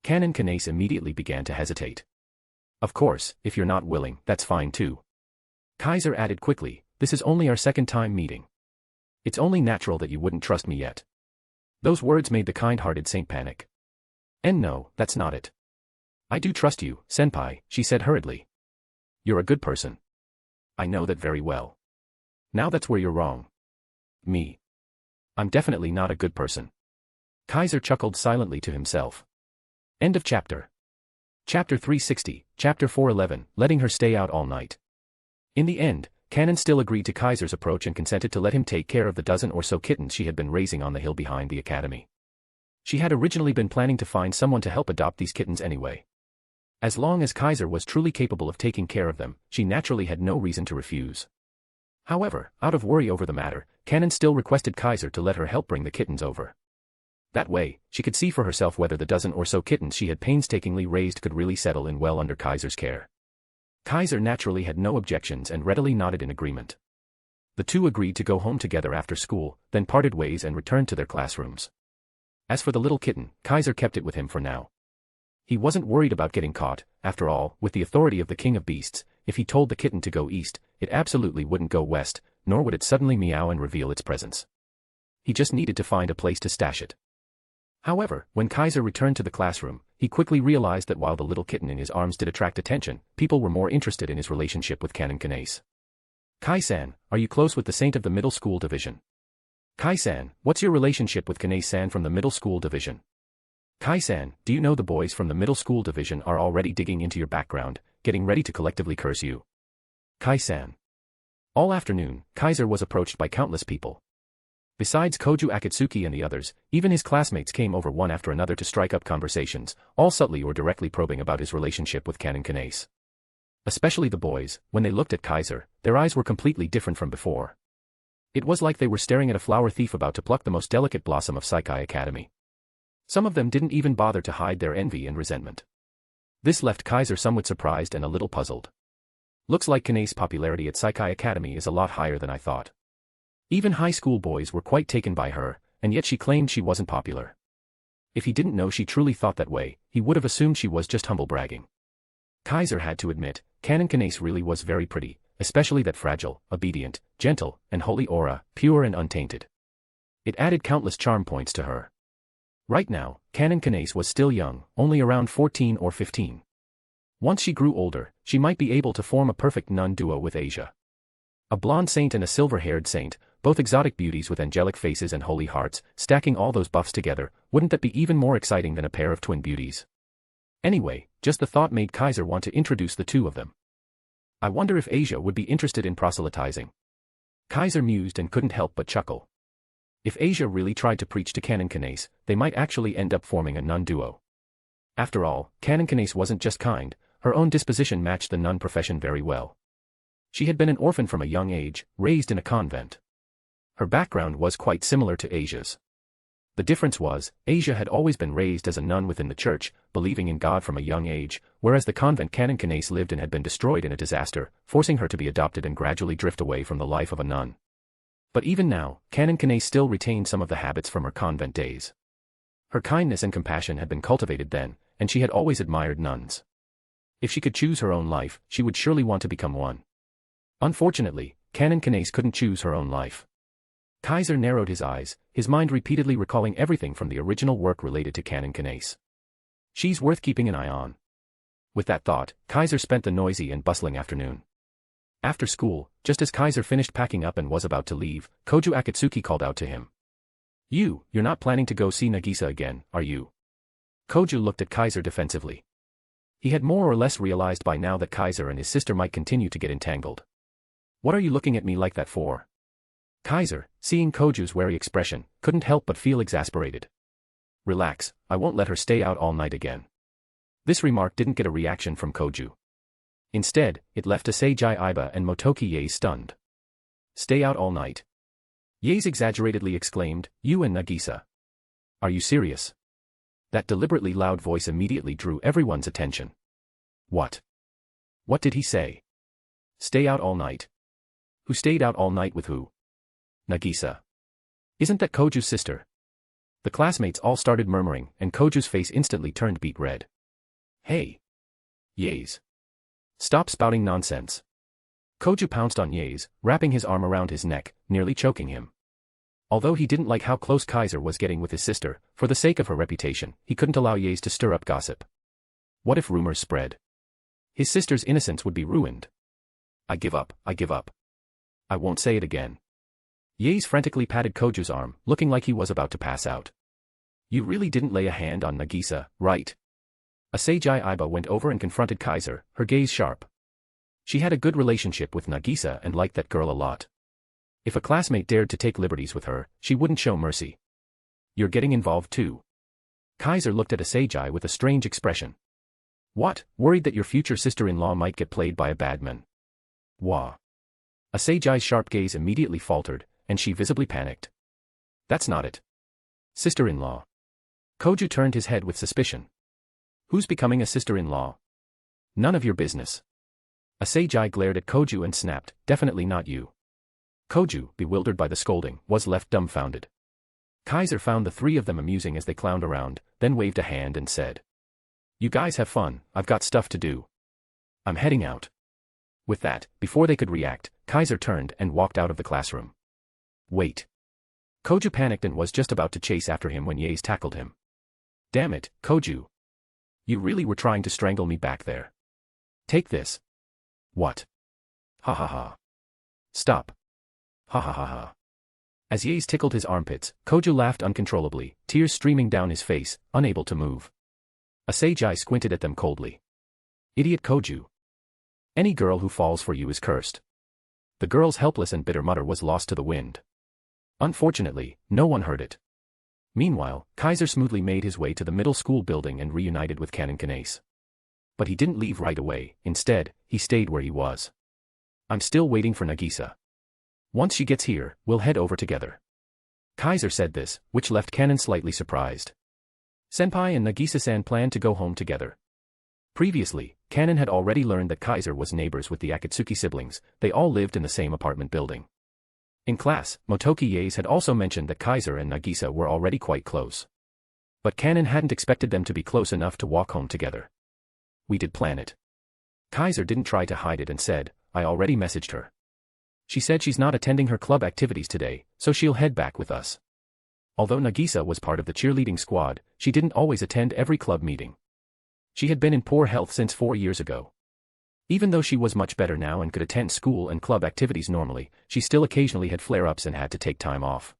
Canon Kanace immediately began to hesitate. "Of course, if you're not willing, that's fine too." Kaiser added quickly, "This is only our second time meeting. It's only natural that you wouldn't trust me yet." Those words made the kind-hearted saint panic. "And no, that's not it. I do trust you, senpai," she said hurriedly. "You're a good person. I know that very well. Now that's where you're wrong. Me. I'm definitely not a good person." Kaiser chuckled silently to himself. End of chapter. Chapter 360, Chapter 411, letting her stay out all night. In the end, Canon still agreed to Kaiser's approach and consented to let him take care of the dozen or so kittens she had been raising on the hill behind the academy. She had originally been planning to find someone to help adopt these kittens anyway. As long as Kaiser was truly capable of taking care of them, she naturally had no reason to refuse. However, out of worry over the matter, Canon still requested Kaiser to let her help bring the kittens over. That way, she could see for herself whether the dozen or so kittens she had painstakingly raised could really settle in well under Kaiser's care. Kaiser naturally had no objections and readily nodded in agreement. The two agreed to go home together after school, then parted ways and returned to their classrooms. As for the little kitten, Kaiser kept it with him for now. He wasn't worried about getting caught. After all, with the authority of the King of Beasts, if he told the kitten to go east, it absolutely wouldn't go west, nor would it suddenly meow and reveal its presence. He just needed to find a place to stash it. However, when Kaiser returned to the classroom, he quickly realized that while the little kitten in his arms did attract attention, people were more interested in his relationship with Canon Kanace. "Kai-san, are you close with the saint of the middle school division?" "Kai-san, what's your relationship with Kanace-san from the middle school division?" Kai-san, do you know the boys from the middle school division are already digging into your background, getting ready to collectively curse you? Kai-san. All afternoon, Kaiser was approached by countless people. Besides Koju Akatsuki and the others, even his classmates came over one after another to strike up conversations, all subtly or directly probing about his relationship with Canon Kanase. Especially the boys, when they looked at Kaiser, their eyes were completely different from before. It was like they were staring at a flower thief about to pluck the most delicate blossom of Saikai Academy. Some of them didn't even bother to hide their envy and resentment. This left Kaiser somewhat surprised and a little puzzled. Looks like Kanase's popularity at Saikai Academy is a lot higher than I thought. Even high school boys were quite taken by her, and yet she claimed she wasn't popular. If he didn't know she truly thought that way, he would have assumed she was just humble bragging. Kaiser had to admit, Canon Kanase really was very pretty, especially that fragile, obedient, gentle, and holy aura, pure and untainted. It added countless charm points to her. Right now, Canon Kanase was still young, only around 14 or 15. Once she grew older, she might be able to form a perfect nun duo with Asia. A blonde saint and a silver-haired saint, both exotic beauties with angelic faces and holy hearts, stacking all those buffs together, wouldn't that be even more exciting than a pair of twin beauties? Anyway, just the thought made Kaiser want to introduce the two of them. I wonder if Asia would be interested in proselytizing. Kaiser mused and couldn't help but chuckle. If Asia really tried to preach to Canon Kanase, they might actually end up forming a nun duo. After all, Canon Kanase wasn't just kind, her own disposition matched the nun profession very well. She had been an orphan from a young age, raised in a convent. Her background was quite similar to Asia's. The difference was, Asia had always been raised as a nun within the church, believing in God from a young age, whereas the convent Canon Kanase lived in had been destroyed in a disaster, forcing her to be adopted and gradually drift away from the life of a nun. But even now, Canon Kanase still retained some of the habits from her convent days. Her kindness and compassion had been cultivated then, and she had always admired nuns. If she could choose her own life, she would surely want to become one. Unfortunately, Canon Kanase couldn't choose her own life. Kaiser narrowed his eyes, his mind repeatedly recalling everything from the original work related to Canon Kanase. She's worth keeping an eye on. With that thought, Kaiser spent the noisy and bustling afternoon. After school, just as Kaiser finished packing up and was about to leave, Koju Akatsuki called out to him. You're not planning to go see Nagisa again, are you? Koju looked at Kaiser defensively. He had more or less realized by now that Kaiser and his sister might continue to get entangled. What are you looking at me like that for? Kaiser, seeing Koju's wary expression, couldn't help but feel exasperated. Relax, I won't let her stay out all night again. This remark didn't get a reaction from Koju. Instead, it left Asagi Iba and Motoki Yae stunned. Stay out all night? Yaes exaggeratedly exclaimed, you and Nagisa. Are you serious? That deliberately loud voice immediately drew everyone's attention. What? What did he say? Stay out all night? Who stayed out all night with who? Nagisa. Isn't that Koju's sister? The classmates all started murmuring, and Koju's face instantly turned beet red. Hey! Yaes. Stop spouting nonsense. Koju pounced on Yaes, wrapping his arm around his neck, nearly choking him. Although he didn't like how close Kaiser was getting with his sister, for the sake of her reputation, he couldn't allow Yaes to stir up gossip. What if rumors spread? His sister's innocence would be ruined. I give up, I give up. I won't say it again. Yaes frantically patted Koju's arm, looking like he was about to pass out. You really didn't lay a hand on Nagisa, right? Asagi Iba went over and confronted Kaiser, her gaze sharp. She had a good relationship with Nagisa and liked that girl a lot. If a classmate dared to take liberties with her, she wouldn't show mercy. You're getting involved too. Kaiser looked at Asagi with a strange expression. What, worried that your future sister-in-law might get played by a bad man? Wah. Asagi's sharp gaze immediately faltered, and she visibly panicked. That's not it. Sister-in-law. Koju turned his head with suspicion. Who's becoming a sister-in-law? None of your business. Asagi glared at Koju and snapped, definitely not you. Koju, bewildered by the scolding, was left dumbfounded. Kaiser found the three of them amusing as they clowned around, then waved a hand and said. You guys have fun, I've got stuff to do. I'm heading out. With that, before they could react, Kaiser turned and walked out of the classroom. Wait. Koju panicked and was just about to chase after him when Yaes tackled him. Damn it, Koju. You really were trying to strangle me back there. Take this. What? Ha ha ha. Stop. Ha ha ha ha. As Yaze tickled his armpits, Koju laughed uncontrollably, tears streaming down his face, unable to move. Asagi squinted at them coldly. Idiot Koju. Any girl who falls for you is cursed. The girl's helpless and bitter mutter was lost to the wind. Unfortunately, no one heard it. Meanwhile, Kaiser smoothly made his way to the middle school building and reunited with Campione. But he didn't leave right away, instead, he stayed where he was. I'm still waiting for Nagisa. Once she gets here, we'll head over together. Kaiser said this, which left Kanon slightly surprised. Senpai and Nagisa-san planned to go home together. Previously, Kanon had already learned that Kaiser was neighbors with the Akatsuki siblings. They all lived in the same apartment building. In class, Motoki Yaze had also mentioned that Kaiser and Nagisa were already quite close. But Kanon hadn't expected them to be close enough to walk home together. We did plan it. Kaiser didn't try to hide it and said, I already messaged her. She said she's not attending her club activities today, so she'll head back with us. Although Nagisa was part of the cheerleading squad, she didn't always attend every club meeting. She had been in poor health since 4 years ago. Even though she was much better now and could attend school and club activities normally, she still occasionally had flare-ups and had to take time off.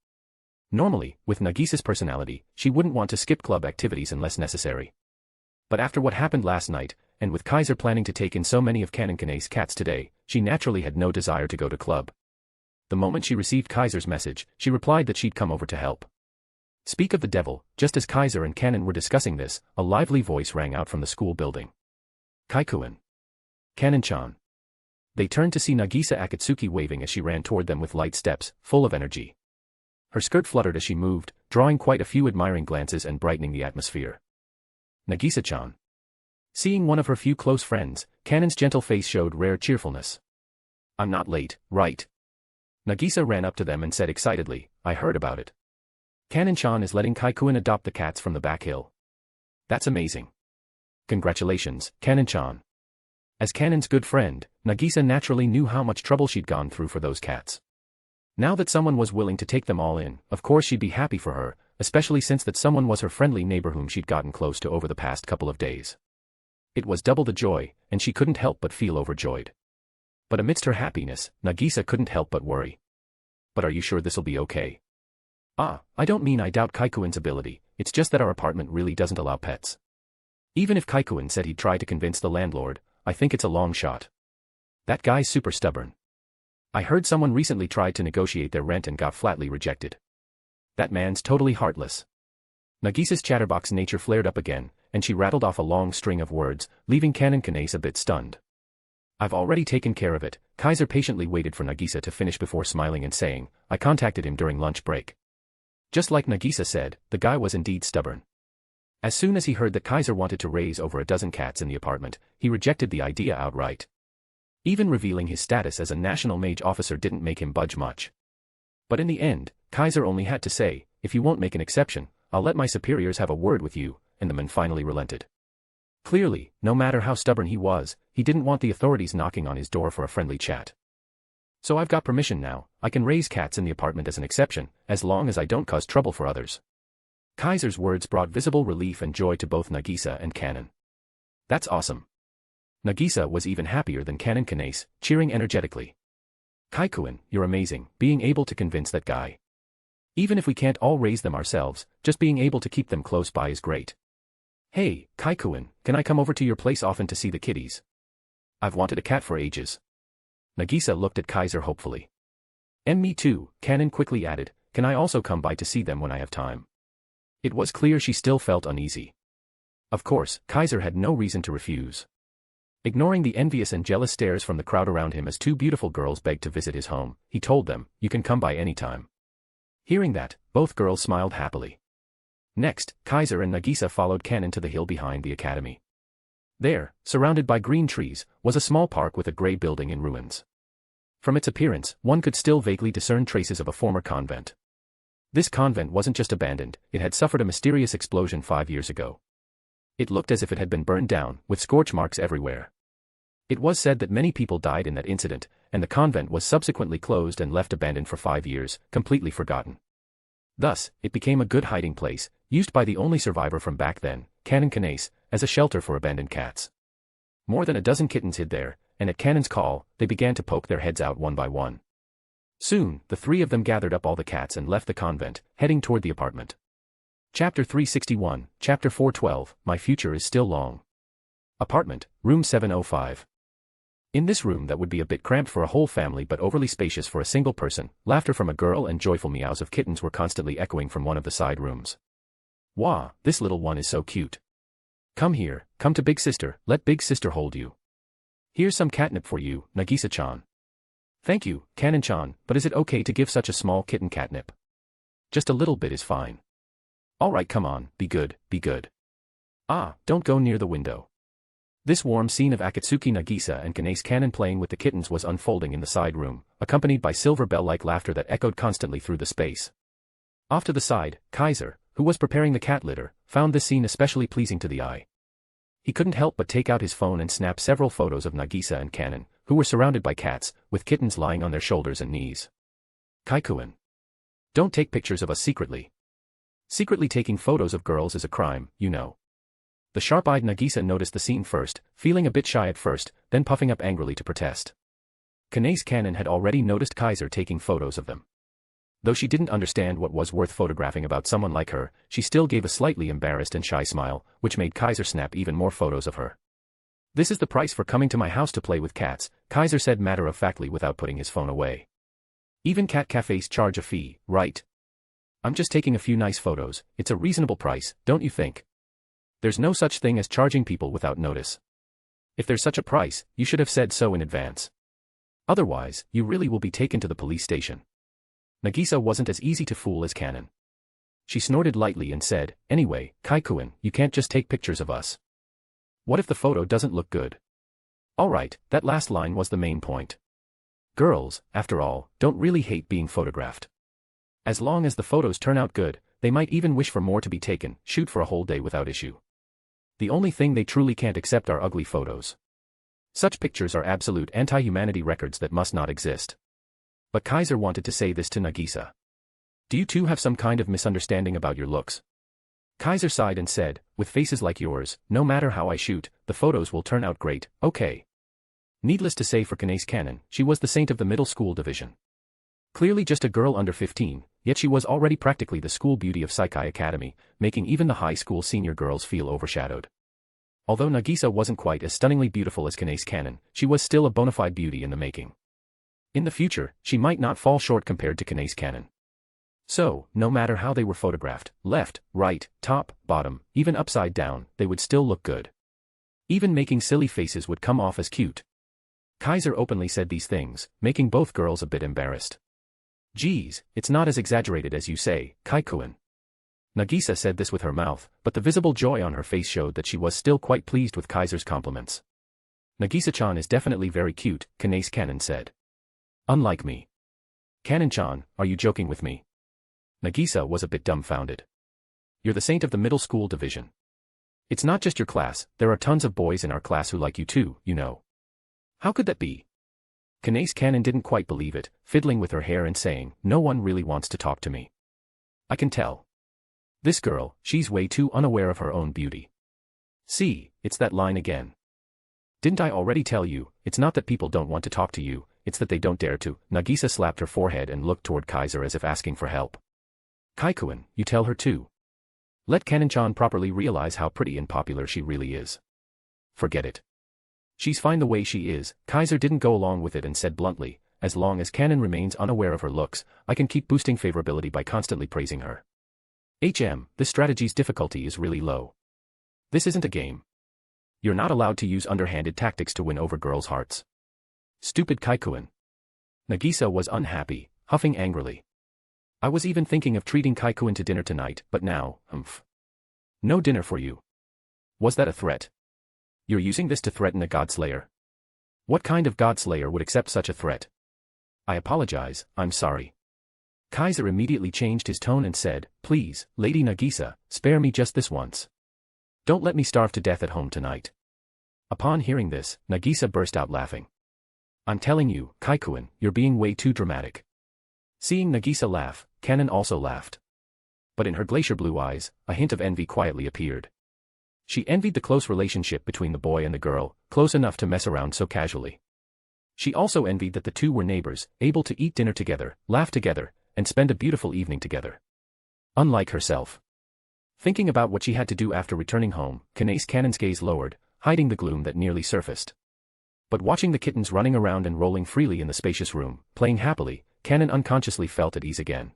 Normally, with Nagisa's personality, she wouldn't want to skip club activities unless necessary. But after what happened last night, and with Kaiser planning to take in so many of Camione's cats today, she naturally had no desire to go to club. The moment she received Kaiser's message, she replied that she'd come over to help. Speak of the devil, just as Kaiser and Kanon were discussing this, a lively voice rang out from the school building. Kaikuin. Kanon-chan. They turned to see Nagisa Akatsuki waving as she ran toward them with light steps, full of energy. Her skirt fluttered as she moved, drawing quite a few admiring glances and brightening the atmosphere. Nagisa-chan. Seeing one of her few close friends, Kanon's gentle face showed rare cheerfulness. I'm not late, right? Nagisa ran up to them and said excitedly, I heard about it. Kanon-chan is letting Kaikuin adopt the cats from the back hill. That's amazing. Congratulations, Kanon-chan. As Kanon's good friend, Nagisa naturally knew how much trouble she'd gone through for those cats. Now that someone was willing to take them all in, of course she'd be happy for her, especially since that someone was her friendly neighbor whom she'd gotten close to over the past couple of days. It was double the joy, and she couldn't help but feel overjoyed. But amidst her happiness, Nagisa couldn't help but worry. But are you sure this'll be okay? I don't mean I doubt Kaikuin's ability, it's just that our apartment really doesn't allow pets. Even if Kaikuin said he'd try to convince the landlord, I think it's a long shot. That guy's super stubborn. I heard someone recently tried to negotiate their rent and got flatly rejected. That man's totally heartless. Nagisa's chatterbox nature flared up again, and she rattled off a long string of words, leaving Campione a bit stunned. I've already taken care of it. Kaiser patiently waited for Nagisa to finish before smiling and saying, I contacted him during lunch break. Just like Nagisa said, the guy was indeed stubborn. As soon as he heard that Kaiser wanted to raise over a dozen cats in the apartment, he rejected the idea outright. Even revealing his status as a national mage officer didn't make him budge much. But in the end, Kaiser only had to say, if you won't make an exception, I'll let my superiors have a word with you, and the man finally relented. Clearly, no matter how stubborn he was, he didn't want the authorities knocking on his door for a friendly chat. So I've got permission now, I can raise cats in the apartment as an exception, as long as I don't cause trouble for others. Kaiser's words brought visible relief and joy to both Nagisa and Kanon. That's awesome. Nagisa was even happier than Campione, cheering energetically. Kaikuin, you're amazing, being able to convince that guy. Even if we can't all raise them ourselves, just being able to keep them close by is great. Hey, Kaikuin, can I come over to your place often to see the kitties? I've wanted a cat for ages. Nagisa looked at Kaiser hopefully. Me too, Kanon quickly added, can I also come by to see them when I have time? It was clear she still felt uneasy. Of course, Kaiser had no reason to refuse. Ignoring the envious and jealous stares from the crowd around him as two beautiful girls begged to visit his home, he told them, you can come by any time. Hearing that, both girls smiled happily. Next, Kaiser and Nagisa followed Kanon to the hill behind the academy. There, surrounded by green trees, was a small park with a gray building in ruins. From its appearance, one could still vaguely discern traces of a former convent. This convent wasn't just abandoned, it had suffered a mysterious explosion 5 years ago. It looked as if it had been burned down, with scorch marks everywhere. It was said that many people died in that incident, and the convent was subsequently closed and left abandoned for 5 years, completely forgotten. Thus, it became a good hiding place, used by the only survivor from back then, Campione, as a shelter for abandoned cats. More than a dozen kittens hid there, and at Kanon's call, they began to poke their heads out one by one. Soon, the three of them gathered up all the cats and left the convent, heading toward the apartment. Chapter 361, Chapter 412, My Future is Still Long. Apartment, Room 705. In this room that would be a bit cramped for a whole family but overly spacious for a single person, laughter from a girl and joyful meows of kittens were constantly echoing from one of the side rooms. Wah, this little one is so cute. Come here, come to Big Sister, let Big Sister hold you. Here's some catnip for you, Nagisa-chan. Thank you, Kanon-chan, but is it okay to give such a small kitten catnip? Just a little bit is fine. Alright, come on, be good, be good. Ah, don't go near the window. This warm scene of Akatsuki Nagisa and Kanase Kanon playing with the kittens was unfolding in the side room, accompanied by silver bell-like laughter that echoed constantly through the space. Off to the side, Kaiser, who was preparing the cat litter, found this scene especially pleasing to the eye. He couldn't help but take out his phone and snap several photos of Nagisa and Kanon, who were surrounded by cats, with kittens lying on their shoulders and knees. Kaikuin. Don't take pictures of us secretly. Secretly taking photos of girls is a crime, you know. The sharp-eyed Nagisa noticed the scene first, feeling a bit shy at first, then puffing up angrily to protest. Kanase Kanon had already noticed Kaiser taking photos of them. Though she didn't understand what was worth photographing about someone like her, she still gave a slightly embarrassed and shy smile, which made Kaiser snap even more photos of her. This is the price for coming to my house to play with cats, Kaiser said matter-of-factly without putting his phone away. Even cat cafes charge a fee, right? I'm just taking a few nice photos, it's a reasonable price, don't you think? There's no such thing as charging people without notice. If there's such a price, you should have said so in advance. Otherwise, you really will be taken to the police station. Nagisa wasn't as easy to fool as Kanon. She snorted lightly and said, anyway, Kaikuin, you can't just take pictures of us. What if the photo doesn't look good? Alright, that last line was the main point. Girls, after all, don't really hate being photographed. As long as the photos turn out good, they might even wish for more to be taken, shoot for a whole day without issue. The only thing they truly can't accept are ugly photos. Such pictures are absolute anti-humanity records that must not exist. But Kaiser wanted to say this to Nagisa. Do you two have some kind of misunderstanding about your looks? Kaiser sighed and said, with faces like yours, no matter how I shoot, the photos will turn out great, okay. Needless to say for Kanase Kanon, she was the saint of the middle school division. Clearly just a girl under 15, yet she was already practically the school beauty of Saikai Academy, making even the high school senior girls feel overshadowed. Although Nagisa wasn't quite as stunningly beautiful as Kanase Kanon, she was still a bona fide beauty in the making. In the future, she might not fall short compared to Kanase Kanon. So, no matter how they were photographed, left, right, top, bottom, even upside down, they would still look good. Even making silly faces would come off as cute. Kaiser openly said these things, making both girls a bit embarrassed. Geez, it's not as exaggerated as you say, Kaikuin. Nagisa said this with her mouth, but the visible joy on her face showed that she was still quite pleased with Kaiser's compliments. Nagisa-chan is definitely very cute, Kanase Kanon said. Unlike me. Kanon-chan, are you joking with me? Nagisa was a bit dumbfounded. You're the saint of the middle school division. It's not just your class, there are tons of boys in our class who like you too, you know. How could that be? Kanase Kanon didn't quite believe it, fiddling with her hair and saying, no one really wants to talk to me. I can tell. This girl, she's way too unaware of her own beauty. See, it's that line again. Didn't I already tell you, it's not that people don't want to talk to you, it's that they don't dare to. Nagisa slapped her forehead and looked toward Kaiser as if asking for help. Kaikuin, you tell her too. Let Kanon-chan properly realize how pretty and popular she really is. Forget it. She's fine the way she is. Kaiser didn't go along with it and said bluntly, as long as Kanon remains unaware of her looks, I can keep boosting favorability by constantly praising her. This strategy's difficulty is really low. This isn't a game. You're not allowed to use underhanded tactics to win over girls' hearts. Stupid Kaikuin. Nagisa was unhappy, huffing angrily. I was even thinking of treating Kaikuin to dinner tonight, but now, no dinner for you. Was that a threat? You're using this to threaten a godslayer? What kind of godslayer would accept such a threat? I apologize, I'm sorry. Kaiser immediately changed his tone and said, please, Lady Nagisa, spare me just this once. Don't let me starve to death at home tonight. Upon hearing this, Nagisa burst out laughing. I'm telling you, Kaikuin, you're being way too dramatic. Seeing Nagisa laugh, Kanon also laughed. But in her glacier blue eyes, a hint of envy quietly appeared. She envied the close relationship between the boy and the girl, close enough to mess around so casually. She also envied that the two were neighbors, able to eat dinner together, laugh together, and spend a beautiful evening together. Unlike herself. Thinking about what she had to do after returning home, Kanan's gaze lowered, hiding the gloom that nearly surfaced. But watching the kittens running around and rolling freely in the spacious room, playing happily, Kanan unconsciously felt at ease again.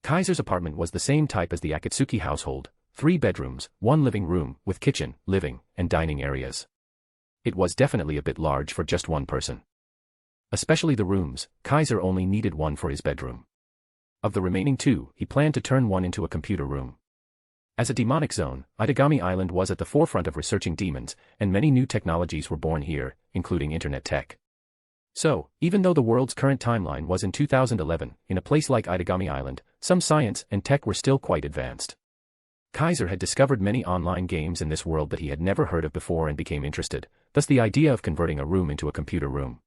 Kaiser's apartment was the same type as the Akatsuki household, 3 bedrooms, 1 living room, with kitchen, living, and dining areas. It was definitely a bit large for just one person. Especially the rooms, Kaiser only needed one for his bedroom. Of the remaining 2, he planned to turn one into a computer room. As a demonic zone, Itagami Island was at the forefront of researching demons, and many new technologies were born here, including internet tech. So, even though the world's current timeline was in 2011, in a place like Itagami Island, some science and tech were still quite advanced. Kaiser had discovered many online games in this world that he had never heard of before and became interested, thus the idea of converting a room into a computer room.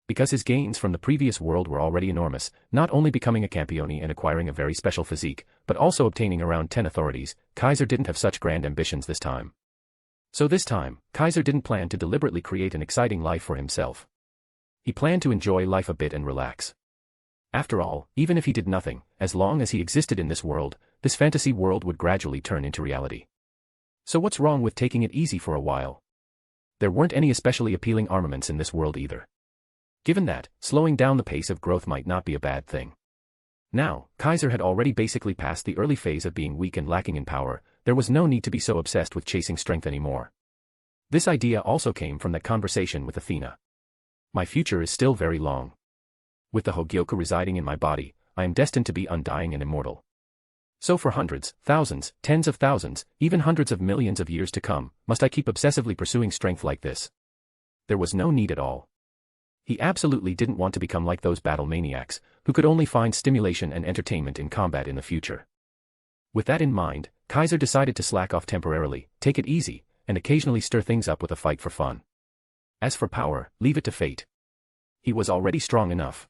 Because his gains from the previous world were already enormous, not only becoming a Campione and acquiring a very special physique, but also obtaining around 10 authorities, Kaiser didn't have such grand ambitions this time. So this time, Kaiser didn't plan to deliberately create an exciting life for himself. He planned to enjoy life a bit and relax. After all, even if he did nothing, as long as he existed in this world, this fantasy world would gradually turn into reality. So what's wrong with taking it easy for a while? There weren't any especially appealing armaments in this world either. Given that, slowing down the pace of growth might not be a bad thing. Now, Kaiser had already basically passed the early phase of being weak and lacking in power, there was no need to be so obsessed with chasing strength anymore. This idea also came from that conversation with Athena. My future is still very long. With the Hogyoku residing in my body, I am destined to be undying and immortal. So for hundreds, thousands, tens of thousands, even hundreds of millions of years to come, must I keep obsessively pursuing strength like this? There was no need at all. He absolutely didn't want to become like those battle maniacs, who could only find stimulation and entertainment in combat in the future. With that in mind, Kaiser decided to slack off temporarily, take it easy, and occasionally stir things up with a fight for fun. As for power, leave it to fate. He was already strong enough.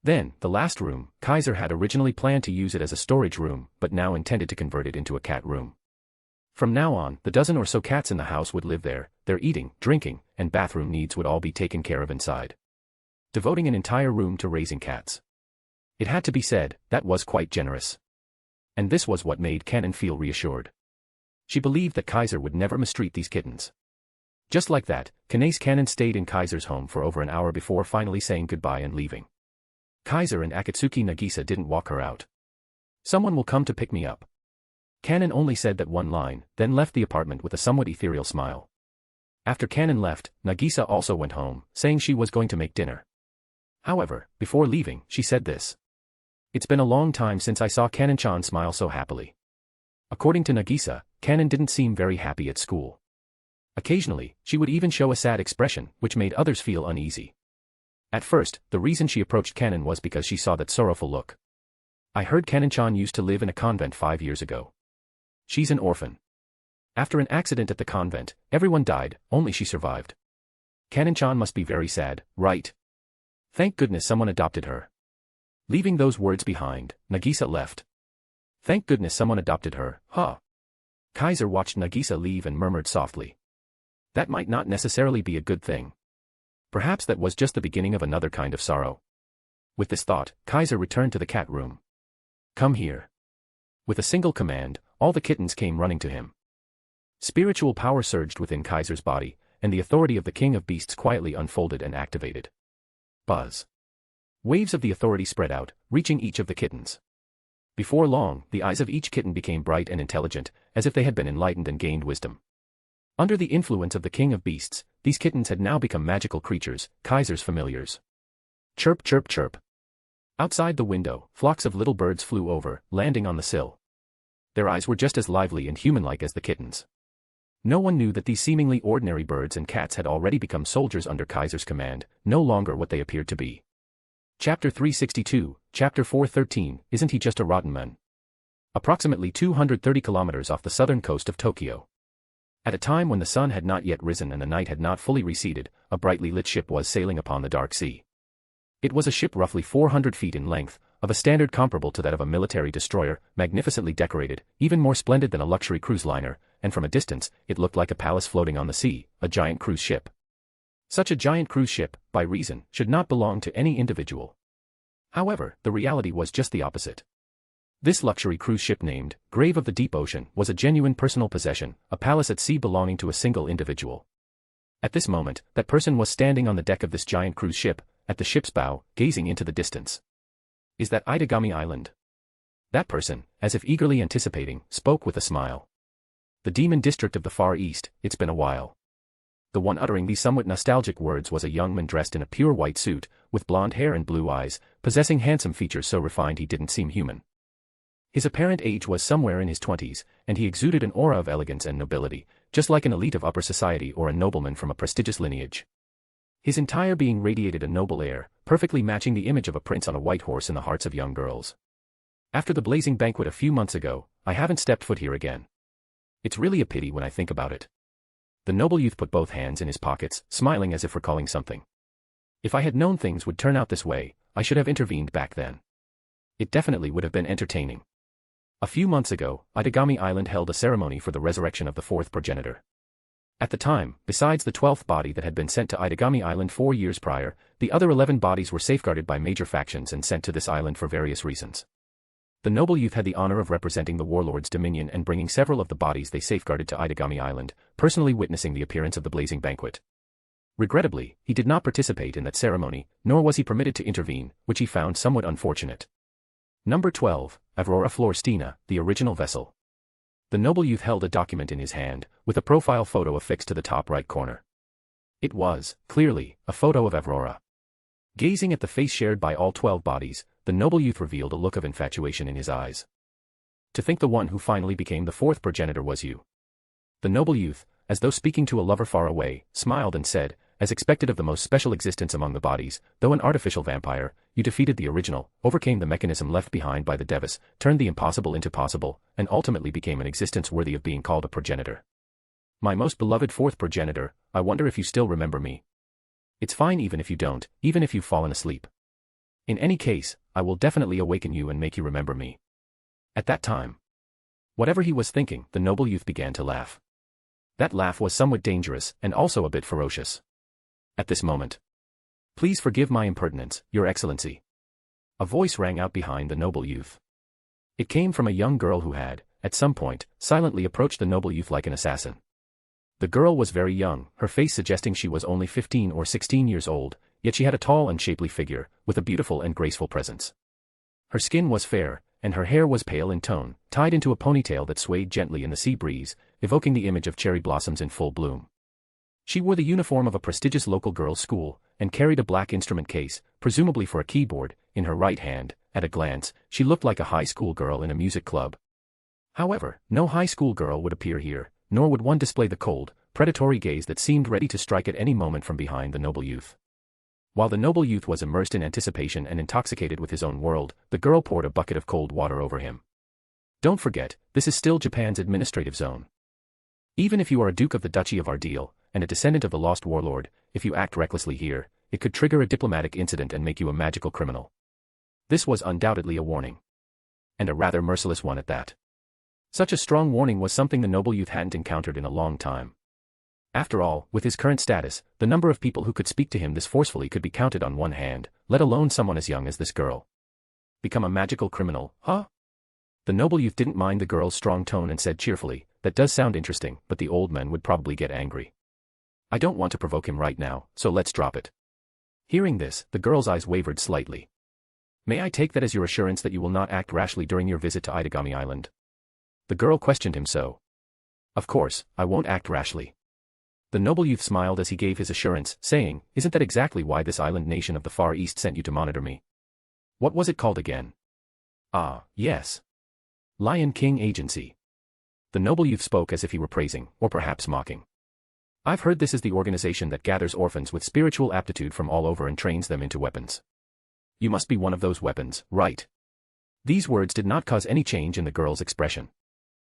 Then, the last room, Kaiser had originally planned to use it as a storage room, but now intended to convert it into a cat room. From now on, the dozen or so cats in the house would live there, their eating, drinking, and bathroom needs would all be taken care of inside. Devoting an entire room to raising cats. It had to be said, that was quite generous. And this was what made Kanan feel reassured. She believed that Kaiser would never mistreat these kittens. Just like that, Kanan stayed in Kaiser's home for over an hour before finally saying goodbye and leaving. Kaiser and Akatsuki Nagisa didn't walk her out. Someone will come to pick me up. Kanan only said that one line, then left the apartment with a somewhat ethereal smile. After Kanan left, Nagisa also went home, saying she was going to make dinner. However, before leaving, she said this. It's been a long time since I saw Kanan-chan smile so happily. According to Nagisa, Kanan didn't seem very happy at school. Occasionally, she would even show a sad expression, which made others feel uneasy. At first, the reason she approached Kanan was because she saw that sorrowful look. I heard Kanan-chan used to live in a convent 5 years ago. She's an orphan. After an accident at the convent, everyone died, only she survived. Kanan-chan must be very sad, right? Thank goodness someone adopted her. Leaving those words behind, Nagisa left. Thank goodness someone adopted her, huh? Kaiser watched Nagisa leave and murmured softly. That might not necessarily be a good thing. Perhaps that was just the beginning of another kind of sorrow. With this thought, Kaiser returned to the cat room. Come here. With a single command, all the kittens came running to him. Spiritual power surged within Kaiser's body, and the authority of the King of Beasts quietly unfolded and activated. Buzz. Waves of the authority spread out, reaching each of the kittens. Before long, the eyes of each kitten became bright and intelligent, as if they had been enlightened and gained wisdom. Under the influence of the King of Beasts, these kittens had now become magical creatures, Kaiser's familiars. Chirp chirp chirp. Outside the window, flocks of little birds flew over, landing on the sill. Their eyes were just as lively and human-like as the kittens. No one knew that these seemingly ordinary birds and cats had already become soldiers under Kaiser's command, no longer what they appeared to be. Chapter 362, Chapter 413, Isn't He Just a Rotten Man? Approximately 230 kilometers off the southern coast of Tokyo. At a time when the sun had not yet risen and the night had not fully receded, a brightly lit ship was sailing upon the dark sea. It was a ship roughly 400 feet in length, of a standard comparable to that of a military destroyer, magnificently decorated, even more splendid than a luxury cruise liner, and from a distance, it looked like a palace floating on the sea, a giant cruise ship. Such a giant cruise ship, by reason, should not belong to any individual. However, the reality was just the opposite. This luxury cruise ship named Grave of the Deep Ocean was a genuine personal possession, a palace at sea belonging to a single individual. At this moment, that person was standing on the deck of this giant cruise ship, at the ship's bow, gazing into the distance. Is that Itagami Island? That person, as if eagerly anticipating, spoke with a smile. The demon district of the Far East, it's been a while. The one uttering these somewhat nostalgic words was a young man dressed in a pure white suit, with blonde hair and blue eyes, possessing handsome features so refined he didn't seem human. His apparent age was somewhere in his 20s, and he exuded an aura of elegance and nobility, just like an elite of upper society or a nobleman from a prestigious lineage. His entire being radiated a noble air, perfectly matching the image of a prince on a white horse in the hearts of young girls. After the blazing banquet a few months ago, I haven't stepped foot here again. It's really a pity when I think about it. The noble youth put both hands in his pockets, smiling as if recalling something. If I had known things would turn out this way, I should have intervened back then. It definitely would have been entertaining. A few months ago, Itagami Island held a ceremony for the resurrection of the fourth progenitor. At the time, besides the 12th body that had been sent to Itagami Island 4 years prior, the other 11 bodies were safeguarded by major factions and sent to this island for various reasons. The noble youth had the honor of representing the warlord's dominion and bringing several of the bodies they safeguarded to Itagami Island, personally witnessing the appearance of the blazing banquet. Regrettably, he did not participate in that ceremony, nor was he permitted to intervene, which he found somewhat unfortunate. Number 12, Aurora Florestina, the original vessel. The noble youth held a document in his hand, with a profile photo affixed to the top right corner. It was, clearly, a photo of Aurora. Gazing at the face shared by all 12 bodies, the noble youth revealed a look of infatuation in his eyes. To think the one who finally became the fourth progenitor was you. The noble youth, as though speaking to a lover far away, smiled and said, as expected of the most special existence among the bodies, though an artificial vampire, you defeated the original, overcame the mechanism left behind by the Devis, turned the impossible into possible, and ultimately became an existence worthy of being called a progenitor. My most beloved fourth progenitor, I wonder if you still remember me. It's fine even if you don't, even if you've fallen asleep. In any case, I will definitely awaken you and make you remember me. At that time. Whatever he was thinking, the noble youth began to laugh. That laugh was somewhat dangerous, and also a bit ferocious. At this moment. Please forgive my impertinence, Your Excellency. A voice rang out behind the noble youth. It came from a young girl who had, at some point, silently approached the noble youth like an assassin. The girl was very young, her face suggesting she was only 15 or 16 years old, yet she had a tall and shapely figure, with a beautiful and graceful presence. Her skin was fair, and her hair was pale in tone, tied into a ponytail that swayed gently in the sea breeze, evoking the image of cherry blossoms in full bloom. She wore the uniform of a prestigious local girls' school, and carried a black instrument case, presumably for a keyboard, in her right hand. At a glance, she looked like a high school girl in a music club. However, no high school girl would appear here, nor would one display the cold, predatory gaze that seemed ready to strike at any moment from behind the noble youth. While the noble youth was immersed in anticipation and intoxicated with his own world, the girl poured a bucket of cold water over him. Don't forget, this is still Japan's administrative zone. Even if you are a Duke of the Duchy of Ardeel, and a descendant of the lost warlord, if you act recklessly here, it could trigger a diplomatic incident and make you a magical criminal. This was undoubtedly a warning. And a rather merciless one at that. Such a strong warning was something the noble youth hadn't encountered in a long time. After all, with his current status, the number of people who could speak to him this forcefully could be counted on one hand, let alone someone as young as this girl. Become a magical criminal, huh? The noble youth didn't mind the girl's strong tone and said cheerfully, that does sound interesting, but the old man would probably get angry. I don't want to provoke him right now, so let's drop it. Hearing this, the girl's eyes wavered slightly. May I take that as your assurance that you will not act rashly during your visit to Itagami Island? The girl questioned him so. Of course, I won't act rashly. The noble youth smiled as he gave his assurance, saying, isn't that exactly why this island nation of the Far East sent you to monitor me? What was it called again? Ah, yes. Lion King Agency. The noble youth spoke as if he were praising, or perhaps mocking. I've heard this is the organization that gathers orphans with spiritual aptitude from all over and trains them into weapons. You must be one of those weapons, right? These words did not cause any change in the girl's expression.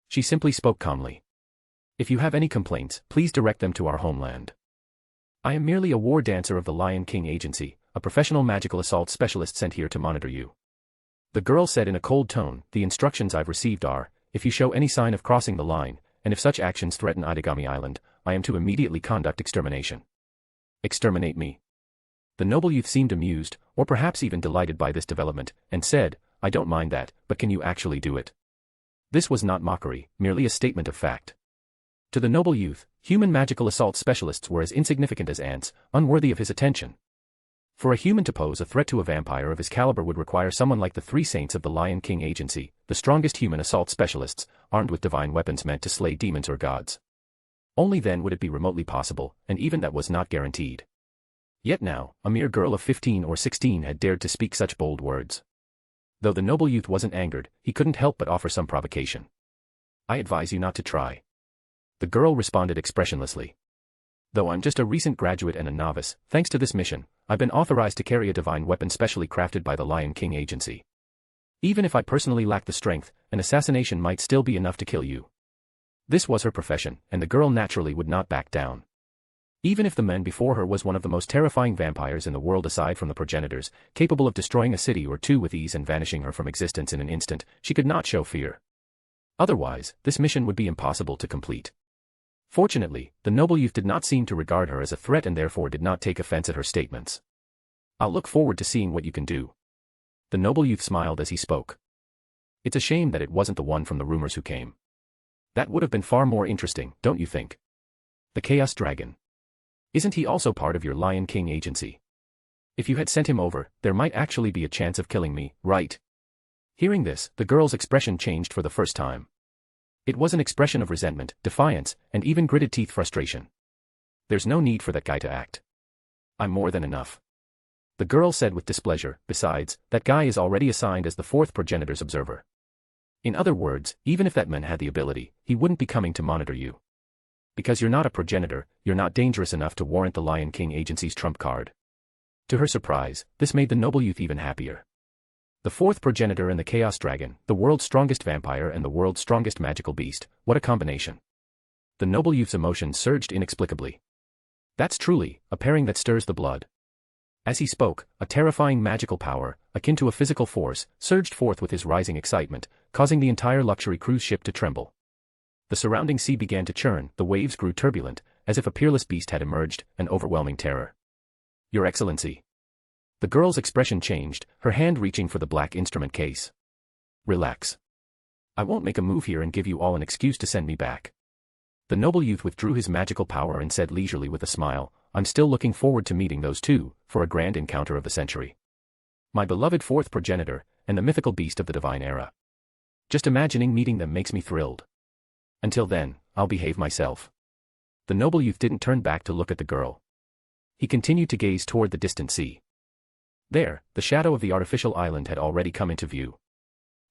She simply spoke calmly. If you have any complaints, please direct them to our homeland. I am merely a war dancer of the Lion King Agency, a professional magical assault specialist sent here to monitor you. The girl said in a cold tone, the instructions I've received are, if you show any sign of crossing the line, and if such actions threaten Itagami Island, I am to immediately conduct extermination. Exterminate me. The noble youth seemed amused, or perhaps even delighted by this development, and said, I don't mind that, but can you actually do it? This was not mockery, merely a statement of fact. To the noble youth, human magical assault specialists were as insignificant as ants, unworthy of his attention. For a human to pose a threat to a vampire of his caliber would require someone like the three saints of the Lion King Agency, the strongest human assault specialists, armed with divine weapons meant to slay demons or gods. Only then would it be remotely possible, and even that was not guaranteed. Yet now, a mere girl of 15 or 16 had dared to speak such bold words. Though the noble youth wasn't angered, he couldn't help but offer some provocation. I advise you not to try. The girl responded expressionlessly. Though I'm just a recent graduate and a novice, thanks to this mission, I've been authorized to carry a divine weapon specially crafted by the Lion King Agency. Even if I personally lack the strength, an assassination might still be enough to kill you. This was her profession, and the girl naturally would not back down. Even if the man before her was one of the most terrifying vampires in the world aside from the progenitors, capable of destroying a city or two with ease and vanishing her from existence in an instant, she could not show fear. Otherwise, this mission would be impossible to complete. Fortunately, the noble youth did not seem to regard her as a threat and therefore did not take offense at her statements. I'll look forward to seeing what you can do. The noble youth smiled as he spoke. It's a shame that it wasn't the one from the rumors who came. That would have been far more interesting, don't you think? The Chaos Dragon. Isn't he also part of your Lion King Agency? If you had sent him over, there might actually be a chance of killing me, right? Hearing this, the girl's expression changed for the first time. It was an expression of resentment, defiance, and even gritted teeth frustration. There's no need for that guy to act. I'm more than enough. The girl said with displeasure, besides, that guy is already assigned as the fourth progenitor's observer. In other words, even if that man had the ability, he wouldn't be coming to monitor you. Because you're not a progenitor, you're not dangerous enough to warrant the Lion King Agency's trump card. To her surprise, this made the noble youth even happier. The fourth progenitor and the Chaos Dragon, the world's strongest vampire and the world's strongest magical beast, what a combination. The noble youth's emotions surged inexplicably. That's truly a pairing that stirs the blood. As he spoke, a terrifying magical power, akin to a physical force, surged forth with his rising excitement, causing the entire luxury cruise ship to tremble. The surrounding sea began to churn, the waves grew turbulent, as if a peerless beast had emerged, an overwhelming terror. Your Excellency. The girl's expression changed, her hand reaching for the black instrument case. Relax. I won't make a move here and give you all an excuse to send me back. The noble youth withdrew his magical power and said leisurely with a smile, I'm still looking forward to meeting those two, for a grand encounter of the century. My beloved fourth progenitor, and the mythical beast of the divine era. Just imagining meeting them makes me thrilled. Until then, I'll behave myself. The noble youth didn't turn back to look at the girl. He continued to gaze toward the distant sea. There, the shadow of the artificial island had already come into view.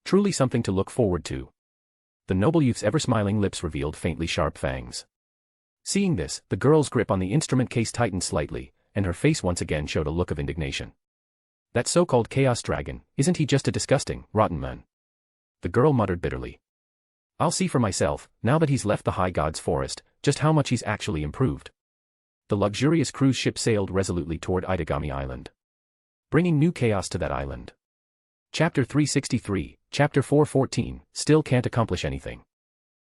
Truly something to look forward to. The noble youth's ever-smiling lips revealed faintly sharp fangs. Seeing this, the girl's grip on the instrument case tightened slightly, and her face once again showed a look of indignation. That so-called Chaos Dragon, isn't he just a disgusting, rotten man? The girl muttered bitterly. I'll see for myself, now that he's left the High God's forest, just how much he's actually improved. The luxurious cruise ship sailed resolutely toward Itagami Island, bringing new chaos to that island. Chapter 363, Chapter 414, still can't accomplish anything.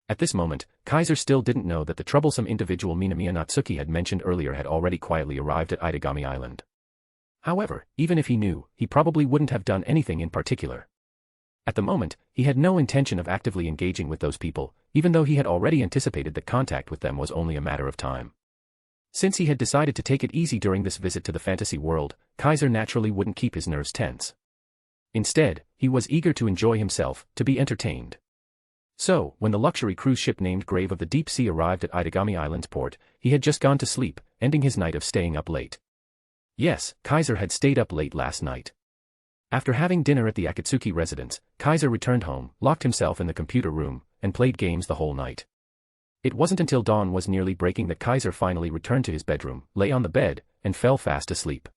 At this moment, Kaiser still didn't know that the troublesome individual Minamiya Natsuki had mentioned earlier had already quietly arrived at Itagami Island. However, even if he knew, he probably wouldn't have done anything in particular. At the moment, he had no intention of actively engaging with those people, even though he had already anticipated that contact with them was only a matter of time. Since he had decided to take it easy during this visit to the fantasy world, Kaiser naturally wouldn't keep his nerves tense. Instead, he was eager to enjoy himself, to be entertained. So, when the luxury cruise ship named Grave of the Deep Sea arrived at Itagami Island's port, he had just gone to sleep, ending his night of staying up late. Yes, Kaiser had stayed up late last night. After having dinner at the Akatsuki residence, Kaiser returned home, locked himself in the computer room, and played games the whole night. It wasn't until dawn was nearly breaking that Kaiser finally returned to his bedroom, lay on the bed, and fell fast asleep.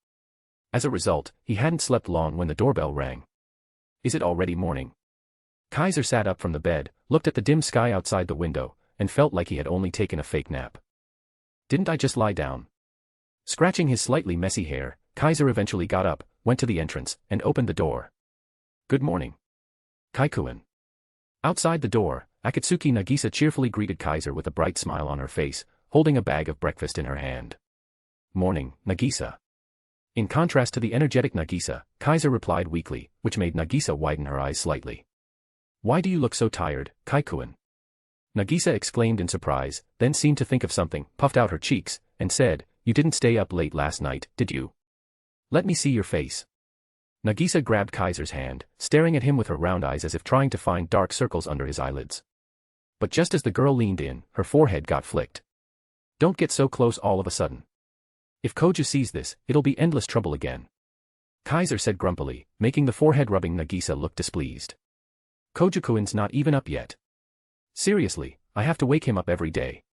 As a result, he hadn't slept long when the doorbell rang. Is it already morning? Kaiser sat up from the bed, looked at the dim sky outside the window, and felt like he had only taken a fake nap. Didn't I just lie down? Scratching his slightly messy hair, Kaiser eventually got up, went to the entrance, and opened the door. Good morning. Kaikuin. Outside the door, Akatsuki Nagisa cheerfully greeted Kaiser with a bright smile on her face, holding a bag of breakfast in her hand. Morning, Nagisa. In contrast to the energetic Nagisa, Kaiser replied weakly, which made Nagisa widen her eyes slightly. Why do you look so tired, Kaikuin? Nagisa exclaimed in surprise, then seemed to think of something, puffed out her cheeks, and said, You didn't stay up late last night, did you? Let me see your face. Nagisa grabbed Kaiser's hand, staring at him with her round eyes as if trying to find dark circles under his eyelids. But just as the girl leaned in, her forehead got flicked. Don't get so close all of a sudden. If Koju sees this, it'll be endless trouble again. Kaiser said grumpily, making the forehead-rubbing Nagisa look displeased. Koju-kuin's not even up yet. Seriously, I have to wake him up every day.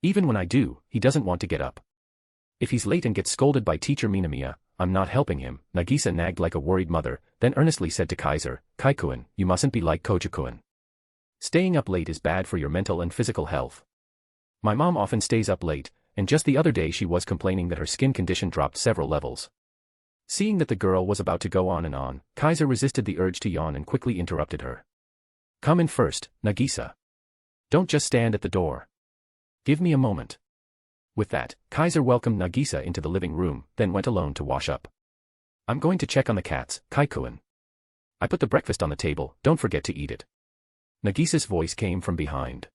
Even when I do, he doesn't want to get up. If he's late and gets scolded by teacher Minamiya, I'm not helping him, Nagisa nagged like a worried mother, then earnestly said to Kaiser, Kaikuin, you mustn't be like Koju-kun. Staying up late is bad for your mental and physical health. My mom often stays up late, and just the other day she was complaining that her skin condition dropped several levels. Seeing that the girl was about to go on and on, Kaiser resisted the urge to yawn and quickly interrupted her. Come in first, Nagisa. Don't just stand at the door. Give me a moment. With that, Kaiser welcomed Nagisa into the living room, then went alone to wash up. I'm going to check on the cats, Kaikuin. I put the breakfast on the table, don't forget to eat it. Nagisa's voice came from behind.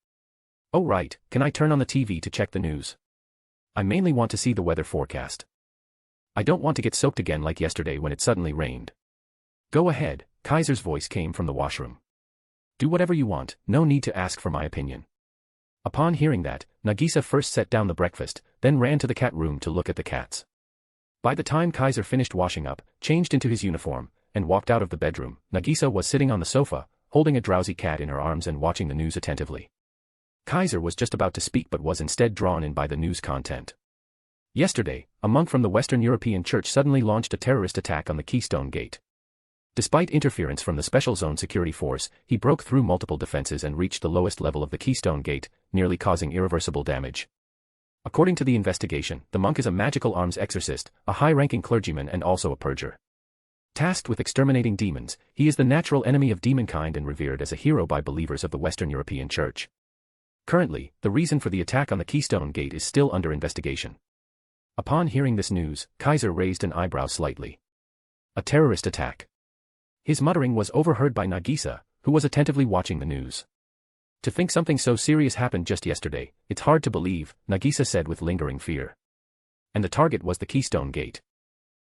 Oh right, can I turn on the TV to check the news? I mainly want to see the weather forecast. I don't want to get soaked again like yesterday when it suddenly rained. Go ahead, Kaiser's voice came from the washroom. Do whatever you want, no need to ask for my opinion. Upon hearing that, Nagisa first set down the breakfast, then ran to the cat room to look at the cats. By the time Kaiser finished washing up, changed into his uniform, and walked out of the bedroom, Nagisa was sitting on the sofa, holding a drowsy cat in her arms and watching the news attentively. Kaiser was just about to speak but was instead drawn in by the news content. Yesterday, a monk from the Western European Church suddenly launched a terrorist attack on the Keystone Gate. Despite interference from the Special Zone Security Force, he broke through multiple defenses and reached the lowest level of the Keystone Gate, nearly causing irreversible damage. According to the investigation, the monk is a magical arms exorcist, a high-ranking clergyman and also a purger. Tasked with exterminating demons, he is the natural enemy of demonkind and revered as a hero by believers of the Western European Church. Currently, the reason for the attack on the Keystone Gate is still under investigation. Upon hearing this news, Kaiser raised an eyebrow slightly. A terrorist attack. His muttering was overheard by Nagisa, who was attentively watching the news. To think something so serious happened just yesterday, it's hard to believe, Nagisa said with lingering fear. And the target was the Keystone Gate.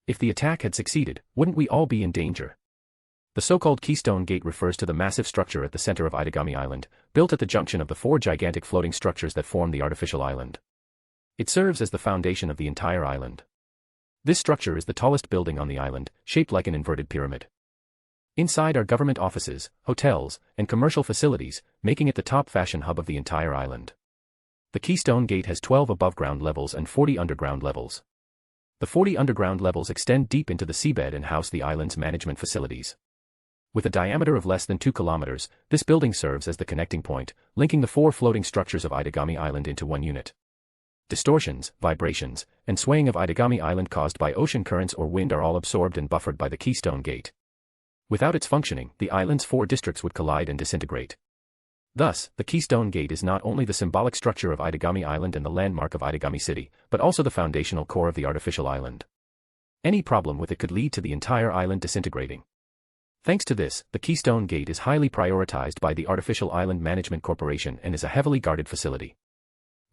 If the attack had succeeded, wouldn't we all be in danger? The so-called Keystone Gate refers to the massive structure at the center of Itagami Island, built at the junction of the four gigantic floating structures that form the artificial island. It serves as the foundation of the entire island. This structure is the tallest building on the island, shaped like an inverted pyramid. Inside are government offices, hotels, and commercial facilities, making it the top fashion hub of the entire island. The Keystone Gate has 12 above-ground levels and 40 underground levels. The 40 underground levels extend deep into the seabed and house the island's management facilities. With a diameter of less than 2 kilometers, this building serves as the connecting point, linking the four floating structures of Itagami Island into one unit. Distortions, vibrations, and swaying of Itagami Island caused by ocean currents or wind are all absorbed and buffered by the Keystone Gate. Without its functioning, the island's four districts would collide and disintegrate. Thus, the Keystone Gate is not only the symbolic structure of Itagami Island and the landmark of Itagami City, but also the foundational core of the artificial island. Any problem with it could lead to the entire island disintegrating. Thanks to this, the Keystone Gate is highly prioritized by the Artificial Island Management Corporation and is a heavily guarded facility.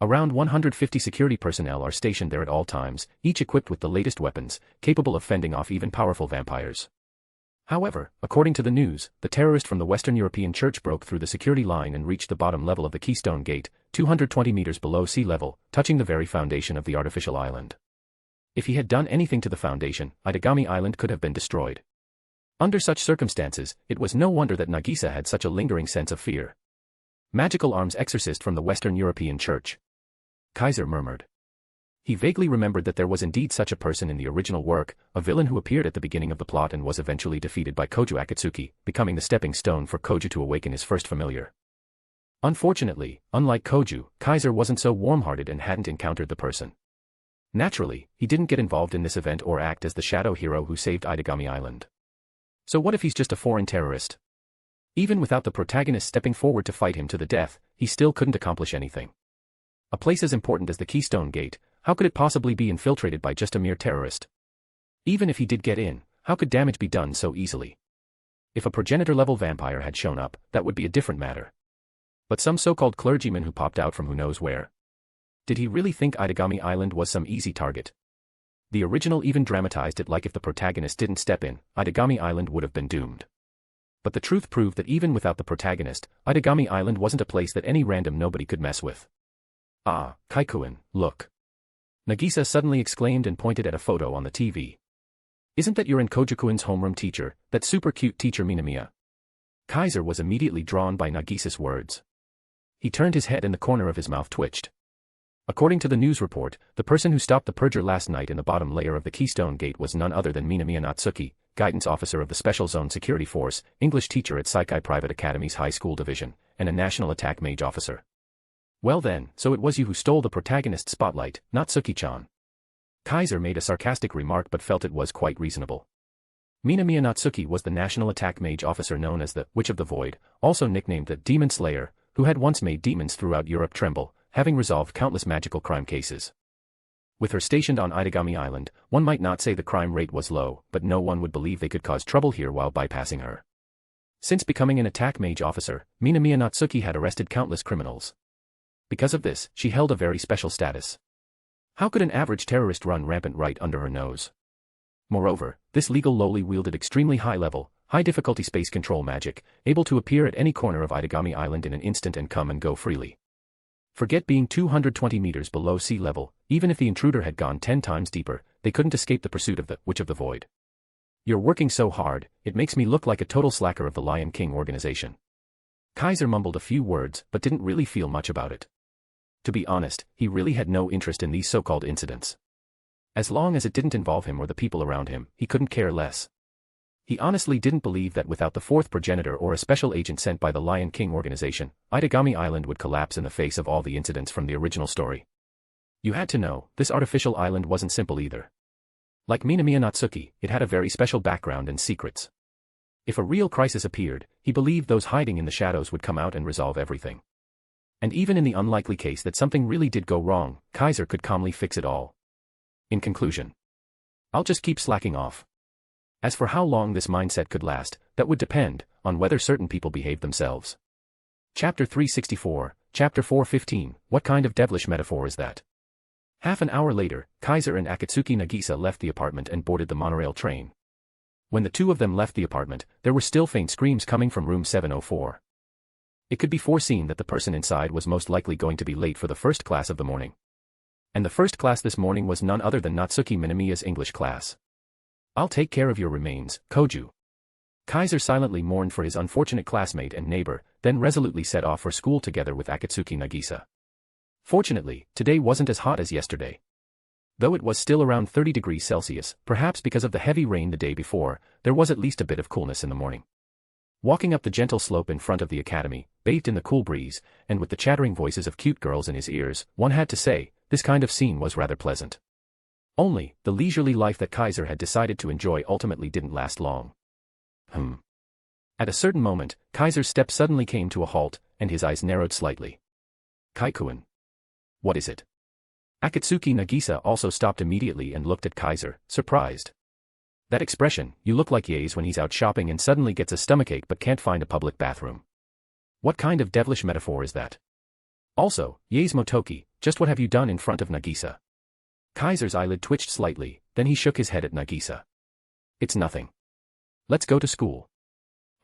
Around 150 security personnel are stationed there at all times, each equipped with the latest weapons, capable of fending off even powerful vampires. However, according to the news, the terrorist from the Western European Church broke through the security line and reached the bottom level of the Keystone Gate, 220 meters below sea level, touching the very foundation of the artificial island. If he had done anything to the foundation, Itagami Island could have been destroyed. Under such circumstances, it was no wonder that Nagisa had such a lingering sense of fear. Magical arms exorcist from the Western European Church. Kaiser murmured. He vaguely remembered that there was indeed such a person in the original work, a villain who appeared at the beginning of the plot and was eventually defeated by Koju Akatsuki, becoming the stepping stone for Koju to awaken his first familiar. Unfortunately, unlike Koju, Kaiser wasn't so warm-hearted and hadn't encountered the person. Naturally, he didn't get involved in this event or act as the shadow hero who saved Itagami Island. So what if he's just a foreign terrorist? Even without the protagonist stepping forward to fight him to the death, he still couldn't accomplish anything. A place as important as the Keystone Gate, how could it possibly be infiltrated by just a mere terrorist? Even if he did get in, how could damage be done so easily? If a progenitor-level vampire had shown up, that would be a different matter. But some so-called clergyman who popped out from who knows where? Did he really think Itagami Island was some easy target? The original even dramatized it like if the protagonist didn't step in, Itagami Island would have been doomed. But the truth proved that even without the protagonist, Itagami Island wasn't a place that any random nobody could mess with. Ah, Kaikuin, look. Nagisa suddenly exclaimed and pointed at a photo on the TV. Isn't that your and Kojukuin's homeroom teacher, that super cute teacher Minamiya? Kaiser was immediately drawn by Nagisa's words. He turned his head and the corner of his mouth twitched. According to the news report, the person who stopped the purger last night in the bottom layer of the Keystone Gate was none other than Minamiya Natsuki, guidance officer of the Special Zone Security Force, English teacher at Saikai Private Academy's High School Division, and a National Attack Mage officer. Well then, so it was you who stole the protagonist's spotlight, Natsuki-chan. Kaiser made a sarcastic remark but felt it was quite reasonable. Minamiya Natsuki was the National Attack Mage officer known as the Witch of the Void, also nicknamed the Demon Slayer, who had once made demons throughout Europe tremble, having resolved countless magical crime cases. With her stationed on Itagami Island, one might not say the crime rate was low, but no one would believe they could cause trouble here while bypassing her. Since becoming an attack mage officer, Minamiya Natsuki had arrested countless criminals. Because of this, she held a very special status. How could an average terrorist run rampant right under her nose? Moreover, this legal loli wielded extremely high-level, high-difficulty space control magic, able to appear at any corner of Itagami Island in an instant and come and go freely. Forget being 220 meters below sea level, even if the intruder had gone 10 times deeper, they couldn't escape the pursuit of the Witch of the Void. You're working so hard, it makes me look like a total slacker of the Lion King organization. Kaiser mumbled a few words but didn't really feel much about it. To be honest, he really had no interest in these so-called incidents. As long as it didn't involve him or the people around him, he couldn't care less. He honestly didn't believe that without the fourth progenitor or a special agent sent by the Lion King organization, Itagami Island would collapse in the face of all the incidents from the original story. You had to know, this artificial island wasn't simple either. Like Minamiya Natsuki, it had a very special background and secrets. If a real crisis appeared, he believed those hiding in the shadows would come out and resolve everything. And even in the unlikely case that something really did go wrong, Kaiser could calmly fix it all. In conclusion, I'll just keep slacking off. As for how long this mindset could last, that would depend on whether certain people behave themselves. Chapter 364, Chapter 415, what kind of devilish metaphor is that? Half an hour later, Kaiser and Akatsuki Nagisa left the apartment and boarded the monorail train. When the two of them left the apartment, there were still faint screams coming from room 704. It could be foreseen that the person inside was most likely going to be late for the first class of the morning. And the first class this morning was none other than Natsuki Minamiya's English class. I'll take care of your remains, Koju. Kaiser silently mourned for his unfortunate classmate and neighbor, then resolutely set off for school together with Akatsuki Nagisa. Fortunately, today wasn't as hot as yesterday. Though it was still around 30 degrees Celsius, perhaps because of the heavy rain the day before, there was at least a bit of coolness in the morning. Walking up the gentle slope in front of the academy, bathed in the cool breeze, and with the chattering voices of cute girls in his ears, one had to say, this kind of scene was rather pleasant. Only, the leisurely life that Kaiser had decided to enjoy ultimately didn't last long. At a certain moment, Kaiser's step suddenly came to a halt, and his eyes narrowed slightly. Kaikuin. What is it? Akatsuki Nagisa also stopped immediately and looked at Kaiser, surprised. That expression, you look like Yaes when he's out shopping and suddenly gets a stomachache but can't find a public bathroom. What kind of devilish metaphor is that? Also, Yaes Motoki, just what have you done in front of Nagisa? Kaiser's eyelid twitched slightly, then he shook his head at Nagisa. It's nothing. Let's go to school.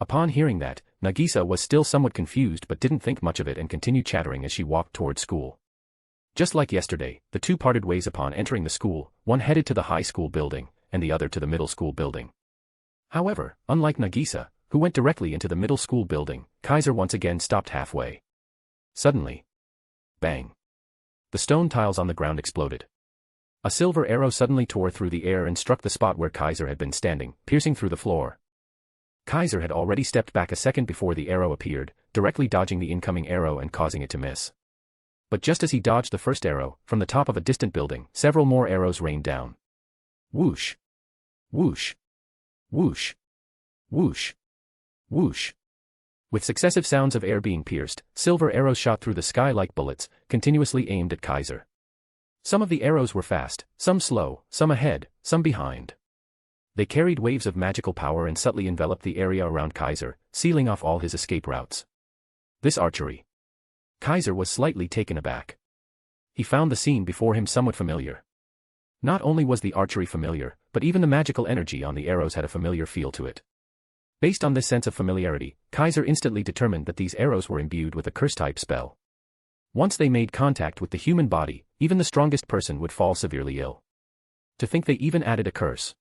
Upon hearing that, Nagisa was still somewhat confused but didn't think much of it and continued chattering as she walked toward school. Just like yesterday, the two parted ways upon entering the school, one headed to the high school building, and the other to the middle school building. However, unlike Nagisa, who went directly into the middle school building, Kaiser once again stopped halfway. Suddenly. Bang. The stone tiles on the ground exploded. A silver arrow suddenly tore through the air and struck the spot where Kaiser had been standing, piercing through the floor. Kaiser had already stepped back a second before the arrow appeared, directly dodging the incoming arrow and causing it to miss. But just as he dodged the first arrow, from the top of a distant building, several more arrows rained down. Whoosh. Whoosh. Whoosh. Whoosh. Whoosh. With successive sounds of air being pierced, silver arrows shot through the sky like bullets, continuously aimed at Kaiser. Some of the arrows were fast, some slow, some ahead, some behind. They carried waves of magical power and subtly enveloped the area around Kaiser, sealing off all his escape routes. This archery. Kaiser was slightly taken aback. He found the scene before him somewhat familiar. Not only was the archery familiar, but even the magical energy on the arrows had a familiar feel to it. Based on this sense of familiarity, Kaiser instantly determined that these arrows were imbued with a curse-type spell. Once they made contact with the human body, even the strongest person would fall severely ill. To think they even added a curse.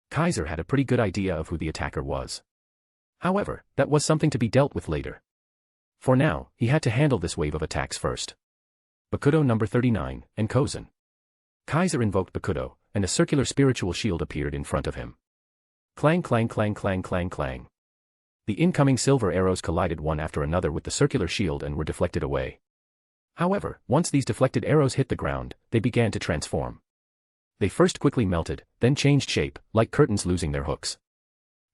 Kaiser had a pretty good idea of who the attacker was. However, that was something to be dealt with later. For now, he had to handle this wave of attacks first. Bakudo number 39, and Kozen. Kaiser invoked Bakudo, and a circular spiritual shield appeared in front of him. Clang clang clang clang clang clang. The incoming silver arrows collided one after another with the circular shield and were deflected away. However, once these deflected arrows hit the ground, they began to transform. They first quickly melted, then changed shape, like curtains losing their hooks.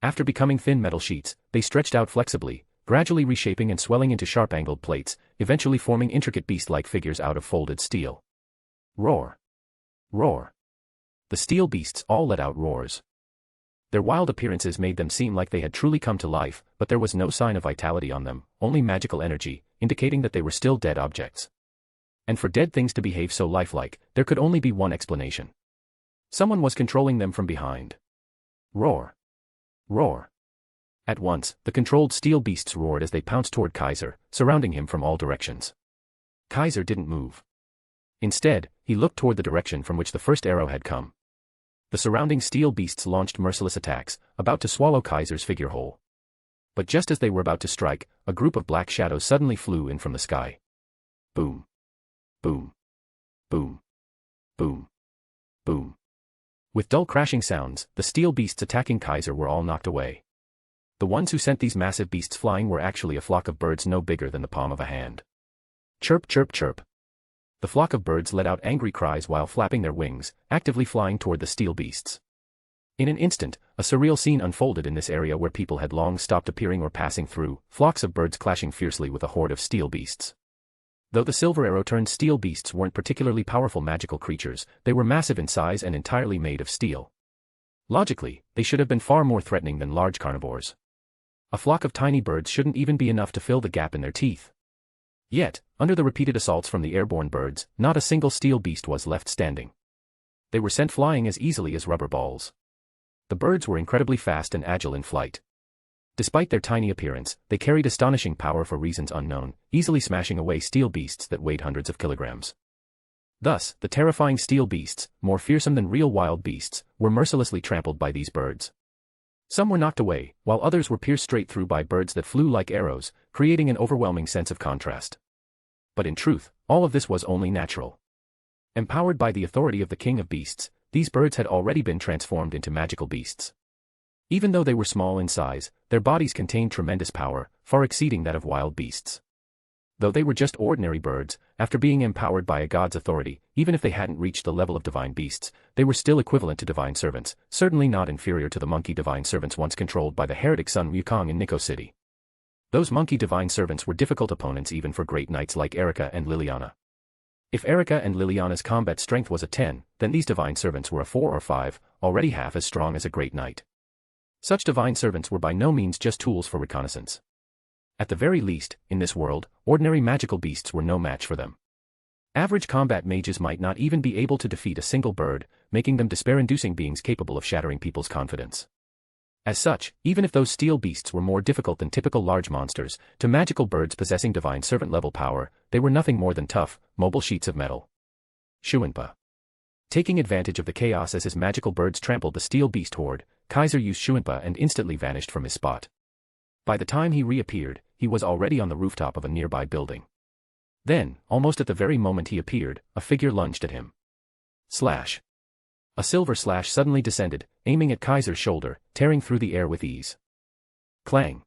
After becoming thin metal sheets, they stretched out flexibly, gradually reshaping and swelling into sharp-angled plates, eventually forming intricate beast-like figures out of folded steel. Roar! Roar! The steel beasts all let out roars. Their wild appearances made them seem like they had truly come to life, but there was no sign of vitality on them, only magical energy, indicating that they were still dead objects. And for dead things to behave so lifelike, there could only be one explanation. Someone was controlling them from behind. Roar! Roar! At once, the controlled steel beasts roared as they pounced toward Kaiser, surrounding him from all directions. Kaiser didn't move. Instead, he looked toward the direction from which the first arrow had come. The surrounding steel beasts launched merciless attacks, about to swallow Kaiser's figure whole. But just as they were about to strike, a group of black shadows suddenly flew in from the sky. Boom. Boom. Boom. Boom. Boom. With dull crashing sounds, the steel beasts attacking Kaiser were all knocked away. The ones who sent these massive beasts flying were actually a flock of birds no bigger than the palm of a hand. Chirp chirp chirp. The flock of birds let out angry cries while flapping their wings, actively flying toward the steel beasts. In an instant, a surreal scene unfolded in this area where people had long stopped appearing or passing through, flocks of birds clashing fiercely with a horde of steel beasts. Though the silver arrow-turned steel beasts weren't particularly powerful magical creatures, they were massive in size and entirely made of steel. Logically, they should have been far more threatening than large carnivores. A flock of tiny birds shouldn't even be enough to fill the gap in their teeth. Yet, under the repeated assaults from the airborne birds, not a single steel beast was left standing. They were sent flying as easily as rubber balls. The birds were incredibly fast and agile in flight. Despite their tiny appearance, they carried astonishing power for reasons unknown, easily smashing away steel beasts that weighed hundreds of kilograms. Thus, the terrifying steel beasts, more fearsome than real wild beasts, were mercilessly trampled by these birds. Some were knocked away, while others were pierced straight through by birds that flew like arrows, creating an overwhelming sense of contrast. But in truth, all of this was only natural. Empowered by the authority of the King of Beasts, these birds had already been transformed into magical beasts. Even though they were small in size, their bodies contained tremendous power, far exceeding that of wild beasts. Though they were just ordinary birds, after being empowered by a god's authority, even if they hadn't reached the level of divine beasts, they were still equivalent to divine servants, certainly not inferior to the monkey divine servants once controlled by the heretic Sun Wukong in Nikko City. Those monkey divine servants were difficult opponents even for great knights like Erika and Liliana. If Erika and Liliana's combat strength was a 10, then these divine servants were a 4 or 5, already half as strong as a great knight. Such divine servants were by no means just tools for reconnaissance. At the very least, in this world, ordinary magical beasts were no match for them. Average combat mages might not even be able to defeat a single bird, making them despair-inducing beings capable of shattering people's confidence. As such, even if those steel beasts were more difficult than typical large monsters, to magical birds possessing divine servant-level power, they were nothing more than tough, mobile sheets of metal. Shuinpa. Taking advantage of the chaos as his magical birds trampled the steel beast horde, Kaiser used Shuinpa and instantly vanished from his spot. By the time he reappeared, he was already on the rooftop of a nearby building. Then, almost at the very moment he appeared, a figure lunged at him. Slash. A silver slash suddenly descended, aiming at Kaiser's shoulder, tearing through the air with ease. Clang.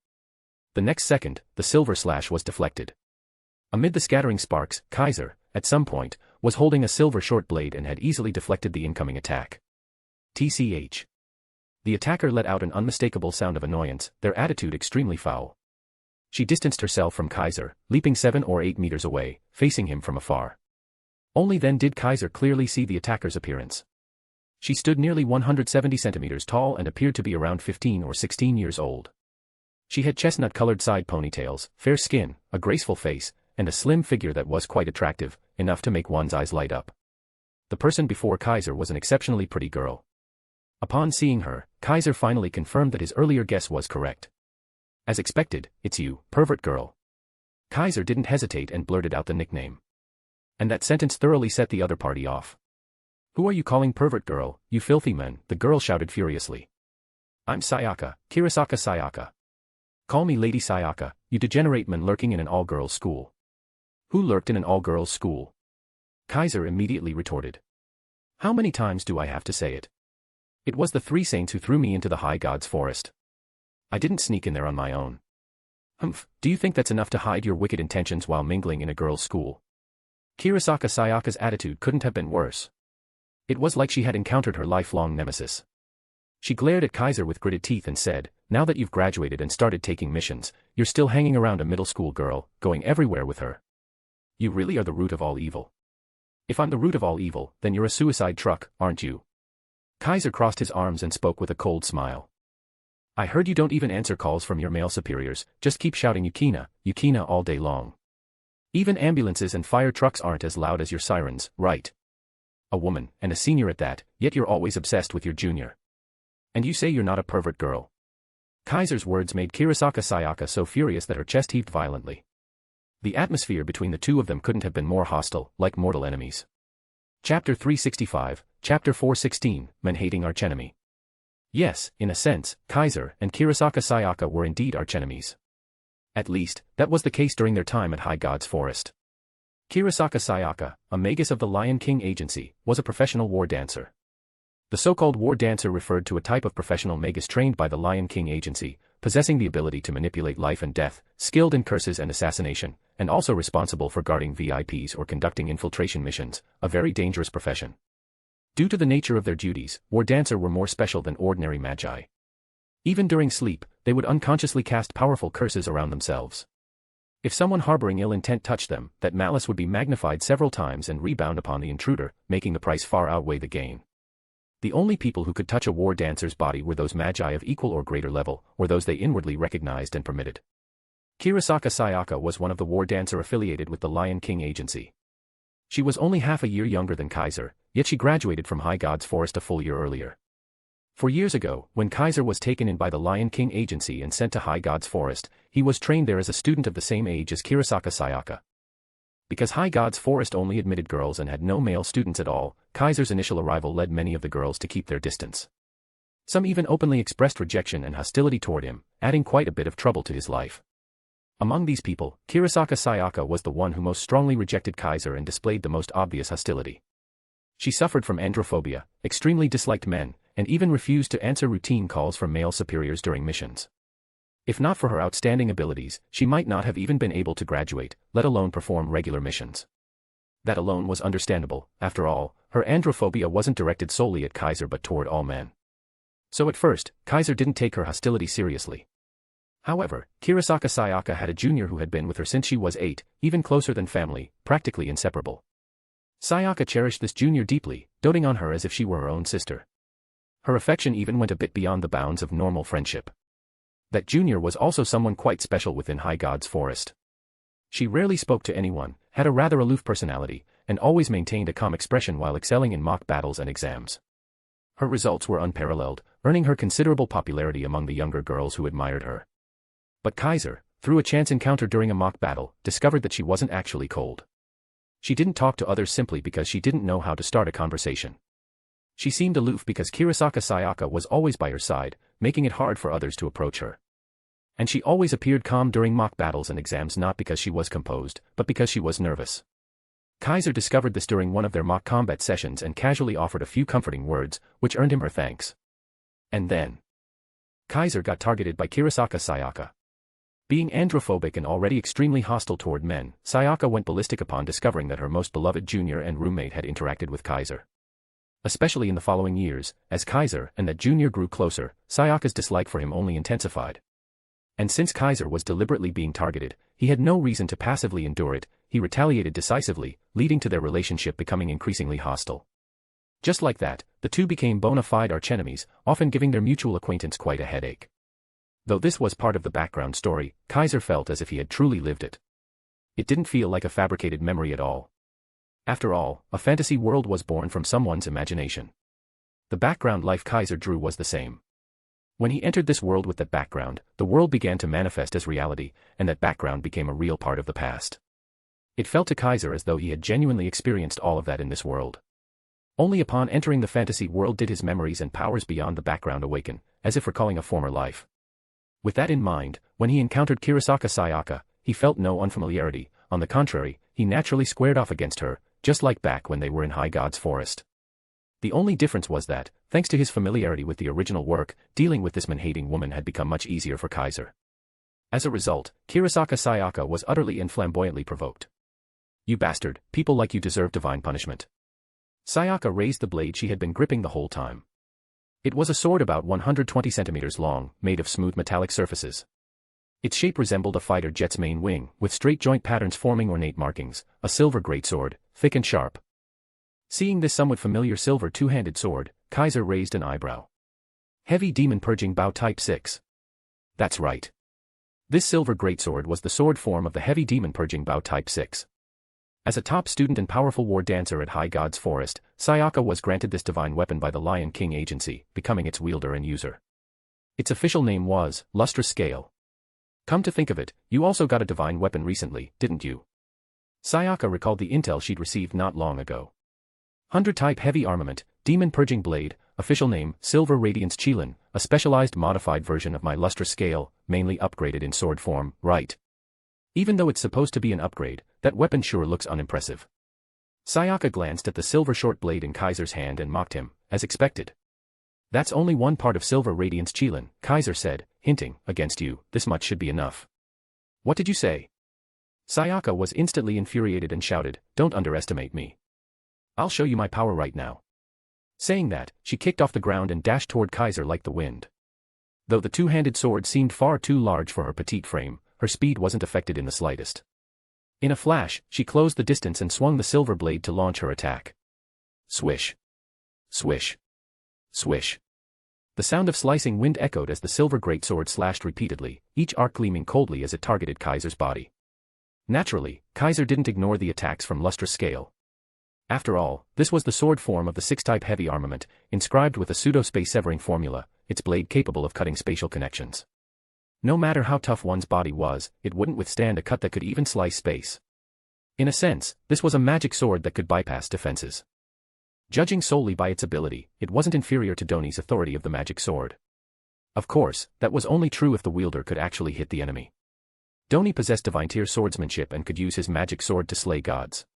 The next second, the silver slash was deflected. Amid the scattering sparks, Kaiser, at some point, was holding a silver short blade and had easily deflected the incoming attack. TCH. The attacker let out an unmistakable sound of annoyance, their attitude extremely foul. She distanced herself from Kaiser, leaping 7 or 8 meters away, facing him from afar. Only then did Kaiser clearly see the attacker's appearance. She stood nearly 170 centimeters tall and appeared to be around 15 or 16 years old. She had chestnut-colored side ponytails, fair skin, a graceful face, and a slim figure that was quite attractive, enough to make one's eyes light up. The person before Kaiser was an exceptionally pretty girl. Upon seeing her, Kaiser finally confirmed that his earlier guess was correct. As expected, it's you, pervert girl. Kaiser didn't hesitate and blurted out the nickname. And that sentence thoroughly set the other party off. Who are you calling pervert girl, you filthy man? The girl shouted furiously. I'm Sayaka, Kirasaka Sayaka. Call me Lady Sayaka, you degenerate man lurking in an all-girls school. Who lurked in an all-girls school? Kaiser immediately retorted. How many times do I have to say it? It was the 3 saints who threw me into the High God's forest. I didn't sneak in there on my own. Humph, do you think that's enough to hide your wicked intentions while mingling in a girls' school? Kirasaka Sayaka's attitude couldn't have been worse. It was like she had encountered her lifelong nemesis. She glared at Kaiser with gritted teeth and said, now that you've graduated and started taking missions, you're still hanging around a middle school girl, going everywhere with her. You really are the root of all evil. If I'm the root of all evil, then you're a suicide truck, aren't you? Kaiser crossed his arms and spoke with a cold smile. I heard you don't even answer calls from your male superiors, just keep shouting Yukina all day long. Even ambulances and fire trucks aren't as loud as your sirens, right? A woman, and a senior at that, yet you're always obsessed with your junior. And you say you're not a pervert girl. Kaiser's words made Kirasaka Sayaka so furious that her chest heaved violently. The atmosphere between the two of them couldn't have been more hostile, like mortal enemies. Chapter 365, Chapter 416, Men Hating Archenemy. Yes, in a sense, Kaiser and Kirasaka Sayaka were indeed archenemies. At least, that was the case during their time at High God's Forest. Kirasaka Sayaka, a magus of the Lion King Agency, was a professional war dancer. The so-called war dancer referred to a type of professional magus trained by the Lion King Agency, possessing the ability to manipulate life and death, skilled in curses and assassination, and also responsible for guarding VIPs or conducting infiltration missions, a very dangerous profession. Due to the nature of their duties, war dancer were more special than ordinary magi. Even during sleep, they would unconsciously cast powerful curses around themselves. If someone harboring ill intent touched them, that malice would be magnified several times and rebound upon the intruder, making the price far outweigh the gain. The only people who could touch a war dancer's body were those magi of equal or greater level, or those they inwardly recognized and permitted. Kirasaka Sayaka was one of the war dancer affiliated with the Lion King Agency. She was only half a year younger than Kaiser, yet she graduated from High God's Forest a full year earlier. 4 years ago, when Kaiser was taken in by the Lion King Agency and sent to High God's Forest, he was trained there as a student of the same age as Kirasaka Sayaka. Because High God's Forest only admitted girls and had no male students at all, Kaiser's initial arrival led many of the girls to keep their distance. Some even openly expressed rejection and hostility toward him, adding quite a bit of trouble to his life. Among these people, Kirasaka Sayaka was the one who most strongly rejected Kaiser and displayed the most obvious hostility. She suffered from androphobia, extremely disliked men, and even refused to answer routine calls from male superiors during missions. If not for her outstanding abilities, she might not have even been able to graduate, let alone perform regular missions. That alone was understandable. After all, her androphobia wasn't directed solely at Kaiser but toward all men. So at first, Kaiser didn't take her hostility seriously. However, Kirasaka Sayaka had a junior who had been with her since she was 8, even closer than family, practically inseparable. Sayaka cherished this junior deeply, doting on her as if she were her own sister. Her affection even went a bit beyond the bounds of normal friendship. That junior was also someone quite special within High God's Forest. She rarely spoke to anyone, had a rather aloof personality, and always maintained a calm expression while excelling in mock battles and exams. Her results were unparalleled, earning her considerable popularity among the younger girls who admired her. But Kaiser, through a chance encounter during a mock battle, discovered that she wasn't actually cold. She didn't talk to others simply because she didn't know how to start a conversation. She seemed aloof because Kirasaka Sayaka was always by her side, making it hard for others to approach her. And she always appeared calm during mock battles and exams not because she was composed, but because she was nervous. Kaiser discovered this during one of their mock combat sessions and casually offered a few comforting words, which earned him her thanks. And then, Kaiser got targeted by Kirasaka Sayaka. Being androphobic and already extremely hostile toward men, Sayaka went ballistic upon discovering that her most beloved junior and roommate had interacted with Kaiser. Especially in the following years, as Kaiser and that junior grew closer, Sayaka's dislike for him only intensified. And since Kaiser was deliberately being targeted, he had no reason to passively endure it. He retaliated decisively, leading to their relationship becoming increasingly hostile. Just like that, the two became bona fide archenemies, often giving their mutual acquaintance quite a headache. Though this was part of the background story, Kaiser felt as if he had truly lived it. It didn't feel like a fabricated memory at all. After all, a fantasy world was born from someone's imagination. The background life Kaiser drew was the same. When he entered this world with that background, the world began to manifest as reality, and that background became a real part of the past. It felt to Kaiser as though he had genuinely experienced all of that in this world. Only upon entering the fantasy world did his memories and powers beyond the background awaken, as if recalling a former life. With that in mind, when he encountered Kurosaka Sayaka, he felt no unfamiliarity. On the contrary, he naturally squared off against her, just like back when they were in High God's Forest. The only difference was that, thanks to his familiarity with the original work, dealing with this man-hating woman had become much easier for Kaiser. As a result, Kurosaka Sayaka was utterly and flamboyantly provoked. "You bastard, people like you deserve divine punishment." Sayaka raised the blade she had been gripping the whole time. It was a sword about 120 centimeters long, made of smooth metallic surfaces. Its shape resembled a fighter jet's main wing, with straight joint patterns forming ornate markings, a silver greatsword, thick and sharp. Seeing this somewhat familiar silver two-handed sword, Kaiser raised an eyebrow. Heavy Demon Purging Bow Type 6. That's right. This silver greatsword was the sword form of the Heavy Demon Purging Bow Type 6. As a top student and powerful war dancer at High God's Forest, Sayaka was granted this divine weapon by the Lion King Agency, becoming its wielder and user. Its official name was Lustrous Scale. Come to think of it, you also got a divine weapon recently, didn't you? Sayaka recalled the intel she'd received not long ago. 100-type heavy armament, Demon Purging Blade, official name, Silver Radiance Qilin, a specialized modified version of my Lustrous Scale, mainly upgraded in sword form, right? Even though it's supposed to be an upgrade, that weapon sure looks unimpressive. Sayaka glanced at the silver short blade in Kaiser's hand and mocked him, as expected. That's only one part of Silver Radiance Qilin, Kaiser said, hinting, against you, this much should be enough. What did you say? Sayaka was instantly infuriated and shouted, don't underestimate me. I'll show you my power right now. Saying that, she kicked off the ground and dashed toward Kaiser like the wind. Though the two-handed sword seemed far too large for her petite frame, her speed wasn't affected in the slightest. In a flash, she closed the distance and swung the silver blade to launch her attack. Swish. Swish. Swish. The sound of slicing wind echoed as the silver greatsword slashed repeatedly, each arc gleaming coldly as it targeted Kaiser's body. Naturally, Kaiser didn't ignore the attacks from Lustrous Scale. After all, this was the sword form of the 6-type heavy armament, inscribed with a pseudo-space-severing formula, its blade capable of cutting spatial connections. No matter how tough one's body was, it wouldn't withstand a cut that could even slice space. In a sense, this was a magic sword that could bypass defenses. Judging solely by its ability, it wasn't inferior to Doni's authority of the magic sword. Of course, that was only true if the wielder could actually hit the enemy. Doni possessed divine-tier swordsmanship and could use his magic sword to slay gods.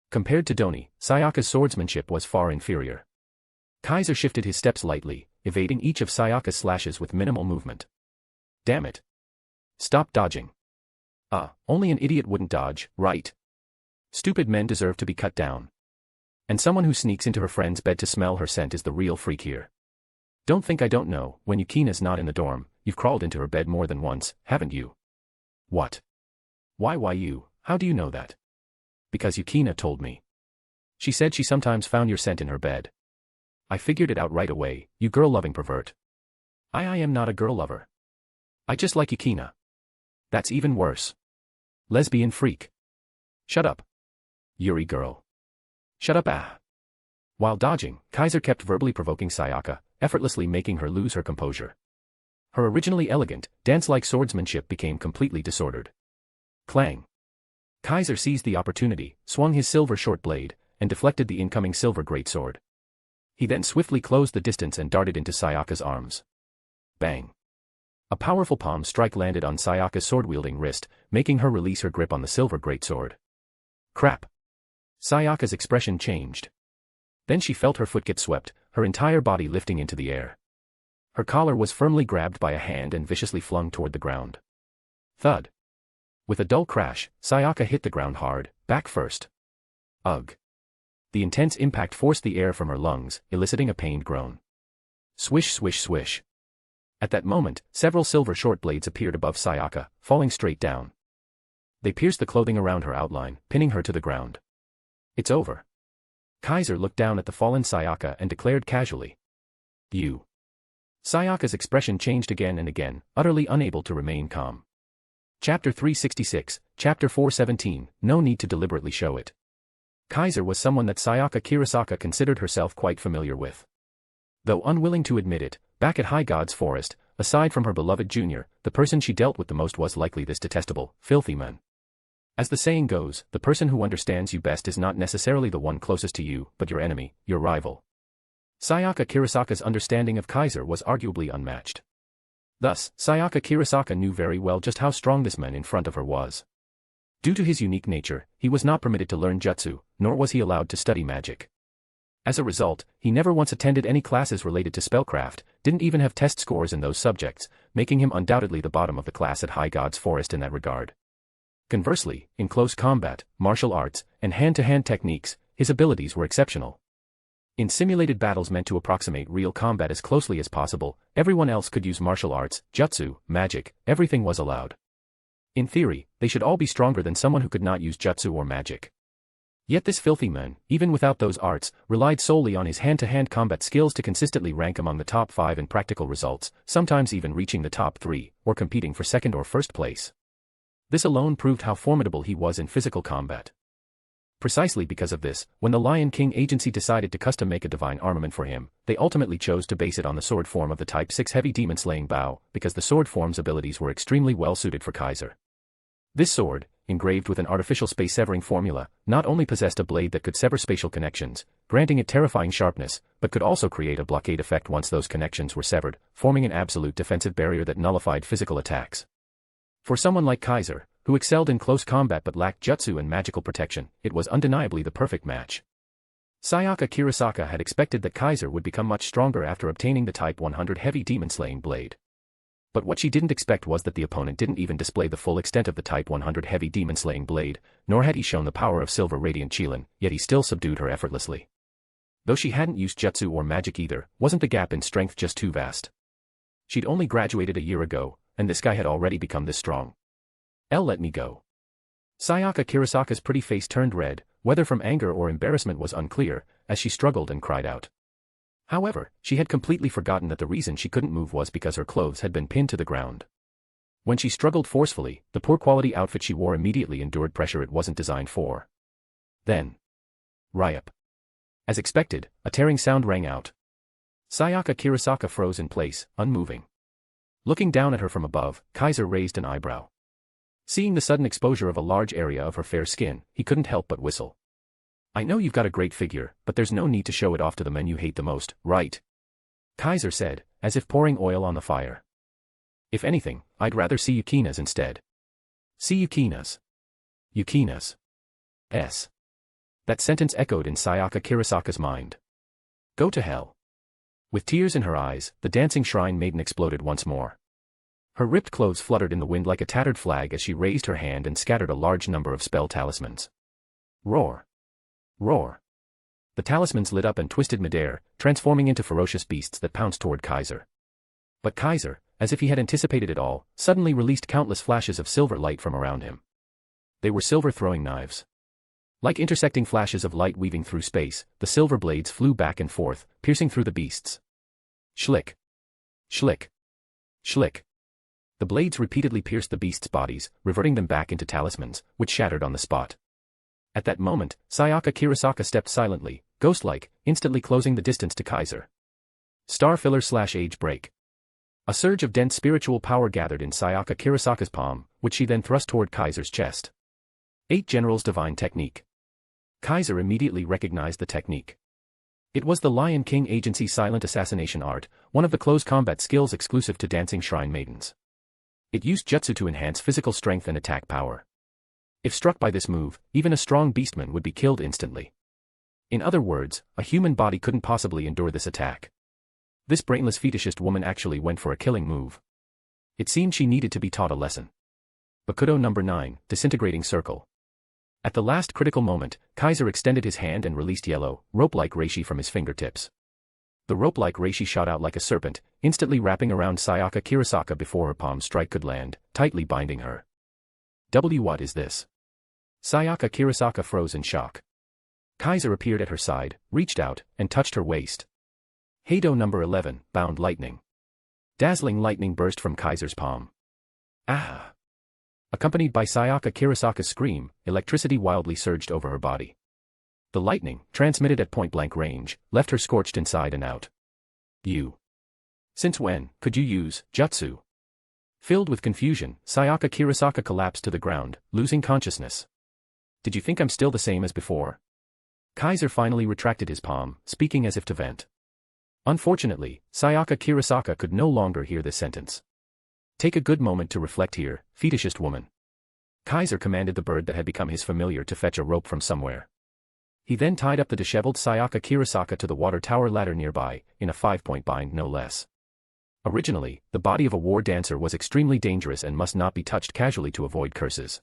Compared to Doni, Sayaka's swordsmanship was far inferior. Kaiser shifted his steps lightly, evading each of Sayaka's slashes with minimal movement. Damn it. Stop dodging. Only an idiot wouldn't dodge, right? Stupid men deserve to be cut down. And someone who sneaks into her friend's bed to smell her scent is the real freak here. Don't think I don't know, when Yukina's not in the dorm, you've crawled into her bed more than once, haven't you? What? Why you, how do you know that? Because Yukina told me. She said she sometimes found your scent in her bed. I figured it out right away, you girl-loving pervert. I am not a girl lover. I just like Yukina. That's even worse. Lesbian freak. Shut up. Yuri girl. Shut up. While dodging, Kaiser kept verbally provoking Sayaka, effortlessly making her lose her composure. Her originally elegant, dance-like swordsmanship became completely disordered. Clang. Kaiser seized the opportunity, swung his silver short blade, and deflected the incoming silver greatsword. He then swiftly closed the distance and darted into Sayaka's arms. Bang. A powerful palm strike landed on Sayaka's sword-wielding wrist, making her release her grip on the silver greatsword. Crap. Sayaka's expression changed. Then she felt her foot get swept, her entire body lifting into the air. Her collar was firmly grabbed by a hand and viciously flung toward the ground. Thud. With a dull crash, Sayaka hit the ground hard, back first. Ugh. The intense impact forced the air from her lungs, eliciting a pained groan. Swish swish swish. At that moment, several silver short blades appeared above Sayaka, falling straight down. They pierced the clothing around her outline, pinning her to the ground. It's over. Kaiser looked down at the fallen Sayaka and declared casually. You. Sayaka's expression changed again and again, utterly unable to remain calm. Chapter 366, Chapter 417, no need to deliberately show it. Kaiser was someone that Sayaka Kirasaka considered herself quite familiar with. Though unwilling to admit it, back at High God's Forest, aside from her beloved junior, the person she dealt with the most was likely this detestable, filthy man. As the saying goes, the person who understands you best is not necessarily the one closest to you, but your enemy, your rival. Sayaka Kirasaka's understanding of Kaiser was arguably unmatched. Thus, Sayaka Kirasaka knew very well just how strong this man in front of her was. Due to his unique nature, he was not permitted to learn jutsu, nor was he allowed to study magic. As a result, he never once attended any classes related to spellcraft, didn't even have test scores in those subjects, making him undoubtedly the bottom of the class at High God's Forest in that regard. Conversely, in close combat, martial arts, and hand-to-hand techniques, his abilities were exceptional. In simulated battles meant to approximate real combat as closely as possible, everyone else could use martial arts, jutsu, magic, everything was allowed. In theory, they should all be stronger than someone who could not use jutsu or magic. Yet this filthy man, even without those arts, relied solely on his hand-to-hand combat skills to consistently rank among the top 5 in practical results, sometimes even reaching the top 3, or competing for second or first place. This alone proved how formidable he was in physical combat. Precisely because of this, when the Lion King Agency decided to custom-make a divine armament for him, they ultimately chose to base it on the sword form of the Type 6 heavy demon-slaying bow, because the sword form's abilities were extremely well-suited for Kaiser. This sword, engraved with an artificial space-severing formula, not only possessed a blade that could sever spatial connections, granting it terrifying sharpness, but could also create a blockade effect once those connections were severed, forming an absolute defensive barrier that nullified physical attacks. For someone like Kaiser, who excelled in close combat but lacked jutsu and magical protection, it was undeniably the perfect match. Sayaka Kirasaka had expected that Kaiser would become much stronger after obtaining the Type 100 heavy demon-slaying blade. But what she didn't expect was that the opponent didn't even display the full extent of the Type 100 heavy demon-slaying blade, nor had he shown the power of Silver Radiant Qilin, yet he still subdued her effortlessly. Though she hadn't used jutsu or magic either, wasn't the gap in strength just too vast? She'd only graduated a year ago, and this guy had already become this strong. Let me go. Sayaka Kirasaka's pretty face turned red, whether from anger or embarrassment was unclear, as she struggled and cried out. However, she had completely forgotten that the reason she couldn't move was because her clothes had been pinned to the ground. When she struggled forcefully, the poor quality outfit she wore immediately endured pressure it wasn't designed for. Then. Ryup. As expected, a tearing sound rang out. Sayaka Kirasaka froze in place, unmoving. Looking down at her from above, Kaiser raised an eyebrow. Seeing the sudden exposure of a large area of her fair skin, he couldn't help but whistle. I know you've got a great figure, but there's no need to show it off to the men you hate the most, right? Kaiser said, as if pouring oil on the fire. If anything, I'd rather see Yukina's instead. See Yukina's. Yukina's. S. That sentence echoed in Sayaka Kirasaka's mind. Go to hell. With tears in her eyes, the dancing shrine maiden exploded once more. Her ripped clothes fluttered in the wind like a tattered flag as she raised her hand and scattered a large number of spell talismans. Roar. Roar. The talismans lit up and twisted midair, transforming into ferocious beasts that pounced toward Kaiser. But Kaiser, as if he had anticipated it all, suddenly released countless flashes of silver light from around him. They were silver throwing knives. Like intersecting flashes of light weaving through space, the silver blades flew back and forth, piercing through the beasts. Schlick. Schlick. Schlick. The blades repeatedly pierced the beasts' bodies, reverting them back into talismans, which shattered on the spot. At that moment, Sayaka Kirasaka stepped silently, ghost-like, instantly closing the distance to Kaiser. Starfiller/Age Break. A surge of dense spiritual power gathered in Sayaka Kirasaka's palm, which she then thrust toward Kaiser's chest. 8 General's Divine Technique. Kaiser immediately recognized the technique. It was the Lion King Agency silent assassination art, one of the close combat skills exclusive to dancing shrine maidens. It used jutsu to enhance physical strength and attack power. If struck by this move, even a strong beastman would be killed instantly. In other words, a human body couldn't possibly endure this attack. This brainless fetishist woman actually went for a killing move. It seemed she needed to be taught a lesson. Bakudo number 9, Disintegrating Circle. At the last critical moment, Kaiser extended his hand and released yellow, rope-like reishi from his fingertips. The rope-like reishi shot out like a serpent, instantly wrapping around Sayaka Kirasaka before her palm strike could land, tightly binding her. What is this? Sayaka Kirasaka froze in shock. Kaiser appeared at her side, reached out, and touched her waist. Heido number 11, bound lightning. Dazzling lightning burst from Kaiser's palm. Ah! Accompanied by Sayaka Kirasaka's scream, electricity wildly surged over her body. The lightning, transmitted at point-blank range, left her scorched inside and out. You. Since when could you use jutsu? Filled with confusion, Sayaka Kirasaka collapsed to the ground, losing consciousness. Did you think I'm still the same as before? Kaiser finally retracted his palm, speaking as if to vent. Unfortunately, Sayaka Kirasaka could no longer hear this sentence. Take a good moment to reflect here, fetishist woman. Kaiser commanded the bird that had become his familiar to fetch a rope from somewhere. He then tied up the disheveled Sayaka Kirasaka to the water tower ladder nearby, in a 5-point bind no less. Originally, the body of a war dancer was extremely dangerous and must not be touched casually to avoid curses.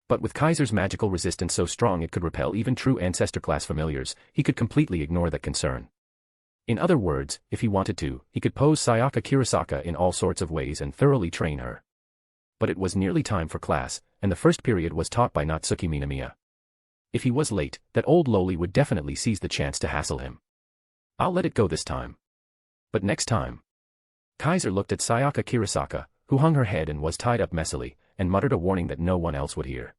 But with Kaiser's magical resistance so strong it could repel even true ancestor-class familiars, he could completely ignore that concern. In other words, if he wanted to, he could pose Sayaka Kirasaka in all sorts of ways and thoroughly train her. But it was nearly time for class, and the first period was taught by Natsuki Minamiya. If he was late, that old loli would definitely seize the chance to hassle him. I'll let it go this time. But next time. Kaiser looked at Sayaka Kirasaka, who hung her head and was tied up messily, and muttered a warning that no one else would hear.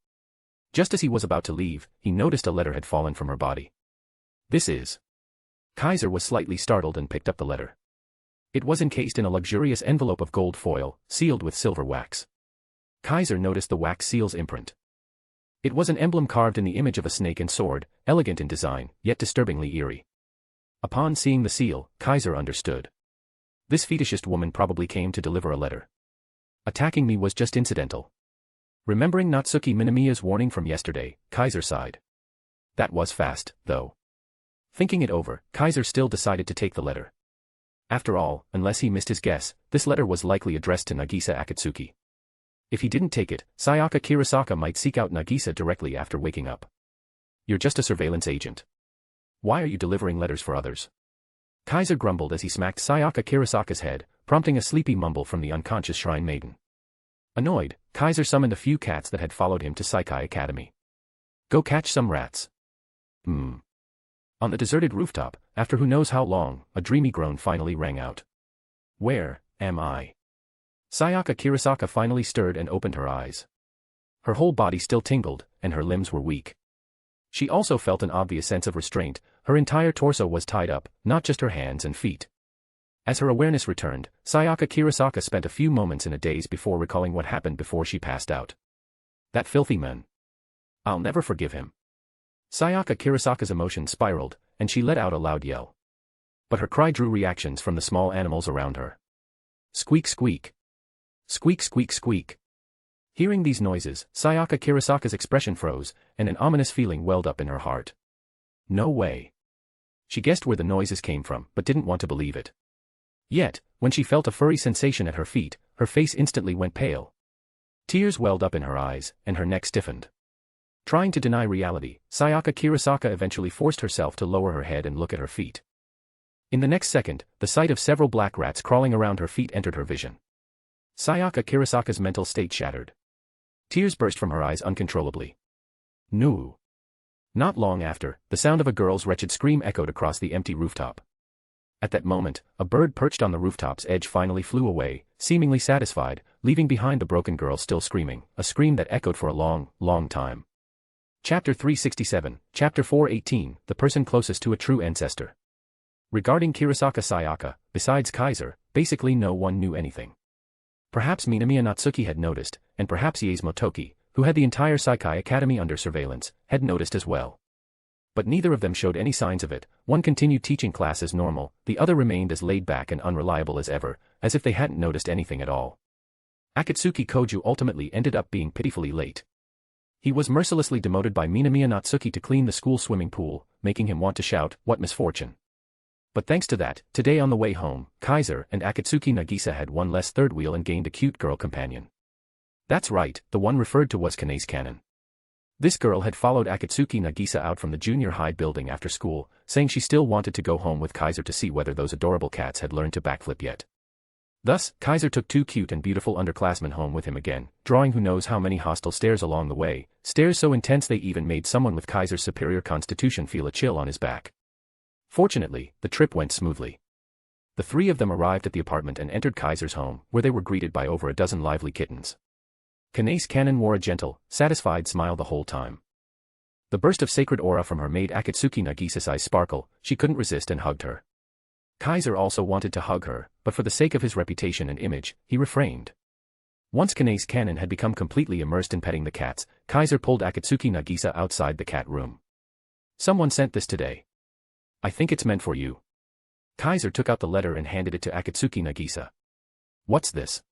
Just as he was about to leave, he noticed a letter had fallen from her body. This is... Kaiser was slightly startled and picked up the letter. It was encased in a luxurious envelope of gold foil, sealed with silver wax. Kaiser noticed the wax seal's imprint. It was an emblem carved in the image of a snake and sword, elegant in design, yet disturbingly eerie. Upon seeing the seal, Kaiser understood. This fetishist woman probably came to deliver a letter. Attacking me was just incidental. Remembering Natsuki Minamiya's warning from yesterday, Kaiser sighed. That was fast, though. Thinking it over, Kaiser still decided to take the letter. After all, unless he missed his guess, this letter was likely addressed to Nagisa Akatsuki. If he didn't take it, Sayaka Kirasaka might seek out Nagisa directly after waking up. You're just a surveillance agent. Why are you delivering letters for others? Kaiser grumbled as he smacked Sayaka Kirasaka's head, prompting a sleepy mumble from the unconscious shrine maiden. Annoyed, Kaiser summoned a few cats that had followed him to Saikai Academy. Go catch some rats. On the deserted rooftop, after who knows how long, a dreamy groan finally rang out. Where am I? Sayaka Kirasaka finally stirred and opened her eyes. Her whole body still tingled, and her limbs were weak. She also felt an obvious sense of restraint. Her entire torso was tied up, not just her hands and feet. As her awareness returned, Sayaka Kirasaka spent a few moments in a daze before recalling what happened before she passed out. That filthy man. I'll never forgive him. Sayaka Kirasaka's emotions spiraled, and she let out a loud yell. But her cry drew reactions from the small animals around her. Squeak squeak. Squeak squeak squeak. Hearing these noises, Sayaka Kirasaka's expression froze, and an ominous feeling welled up in her heart. No way. She guessed where the noises came from, but didn't want to believe it. Yet, when she felt a furry sensation at her feet, her face instantly went pale. Tears welled up in her eyes, and her neck stiffened. Trying to deny reality, Sayaka Kirasaka eventually forced herself to lower her head and look at her feet. In the next second, the sight of several black rats crawling around her feet entered her vision. Sayaka Kirasaka's mental state shattered. Tears burst from her eyes uncontrollably. No. Not long after, the sound of a girl's wretched scream echoed across the empty rooftop. At that moment, a bird perched on the rooftop's edge finally flew away, seemingly satisfied, leaving behind the broken girl still screaming, a scream that echoed for a long, long time. Chapter 367, Chapter 418, The Person Closest to a True Ancestor. Regarding Kirasaka Sayaka, besides Kaiser, basically no one knew anything. Perhaps Minamiya Natsuki had noticed, and perhaps Yaes Motoki, who had the entire Saikai Academy under surveillance, had noticed as well. But neither of them showed any signs of it. One continued teaching class as normal, the other remained as laid-back and unreliable as ever, as if they hadn't noticed anything at all. Akatsuki Koju ultimately ended up being pitifully late. He was mercilessly demoted by Minamiya Natsuki to clean the school swimming pool, making him want to shout, "What misfortune!" But thanks to that, today on the way home, Kaiser and Akatsuki Nagisa had one less third wheel and gained a cute girl companion. That's right, the one referred to was Kane's Cannon. This girl had followed Akatsuki Nagisa out from the junior high building after school, saying she still wanted to go home with Kaiser to see whether those adorable cats had learned to backflip yet. Thus, Kaiser took two cute and beautiful underclassmen home with him again, drawing who knows how many hostile stares along the way, stares so intense they even made someone with Kaiser's superior constitution feel a chill on his back. Fortunately, the trip went smoothly. The three of them arrived at the apartment and entered Kaiser's home, where they were greeted by over a dozen lively kittens. Kanae's Cannon wore a gentle, satisfied smile the whole time. The burst of sacred aura from her maid Akatsuki Nagisa's eyes sparkle, she couldn't resist and hugged her. Kaiser also wanted to hug her, but for the sake of his reputation and image, he refrained. Once Kanae's Cannon had become completely immersed in petting the cats, Kaiser pulled Akatsuki Nagisa outside the cat room. Someone sent this today. I think it's meant for you. Kaiser took out the letter and handed it to Akatsuki Nagisa. What's this?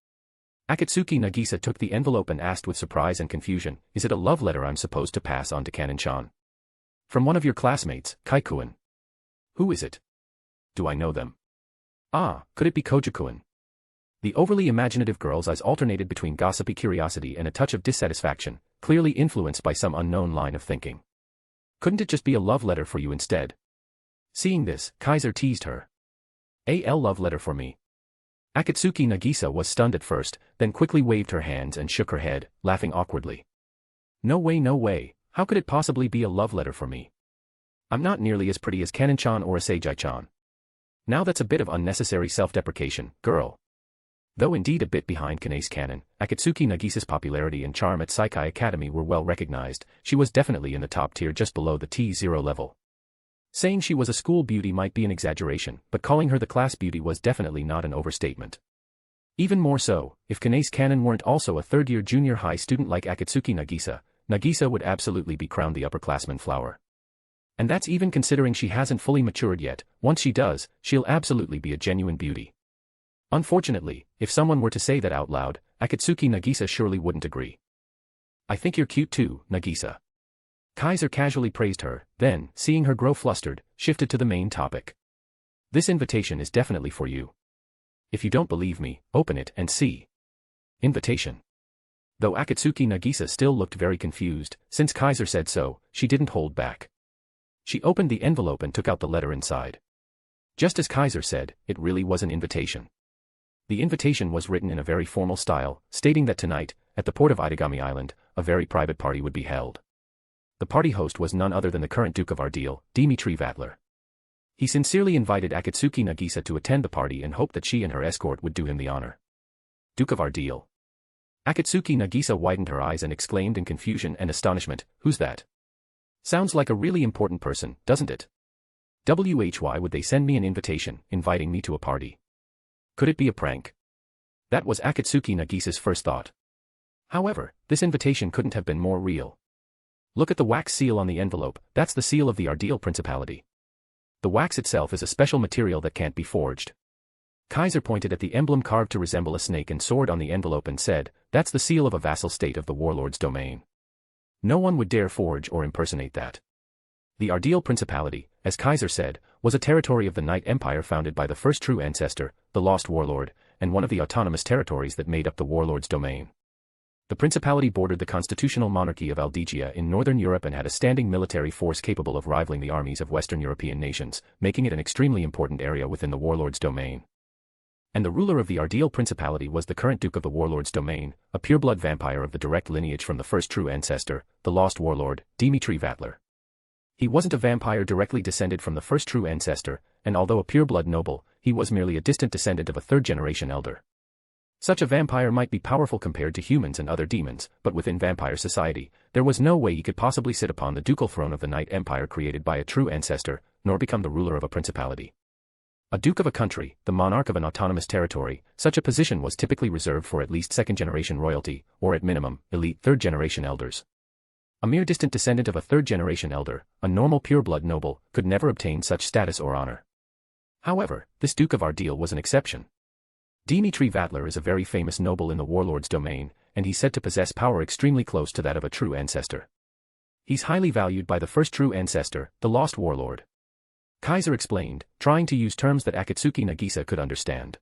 Akatsuki Nagisa took the envelope and asked with surprise and confusion, is it a love letter I'm supposed to pass on to Cannon-chan? From one of your classmates, Kai-kun. Who is it? Do I know them? Ah, could it be Koji-kun? The overly imaginative girl's eyes alternated between gossipy curiosity and a touch of dissatisfaction, clearly influenced by some unknown line of thinking. Couldn't it just be a love letter for you instead? Seeing this, Kaiser teased her. A love letter for me. Akatsuki Nagisa was stunned at first, then quickly waved her hands and shook her head, laughing awkwardly. No way, no way, how could it possibly be a love letter for me? I'm not nearly as pretty as Cannon-chan or Asagi-chan. Now that's a bit of unnecessary self-deprecation, girl. Though indeed a bit behind Kanae's Cannon, Akatsuki Nagisa's popularity and charm at Saikai Academy were well recognized, she was definitely in the top tier just below the T0 level. Saying she was a school beauty might be an exaggeration, but calling her the class beauty was definitely not an overstatement. Even more so, if Kanae's Cannon weren't also a third-year junior high student like Akatsuki Nagisa, Nagisa would absolutely be crowned the upperclassman flower. And that's even considering she hasn't fully matured yet. Once she does, she'll absolutely be a genuine beauty. Unfortunately, if someone were to say that out loud, Akatsuki Nagisa surely wouldn't agree. I think you're cute too, Nagisa. Kaiser casually praised her, then, seeing her grow flustered, shifted to the main topic. This invitation is definitely for you. If you don't believe me, open it and see. Invitation. Though Akatsuki Nagisa still looked very confused, since Kaiser said so, she didn't hold back. She opened the envelope and took out the letter inside. Just as Kaiser said, it really was an invitation. The invitation was written in a very formal style, stating that tonight, at the port of Itagami Island, a very private party would be held. The party host was none other than the current Duke of Ardil, Dimitri Vatler. He sincerely invited Akatsuki Nagisa to attend the party and hoped that she and her escort would do him the honor. Duke of Ardil. Akatsuki Nagisa widened her eyes and exclaimed in confusion and astonishment, who's that? Sounds like a really important person, doesn't it? Why would they send me an invitation, inviting me to a party? Could it be a prank? That was Akatsuki Nagisa's first thought. However, this invitation couldn't have been more real. Look at the wax seal on the envelope, that's the seal of the Ardil Principality. The wax itself is a special material that can't be forged. Kaiser pointed at the emblem carved to resemble a snake and sword on the envelope and said, that's the seal of a vassal state of the warlord's domain. No one would dare forge or impersonate that. The Ardil Principality, as Kaiser said, was a territory of the Night Empire founded by the first true ancestor, the Lost Warlord, and one of the autonomous territories that made up the warlord's domain. The principality bordered the constitutional monarchy of Aldegia in northern Europe and had a standing military force capable of rivaling the armies of Western European nations, making it an extremely important area within the warlord's domain. And the ruler of the Ardil Principality was the current Duke of the Warlord's domain, a pureblood vampire of the direct lineage from the first true ancestor, the Lost Warlord, Dimitri Vatler. He wasn't a vampire directly descended from the first true ancestor, and although a pureblood noble, he was merely a distant descendant of a third-generation elder. Such a vampire might be powerful compared to humans and other demons, but within vampire society, there was no way he could possibly sit upon the ducal throne of the Night Empire created by a true ancestor, nor become the ruler of a principality. A duke of a country, the monarch of an autonomous territory, such a position was typically reserved for at least second-generation royalty, or at minimum, elite third-generation elders. A mere distant descendant of a third-generation elder, a normal pureblood noble, could never obtain such status or honor. However, this Duke of Ardil was an exception. Dimitri Vatler is a very famous noble in the warlord's domain, and he's said to possess power extremely close to that of a true ancestor. He's highly valued by the first true ancestor, the Lost Warlord. Kaiser explained, trying to use terms that Akatsuki Nagisa could understand.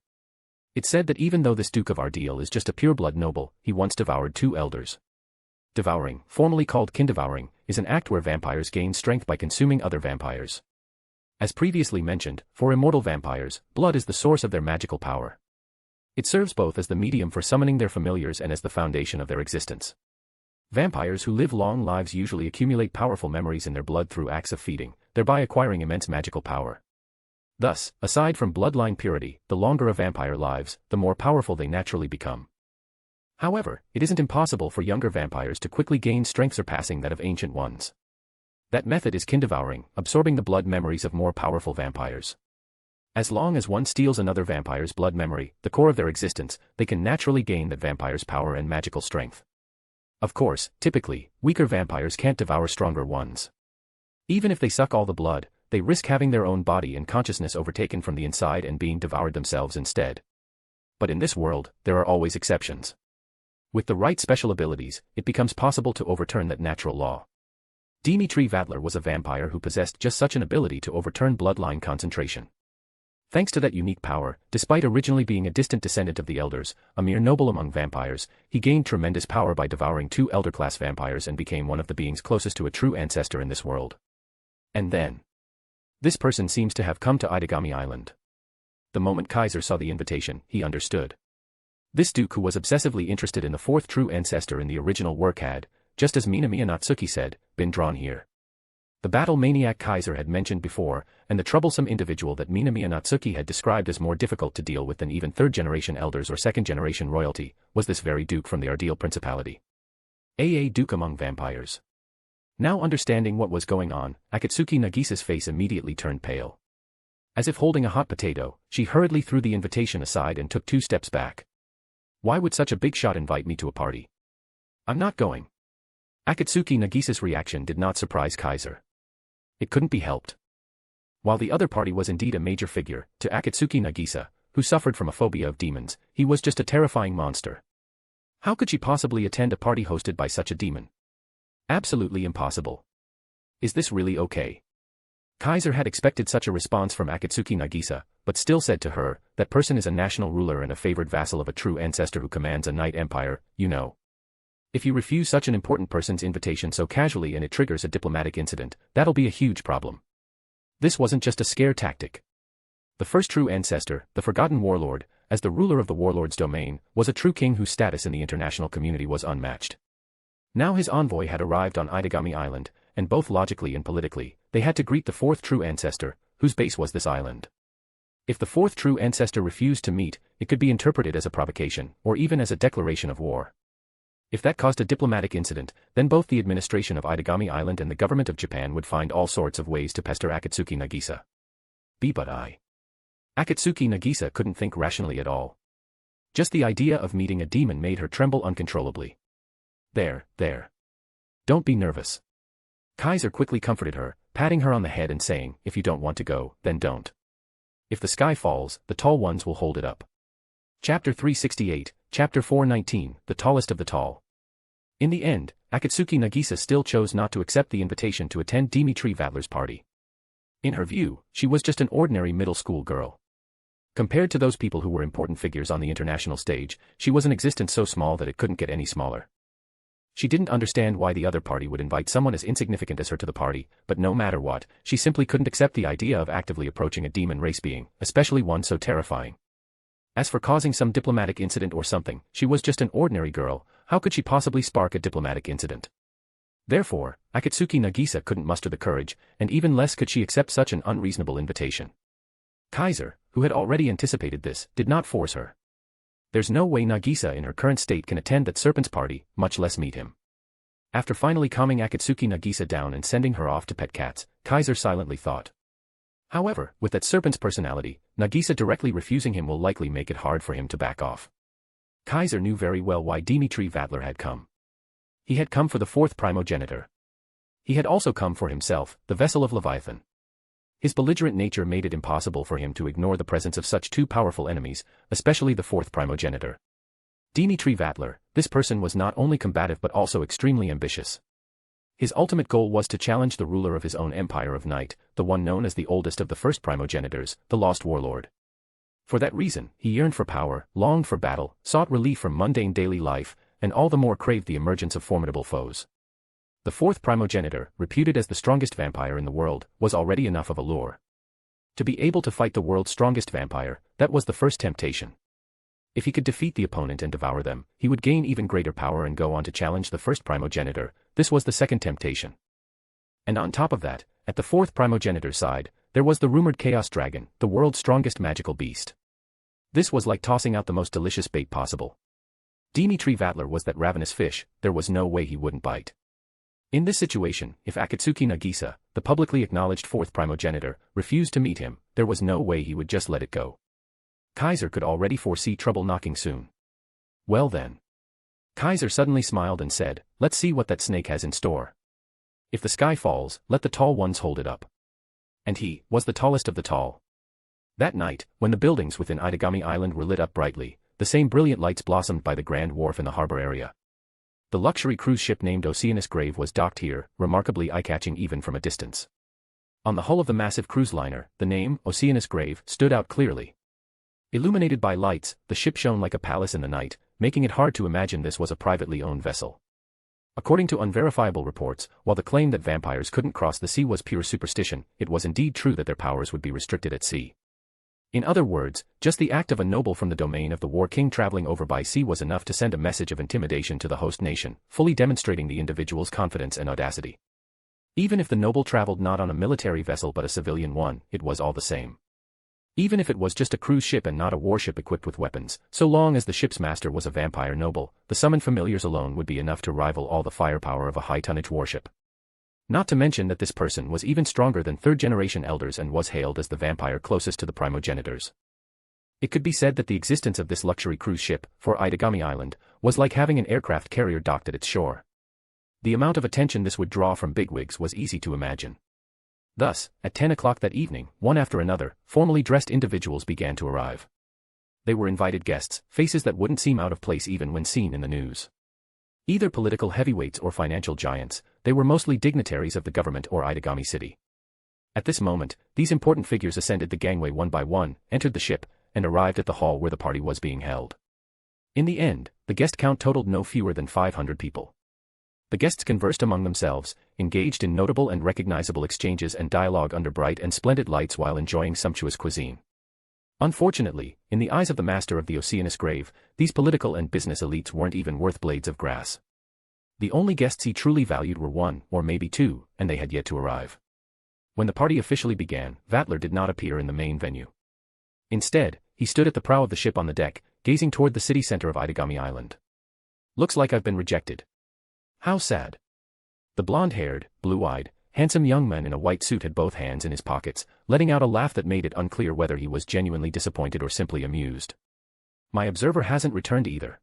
It's said that even though this Duke of Ardil is just a pureblood noble, he once devoured 2 elders. Devouring, formerly called kin-devouring, is an act where vampires gain strength by consuming other vampires. As previously mentioned, for immortal vampires, blood is the source of their magical power. It serves both as the medium for summoning their familiars and as the foundation of their existence. Vampires who live long lives usually accumulate powerful memories in their blood through acts of feeding, thereby acquiring immense magical power. Thus, aside from bloodline purity, the longer a vampire lives, the more powerful they naturally become. However, it isn't impossible for younger vampires to quickly gain strength surpassing that of ancient ones. That method is kin-devouring, absorbing the blood memories of more powerful vampires. As long as one steals another vampire's blood memory, the core of their existence, they can naturally gain that vampire's power and magical strength. Of course, typically, weaker vampires can't devour stronger ones. Even if they suck all the blood, they risk having their own body and consciousness overtaken from the inside and being devoured themselves instead. But in this world, there are always exceptions. With the right special abilities, it becomes possible to overturn that natural law. Dimitri Vatler was a vampire who possessed just such an ability to overturn bloodline concentration. Thanks to that unique power, despite originally being a distant descendant of the Elders, a mere noble among vampires, he gained tremendous power by devouring 2 Elder-class vampires and became one of the beings closest to a true ancestor in this world. And then, this person seems to have come to Itagami Island. The moment Kaiser saw the invitation, he understood. This Duke who was obsessively interested in the 4th true ancestor in the original work had, just as Minamiya Natsuki said, been drawn here. The battle maniac Kaiser had mentioned before, and the troublesome individual that Minamiya Natsuki had described as more difficult to deal with than even 3rd-generation elders or 2nd-generation royalty, was this very Duke from the Ardeel Principality. A Duke among vampires. Now understanding what was going on, Akatsuki Nagisa's face immediately turned pale. As if holding a hot potato, she hurriedly threw the invitation aside and took 2 steps back. Why would such a big shot invite me to a party? I'm not going. Akatsuki Nagisa's reaction did not surprise Kaiser. It couldn't be helped. While the other party was indeed a major figure, to Akatsuki Nagisa, who suffered from a phobia of demons, he was just a terrifying monster. How could she possibly attend a party hosted by such a demon? Absolutely impossible. Is this really okay? Kaiser had expected such a response from Akatsuki Nagisa, but still said to her, that person is a national ruler and a favored vassal of a true ancestor who commands a night empire, you know. If you refuse such an important person's invitation so casually and it triggers a diplomatic incident, that'll be a huge problem. This wasn't just a scare tactic. The first true ancestor, the Forgotten Warlord, as the ruler of the Warlord's domain, was a true king whose status in the international community was unmatched. Now his envoy had arrived on Itagami Island, and both logically and politically, they had to greet the 4th true ancestor, whose base was this island. If the 4th true ancestor refused to meet, it could be interpreted as a provocation, or even as a declaration of war. If that caused a diplomatic incident, then both the administration of Itagami Island and the government of Japan would find all sorts of ways to pester Akatsuki Nagisa. But Akatsuki Nagisa couldn't think rationally at all. Just the idea of meeting a demon made her tremble uncontrollably. There. Don't be nervous. Kaiser quickly comforted her, patting her on the head and saying, if you don't want to go, then don't. If the sky falls, the tall ones will hold it up. Chapter 368, Chapter 419, The Tallest of the Tall. In the end, Akatsuki Nagisa still chose not to accept the invitation to attend Dimitri Vatler's party. In her view, she was just an ordinary middle school girl. Compared to those people who were important figures on the international stage, she was an existence so small that it couldn't get any smaller. She didn't understand why the other party would invite someone as insignificant as her to the party, but no matter what, she simply couldn't accept the idea of actively approaching a demon race being, especially one so terrifying. As for causing some diplomatic incident or something, she was just an ordinary girl, how could she possibly spark a diplomatic incident? Therefore, Akatsuki Nagisa couldn't muster the courage, and even less could she accept such an unreasonable invitation. Kaiser, who had already anticipated this, did not force her. There's no way Nagisa in her current state can attend that serpent's party, much less meet him. After finally calming Akatsuki Nagisa down and sending her off to pet cats, Kaiser silently thought. However, with that serpent's personality, Nagisa directly refusing him will likely make it hard for him to back off. Kaiser knew very well why Dimitri Vatler had come. He had come for the 4th primogenitor. He had also come for himself, the vessel of Leviathan. His belligerent nature made it impossible for him to ignore the presence of such 2 powerful enemies, especially the 4th primogenitor. Dimitri Vatler, this person was not only combative but also extremely ambitious. His ultimate goal was to challenge the ruler of his own empire of night, the one known as the oldest of the first primogenitors, the Lost Warlord. For that reason, he yearned for power, longed for battle, sought relief from mundane daily life, and all the more craved the emergence of formidable foes. The 4th primogenitor, reputed as the strongest vampire in the world, was already enough of a lure. To be able to fight the world's strongest vampire, that was the first temptation. If he could defeat the opponent and devour them, he would gain even greater power and go on to challenge the first primogenitor. This was the second temptation. And on top of that, at the fourth primogenitor's side, there was the rumored Chaos Dragon, the world's strongest magical beast. This was like tossing out the most delicious bait possible. Dimitri Vatler was that ravenous fish, there was no way he wouldn't bite. In this situation, if Akatsuki Nagisa, the publicly acknowledged fourth primogenitor, refused to meet him, there was no way he would just let it go. Kaiser could already foresee trouble knocking soon. Well then. Kaiser suddenly smiled and said, "Let's see what that snake has in store. If the sky falls, let the tall ones hold it up." And he was the tallest of the tall. That night, when the buildings within Itagami Island were lit up brightly, the same brilliant lights blossomed by the grand wharf in the harbor area. The luxury cruise ship named Oceanus Grave was docked here, remarkably eye-catching even from a distance. On the hull of the massive cruise liner, the name, Oceanus Grave, stood out clearly. Illuminated by lights, the ship shone like a palace in the night, making it hard to imagine this was a privately owned vessel. According to unverifiable reports, while the claim that vampires couldn't cross the sea was pure superstition, it was indeed true that their powers would be restricted at sea. In other words, just the act of a noble from the domain of the War King traveling over by sea was enough to send a message of intimidation to the host nation, fully demonstrating the individual's confidence and audacity. Even if the noble traveled not on a military vessel but a civilian one, it was all the same. Even if it was just a cruise ship and not a warship equipped with weapons, so long as the ship's master was a vampire noble, the summoned familiars alone would be enough to rival all the firepower of a high-tonnage warship. Not to mention that this person was even stronger than third-generation elders and was hailed as the vampire closest to the primogenitors. It could be said that the existence of this luxury cruise ship, for Itagami Island, was like having an aircraft carrier docked at its shore. The amount of attention this would draw from bigwigs was easy to imagine. Thus, at 10 o'clock that evening, one after another, formally dressed individuals began to arrive. They were invited guests, faces that wouldn't seem out of place even when seen in the news. Either political heavyweights or financial giants, they were mostly dignitaries of the government or Itagami City. At this moment, these important figures ascended the gangway one by one, entered the ship, and arrived at the hall where the party was being held. In the end, the guest count totaled no fewer than 500 people. The guests conversed among themselves, engaged in notable and recognizable exchanges and dialogue under bright and splendid lights while enjoying sumptuous cuisine. Unfortunately, in the eyes of the master of the Oceanus Grave, these political and business elites weren't even worth blades of grass. The only guests he truly valued were one, or maybe two, and they had yet to arrive. When the party officially began, Vatler did not appear in the main venue. Instead, he stood at the prow of the ship on the deck, gazing toward the city center of Itagami Island. "Looks like I've been rejected. How sad." The blonde-haired, blue-eyed, handsome young man in a white suit had both hands in his pockets, letting out a laugh that made it unclear whether he was genuinely disappointed or simply amused. "My observer hasn't returned either.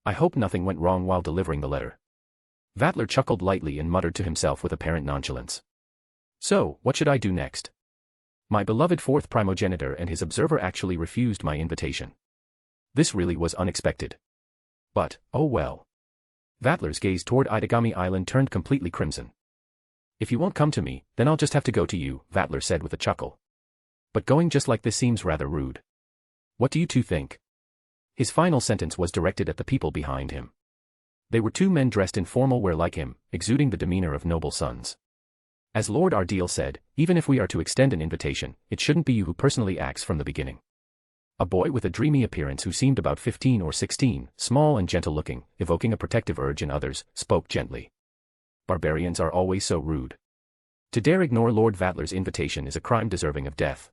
I hope nothing went wrong while delivering the letter." Vatler chuckled lightly and muttered to himself with apparent nonchalance. "So, what should I do next? My beloved fourth primogenitor and his observer actually refused my invitation. This really was unexpected. But, oh well." Vatler's gaze toward Itagami Island turned completely crimson. "If you won't come to me, then I'll just have to go to you," Vatler said with a chuckle. "But going just like this seems rather rude. What do you two think?" His final sentence was directed at the people behind him. They were two men dressed in formal wear like him, exuding the demeanor of noble sons. As Lord Ardeel said, even if we are to extend an invitation, it shouldn't be you who personally acts from the beginning. A boy with a dreamy appearance who seemed about 15 or 16, small and gentle-looking, evoking a protective urge in others, spoke gently. "Barbarians are always so rude. To dare ignore Lord Vatler's invitation is a crime deserving of death."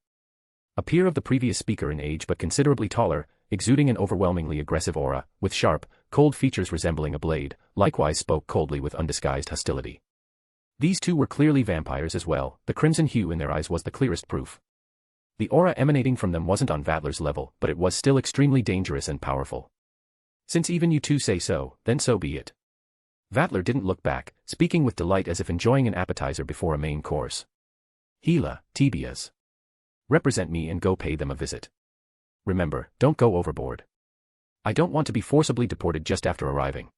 A peer of the previous speaker in age but considerably taller, exuding an overwhelmingly aggressive aura, with sharp, cold features resembling a blade, likewise spoke coldly with undisguised hostility. These two were clearly vampires as well, the crimson hue in their eyes was the clearest proof. The aura emanating from them wasn't on Vatler's level, but it was still extremely dangerous and powerful. "Since even you two say so, then so be it." Vatler didn't look back, speaking with delight as if enjoying an appetizer before a main course. "Hila, Tibias. Represent me and go pay them a visit. Remember, don't go overboard. I don't want to be forcibly deported just after arriving."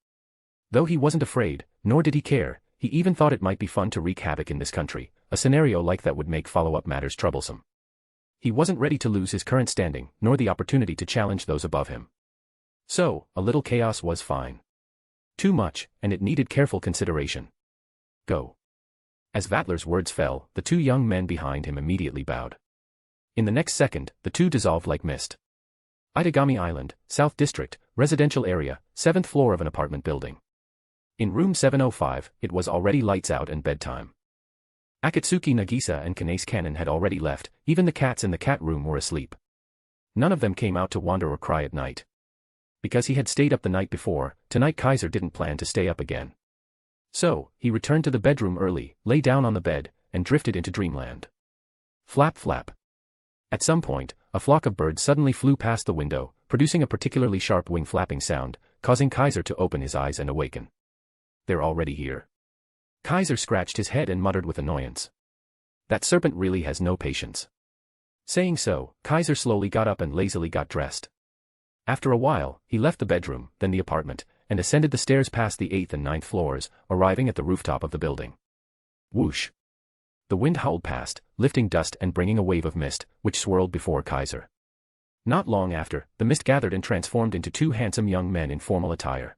Though he wasn't afraid, nor did he care, he even thought it might be fun to wreak havoc in this country, a scenario like that would make follow-up matters troublesome. He wasn't ready to lose his current standing, nor the opportunity to challenge those above him. So, a little chaos was fine. Too much, and it needed careful consideration. "Go." As Vatler's words fell, the two young men behind him immediately bowed. In the next second, the two dissolved like mist. Itagami Island, South District, residential area, 7th floor of an apartment building. In room 705, it was already lights out and bedtime. Akatsuki Nagisa and Kanase Kanon had already left, even the cats in the cat room were asleep. None of them came out to wander or cry at night. Because he had stayed up the night before, tonight Kaiser didn't plan to stay up again. So, he returned to the bedroom early, lay down on the bed, and drifted into dreamland. Flap flap. At some point, a flock of birds suddenly flew past the window, producing a particularly sharp wing flapping sound, causing Kaiser to open his eyes and awaken. They're already here. Kaiser scratched his head and muttered with annoyance. That serpent really has no patience. Saying so, Kaiser slowly got up and lazily got dressed. After a while, he left the bedroom, then the apartment, and ascended the stairs past the 8th and 9th floors, arriving at the rooftop of the building. Whoosh! The wind howled past, lifting dust and bringing a wave of mist, which swirled before Kaiser. Not long after, the mist gathered and transformed into two handsome young men in formal attire.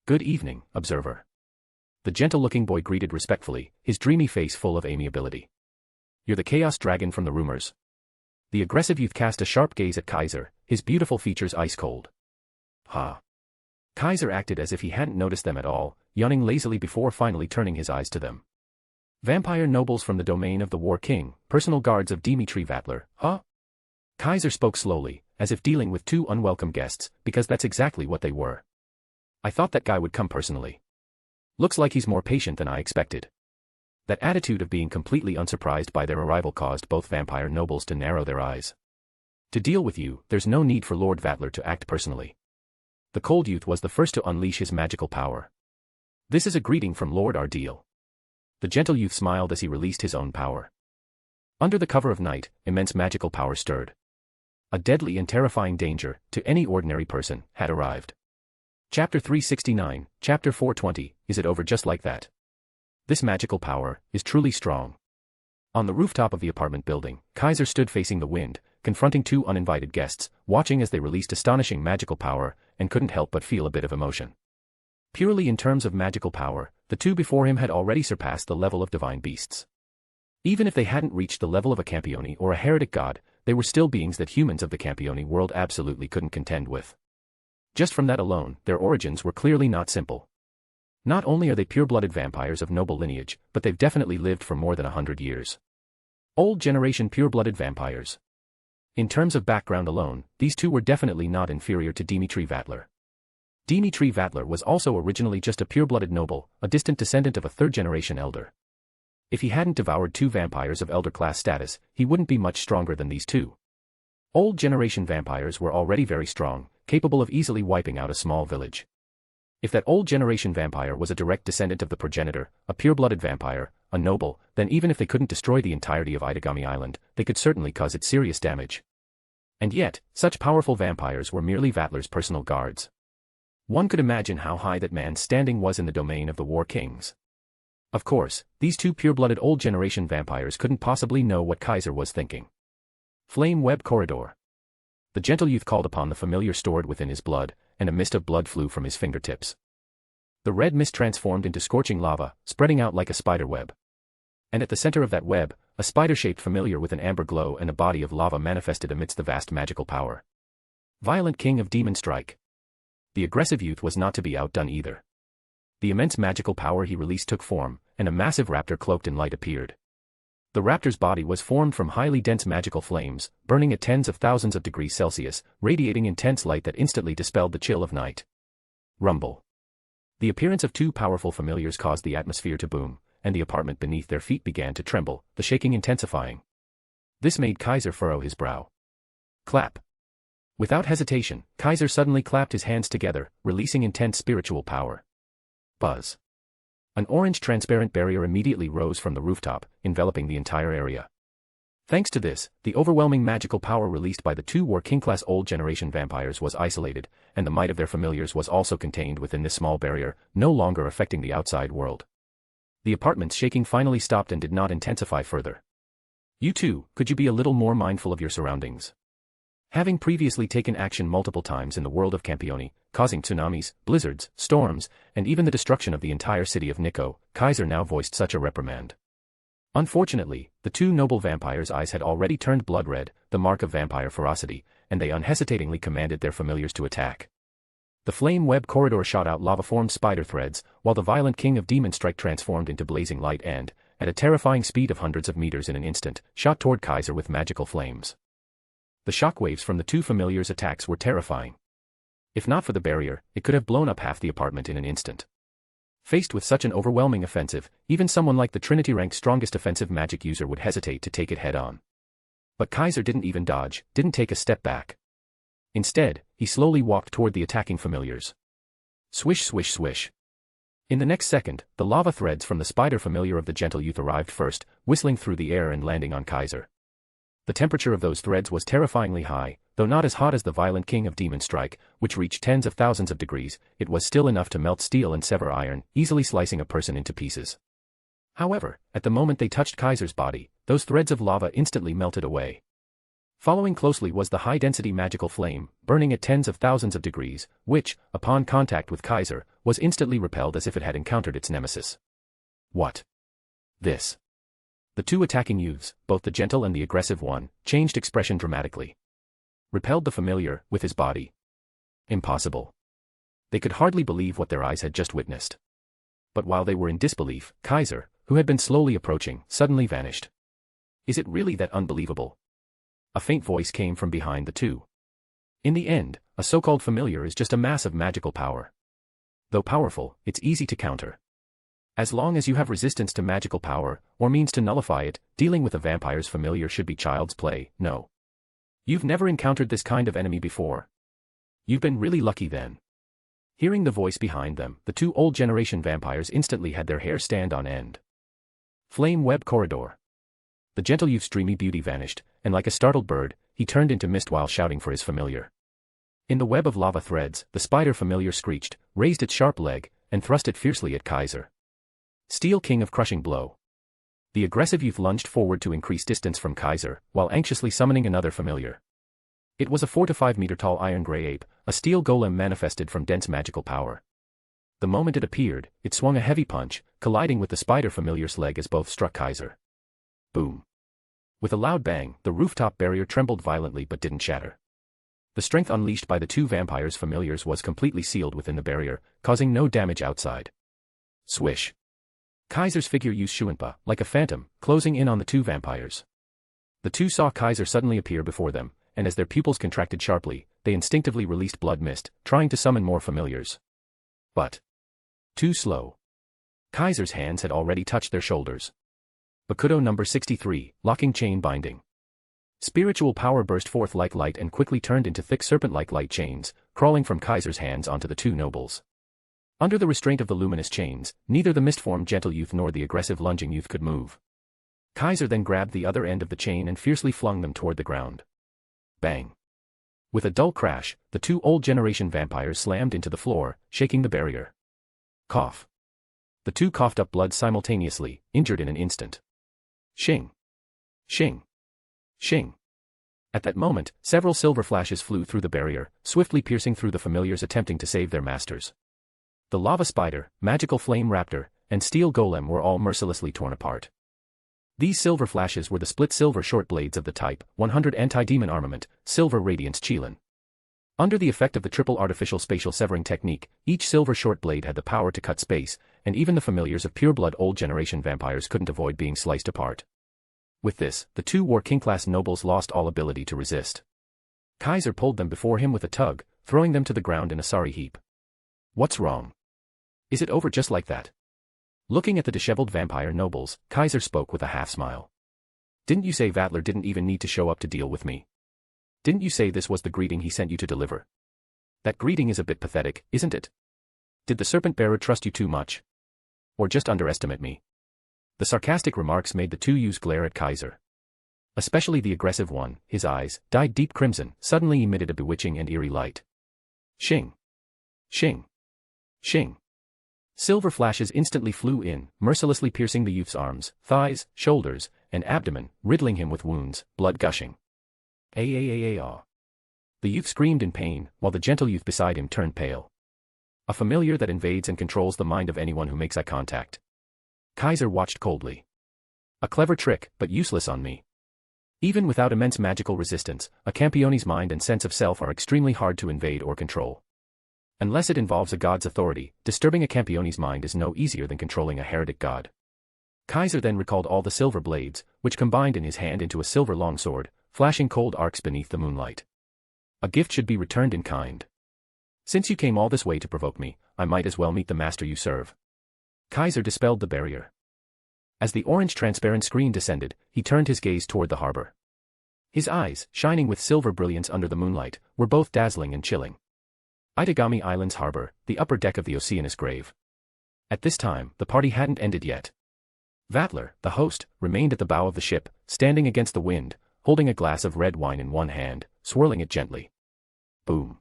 Good evening, observer. The gentle-looking boy greeted respectfully, his dreamy face full of amiability. You're the Chaos Dragon from the rumors. The aggressive youth cast a sharp gaze at Kaiser, his beautiful features ice-cold. Ha! Kaiser acted as if he hadn't noticed them at all, yawning lazily before finally turning his eyes to them. Vampire nobles from the domain of the War King, personal guards of Dimitri Vatler, huh? Kaiser spoke slowly, as if dealing with two unwelcome guests, because that's exactly what they were. I thought that guy would come personally. Looks like he's more patient than I expected. That attitude of being completely unsurprised by their arrival caused both vampire nobles to narrow their eyes. To deal with you, there's no need for Lord Vatler to act personally. The cold youth was the first to unleash his magical power. This is a greeting from Lord Ardeal. The gentle youth smiled as he released his own power. Under the cover of night, immense magical power stirred. A deadly and terrifying danger, to any ordinary person, had arrived. Chapter 369, Chapter 420, Is it over just like that? This magical power is truly strong. On the rooftop of the apartment building, Kaiser stood facing the wind, confronting two uninvited guests, watching as they released astonishing magical power, and couldn't help but feel a bit of emotion. Purely in terms of magical power, the two before him had already surpassed the level of divine beasts. Even if they hadn't reached the level of a Campione or a heretic god, they were still beings that humans of the Campione world absolutely couldn't contend with. Just from that alone, their origins were clearly not simple. Not only are they pure-blooded vampires of noble lineage, but they've definitely lived for more than 100 years. Old generation pure-blooded vampires. In terms of background alone, these two were definitely not inferior to Dimitri Vatler. Dimitri Vatler was also originally just a pure-blooded noble, a distant descendant of a third-generation elder. If he hadn't devoured two vampires of elder-class status, he wouldn't be much stronger than these two. Old generation vampires were already very strong, capable of easily wiping out a small village. If that old generation vampire was a direct descendant of the progenitor, a pure-blooded vampire, a noble, then even if they couldn't destroy the entirety of Itagami Island, they could certainly cause it serious damage. And yet, such powerful vampires were merely Vatler's personal guards. One could imagine how high that man's standing was in the domain of the War Kings. Of course, these two pure-blooded old generation vampires couldn't possibly know what Kaiser was thinking. Flame Web Corridor. The gentle youth called upon the familiar stored within his blood, and a mist of blood flew from his fingertips. The red mist transformed into scorching lava, spreading out like a spider web. And at the center of that web, a spider-shaped familiar with an amber glow and a body of lava manifested amidst the vast magical power. Violent King of Demon Strike. The aggressive youth was not to be outdone either. The immense magical power he released took form, and a massive raptor cloaked in light appeared. The raptor's body was formed from highly dense magical flames, burning at tens of thousands of degrees Celsius, radiating intense light that instantly dispelled the chill of night. Rumble. The appearance of two powerful familiars caused the atmosphere to boom, and the apartment beneath their feet began to tremble, the shaking intensifying. This made Kaiser furrow his brow. Clap. Without hesitation, Kaiser suddenly clapped his hands together, releasing intense spiritual power. Buzz. An orange transparent barrier immediately rose from the rooftop, enveloping the entire area. Thanks to this, the overwhelming magical power released by the two War King-class old generation vampires was isolated, and the might of their familiars was also contained within this small barrier, no longer affecting the outside world. The apartment's shaking finally stopped and did not intensify further. You too, could you be a little more mindful of your surroundings? Having previously taken action multiple times in the world of Campione, causing tsunamis, blizzards, storms, and even the destruction of the entire city of Nikko, Kaiser now voiced such a reprimand. Unfortunately, the two noble vampires' eyes had already turned blood red, the mark of vampire ferocity, and they unhesitatingly commanded their familiars to attack. The flame web corridor shot out lava-formed spider threads, while the violent king of demon strike transformed into blazing light and, at a terrifying speed of hundreds of meters in an instant, shot toward Kaiser with magical flames. The shockwaves from the two familiars' attacks were terrifying. If not for the barrier, it could have blown up half the apartment in an instant. Faced with such an overwhelming offensive, even someone like the Trinity-ranked strongest offensive magic user would hesitate to take it head-on. But Kaiser didn't even dodge, didn't take a step back. Instead, he slowly walked toward the attacking familiars. Swish swish swish. In the next second, the lava threads from the spider familiar of the gentle youth arrived first, whistling through the air and landing on Kaiser. The temperature of those threads was terrifyingly high, though not as hot as the violent king of demon strike, which reached tens of thousands of degrees. It was still enough to melt steel and sever iron, easily slicing a person into pieces. However, at the moment they touched Kaiser's body, those threads of lava instantly melted away. Following closely was the high-density magical flame, burning at tens of thousands of degrees, which, upon contact with Kaiser, was instantly repelled as if it had encountered its nemesis. What? This. The two attacking youths, both the gentle and the aggressive one, changed expression dramatically. Repelled the familiar, with his body. Impossible. They could hardly believe what their eyes had just witnessed. But while they were in disbelief, Kaiser, who had been slowly approaching, suddenly vanished. Is it really that unbelievable? A faint voice came from behind the two. In the end, a so-called familiar is just a mass of magical power. Though powerful, it's easy to counter. As long as you have resistance to magical power, or means to nullify it, dealing with a vampire's familiar should be child's play. No. You've never encountered this kind of enemy before. You've been really lucky then. Hearing the voice behind them, the two old generation vampires instantly had their hair stand on end. Flame web corridor. The gentle youth's dreamy beauty vanished, and like a startled bird, he turned into mist while shouting for his familiar. In the web of lava threads, the spider familiar screeched, raised its sharp leg, and thrust it fiercely at Kaiser. Steel King of Crushing Blow. The aggressive youth lunged forward to increase distance from Kaiser, while anxiously summoning another familiar. It was a 4 to 5 meter tall iron gray ape, a steel golem manifested from dense magical power. The moment it appeared, it swung a heavy punch, colliding with the spider familiar's leg as both struck Kaiser. Boom. With a loud bang, the rooftop barrier trembled violently but didn't shatter. The strength unleashed by the two vampires' familiars was completely sealed within the barrier, causing no damage outside. Swish. Kaiser's figure used Shuanpa, like a phantom, closing in on the two vampires. The two saw Kaiser suddenly appear before them, and as their pupils contracted sharply, they instinctively released blood mist, trying to summon more familiars. But too slow. Kaiser's hands had already touched their shoulders. Bakudo number 63, Locking Chain Binding. Spiritual power burst forth like light and quickly turned into thick serpent-like light chains, crawling from Kaiser's hands onto the two nobles. Under the restraint of the luminous chains, neither the mist-formed gentle youth nor the aggressive lunging youth could move. Kaiser then grabbed the other end of the chain and fiercely flung them toward the ground. Bang. With a dull crash, the two old generation vampires slammed into the floor, shaking the barrier. Cough. The two coughed up blood simultaneously, injured in an instant. Shing. Shing. Shing. At that moment, several silver flashes flew through the barrier, swiftly piercing through the familiars attempting to save their masters. The lava spider, magical flame raptor, and steel golem were all mercilessly torn apart. These silver flashes were the split silver short blades of the Type 100 anti-demon armament, Silver Radiance Qilin. Under the effect of the triple artificial spatial severing technique, each silver short blade had the power to cut space, and even the familiars of pure-blood old generation vampires couldn't avoid being sliced apart. With this, the two War King-class nobles lost all ability to resist. Kaiser pulled them before him with a tug, throwing them to the ground in a sorry heap. What's wrong? Is it over just like that? Looking at the disheveled vampire nobles, Kaiser spoke with a half-smile. Didn't you say Vatler didn't even need to show up to deal with me? Didn't you say this was the greeting he sent you to deliver? That greeting is a bit pathetic, isn't it? Did the serpent-bearer trust you too much? Or just underestimate me? The sarcastic remarks made the two youths glare at Kaiser. Especially the aggressive one, his eyes, dyed deep crimson, suddenly emitted a bewitching and eerie light. Shing. Shing. Shing. Silver flashes instantly flew in, mercilessly piercing the youth's arms, thighs, shoulders, and abdomen, riddling him with wounds, blood gushing. Ah. The youth screamed in pain, while the gentle youth beside him turned pale. A familiar that invades and controls the mind of anyone who makes eye contact. Kaiser watched coldly. A clever trick, but useless on me. Even without immense magical resistance, a Campione's mind and sense of self are extremely hard to invade or control. Unless it involves a god's authority, disturbing a Campione's mind is no easier than controlling a heretic god. Kaiser then recalled all the silver blades, which combined in his hand into a silver longsword, flashing cold arcs beneath the moonlight. A gift should be returned in kind. Since you came all this way to provoke me, I might as well meet the master you serve. Kaiser dispelled the barrier. As the orange transparent screen descended, he turned his gaze toward the harbor. His eyes, shining with silver brilliance under the moonlight, were both dazzling and chilling. Itagami Island's harbor, the upper deck of the Oceanus grave. At this time, the party hadn't ended yet. Vattler, the host, remained at the bow of the ship, standing against the wind, holding a glass of red wine in one hand, swirling it gently. Boom.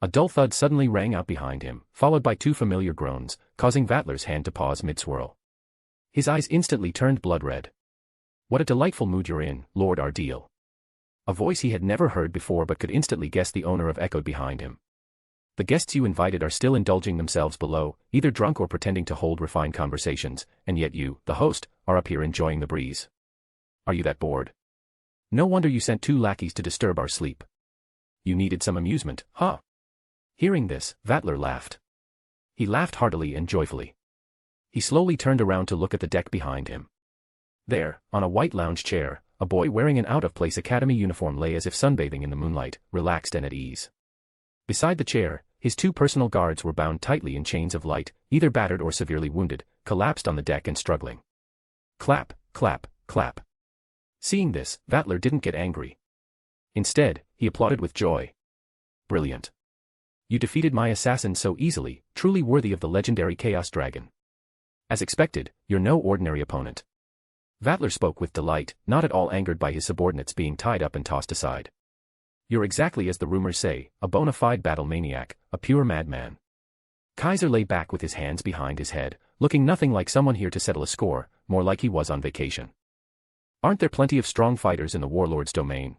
A dull thud suddenly rang out behind him, followed by two familiar groans, causing Vattler's hand to pause mid-swirl. His eyes instantly turned blood-red. What a delightful mood you're in, Lord Ardeal. A voice he had never heard before but could instantly guess the owner of echoed behind him. The guests you invited are still indulging themselves below, either drunk or pretending to hold refined conversations, and yet you, the host, are up here enjoying the breeze. Are you that bored? No wonder you sent 2 lackeys to disturb our sleep. You needed some amusement, huh? Hearing this, Vattler laughed. He laughed heartily and joyfully. He slowly turned around to look at the deck behind him. There, on a white lounge chair, a boy wearing an out-of-place academy uniform lay as if sunbathing in the moonlight, relaxed and at ease. Beside the chair, his 2 personal guards were bound tightly in chains of light, either battered or severely wounded, collapsed on the deck and struggling. Clap, clap, clap. Seeing this, Vattler didn't get angry. Instead, he applauded with joy. Brilliant. You defeated my assassin so easily, truly worthy of the legendary Chaos Dragon. As expected, you're no ordinary opponent. Vattler spoke with delight, not at all angered by his subordinates being tied up and tossed aside. You're exactly as the rumors say, a bona fide battle maniac, a pure madman. Kaiser lay back with his hands behind his head, looking nothing like someone here to settle a score, more like he was on vacation. Aren't there plenty of strong fighters in the warlord's domain?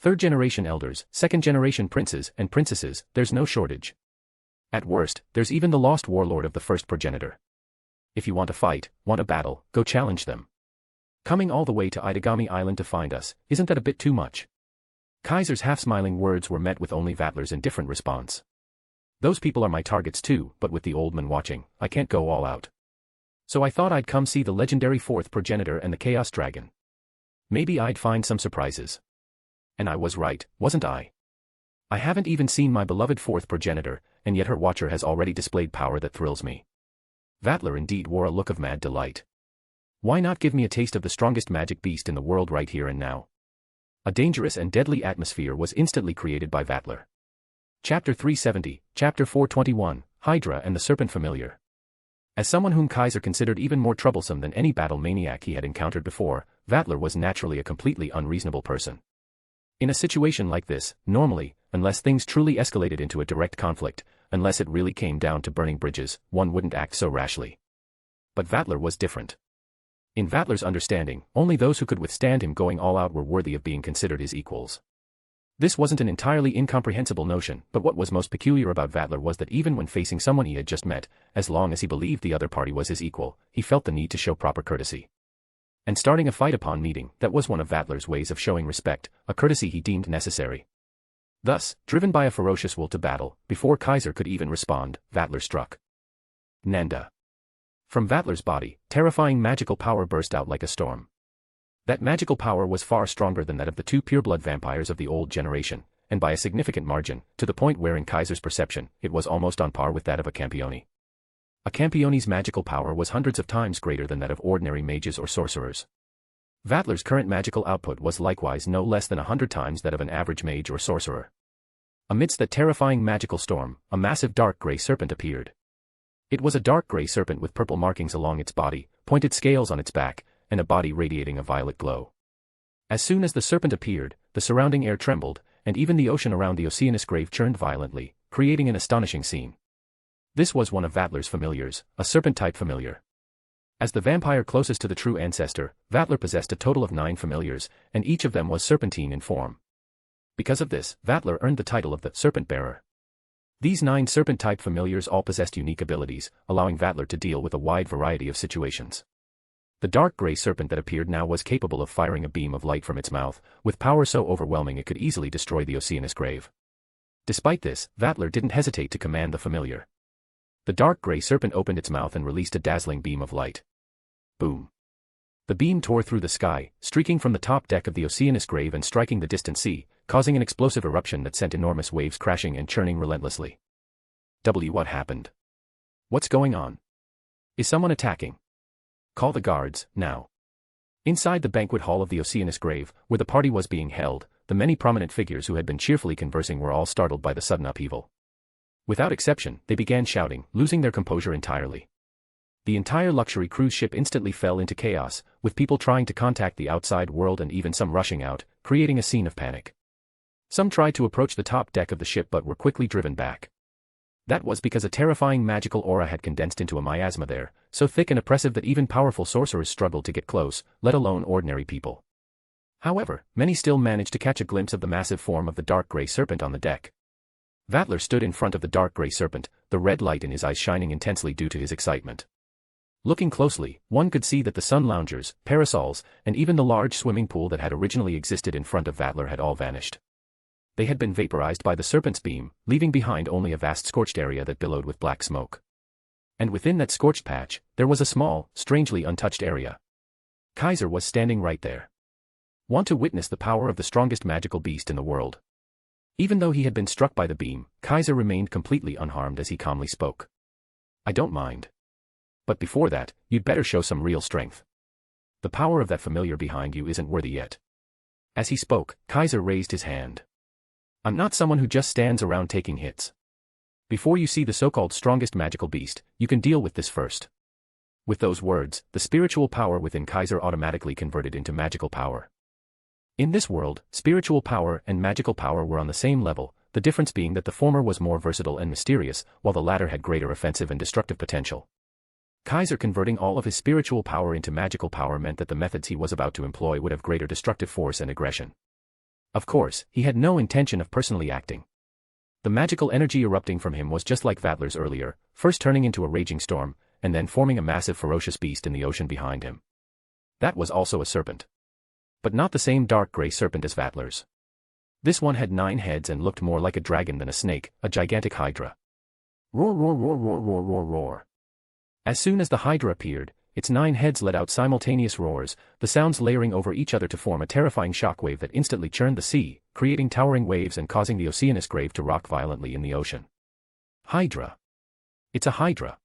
3rd-generation elders, 2nd-generation princes and princesses, there's no shortage. At worst, there's even the lost warlord of the first progenitor. If you want a fight, want a battle, go challenge them. Coming all the way to Itagami Island to find us, isn't that a bit too much? Kaiser's half-smiling words were met with only Vattler's indifferent response. Those people are my targets too, but with the old man watching, I can't go all out. So I thought I'd come see the legendary 4th progenitor and the Chaos Dragon. Maybe I'd find some surprises. And I was right, wasn't I? I haven't even seen my beloved 4th progenitor, and yet her watcher has already displayed power that thrills me. Vattler indeed wore a look of mad delight. Why not give me a taste of the strongest magic beast in the world right here and now? A dangerous and deadly atmosphere was instantly created by Vattler. Chapter 370, Chapter 421, Hydra and the Serpent Familiar. As someone whom Kaiser considered even more troublesome than any battle maniac he had encountered before, Vattler was naturally a completely unreasonable person. In a situation like this, normally, unless things truly escalated into a direct conflict, unless it really came down to burning bridges, one wouldn't act so rashly. But Vattler was different. In Vattler's understanding, only those who could withstand him going all out were worthy of being considered his equals. This wasn't an entirely incomprehensible notion, but what was most peculiar about Vattler was that even when facing someone he had just met, as long as he believed the other party was his equal, he felt the need to show proper courtesy. And starting a fight upon meeting, that was one of Vattler's ways of showing respect, a courtesy he deemed necessary. Thus, driven by a ferocious will to battle, before Kaiser could even respond, Vattler struck. Nanda. From Vattler's body, terrifying magical power burst out like a storm. That magical power was far stronger than that of the 2 pureblood vampires of the old generation, and by a significant margin, to the point where in Kaiser's perception, it was almost on par with that of a Campione. A Campione's magical power was hundreds of times greater than that of ordinary mages or sorcerers. Vattler's current magical output was likewise no less than 100 times that of an average mage or sorcerer. Amidst that terrifying magical storm, a massive dark gray serpent appeared. It was a dark gray serpent with purple markings along its body, pointed scales on its back, and a body radiating a violet glow. As soon as the serpent appeared, the surrounding air trembled, and even the ocean around the Oceanus grave churned violently, creating an astonishing scene. This was one of Vattler's familiars, a serpent-type familiar. As the vampire closest to the true ancestor, Vattler possessed a total of 9 familiars, and each of them was serpentine in form. Because of this, Vattler earned the title of the Serpent Bearer. These 9 serpent-type familiars all possessed unique abilities, allowing Vattler to deal with a wide variety of situations. The dark gray serpent that appeared now was capable of firing a beam of light from its mouth, with power so overwhelming it could easily destroy the Oceanus grave. Despite this, Vattler didn't hesitate to command the familiar. The dark gray serpent opened its mouth and released a dazzling beam of light. Boom. The beam tore through the sky, streaking from the top deck of the Oceanus grave and striking the distant sea, causing an explosive eruption that sent enormous waves crashing and churning relentlessly. What happened? What's going on? Is someone attacking? Call the guards, now. Inside the banquet hall of the Oceanus grave, where the party was being held, the many prominent figures who had been cheerfully conversing were all startled by the sudden upheaval. Without exception, they began shouting, losing their composure entirely. The entire luxury cruise ship instantly fell into chaos, with people trying to contact the outside world and even some rushing out, creating a scene of panic. Some tried to approach the top deck of the ship but were quickly driven back. That was because a terrifying magical aura had condensed into a miasma there, so thick and oppressive that even powerful sorcerers struggled to get close, let alone ordinary people. However, many still managed to catch a glimpse of the massive form of the dark gray serpent on the deck. Vattler stood in front of the dark gray serpent, the red light in his eyes shining intensely due to his excitement. Looking closely, one could see that the sun loungers, parasols, and even the large swimming pool that had originally existed in front of Vattler had all vanished. They had been vaporized by the serpent's beam, leaving behind only a vast scorched area that billowed with black smoke. And within that scorched patch, there was a small, strangely untouched area. Kaiser was standing right there. Want to witness the power of the strongest magical beast in the world? Even though he had been struck by the beam, Kaiser remained completely unharmed as he calmly spoke. I don't mind. But before that, you'd better show some real strength. The power of that familiar behind you isn't worthy yet. As he spoke, Kaiser raised his hand. I'm not someone who just stands around taking hits. Before you see the so-called strongest magical beast, you can deal with this first. With those words, the spiritual power within Kaiser automatically converted into magical power. In this world, spiritual power and magical power were on the same level, the difference being that the former was more versatile and mysterious, while the latter had greater offensive and destructive potential. Kaiser converting all of his spiritual power into magical power meant that the methods he was about to employ would have greater destructive force and aggression. Of course, he had no intention of personally acting. The magical energy erupting from him was just like Vattler's earlier, first turning into a raging storm, and then forming a massive ferocious beast in the ocean behind him. That was also a serpent. But not the same dark gray serpent as Vattler's. This one had 9 heads and looked more like a dragon than a snake, a gigantic hydra. Roar, roar, roar, roar, roar, roar, roar. As soon as the hydra appeared, its 9 heads let out simultaneous roars, the sounds layering over each other to form a terrifying shockwave that instantly churned the sea, creating towering waves and causing the Oceanus grave to rock violently in the ocean. Hydra. It's a hydra.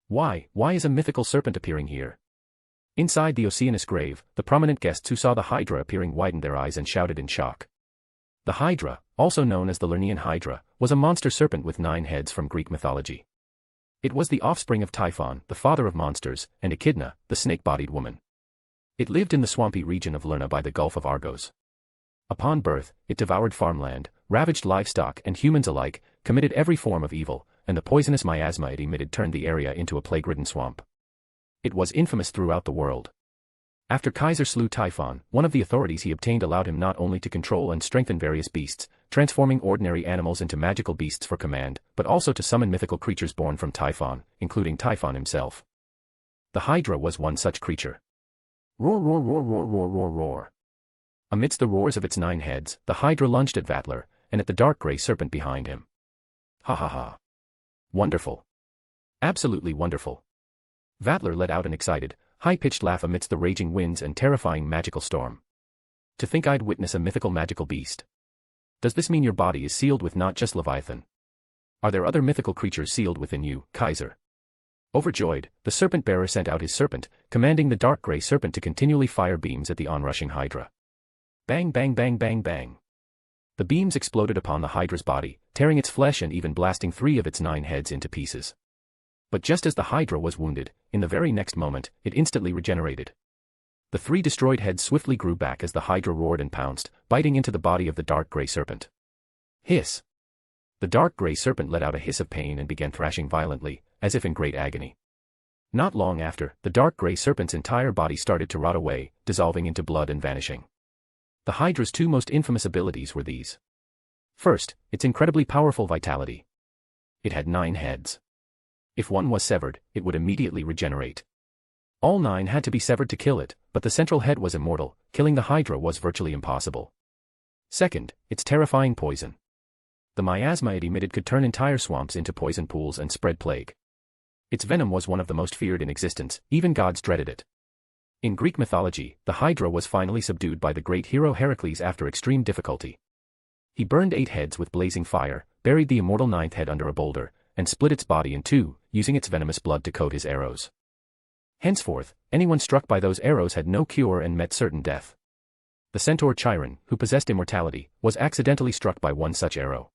Why is a mythical serpent appearing here? Inside the Oceanus grave, the prominent guests who saw the hydra appearing widened their eyes and shouted in shock. The hydra, also known as the Lernaean hydra, was a monster serpent with 9 heads from Greek mythology. It was the offspring of Typhon, the father of monsters, and Echidna, the snake-bodied woman. It lived in the swampy region of Lerna by the Gulf of Argos. Upon birth, it devoured farmland, ravaged livestock and humans alike, committed every form of evil, and the poisonous miasma it emitted turned the area into a plague-ridden swamp. It was infamous throughout the world. After Kaiser slew Typhon, one of the authorities he obtained allowed him not only to control and strengthen various beasts, transforming ordinary animals into magical beasts for command, but also to summon mythical creatures born from Typhon, including Typhon himself. The Hydra was one such creature. Roar, roar, roar, roar, roar, roar, roar. Amidst the roars of its 9 heads, the Hydra lunged at Vattler, and at the dark gray serpent behind him. Ha ha ha. Wonderful. Absolutely wonderful. Vattler let out an excited, high-pitched laugh amidst the raging winds and terrifying magical storm. To think I'd witness a mythical magical beast. Does this mean your body is sealed with not just Leviathan? Are there other mythical creatures sealed within you, Kaiser? Overjoyed, the serpent-bearer sent out his serpent, commanding the dark gray serpent to continually fire beams at the onrushing Hydra. Bang bang bang bang bang. The beams exploded upon the Hydra's body, tearing its flesh and even blasting 3 of its 9 heads into pieces. But just as the Hydra was wounded, in the very next moment, it instantly regenerated. The 3 destroyed heads swiftly grew back as the Hydra roared and pounced, biting into the body of the dark gray serpent. Hiss! The dark gray serpent let out a hiss of pain and began thrashing violently, as if in great agony. Not long after, the dark gray serpent's entire body started to rot away, dissolving into blood and vanishing. The Hydra's 2 most infamous abilities were these. First, its incredibly powerful vitality. It had 9 heads. If one was severed, it would immediately regenerate. All 9 had to be severed to kill it, but the central head was immortal, killing the Hydra was virtually impossible. Second, its terrifying poison. The miasma it emitted could turn entire swamps into poison pools and spread plague. Its venom was one of the most feared in existence, even gods dreaded it. In Greek mythology, the Hydra was finally subdued by the great hero Heracles after extreme difficulty. He burned 8 heads with blazing fire, buried the immortal 9th head under a boulder, and split its body in 2, using its venomous blood to coat his arrows. Henceforth, anyone struck by those arrows had no cure and met certain death. The centaur Chiron, who possessed immortality, was accidentally struck by one such arrow.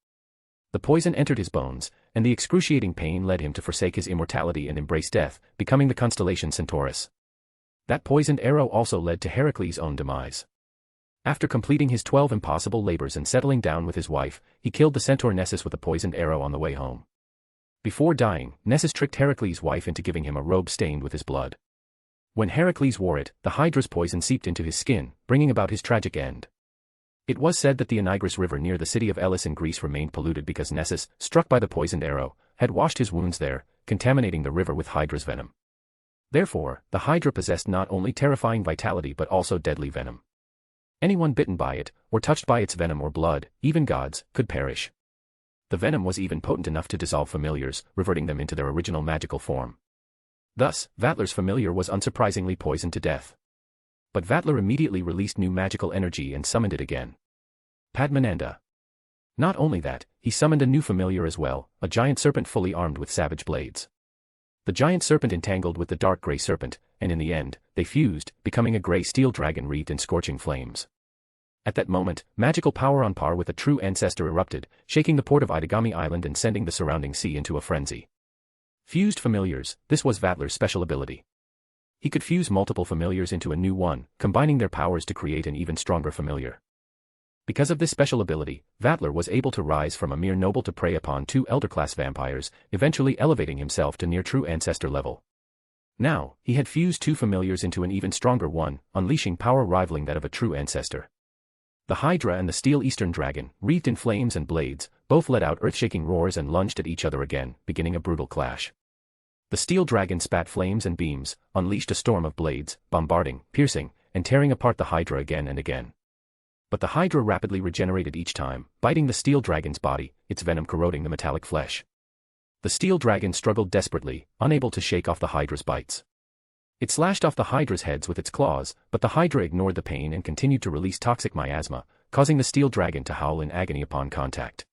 The poison entered his bones, and the excruciating pain led him to forsake his immortality and embrace death, becoming the constellation Centaurus. That poisoned arrow also led to Heracles' own demise. After completing his 12 impossible labors and settling down with his wife, he killed the centaur Nessus with a poisoned arrow on the way home. Before dying, Nessus tricked Heracles' wife into giving him a robe stained with his blood. When Heracles wore it, the Hydra's poison seeped into his skin, bringing about his tragic end. It was said that the Anigris River near the city of Elis in Greece remained polluted because Nessus, struck by the poisoned arrow, had washed his wounds there, contaminating the river with Hydra's venom. Therefore, the Hydra possessed not only terrifying vitality but also deadly venom. Anyone bitten by it, or touched by its venom or blood, even gods, could perish. The venom was even potent enough to dissolve familiars, reverting them into their original magical form. Thus, Vatler's familiar was unsurprisingly poisoned to death. But Vatler immediately released new magical energy and summoned it again. Padmananda. Not only that, he summoned a new familiar as well, a giant serpent fully armed with savage blades. The giant serpent entangled with the dark grey serpent, and in the end, they fused, becoming a grey steel dragon wreathed in scorching flames. At that moment, magical power on par with a true ancestor erupted, shaking the port of Itagami Island and sending the surrounding sea into a frenzy. Fused familiars, this was Vatler's special ability. He could fuse multiple familiars into a new one, combining their powers to create an even stronger familiar. Because of this special ability, Vatler was able to rise from a mere noble to prey upon 2 elder-class vampires, eventually elevating himself to near true ancestor level. Now, he had fused 2 familiars into an even stronger one, unleashing power rivaling that of a true ancestor. The Hydra and the steel Eastern Dragon, wreathed in flames and blades, both let out earth-shaking roars and lunged at each other again, beginning a brutal clash. The steel dragon spat flames and beams, unleashed a storm of blades, bombarding, piercing, and tearing apart the Hydra again and again. But the Hydra rapidly regenerated each time, biting the steel dragon's body, its venom corroding the metallic flesh. The steel dragon struggled desperately, unable to shake off the Hydra's bites. It slashed off the Hydra's heads with its claws, but the Hydra ignored the pain and continued to release toxic miasma, causing the steel dragon to howl in agony upon contact.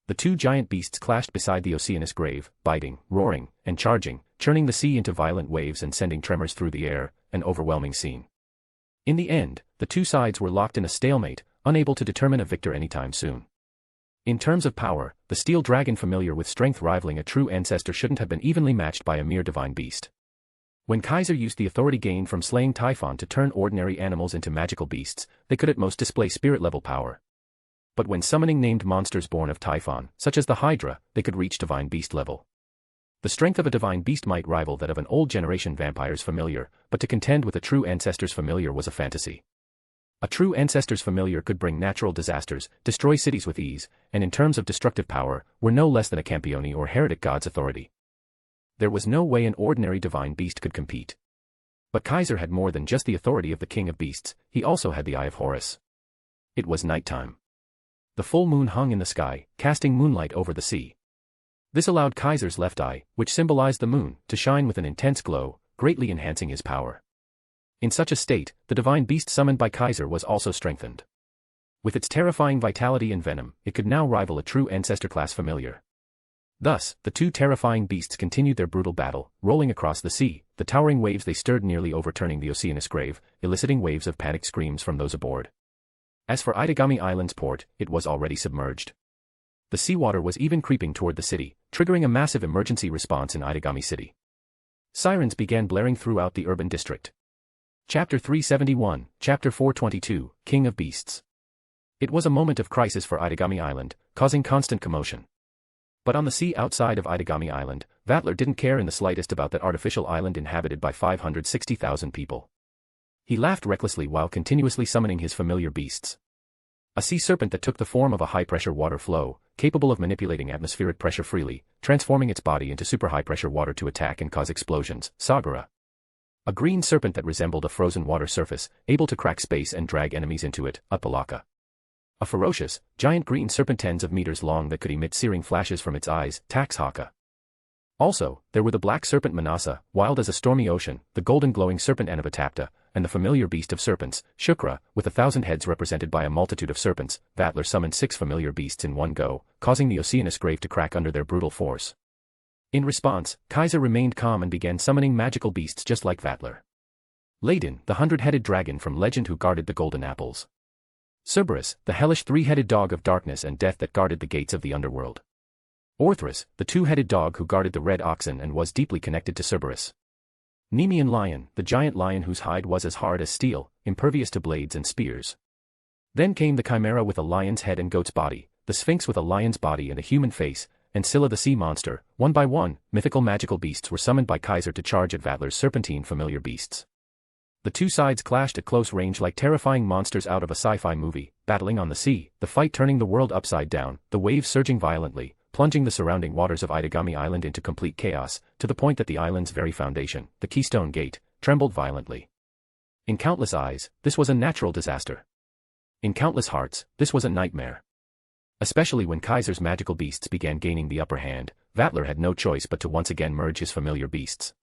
The 2 giant beasts clashed beside the Oceanus grave, biting, roaring, and charging, churning the sea into violent waves and sending tremors through the air, an overwhelming scene. In the end, the 2 sides were locked in a stalemate, unable to determine a victor anytime soon. In terms of power, the steel dragon familiar with strength rivaling a true ancestor shouldn't have been evenly matched by a mere divine beast. When Kaiser used the authority gained from slaying Typhon to turn ordinary animals into magical beasts, they could at most display spirit-level power. But when summoning named monsters born of Typhon, such as the Hydra, they could reach divine beast level. The strength of a divine beast might rival that of an old generation vampire's familiar, but to contend with a true ancestor's familiar was a fantasy. A true ancestor's familiar could bring natural disasters, destroy cities with ease, and in terms of destructive power, were no less than a Campione or heretic god's authority. There was no way an ordinary divine beast could compete. But Kaiser had more than just the authority of the king of beasts, he also had the Eye of Horus. It was nighttime. The full moon hung in the sky, casting moonlight over the sea. This allowed Kaiser's left eye, which symbolized the moon, to shine with an intense glow, greatly enhancing his power. In such a state, the divine beast summoned by Kaiser was also strengthened. With its terrifying vitality and venom, it could now rival a true ancestor-class familiar. Thus, the 2 terrifying beasts continued their brutal battle, rolling across the sea, the towering waves they stirred nearly overturning the Oceanus grave, eliciting waves of panicked screams from those aboard. As for Itagami Island's port, it was already submerged. The seawater was even creeping toward the city, triggering a massive emergency response in Itagami City. Sirens began blaring throughout the urban district. Chapter 371, Chapter 422, King of Beasts. It was a moment of crisis for Itagami Island, causing constant commotion. But on the sea outside of Itagami Island, Vatler didn't care in the slightest about that artificial island inhabited by 560,000 people. He laughed recklessly while continuously summoning his familiar beasts. A sea serpent that took the form of a high-pressure water flow, capable of manipulating atmospheric pressure freely, transforming its body into super high-pressure water to attack and cause explosions, Sagara. A green serpent that resembled a frozen water surface, able to crack space and drag enemies into it, Utpalaka. A ferocious, giant green serpent tens of meters long that could emit searing flashes from its eyes, Taxhaka. Also, there were the black serpent Manasa, wild as a stormy ocean, the golden glowing serpent Anavatapta, and the familiar beast of serpents, Shukra, with 1,000 heads represented by a multitude of serpents. Vatler summoned 6 familiar beasts in one go, causing the Oceanus grave to crack under their brutal force. In response, Kaiser remained calm and began summoning magical beasts just like Vatler. Ladin, the 100-headed dragon from legend who guarded the golden apples. Cerberus, the hellish 3-headed dog of darkness and death that guarded the gates of the underworld. Orthrus, the 2-headed dog who guarded the red oxen and was deeply connected to Cerberus. Nemean lion, the giant lion whose hide was as hard as steel, impervious to blades and spears. Then came the Chimera with a lion's head and goat's body, the Sphinx with a lion's body and a human face, and Scylla the sea monster. One by one, mythical magical beasts were summoned by Kaiser to charge at Vatler's serpentine familiar beasts. The two sides clashed at close range like terrifying monsters out of a sci-fi movie, battling on the sea, the fight turning the world upside down, the waves surging violently, plunging the surrounding waters of Itagami Island into complete chaos, to the point that the island's very foundation, the Keystone Gate, trembled violently. In countless eyes, this was a natural disaster. In countless hearts, this was a nightmare. Especially when Kaiser's magical beasts began gaining the upper hand, Vatler had no choice but to once again merge his familiar beasts.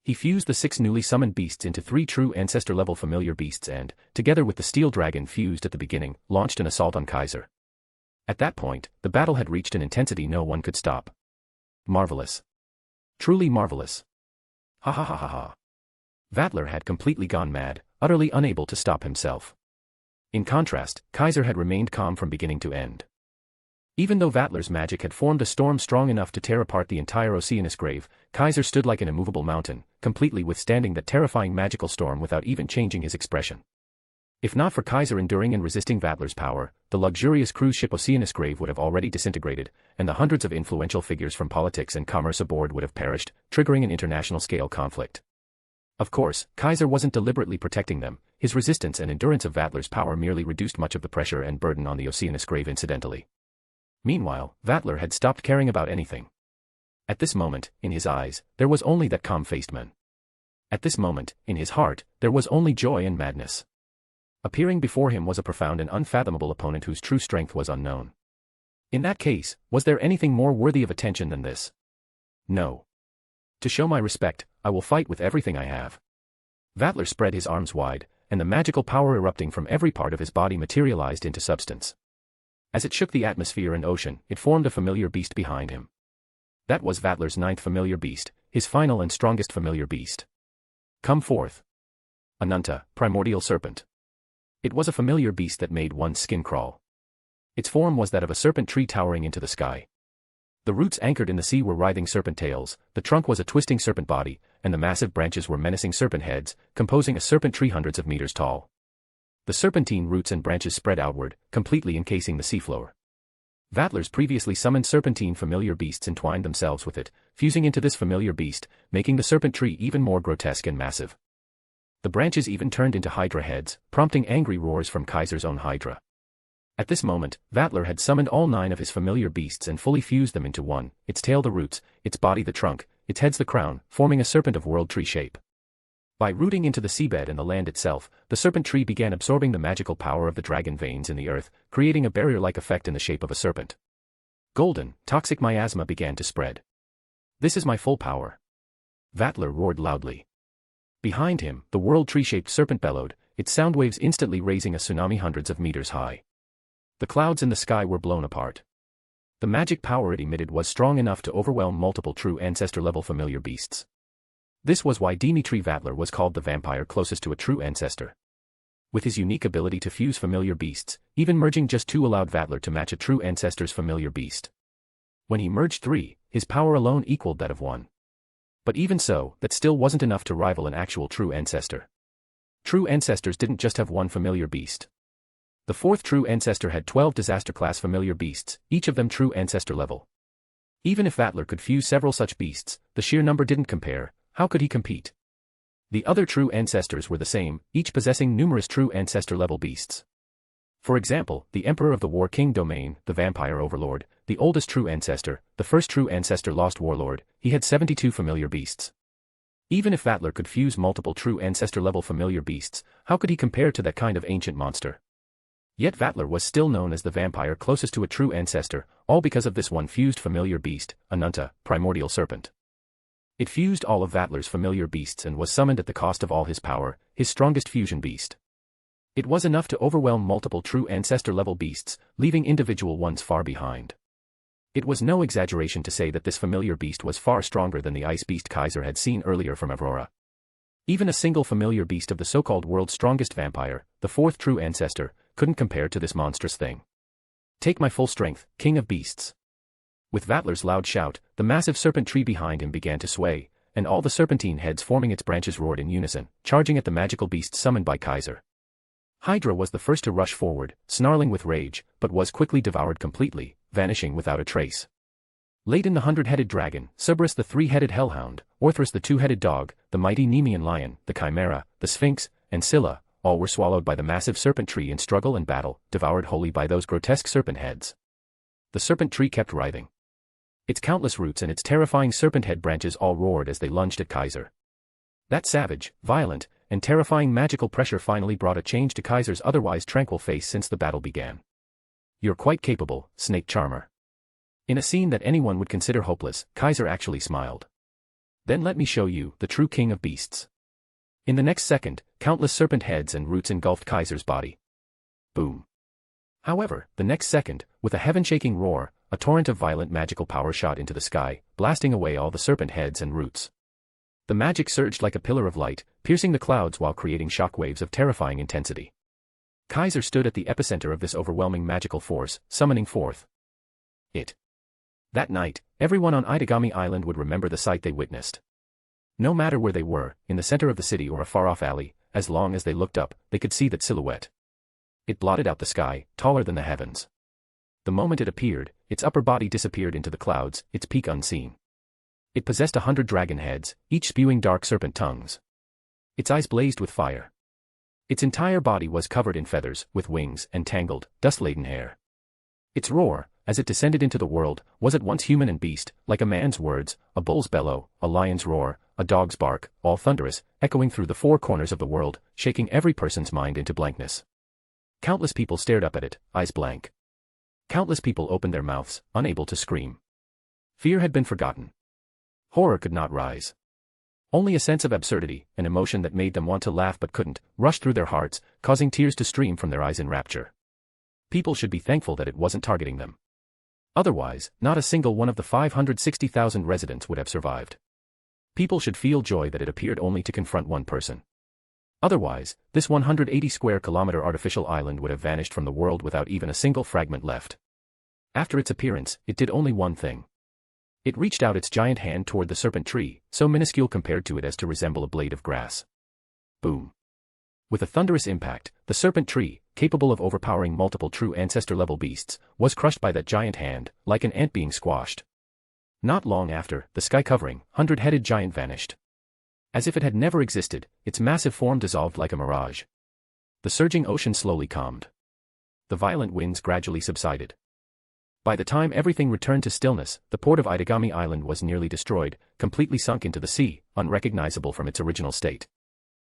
He fused the 6 newly summoned beasts into 3 true ancestor-level familiar beasts and, together with the steel dragon fused at the beginning, launched an assault on Kaiser. At that point, the battle had reached an intensity no one could stop. Marvelous. Truly marvelous. Ha ha ha ha ha. Vatler had completely gone mad, utterly unable to stop himself. In contrast, Kaiser had remained calm from beginning to end. Even though Vatler's magic had formed a storm strong enough to tear apart the entire Oceanus grave, Kaiser stood like an immovable mountain, completely withstanding that terrifying magical storm without even changing his expression. If not for Kaiser enduring and resisting Vatler's power, the luxurious cruise ship Oceanus grave would have already disintegrated, and the hundreds of influential figures from politics and commerce aboard would have perished, triggering an international-scale conflict. Of course, Kaiser wasn't deliberately protecting them. His resistance and endurance of Vatler's power merely reduced much of the pressure and burden on the Oceanus grave incidentally. Meanwhile, Vatler had stopped caring about anything. At this moment, in his eyes, there was only that calm-faced man. At this moment, in his heart, there was only joy and madness. Appearing before him was a profound and unfathomable opponent whose true strength was unknown. In that case, was there anything more worthy of attention than this? No. To show my respect, I will fight with everything I have. Vatler spread his arms wide, and the magical power erupting from every part of his body materialized into substance. As it shook the atmosphere and ocean, it formed a familiar beast behind him. That was Vatler's 9th familiar beast, his final and strongest familiar beast. Come forth. Ananta, primordial serpent. It was a familiar beast that made one's skin crawl. Its form was that of a serpent tree towering into the sky. The roots anchored in the sea were writhing serpent tails, the trunk was a twisting serpent body, and the massive branches were menacing serpent heads, composing a serpent tree hundreds of meters tall. The serpentine roots and branches spread outward, completely encasing the seafloor. Vatler's previously summoned serpentine familiar beasts entwined themselves with it, fusing into this familiar beast, making the serpent tree even more grotesque and massive. The branches even turned into hydra heads, prompting angry roars from Kaiser's own hydra. At this moment, Vatler had summoned all 9 of his familiar beasts and fully fused them into one, its tail the roots, its body the trunk, its heads the crown, forming a serpent of world tree shape. By rooting into the seabed and the land itself, the serpent tree began absorbing the magical power of the dragon veins in the earth, creating a barrier-like effect in the shape of a serpent. Golden, toxic miasma began to spread. This is my full power. Vatler roared loudly. Behind him, the world tree-shaped serpent bellowed, its sound waves instantly raising a tsunami hundreds of meters high. The clouds in the sky were blown apart. The magic power it emitted was strong enough to overwhelm multiple true ancestor-level familiar beasts. This was why Dimitri Vatler was called the vampire closest to a true ancestor. With his unique ability to fuse familiar beasts, even merging just 2 allowed Vatler to match a true ancestor's familiar beast. When he merged 3, his power alone equaled that of 1. But even so, that still wasn't enough to rival an actual true ancestor. True ancestors didn't just have 1 familiar beast. The 4th true ancestor had 12 disaster-class familiar beasts, each of them true ancestor level. Even if Vatler could fuse several such beasts, the sheer number didn't compare. How could he compete? The other true ancestors were the same, each possessing numerous true ancestor-level beasts. For example, the Emperor of the War King Domain, the Vampire Overlord, the oldest true ancestor, the first true ancestor Lost Warlord, he had 72 familiar beasts. Even if Vatler could fuse multiple true ancestor-level familiar beasts, how could he compare to that kind of ancient monster? Yet Vatler was still known as the vampire closest to a true ancestor, all because of this one fused familiar beast, Anunta, primordial serpent. It fused all of Vatler's familiar beasts and was summoned at the cost of all his power, his strongest fusion beast. It was enough to overwhelm multiple true ancestor-level beasts, leaving individual ones far behind. It was no exaggeration to say that this familiar beast was far stronger than the ice beast Kaiser had seen earlier from Aurora. Even a single familiar beast of the so-called world's strongest vampire, the fourth true ancestor, couldn't compare to this monstrous thing. Take my full strength, King of Beasts. With Vatler's loud shout, the massive serpent tree behind him began to sway, and all the serpentine heads forming its branches roared in unison, charging at the magical beast summoned by Kaiser. Hydra was the first to rush forward, snarling with rage, but was quickly devoured completely, vanishing without a trace. Late in the 100-headed dragon, Cerberus the 3-headed hellhound, Orthrus the 2-headed dog, the mighty Nemean lion, the chimera, the sphinx, and Scylla, all were swallowed by the massive serpent tree in struggle and battle, devoured wholly by those grotesque serpent heads. The serpent tree kept writhing. Its countless roots and its terrifying serpent head branches all roared as they lunged at Kaiser. That savage, violent, and terrifying magical pressure finally brought a change to Kaiser's otherwise tranquil face since the battle began. You're quite capable, Snake Charmer. In a scene that anyone would consider hopeless, Kaiser actually smiled. Then let me show you, the true king of beasts. In the next second, countless serpent heads and roots engulfed Kaiser's body. Boom. However, the next second, with a heaven-shaking roar, a torrent of violent magical power shot into the sky, blasting away all the serpent heads and roots. The magic surged like a pillar of light, piercing the clouds while creating shockwaves of terrifying intensity. Kaiser stood at the epicenter of this overwhelming magical force, summoning forth it. That night, everyone on Itagami Island would remember the sight they witnessed. No matter where they were, in the center of the city or a far-off alley, as long as they looked up, they could see that silhouette. It blotted out the sky, taller than the heavens. The moment it appeared, its upper body disappeared into the clouds, its peak unseen. It possessed 100 dragon heads, each spewing dark serpent tongues. Its eyes blazed with fire. Its entire body was covered in feathers, with wings, and tangled, dust-laden hair. Its roar, as it descended into the world, was at once human and beast, like a man's words, a bull's bellow, a lion's roar, a dog's bark, all thunderous, echoing through the four corners of the world, shaking every person's mind into blankness. Countless people stared up at it, eyes blank. Countless people opened their mouths, unable to scream. Fear had been forgotten. Horror could not rise. Only a sense of absurdity, an emotion that made them want to laugh but couldn't, rushed through their hearts, causing tears to stream from their eyes in rapture. People should be thankful that it wasn't targeting them. Otherwise, not a single one of the 560,000 residents would have survived. People should feel joy that it appeared only to confront one person. Otherwise, this 180 square kilometer artificial island would have vanished from the world without even a single fragment left. After its appearance, it did only one thing. It reached out its giant hand toward the serpent tree, so minuscule compared to it as to resemble a blade of grass. Boom. With a thunderous impact, the serpent tree, capable of overpowering multiple true ancestor-level beasts, was crushed by that giant hand, like an ant being squashed. Not long after, the sky-covering, 100-headed giant vanished. As if it had never existed, its massive form dissolved like a mirage. The surging ocean slowly calmed. The violent winds gradually subsided. By the time everything returned to stillness, the port of Itagami Island was nearly destroyed, completely sunk into the sea, unrecognizable from its original state.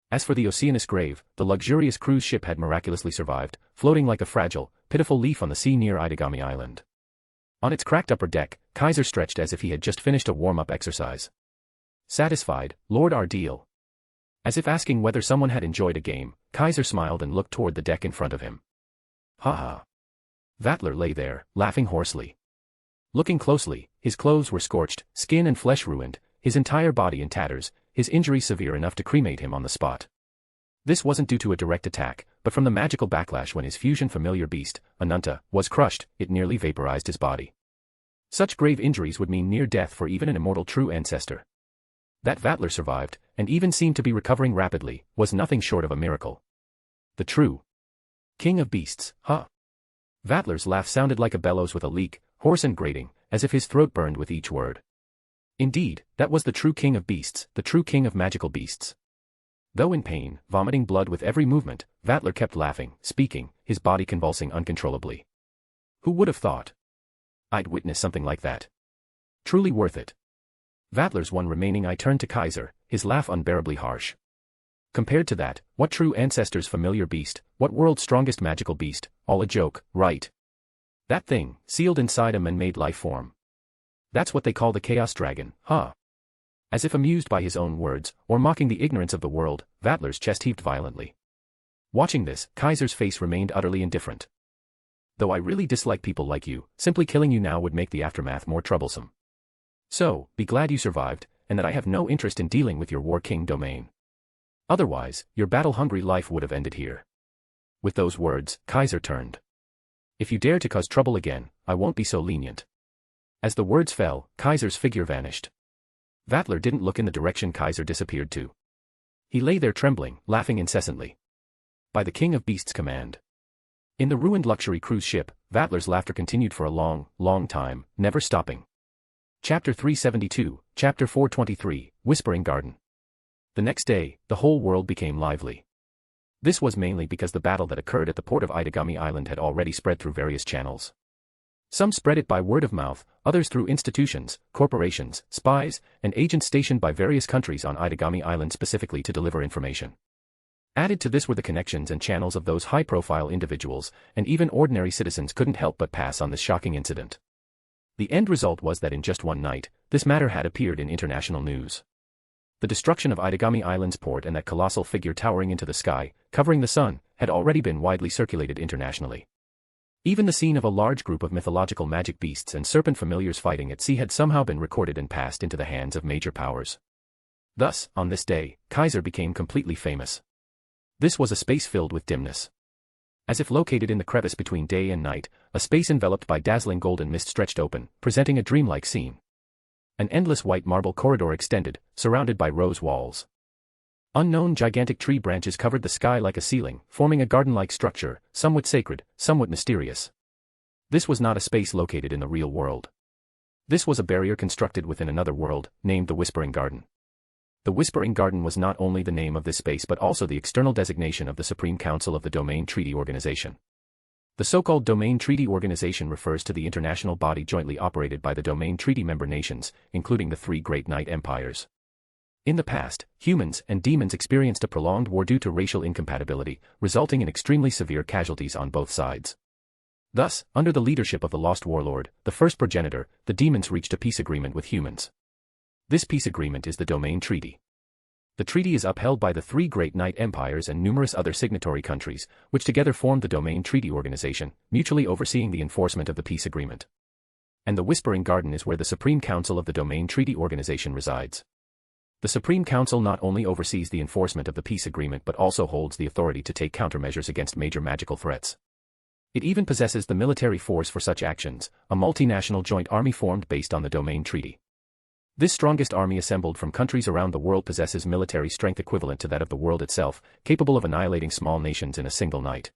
As for the Oceanus Grave, the luxurious cruise ship had miraculously survived, floating like a fragile, pitiful leaf on the sea near Itagami Island. On its cracked upper deck, Kaiser stretched as if he had just finished a warm-up exercise. Satisfied, Lord Ardeal. As if asking whether someone had enjoyed a game, Kaiser smiled and looked toward the deck in front of him. Ha ha. Vatler lay there, laughing hoarsely. Looking closely, his clothes were scorched, skin and flesh ruined, his entire body in tatters, his injury severe enough to cremate him on the spot. This wasn't due to a direct attack, but from the magical backlash when his fusion familiar beast, Anunta, was crushed, it nearly vaporized his body. Such grave injuries would mean near death for even an immortal true ancestor. That Vatler survived, and even seemed to be recovering rapidly, was nothing short of a miracle. The true king of beasts, huh? Vatler's laugh sounded like a bellows with a leak, hoarse and grating, as if his throat burned with each word. Indeed, that was the true king of beasts, the true king of magical beasts. Though in pain, vomiting blood with every movement, Vatler kept laughing, speaking, his body convulsing uncontrollably. Who would have thought I'd witness something like that? Truly worth it. Vatler's one remaining eye turned to Kaiser, his laugh unbearably harsh. Compared to that, what true ancestor's familiar beast, what world's strongest magical beast, all a joke, right? That thing, sealed inside a man-made life form. That's what they call the Chaos Dragon, huh? As if amused by his own words, or mocking the ignorance of the world, Vatler's chest heaved violently. Watching this, Kaiser's face remained utterly indifferent. Though I really dislike people like you, simply killing you now would make the aftermath more troublesome. So, be glad you survived, and that I have no interest in dealing with your War King domain. Otherwise, your battle-hungry life would have ended here. With those words, Kaiser turned. If you dare to cause trouble again, I won't be so lenient. As the words fell, Kaiser's figure vanished. Vatler didn't look in the direction Kaiser disappeared to. He lay there trembling, laughing incessantly. By the King of Beasts' command. In the ruined luxury cruise ship, Vatler's laughter continued for a long, long time, never stopping. Chapter 372, Chapter 423, Whispering Garden. The next day, the whole world became lively. This was mainly because the battle that occurred at the port of Itagami Island had already spread through various channels. Some spread it by word of mouth, others through institutions, corporations, spies, and agents stationed by various countries on Itagami Island specifically to deliver information. Added to this were the connections and channels of those high-profile individuals, and even ordinary citizens couldn't help but pass on this shocking incident. The end result was that in just one night, this matter had appeared in international news. The destruction of Itagami Island's port and that colossal figure towering into the sky, covering the sun, had already been widely circulated internationally. Even the scene of a large group of mythological magic beasts and serpent familiars fighting at sea had somehow been recorded and passed into the hands of major powers. Thus, on this day, Kaiser became completely famous. This was a space filled with dimness. As if located in the crevice between day and night, a space enveloped by dazzling golden mist stretched open, presenting a dreamlike scene. An endless white marble corridor extended, surrounded by rose walls. Unknown gigantic tree branches covered the sky like a ceiling, forming a garden-like structure, somewhat sacred, somewhat mysterious. This was not a space located in the real world. This was a barrier constructed within another world, named the Whispering Garden. The Whispering Garden was not only the name of this space but also the external designation of the Supreme Council of the Domain Treaty Organization. The so-called Domain Treaty Organization refers to the international body jointly operated by the Domain Treaty member nations, including the three Great Knight Empires. In the past, humans and demons experienced a prolonged war due to racial incompatibility, resulting in extremely severe casualties on both sides. Thus, under the leadership of the Lost Warlord, the first progenitor, the demons reached a peace agreement with humans. This peace agreement is the Domain Treaty. The treaty is upheld by the three Great Knight Empires and numerous other signatory countries, which together formed the Domain Treaty Organization, mutually overseeing the enforcement of the peace agreement. And the Whispering Garden is where the Supreme Council of the Domain Treaty Organization resides. The Supreme Council not only oversees the enforcement of the peace agreement but also holds the authority to take countermeasures against major magical threats. It even possesses the military force for such actions, a multinational joint army formed based on the Domain Treaty. This strongest army assembled from countries around the world possesses military strength equivalent to that of the world itself, capable of annihilating small nations in a single night.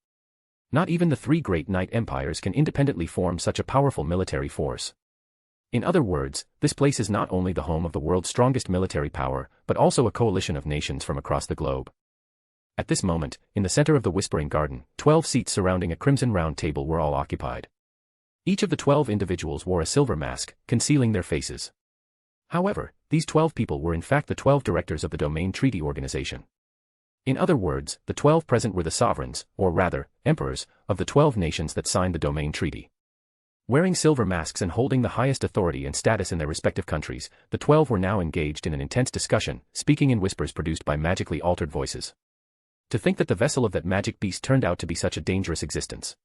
Not even the three Great Knight Empires can independently form such a powerful military force. In other words, this place is not only the home of the world's strongest military power, but also a coalition of nations from across the globe. At this moment, in the center of the Whispering Garden, 12 seats surrounding a crimson round table were all occupied. Each of the 12 individuals wore a silver mask, concealing their faces. However, these 12 people were in fact the 12 directors of the Domain Treaty Organization. In other words, the 12 present were the sovereigns, or rather, emperors, of the 12 nations that signed the Domain Treaty. Wearing silver masks and holding the highest authority and status in their respective countries, the 12 were now engaged in an intense discussion, speaking in whispers produced by magically altered voices. To think that the vessel of that magic beast turned out to be such a dangerous existence.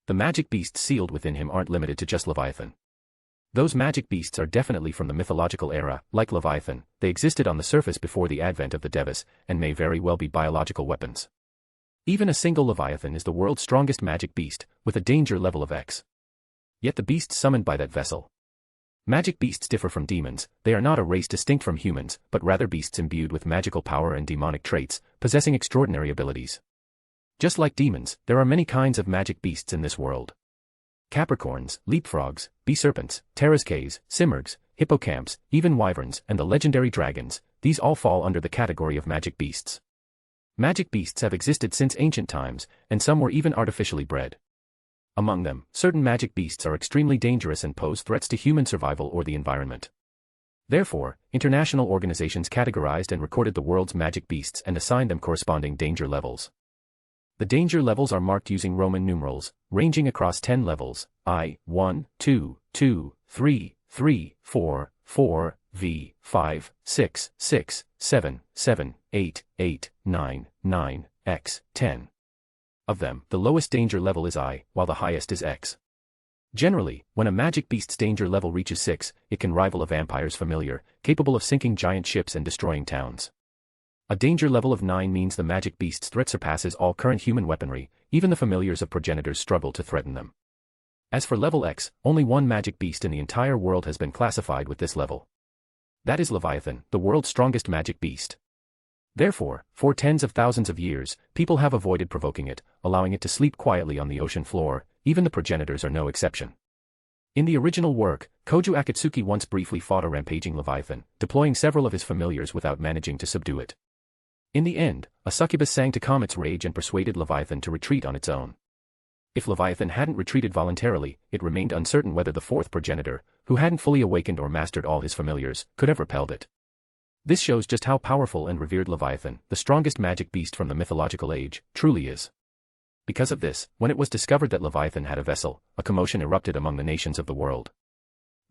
The magic beasts sealed within him aren't limited to just Leviathan. Those magic beasts are definitely from the mythological era, like Leviathan, they existed on the surface before the advent of the Devas, and may very well be biological weapons. Even a single Leviathan is the world's strongest magic beast, with a danger level of X. Yet the beasts summoned by that vessel. Magic beasts differ from demons, they are not a race distinct from humans, but rather beasts imbued with magical power and demonic traits, possessing extraordinary abilities. Just like demons, there are many kinds of magic beasts in this world. Capricorns, leapfrogs, bee-serpents, Tarasques, simurgs, hippocamps, even wyverns, and the legendary dragons, these all fall under the category of magic beasts. Magic beasts have existed since ancient times, and some were even artificially bred. Among them, certain magic beasts are extremely dangerous and pose threats to human survival or the environment. Therefore, international organizations categorized and recorded the world's magic beasts and assigned them corresponding danger levels. The danger levels are marked using Roman numerals, ranging across 10 levels, I, 1, 2, 2, 3, 3, 4, 4, V, 5, 6, 6, 7, 7, 8, 8, 9, 9, X, 10. Of them, the lowest danger level is I, while the highest is X. Generally, when a magic beast's danger level reaches 6, it can rival a vampire's familiar, capable of sinking giant ships and destroying towns. A danger level of 9 means the magic beast's threat surpasses all current human weaponry, even the familiars of progenitors struggle to threaten them. As for level X, only one magic beast in the entire world has been classified with this level. That is Leviathan, the world's strongest magic beast. Therefore, for tens of thousands of years, people have avoided provoking it, allowing it to sleep quietly on the ocean floor. Even the progenitors are no exception. In the original work, Koju Akatsuki once briefly fought a rampaging Leviathan, deploying several of his familiars without managing to subdue it. In the end, a succubus sang to calm its rage and persuaded Leviathan to retreat on its own. If Leviathan hadn't retreated voluntarily, it remained uncertain whether the fourth progenitor, who hadn't fully awakened or mastered all his familiars, could have repelled it. This shows just how powerful and revered Leviathan, the strongest magic beast from the mythological age, truly is. Because of this, when it was discovered that Leviathan had a vessel, a commotion erupted among the nations of the world.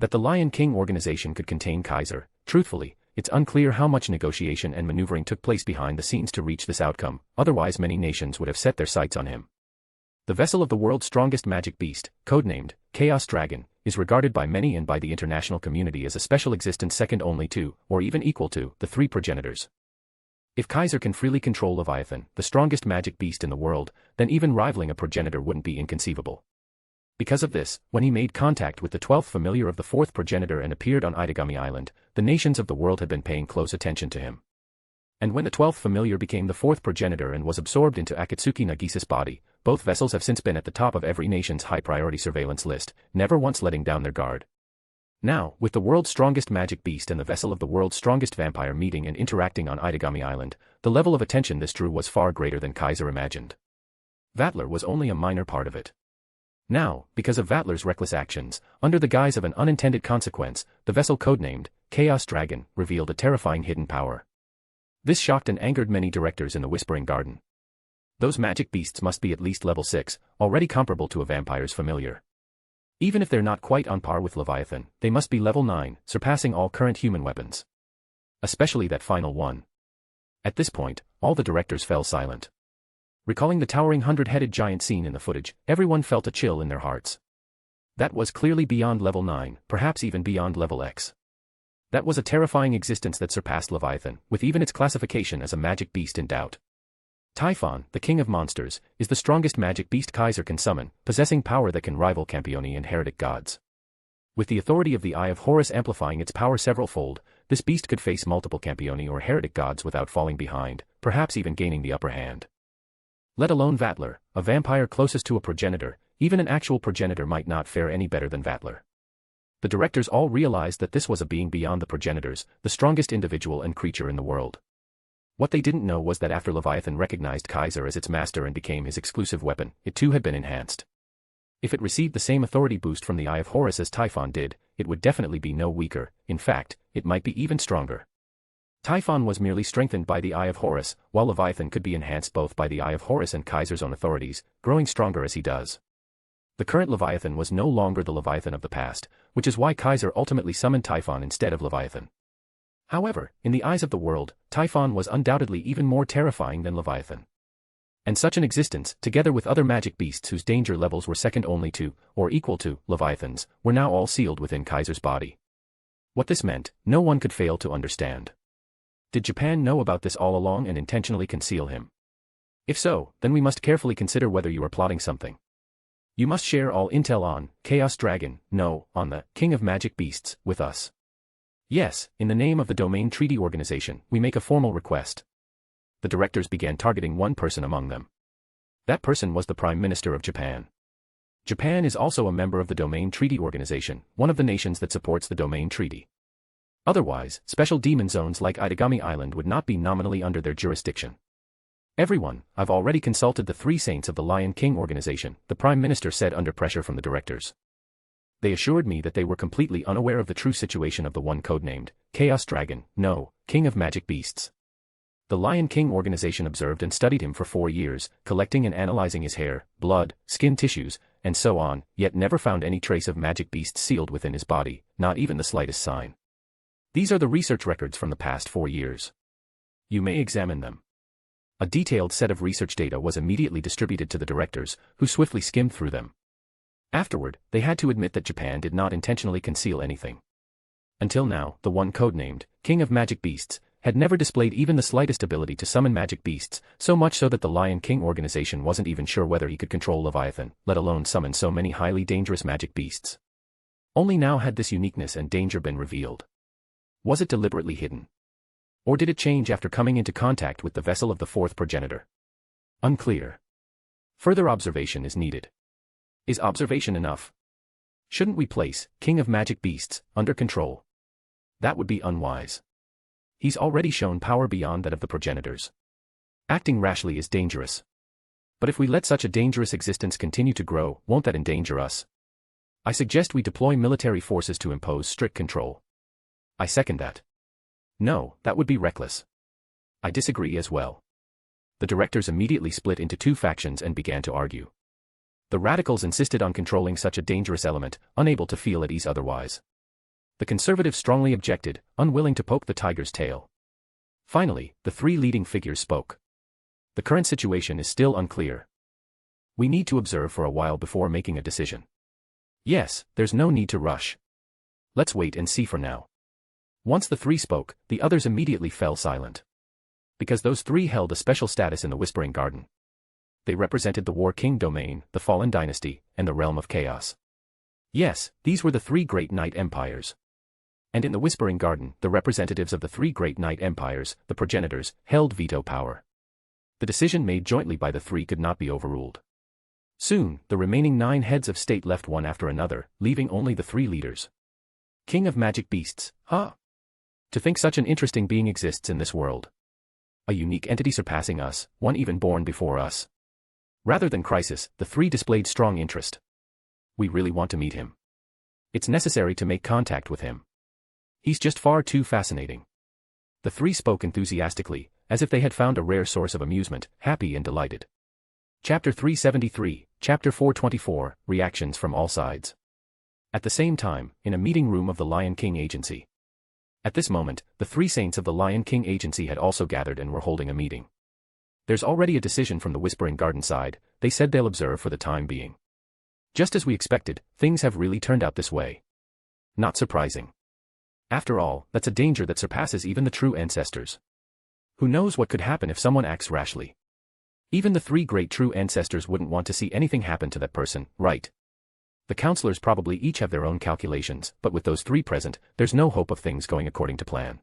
That the Lion King organization could contain Kaiser, truthfully, it's unclear how much negotiation and maneuvering took place behind the scenes to reach this outcome, otherwise many nations would have set their sights on him. The vessel of the world's strongest magic beast, codenamed Chaos Dragon, is regarded by many and by the international community as a special existence second only to, or even equal to, the three progenitors. If Kaiser can freely control Leviathan, the strongest magic beast in the world, then even rivaling a progenitor wouldn't be inconceivable. Because of this, when he made contact with the 12th familiar of the 4th progenitor and appeared on Itagami Island, the nations of the world had been paying close attention to him. And when the 12th familiar became the 4th progenitor and was absorbed into Akatsuki Nagisa's body, both vessels have since been at the top of every nation's high-priority surveillance list, never once letting down their guard. Now, with the world's strongest magic beast and the vessel of the world's strongest vampire meeting and interacting on Itagami Island, the level of attention this drew was far greater than Kaiser imagined. Vatler was only a minor part of it. Now, because of Vatler's reckless actions, under the guise of an unintended consequence, the vessel codenamed Chaos Dragon revealed a terrifying hidden power. This shocked and angered many directors in the Whispering Garden. Those magic beasts must be at least level 6, already comparable to a vampire's familiar. Even if they're not quite on par with Leviathan, they must be level 9, surpassing all current human weapons. Especially that final one. At this point, all the directors fell silent. Recalling the towering 100-headed giant scene in the footage, everyone felt a chill in their hearts. That was clearly beyond level 9, perhaps even beyond level X. That was a terrifying existence that surpassed Leviathan, with even its classification as a magic beast in doubt. Typhon, the king of monsters, is the strongest magic beast Kaiser can summon, possessing power that can rival Campione and heretic gods. With the authority of the Eye of Horus amplifying its power several-fold, this beast could face multiple Campione or heretic gods without falling behind, perhaps even gaining the upper hand. Let alone Vatler, a vampire closest to a progenitor, even an actual progenitor might not fare any better than Vatler. The directors all realized that this was a being beyond the progenitors, the strongest individual and creature in the world. What they didn't know was that after Leviathan recognized Kaiser as its master and became his exclusive weapon, it too had been enhanced. If it received the same authority boost from the Eye of Horus as Typhon did, it would definitely be no weaker, in fact, it might be even stronger. Typhon was merely strengthened by the Eye of Horus, while Leviathan could be enhanced both by the Eye of Horus and Kaiser's own authorities, growing stronger as he does. The current Leviathan was no longer the Leviathan of the past, which is why Kaiser ultimately summoned Typhon instead of Leviathan. However, in the eyes of the world, Typhon was undoubtedly even more terrifying than Leviathan. And such an existence, together with other magic beasts whose danger levels were second only to, or equal to, Leviathan's, were now all sealed within Kaiser's body. What this meant, no one could fail to understand. Did Japan know about this all along and intentionally conceal him? If so, then we must carefully consider whether you are plotting something. You must share all intel on Chaos Dragon, no, on the King of Magic Beasts, with us. Yes, in the name of the Domain Treaty Organization, we make a formal request. The directors began targeting one person among them. That person was the Prime Minister of Japan. Japan is also a member of the Domain Treaty Organization, one of the nations that supports the Domain Treaty. Otherwise, special demon zones like Itagami Island would not be nominally under their jurisdiction. Everyone, I've already consulted the 3 saints of the Lion King organization, the Prime Minister said under pressure from the directors. They assured me that they were completely unaware of the true situation of the one codenamed Chaos Dragon, no, King of Magic Beasts. The Lion King organization observed and studied him for 4 years, collecting and analyzing his hair, blood, skin tissues, and so on, yet never found any trace of magic beasts sealed within his body, not even the slightest sign. These are the research records from the past 4 years. You may examine them. A detailed set of research data was immediately distributed to the directors, who swiftly skimmed through them. Afterward, they had to admit that Japan did not intentionally conceal anything. Until now, the one codenamed King of Magic Beasts had never displayed even the slightest ability to summon magic beasts, so much so that the Lion King organization wasn't even sure whether he could control Leviathan, let alone summon so many highly dangerous magic beasts. Only now had this uniqueness and danger been revealed. Was it deliberately hidden? Or did it change after coming into contact with the vessel of the fourth progenitor? Unclear. Further observation is needed. Is observation enough? Shouldn't we place King of Magic Beasts under control? That would be unwise. He's already shown power beyond that of the progenitors. Acting rashly is dangerous. But if we let such a dangerous existence continue to grow, won't that endanger us? I suggest we deploy military forces to impose strict control. I second that. No, that would be reckless. I disagree as well. The directors immediately split into 2 factions and began to argue. The radicals insisted on controlling such a dangerous element, unable to feel at ease otherwise. The conservatives strongly objected, unwilling to poke the tiger's tail. Finally, the 3 leading figures spoke. The current situation is still unclear. We need to observe for a while before making a decision. Yes, there's no need to rush. Let's wait and see for now. Once the 3 spoke, the others immediately fell silent. Because those 3 held a special status in the Whispering Garden. They represented the War King domain, the Fallen Dynasty, and the Realm of Chaos. Yes, these were the 3 great Night Empires. And in the Whispering Garden, the representatives of the 3 great Night Empires, the progenitors, held veto power. The decision made jointly by the 3 could not be overruled. Soon, the remaining 9 heads of state left one after another, leaving only the 3 leaders. King of Magic Beasts, huh? To think such an interesting being exists in this world. A unique entity surpassing us, one even born before us. Rather than crisis, the 3 displayed strong interest. We really want to meet him. It's necessary to make contact with him. He's just far too fascinating. The 3 spoke enthusiastically, as if they had found a rare source of amusement, happy and delighted. Chapter 373, Chapter 424, Reactions from All Sides. At the same time, in a meeting room of the Lion King Agency. At this moment, the 3 saints of the Lion King Agency had also gathered and were holding a meeting. There's already a decision from the Whispering Garden side, they said they'll observe for the time being. Just as we expected, things have really turned out this way. Not surprising. After all, that's a danger that surpasses even the true ancestors. Who knows what could happen if someone acts rashly? Even the 3 great true ancestors wouldn't want to see anything happen to that person, right? The counselors probably each have their own calculations, but with those 3 present, there's no hope of things going according to plan.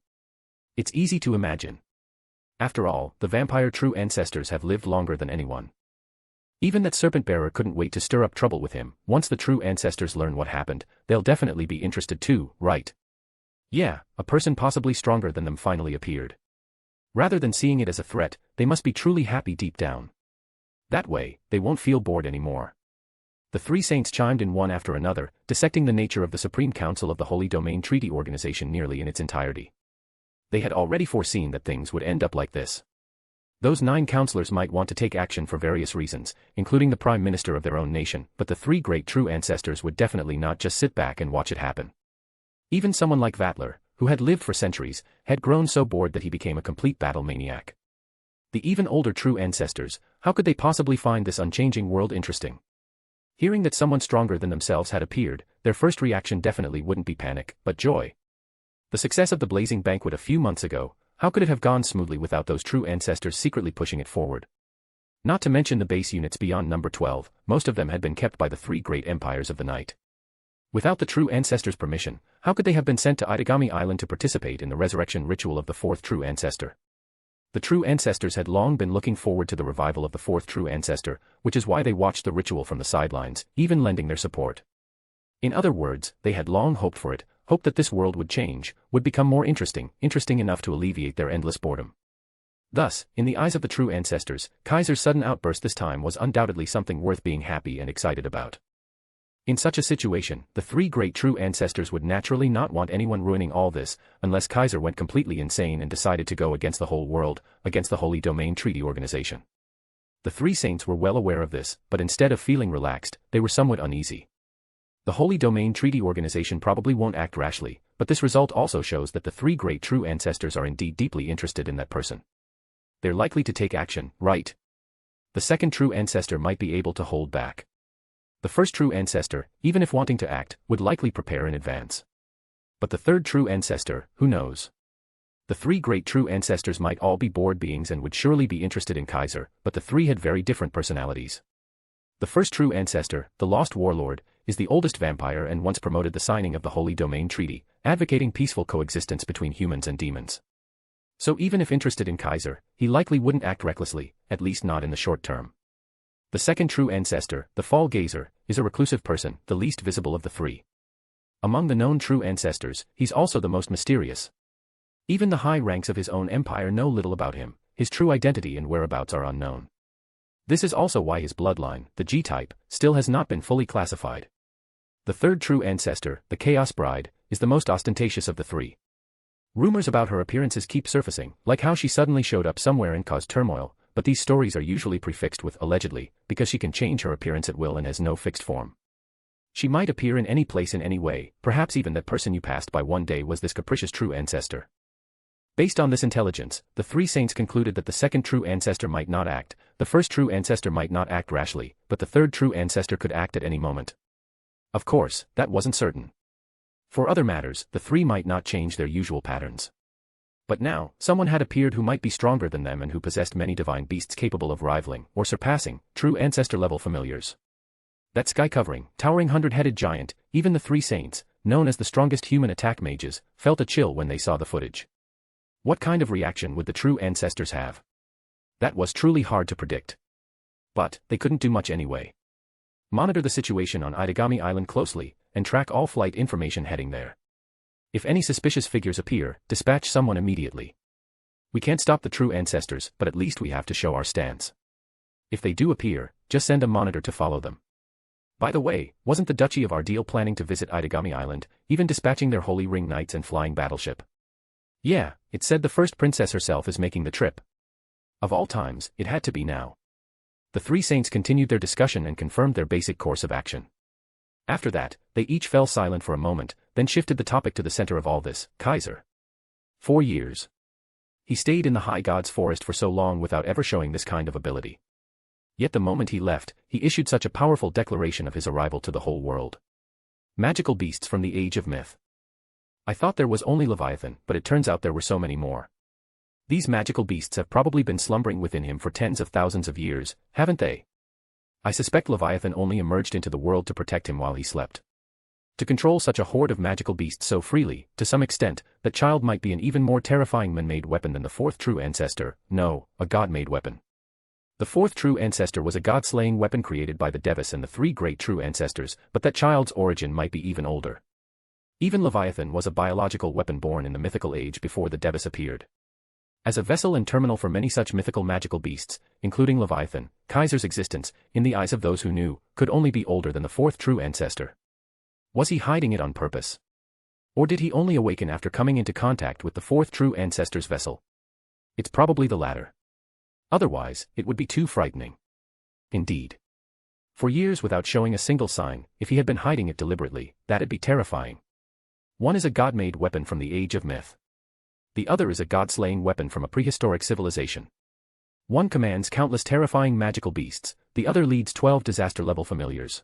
It's easy to imagine. After all, the vampire true ancestors have lived longer than anyone. Even that serpent bearer couldn't wait to stir up trouble with him. Once the true ancestors learn what happened, they'll definitely be interested too, right? Yeah, a person possibly stronger than them finally appeared. Rather than seeing it as a threat, they must be truly happy deep down. That way, they won't feel bored anymore. The 3 saints chimed in one after another, dissecting the nature of the Supreme Council of the Holy Domain Treaty Organization nearly in its entirety. They had already foreseen that things would end up like this. Those 9 counselors might want to take action for various reasons, including the Prime Minister of their own nation, but the 3 great true ancestors would definitely not just sit back and watch it happen. Even someone like Vatler, who had lived for centuries, had grown so bored that he became a complete battle maniac. The even older true ancestors, how could they possibly find this unchanging world interesting? Hearing that someone stronger than themselves had appeared, their first reaction definitely wouldn't be panic, but joy. The success of the Blazing Banquet a few months ago, how could it have gone smoothly without those true ancestors secretly pushing it forward? Not to mention the base units beyond number 12, most of them had been kept by the 3 great empires of the night. Without the true ancestors' permission, how could they have been sent to Itagami Island to participate in the resurrection ritual of the 4th true ancestor? The true ancestors had long been looking forward to the revival of the 4th true ancestor, which is why they watched the ritual from the sidelines, even lending their support. In other words, they had long hoped for it, hoped that this world would change, would become more interesting enough to alleviate their endless boredom. Thus, in the eyes of the true ancestors, Kaiser's sudden outburst this time was undoubtedly something worth being happy and excited about. In such a situation, the three great true ancestors would naturally not want anyone ruining all this, unless Kaiser went completely insane and decided to go against the whole world, against the Holy Domain Treaty Organization. The three saints were well aware of this, but instead of feeling relaxed, they were somewhat uneasy. The Holy Domain Treaty Organization probably won't act rashly, but this result also shows that the three great true ancestors are indeed deeply interested in that person. They're likely to take action, right? The second true ancestor might be able to hold back. The first true ancestor, even if wanting to act, would likely prepare in advance. But the third true ancestor, who knows? The three great true ancestors might all be bored beings and would surely be interested in Kaiser, but the three had very different personalities. The first true ancestor, the Lost Warlord, is the oldest vampire and once promoted the signing of the Holy Domain Treaty, advocating peaceful coexistence between humans and demons. So even if interested in Kaiser, he likely wouldn't act recklessly, at least not in the short term. The second true ancestor, the Fall Gazer, is a reclusive person, the least visible of the three. Among the known true ancestors, he's also the most mysterious. Even the high ranks of his own empire know little about him, his true identity and whereabouts are unknown. This is also why his bloodline, the G-type, still has not been fully classified. The third true ancestor, the Chaos Bride, is the most ostentatious of the three. Rumors about her appearances keep surfacing, like how she suddenly showed up somewhere and caused turmoil, but these stories are usually prefixed with allegedly, because she can change her appearance at will and has no fixed form. She might appear in any place in any way, perhaps even that person you passed by one day was this capricious true ancestor. Based on this intelligence, the three saints concluded that the second true ancestor might not act, the first true ancestor might not act rashly, but the third true ancestor could act at any moment. Of course, that wasn't certain. For other matters, the three might not change their usual patterns. But now, someone had appeared who might be stronger than them and who possessed many divine beasts capable of rivaling, or surpassing, true ancestor-level familiars. That sky-covering, towering hundred-headed giant, even the three saints, known as the strongest human attack mages, felt a chill when they saw the footage. What kind of reaction would the true ancestors have? That was truly hard to predict. But, they couldn't do much anyway. Monitor the situation on Itagami Island closely, and track all flight information heading there. If any suspicious figures appear, dispatch someone immediately. We can't stop the true ancestors, but at least we have to show our stance. If they do appear, just send a monitor to follow them. By the way, wasn't the Duchy of Ardeel planning to visit Itagami Island, even dispatching their Holy Ring Knights and flying battleship? Yeah, it said the first princess herself is making the trip. Of all times, it had to be now. The three saints continued their discussion and confirmed their basic course of action. After that, they each fell silent for a moment, then shifted the topic to the center of all this, Kaiser. 4 years. He stayed in the High God's forest for so long without ever showing this kind of ability. Yet the moment he left, he issued such a powerful declaration of his arrival to the whole world. Magical beasts from the age of myth. I thought there was only Leviathan, but it turns out there were so many more. These magical beasts have probably been slumbering within him for tens of thousands of years, haven't they? I suspect Leviathan only emerged into the world to protect him while he slept. To control such a horde of magical beasts so freely, to some extent, that child might be an even more terrifying man-made weapon than the fourth true ancestor, no, a god-made weapon. The fourth true ancestor was a god-slaying weapon created by the Devis and the three great true ancestors, but that child's origin might be even older. Even Leviathan was a biological weapon born in the mythical age before the Devis appeared. As a vessel and terminal for many such mythical magical beasts, including Leviathan, Kaiser's existence, in the eyes of those who knew, could only be older than the fourth true ancestor. Was he hiding it on purpose? Or did he only awaken after coming into contact with the fourth true ancestor's vessel? It's probably the latter. Otherwise, it would be too frightening. Indeed. For years without showing a single sign, if he had been hiding it deliberately, that'd be terrifying. One is a god-made weapon from the age of myth. The other is a god-slaying weapon from a prehistoric civilization. One commands countless terrifying magical beasts, the other leads 12 disaster-level familiars.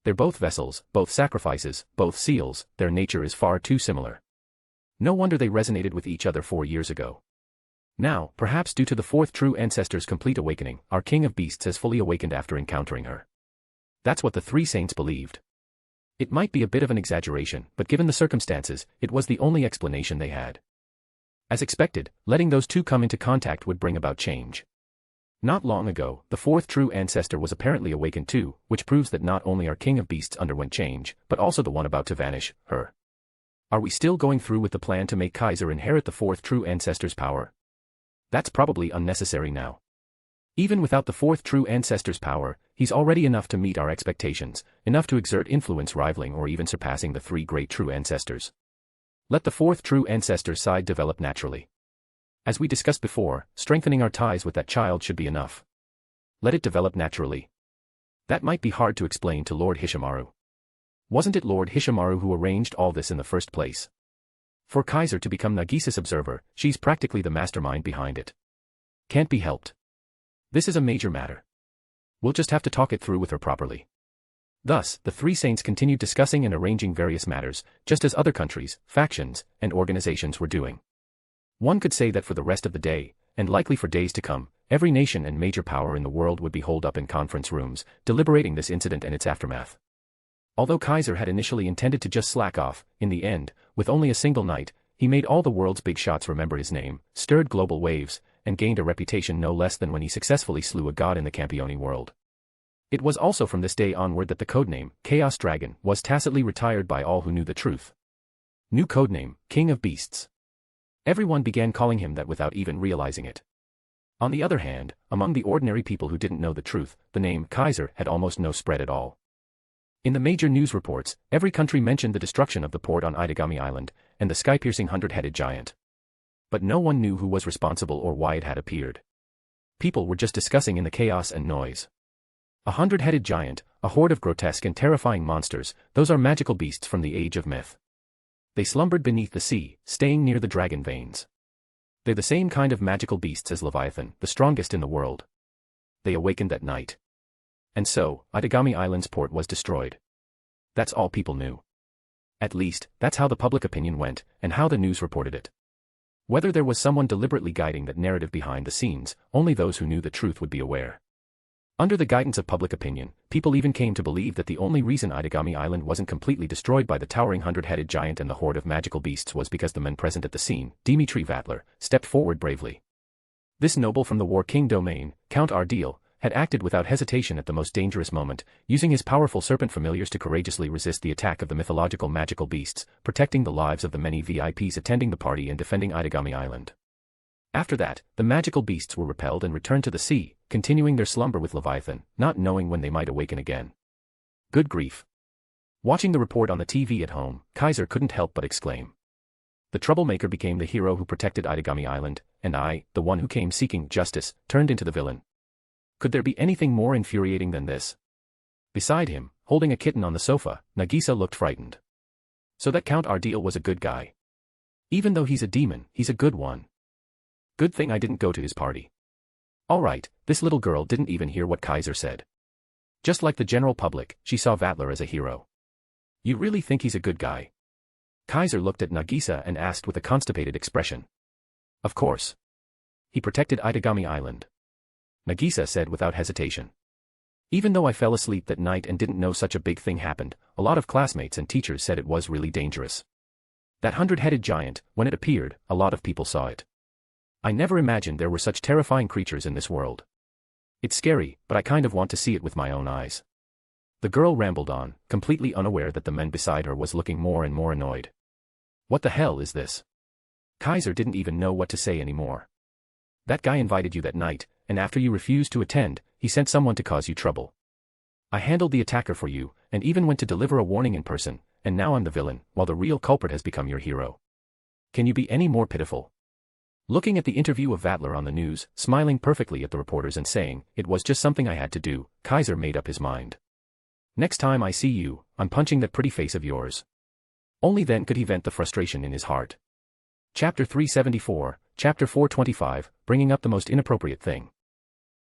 They're both vessels, both sacrifices, both seals, their nature is far too similar. No wonder they resonated with each other 4 years ago. Now, perhaps due to the fourth true ancestor's complete awakening, our king of beasts has fully awakened after encountering her. That's what the three saints believed. It might be a bit of an exaggeration, but given the circumstances, it was the only explanation they had. As expected, letting those two come into contact would bring about change. Not long ago, the fourth true ancestor was apparently awakened too, which proves that not only our king of beasts underwent change, but also the one about to vanish, her. Are we still going through with the plan to make Kaiser inherit the fourth true ancestor's power? That's probably unnecessary now. Even without the fourth true ancestor's power, he's already enough to meet our expectations, enough to exert influence rivaling or even surpassing the three great true ancestors. Let the fourth true ancestor's side develop naturally. As we discussed before, strengthening our ties with that child should be enough. Let it develop naturally. That might be hard to explain to Lord Hishimaru. Wasn't it Lord Hishimaru who arranged all this in the first place? For Kaiser to become Nagisa's observer, she's practically the mastermind behind it. Can't be helped. This is a major matter. We'll just have to talk it through with her properly. Thus, the three saints continued discussing and arranging various matters, just as other countries, factions, and organizations were doing. One could say that for the rest of the day, and likely for days to come, every nation and major power in the world would be holed up in conference rooms, deliberating this incident and its aftermath. Although Kaiser had initially intended to just slack off, in the end, with only a single night, he made all the world's big shots remember his name, stirred global waves, and gained a reputation no less than when he successfully slew a god in the Campione world. It was also from this day onward that the codename, Chaos Dragon, was tacitly retired by all who knew the truth. New codename, King of Beasts. Everyone began calling him that without even realizing it. On the other hand, among the ordinary people who didn't know the truth, the name Kaiser had almost no spread at all. In the major news reports, every country mentioned the destruction of the port on Itagami Island, and the sky-piercing hundred-headed giant. But no one knew who was responsible or why it had appeared. People were just discussing in the chaos and noise. A hundred-headed giant, a horde of grotesque and terrifying monsters, those are magical beasts from the age of myth. They slumbered beneath the sea, staying near the dragon veins. They're the same kind of magical beasts as Leviathan, the strongest in the world. They awakened that night. And so, Itagami Island's port was destroyed. That's all people knew. At least, that's how the public opinion went, and how the news reported it. Whether there was someone deliberately guiding that narrative behind the scenes, only those who knew the truth would be aware. Under the guidance of public opinion, people even came to believe that the only reason Itagami Island wasn't completely destroyed by the towering hundred-headed giant and the horde of magical beasts was because the men present at the scene, Dimitri Vatler, stepped forward bravely. This noble from the War King domain, Count Ardil, had acted without hesitation at the most dangerous moment, using his powerful serpent familiars to courageously resist the attack of the mythological magical beasts, protecting the lives of the many VIPs attending the party and defending Itagami Island. After that, the magical beasts were repelled and returned to the sea, continuing their slumber with Leviathan, not knowing when they might awaken again. Good grief. Watching the report on the TV at home, Kaiser couldn't help but exclaim. The troublemaker became the hero who protected Itagami Island, and I, the one who came seeking justice, turned into the villain. Could there be anything more infuriating than this? Beside him, holding a kitten on the sofa, Nagisa looked frightened. So that Count Ardil was a good guy. Even though he's a demon, he's a good one. Good thing I didn't go to his party. Alright, this little girl didn't even hear what Kaiser said. Just like the general public, she saw Vatler as a hero. You really think he's a good guy? Kaiser looked at Nagisa and asked with a constipated expression. Of course. He protected Itagami Island. Nagisa said without hesitation. Even though I fell asleep that night and didn't know such a big thing happened, a lot of classmates and teachers said it was really dangerous. That hundred-headed giant, when it appeared, a lot of people saw it. I never imagined there were such terrifying creatures in this world. It's scary, but I kind of want to see it with my own eyes. The girl rambled on, completely unaware that the man beside her was looking more and more annoyed. What the hell is this? Kaiser didn't even know what to say anymore. That guy invited you that night, and after you refused to attend, he sent someone to cause you trouble. I handled the attacker for you, and even went to deliver a warning in person, and now I'm the villain, while the real culprit has become your hero. Can you be any more pitiful? Looking at the interview of Vatler on the news, smiling perfectly at the reporters and saying, it was just something I had to do, Kaiser made up his mind. Next time I see you, I'm punching that pretty face of yours. Only then could he vent the frustration in his heart. Chapter 374, Chapter 425, bringing up the most inappropriate thing.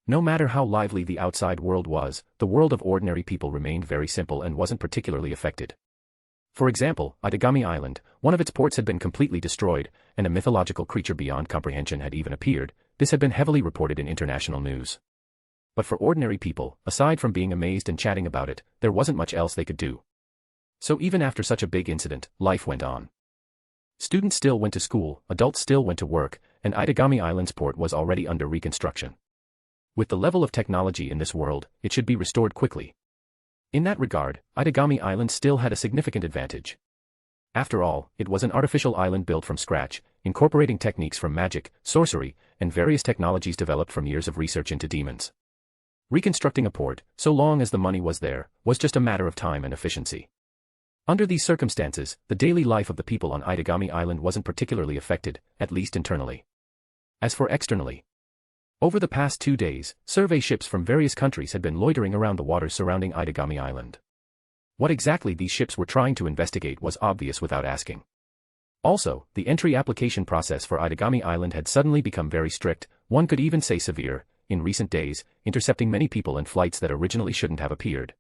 No matter how lively the outside world was, the world of ordinary people remained very simple and wasn't particularly affected. For example, Itagami Island, one of its ports had been completely destroyed, and a mythological creature beyond comprehension had even appeared. This had been heavily reported in international news. But for ordinary people, aside from being amazed and chatting about it, there wasn't much else they could do. So even after such a big incident, life went on. Students still went to school, adults still went to work, and Itagami Island's port was already under reconstruction. With the level of technology in this world, it should be restored quickly. In that regard, Itagami Island still had a significant advantage. After all, it was an artificial island built from scratch, incorporating techniques from magic, sorcery, and various technologies developed from years of research into demons. Reconstructing a port, so long as the money was there, was just a matter of time and efficiency. Under these circumstances, the daily life of the people on Itagami Island wasn't particularly affected, at least internally. As for externally, over the past 2 days, survey ships from various countries had been loitering around the waters surrounding Itagami Island. What exactly these ships were trying to investigate was obvious without asking. Also, the entry application process for Itagami Island had suddenly become very strict, one could even say severe, in recent days, intercepting many people and flights that originally shouldn't have appeared.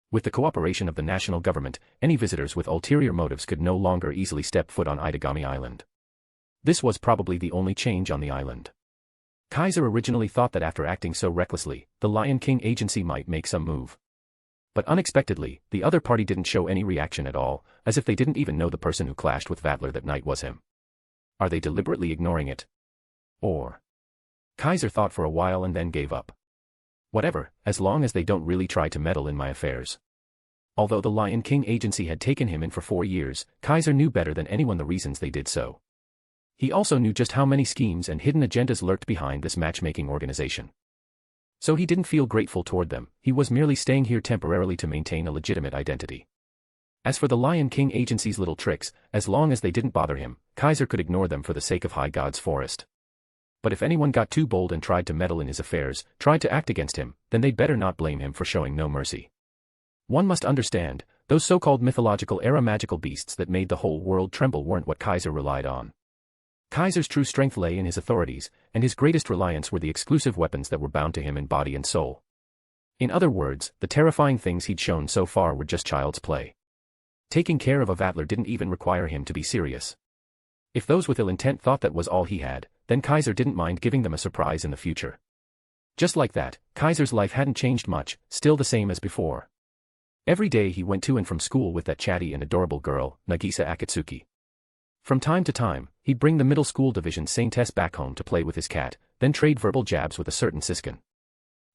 With the cooperation of the national government, any visitors with ulterior motives could no longer easily step foot on Itagami Island. This was probably the only change on the island. Kaiser originally thought that after acting so recklessly, the Lion King agency might make some move. But unexpectedly, the other party didn't show any reaction at all, as if they didn't even know the person who clashed with Vattler that night was him. Are they deliberately ignoring it? Or? Kaiser thought for a while and then gave up. Whatever, as long as they don't really try to meddle in my affairs. Although the Lion King agency had taken him in for 4 years, Kaiser knew better than anyone the reasons they did so. He also knew just how many schemes and hidden agendas lurked behind this matchmaking organization. So he didn't feel grateful toward them, he was merely staying here temporarily to maintain a legitimate identity. As for the Lion King agency's little tricks, as long as they didn't bother him, Kaiser could ignore them for the sake of High God's forest. But if anyone got too bold and tried to meddle in his affairs, tried to act against him, then they'd better not blame him for showing no mercy. One must understand, those so-called mythological-era magical beasts that made the whole world tremble weren't what Kaiser relied on. Kaiser's true strength lay in his authorities, and his greatest reliance were the exclusive weapons that were bound to him in body and soul. In other words, the terrifying things he'd shown so far were just child's play. Taking care of a Vattler didn't even require him to be serious. If those with ill intent thought that was all he had, then Kaiser didn't mind giving them a surprise in the future. Just like that, Kaiser's life hadn't changed much, still the same as before. Every day he went to and from school with that chatty and adorable girl, Nagisa Akatsuki. From time to time, he'd bring the middle school division Saintess back home to play with his cat, then trade verbal jabs with a certain Siskin.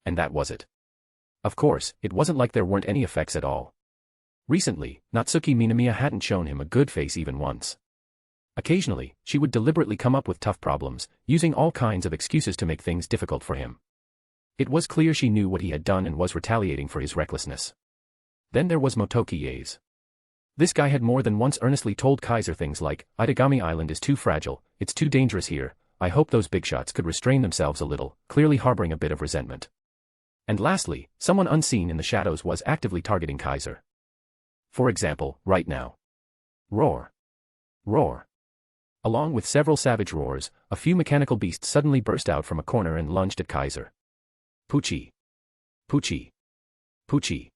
And that was it. Of course, it wasn't like there weren't any effects at all. Recently, Natsuki Minamiya hadn't shown him a good face even once. Occasionally, she would deliberately come up with tough problems, using all kinds of excuses to make things difficult for him. It was clear she knew what he had done and was retaliating for his recklessness. Then there was Motoki Yaes. This guy had more than once earnestly told Kaiser things like, Itagami Island is too fragile, it's too dangerous here, I hope those big shots could restrain themselves a little, clearly harboring a bit of resentment. And lastly, someone unseen in the shadows was actively targeting Kaiser. For example, right now. Roar. Roar. Along with several savage roars, a few mechanical beasts suddenly burst out from a corner and lunged at Kaiser. Pucci. Pucci. Pucci.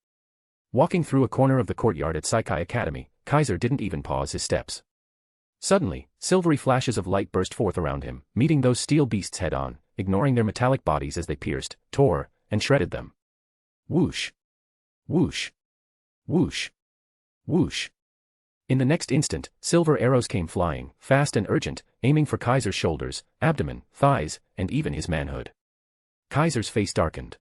Walking through a corner of the courtyard at Saikai Academy, Kaiser didn't even pause his steps. Suddenly, silvery flashes of light burst forth around him, meeting those steel beasts head-on, ignoring their metallic bodies as they pierced, tore, and shredded them. Whoosh. Whoosh. Whoosh. Whoosh. In the next instant, silver arrows came flying, fast and urgent, aiming for Kaiser's shoulders, abdomen, thighs, and even his manhood. Kaiser's face darkened.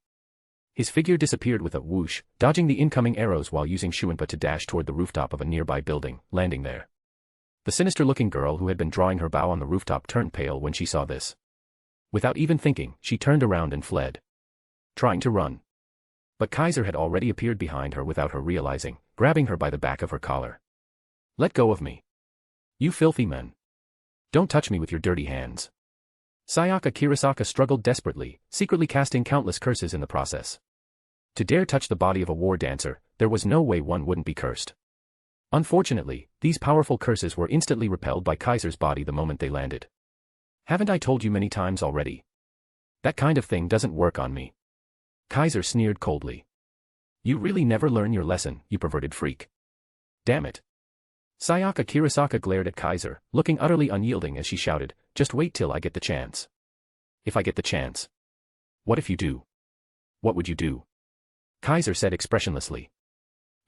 His figure disappeared with a whoosh, dodging the incoming arrows while using Shuinpa to dash toward the rooftop of a nearby building, landing there. The sinister-looking girl who had been drawing her bow on the rooftop turned pale when she saw this. Without even thinking, she turned around and fled. Trying to run. But Kaiser had already appeared behind her without her realizing, grabbing her by the back of her collar. Let go of me. You filthy men. Don't touch me with your dirty hands. Sayaka Kirasaka struggled desperately, secretly casting countless curses in the process. To dare touch the body of a war dancer, there was no way one wouldn't be cursed. Unfortunately, these powerful curses were instantly repelled by Kaiser's body the moment they landed. Haven't I told you many times already? That kind of thing doesn't work on me. Kaiser sneered coldly. You really never learn your lesson, you perverted freak. Damn it. Sayaka Kirasaka glared at Kaiser, looking utterly unyielding as she shouted, just wait till I get the chance. If I get the chance. What if you do? What would you do? Kaiser said expressionlessly.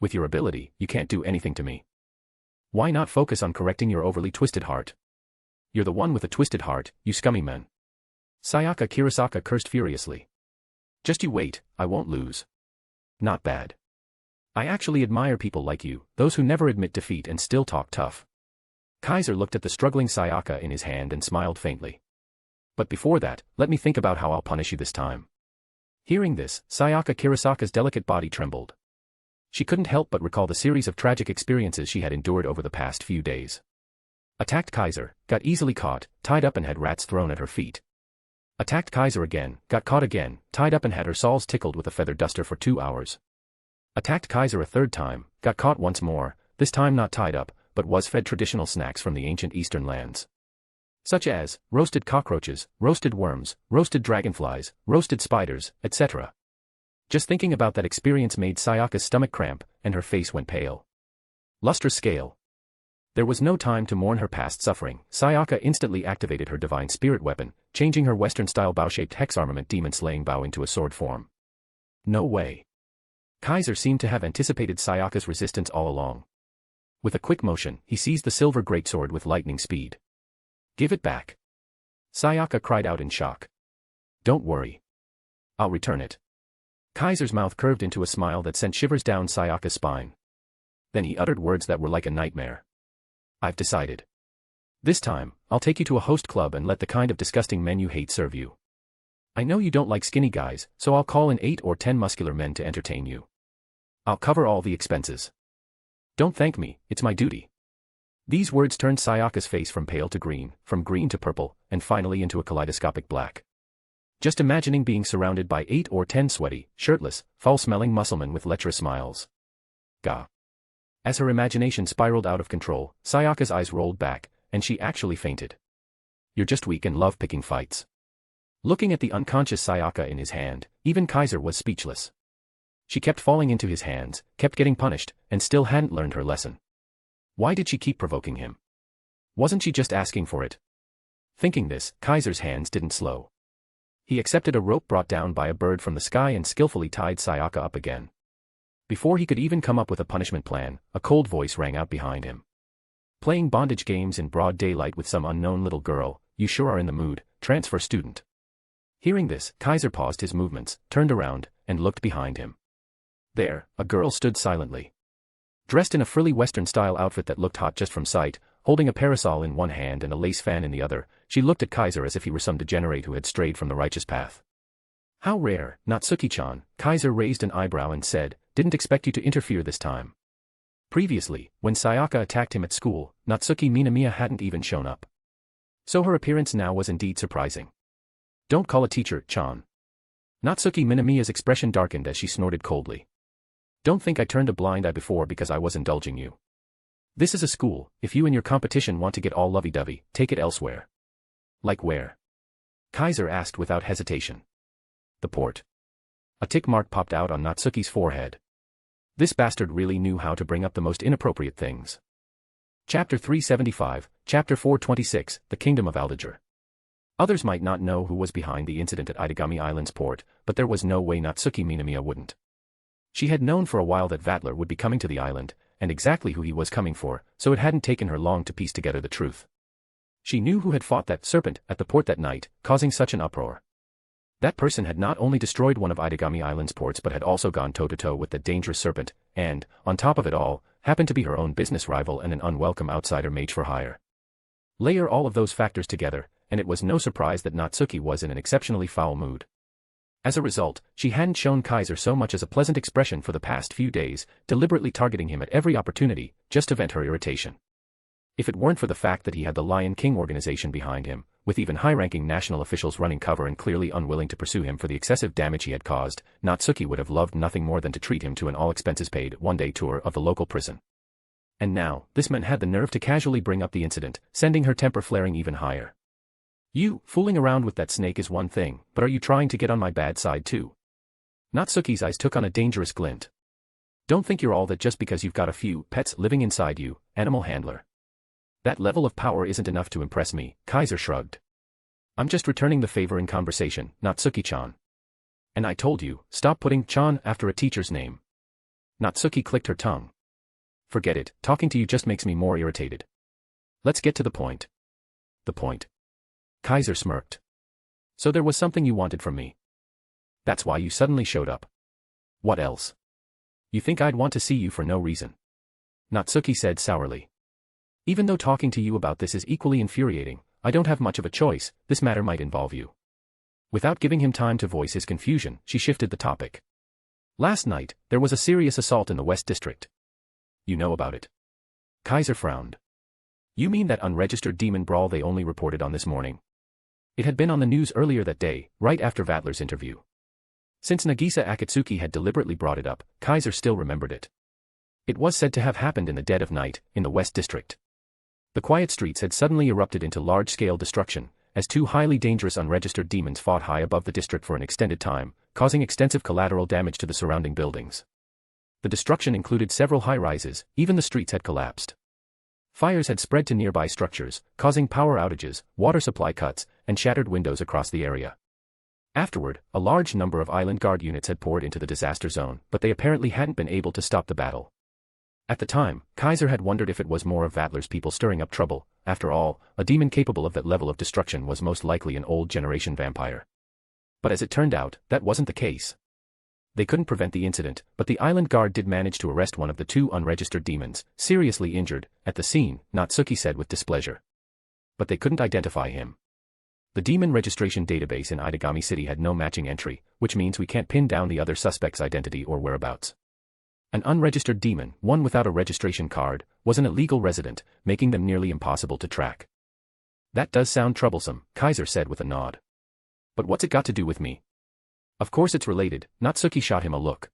With your ability, you can't do anything to me. Why not focus on correcting your overly twisted heart? You're the one with a twisted heart, you scummy men. Sayaka Kirasaka cursed furiously. Just you wait, I won't lose. Not bad. I actually admire people like you, those who never admit defeat and still talk tough. Kaiser looked at the struggling Sayaka in his hand and smiled faintly. But before that, let me think about how I'll punish you this time. Hearing this, Sayaka Kirasaka's delicate body trembled. She couldn't help but recall the series of tragic experiences she had endured over the past few days. Attacked Kaiser, got easily caught, tied up and had rats thrown at her feet. Attacked Kaiser again, got caught again, tied up and had her soles tickled with a feather duster for 2 hours. Attacked Kaiser a third time, got caught once more, this time not tied up, but was fed traditional snacks from the ancient eastern lands. Such as, roasted cockroaches, roasted worms, roasted dragonflies, roasted spiders, etc. Just thinking about that experience made Sayaka's stomach cramp, and her face went pale. Lustrous scale. There was no time to mourn her past suffering. Sayaka instantly activated her divine spirit weapon, changing her Western-style bow-shaped hex armament demon-slaying bow into a sword form. No way. Kaiser seemed to have anticipated Sayaka's resistance all along. With a quick motion, he seized the silver greatsword with lightning speed. Give it back. Sayaka cried out in shock. Don't worry. I'll return it. Kaiser's mouth curved into a smile that sent shivers down Sayaka's spine. Then he uttered words that were like a nightmare. I've decided. This time, I'll take you to a host club and let the kind of disgusting men you hate serve you. I know you don't like skinny guys, so I'll call in 8 or 10 muscular men to entertain you. I'll cover all the expenses. Don't thank me, it's my duty. These words turned Sayaka's face from pale to green, from green to purple, and finally into a kaleidoscopic black. Just imagining being surrounded by 8 or 10 sweaty, shirtless, foul-smelling musclemen with lecherous smiles. Gah. As her imagination spiraled out of control, Sayaka's eyes rolled back, and she actually fainted. You're just weak and love picking fights. Looking at the unconscious Sayaka in his hand, even Kaiser was speechless. She kept falling into his hands, kept getting punished, and still hadn't learned her lesson. Why did she keep provoking him? Wasn't she just asking for it? Thinking this, Kaiser's hands didn't slow. He accepted a rope brought down by a bird from the sky and skillfully tied Sayaka up again. Before he could even come up with a punishment plan, a cold voice rang out behind him. Playing bondage games in broad daylight with some unknown little girl, you sure are in the mood, transfer student. Hearing this, Kaiser paused his movements, turned around, and looked behind him. There, a girl stood silently. Dressed in a frilly Western-style outfit that looked hot just from sight, holding a parasol in one hand and a lace fan in the other, she looked at Kaiser as if he were some degenerate who had strayed from the righteous path. How rare, Natsuki-chan, Kaiser raised an eyebrow and said, didn't expect you to interfere this time. Previously, when Sayaka attacked him at school, Natsuki Minamiya hadn't even shown up. So her appearance now was indeed surprising. Don't call a teacher, Chan. Natsuki Minamiya's expression darkened as she snorted coldly. Don't think I turned a blind eye before because I was indulging you. This is a school, if you and your competition want to get all lovey-dovey, take it elsewhere. Like where? Kaiser asked without hesitation. The port. A tick mark popped out on Natsuki's forehead. This bastard really knew how to bring up the most inappropriate things. Chapter 375, Chapter 426, The Kingdom of Aldager. Others might not know who was behind the incident at Itagami Island's port, but there was no way Natsuki Minamiya wouldn't. She had known for a while that Vatler would be coming to the island, and exactly who he was coming for, so it hadn't taken her long to piece together the truth. She knew who had fought that serpent at the port that night, causing such an uproar. That person had not only destroyed one of Itagami Island's ports but had also gone toe-to-toe with that dangerous serpent, and, on top of it all, happened to be her own business rival and an unwelcome outsider mage for hire. Layer all of those factors together, and it was no surprise that Natsuki was in an exceptionally foul mood. As a result, she hadn't shown Kaiser so much as a pleasant expression for the past few days, deliberately targeting him at every opportunity, just to vent her irritation. If it weren't for the fact that he had the Lion King organization behind him, with even high-ranking national officials running cover and clearly unwilling to pursue him for the excessive damage he had caused, Natsuki would have loved nothing more than to treat him to an all-expenses-paid, one-day tour of the local prison. And now, this man had the nerve to casually bring up the incident, sending her temper flaring even higher. You, fooling around with that snake is one thing, but are you trying to get on my bad side too? Natsuki's eyes took on a dangerous glint. Don't think you're all that just because you've got a few pets living inside you, animal handler. That level of power isn't enough to impress me, Kaiser shrugged. I'm just returning the favor in conversation, Natsuki-chan. And I told you, stop putting chan after a teacher's name. Natsuki clicked her tongue. Forget it, talking to you just makes me more irritated. Let's get to the point. The point. Kaiser smirked. So there was something you wanted from me. That's why you suddenly showed up. What else? You think I'd want to see you for no reason? Natsuki said sourly. Even though talking to you about this is equally infuriating, I don't have much of a choice, this matter might involve you. Without giving him time to voice his confusion, she shifted the topic. Last night, there was a serious assault in the West District. You know about it. Kaiser frowned. You mean that unregistered demon brawl they only reported on this morning? It had been on the news earlier that day, right after Vatler's interview. Since Nagisa Akatsuki had deliberately brought it up, Kaiser still remembered it. It was said to have happened in the dead of night, in the West District. The quiet streets had suddenly erupted into large-scale destruction, as two highly dangerous unregistered demons fought high above the district for an extended time, causing extensive collateral damage to the surrounding buildings. The destruction included several high-rises, even the streets had collapsed. Fires had spread to nearby structures, causing power outages, water supply cuts, and shattered windows across the area. Afterward, a large number of island guard units had poured into the disaster zone, but they apparently hadn't been able to stop the battle. At the time, Kaiser had wondered if it was more of Vatler's people stirring up trouble. After all, a demon capable of that level of destruction was most likely an old-generation vampire. But as it turned out, that wasn't the case. They couldn't prevent the incident, but the island guard did manage to arrest one of the two unregistered demons, seriously injured, at the scene, Natsuki said with displeasure. But they couldn't identify him. The demon registration database in Itagami City had no matching entry, which means we can't pin down the other suspect's identity or whereabouts. An unregistered demon, one without a registration card, was an illegal resident, making them nearly impossible to track. That does sound troublesome, Kaiser said with a nod. But what's it got to do with me? Of course it's related, Natsuki shot him a look.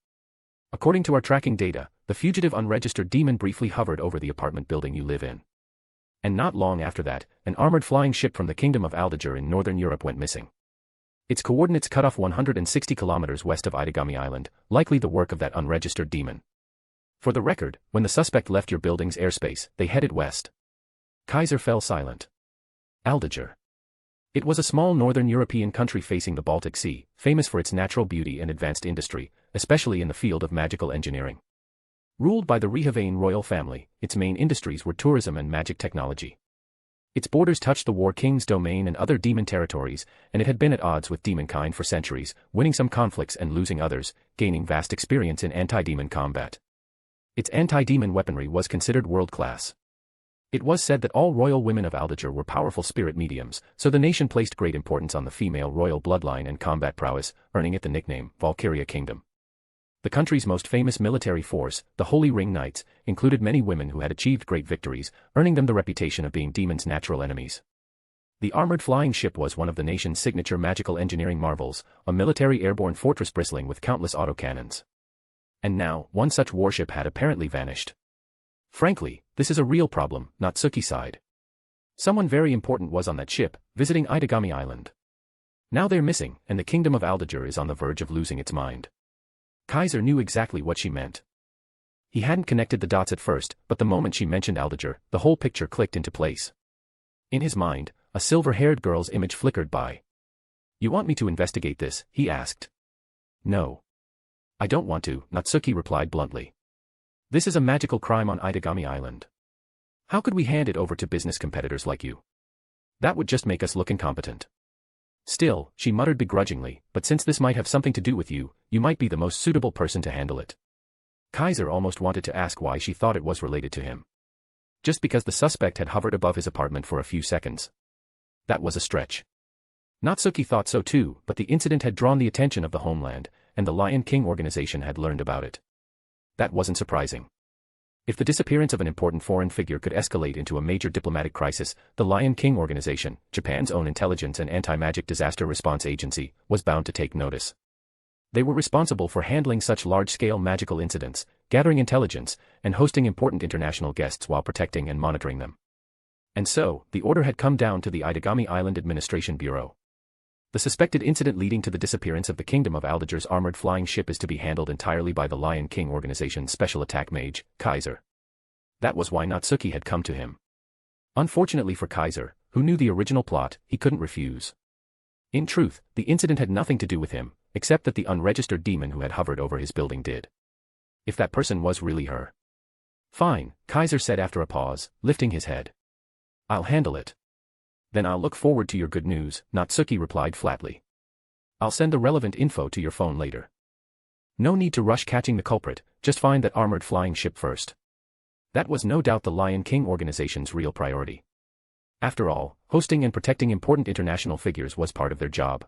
According to our tracking data, the fugitive unregistered demon briefly hovered over the apartment building you live in. And not long after that, an armored flying ship from the Kingdom of Aldager in northern Europe went missing. Its coordinates cut off 160 kilometers west of Itagami Island, likely the work of that unregistered demon. For the record, when the suspect left your building's airspace, they headed west. Kaiser fell silent. Aldager. It was a small northern European country facing the Baltic Sea, famous for its natural beauty and advanced industry, especially in the field of magical engineering. Ruled by the Rehavane royal family, its main industries were tourism and magic technology. Its borders touched the War King's domain and other demon territories, and it had been at odds with demonkind for centuries, winning some conflicts and losing others, gaining vast experience in anti-demon combat. Its anti-demon weaponry was considered world-class. It was said that all royal women of Aldager were powerful spirit mediums, so the nation placed great importance on the female royal bloodline and combat prowess, earning it the nickname Valkyria Kingdom. The country's most famous military force, the Holy Ring Knights, included many women who had achieved great victories, earning them the reputation of being demons' natural enemies. The armored flying ship was one of the nation's signature magical engineering marvels, a military airborne fortress bristling with countless autocannons. And now, one such warship had apparently vanished. Frankly, this is a real problem, Natsuki sighed. Someone very important was on that ship, visiting Itagami Island. Now they're missing, and the Kingdom of Aldager is on the verge of losing its mind. Kaiser knew exactly what she meant. He hadn't connected the dots at first, but the moment she mentioned Aldager, the whole picture clicked into place. In his mind, a silver-haired girl's image flickered by. You want me to investigate this? He asked. No. I don't want to, Natsuki replied bluntly. This is a magical crime on Itagami Island. How could we hand it over to business competitors like you? That would just make us look incompetent. Still, she muttered begrudgingly, but since this might have something to do with you, you might be the most suitable person to handle it. Kaiser almost wanted to ask why she thought it was related to him. Just because the suspect had hovered above his apartment for a few seconds. That was a stretch. Natsuki thought so too, but the incident had drawn the attention of the homeland, and the Lion King organization had learned about it. That wasn't surprising. If the disappearance of an important foreign figure could escalate into a major diplomatic crisis, the Lion King organization, Japan's own intelligence and anti-magic disaster response agency, was bound to take notice. They were responsible for handling such large-scale magical incidents, gathering intelligence, and hosting important international guests while protecting and monitoring them. And so, the order had come down to the Itagami Island Administration Bureau. The suspected incident leading to the disappearance of the Kingdom of Aldager's armored flying ship is to be handled entirely by the Lion King organization's special attack mage, Kaiser. That was why Natsuki had come to him. Unfortunately for Kaiser, who knew the original plot, he couldn't refuse. In truth, the incident had nothing to do with him, except that the unregistered demon who had hovered over his building did. If that person was really her. Fine, Kaiser said after a pause, lifting his head. I'll handle it. Then I'll look forward to your good news, Natsuki replied flatly. I'll send the relevant info to your phone later. No need to rush catching the culprit, just find that armored flying ship first. That was no doubt the Lion King organization's real priority. After all, hosting and protecting important international figures was part of their job.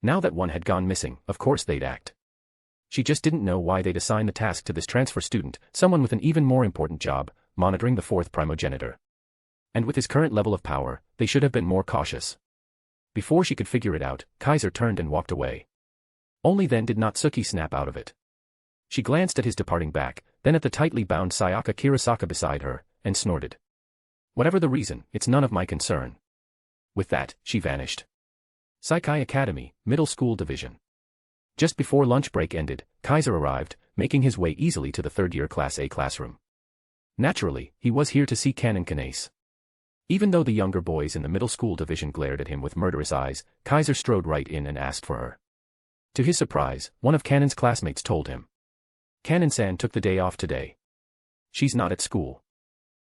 Now that one had gone missing, of course they'd act. She just didn't know why they'd assign the task to this transfer student, someone with an even more important job, monitoring the fourth primogenitor. And with his current level of power, they should have been more cautious. Before she could figure it out, Kaiser turned and walked away. Only then did Natsuki snap out of it. She glanced at his departing back, then at the tightly bound Sayaka Kirasaka beside her, and snorted. Whatever the reason, it's none of my concern. With that, she vanished. Saikai Academy, Middle School Division. Just before lunch break ended, Kaiser arrived, making his way easily to the third-year Class A classroom. Naturally, he was here to see Canon Kanace. Even though the younger boys in the middle school division glared at him with murderous eyes, Kaiser strode right in and asked for her. To his surprise, one of Canon's classmates told him. Canon-san took the day off today. She's not at school.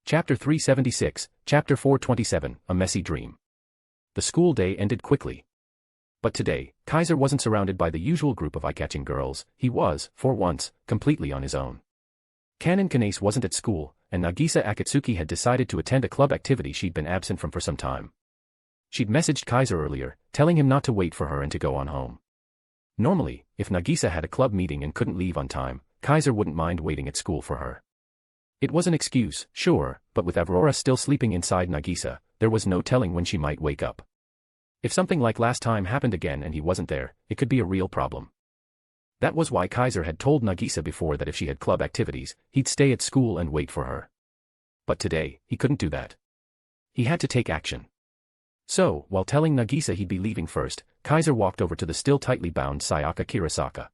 Chapter 376, Chapter 427, A Messy Dream. The school day ended quickly. But today, Kaiser wasn't surrounded by the usual group of eye-catching girls, he was, for once, completely on his own. Canon Kanace wasn't at school, and Nagisa Akatsuki had decided to attend a club activity she'd been absent from for some time. She'd messaged Kaiser earlier, telling him not to wait for her and to go on home. Normally, if Nagisa had a club meeting and couldn't leave on time, Kaiser wouldn't mind waiting at school for her. It was an excuse, sure, but with Aurora still sleeping inside Nagisa, there was no telling when she might wake up. If something like last time happened again and he wasn't there, it could be a real problem. That was why Kaiser had told Nagisa before that if she had club activities, he'd stay at school and wait for her. But today, he couldn't do that. He had to take action. So, while telling Nagisa he'd be leaving first, Kaiser walked over to the still tightly bound Sayaka Kirasaka.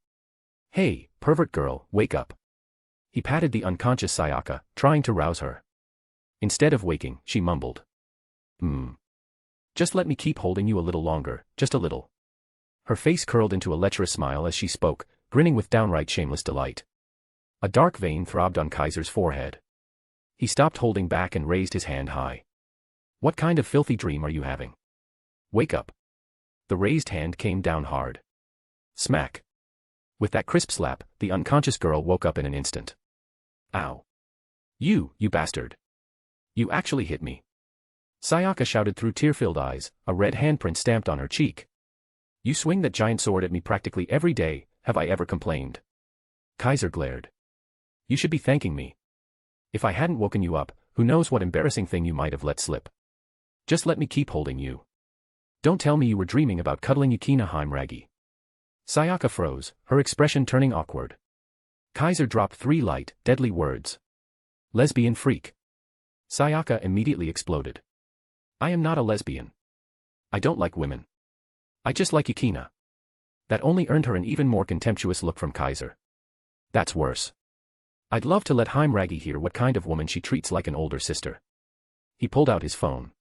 Hey, pervert girl, wake up. He patted the unconscious Sayaka, trying to rouse her. Instead of waking, she mumbled. Just let me keep holding you a little longer, just a little. Her face curled into a lecherous smile as she spoke, grinning with downright shameless delight. A dark vein throbbed on Kaiser's forehead. He stopped holding back and raised his hand high. What kind of filthy dream are you having? Wake up. The raised hand came down hard. Smack. With that crisp slap, the unconscious girl woke up in an instant. Ow. You bastard. You actually hit me. Sayaka shouted through tear-filled eyes, a red handprint stamped on her cheek. You swing that giant sword at me practically every day, have I ever complained? Kaiser glared. You should be thanking me. If I hadn't woken you up, who knows what embarrassing thing you might have let slip. Just let me keep holding you. Don't tell me you were dreaming about cuddling Yukina Heimragi. Sayaka froze, her expression turning awkward. Kaiser dropped 3 light, deadly words. Lesbian freak. Sayaka immediately exploded. I am not a lesbian. I don't like women. I just like Yukina. That only earned her an even more contemptuous look from Kaiser. That's worse. I'd love to let Heimragi hear what kind of woman she treats like an older sister. He pulled out his phone.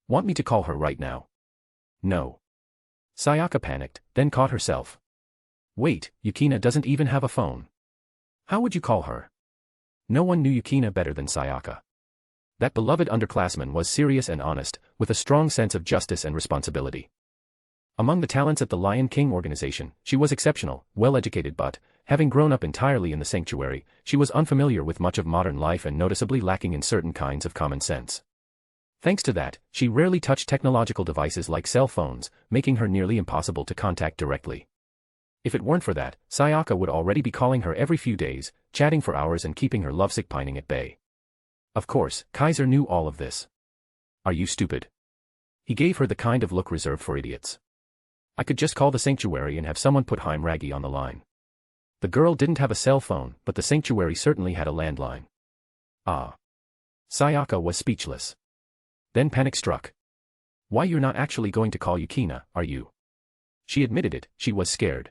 Want me to call her right now? No. Sayaka panicked, then caught herself. Wait, Yukina doesn't even have a phone. How would you call her? No one knew Yukina better than Sayaka. That beloved underclassman was serious and honest, with a strong sense of justice and responsibility. Among the talents at the Lion King organization, she was exceptional, well-educated but, having grown up entirely in the sanctuary, she was unfamiliar with much of modern life and noticeably lacking in certain kinds of common sense. Thanks to that, she rarely touched technological devices like cell phones, making her nearly impossible to contact directly. If it weren't for that, Sayaka would already be calling her every few days, chatting for hours and keeping her lovesick pining at bay. Of course, Kaiser knew all of this. Are you stupid? He gave her the kind of look reserved for idiots. I could just call the sanctuary and have someone put Heimragi on the line. The girl didn't have a cell phone, but the sanctuary certainly had a landline. Ah. Sayaka was speechless. Then panic struck. Why, you're not actually going to call Yukina, are you? She admitted it, she was scared.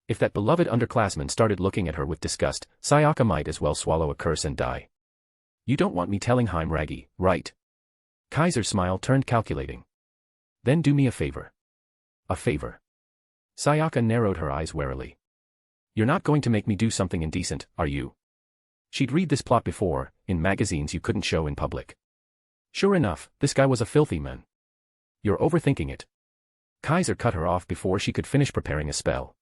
If that beloved underclassman started looking at her with disgust, Sayaka might as well swallow a curse and die. You don't want me telling Heimragi, right? Kaiser's smile turned calculating. Then do me a favor. A favor. Sayaka narrowed her eyes warily. You're not going to make me do something indecent, are you? She'd read this plot before, in magazines you couldn't show in public. Sure enough, this guy was a filthy man. You're overthinking it. Kaiser cut her off before she could finish preparing a spell.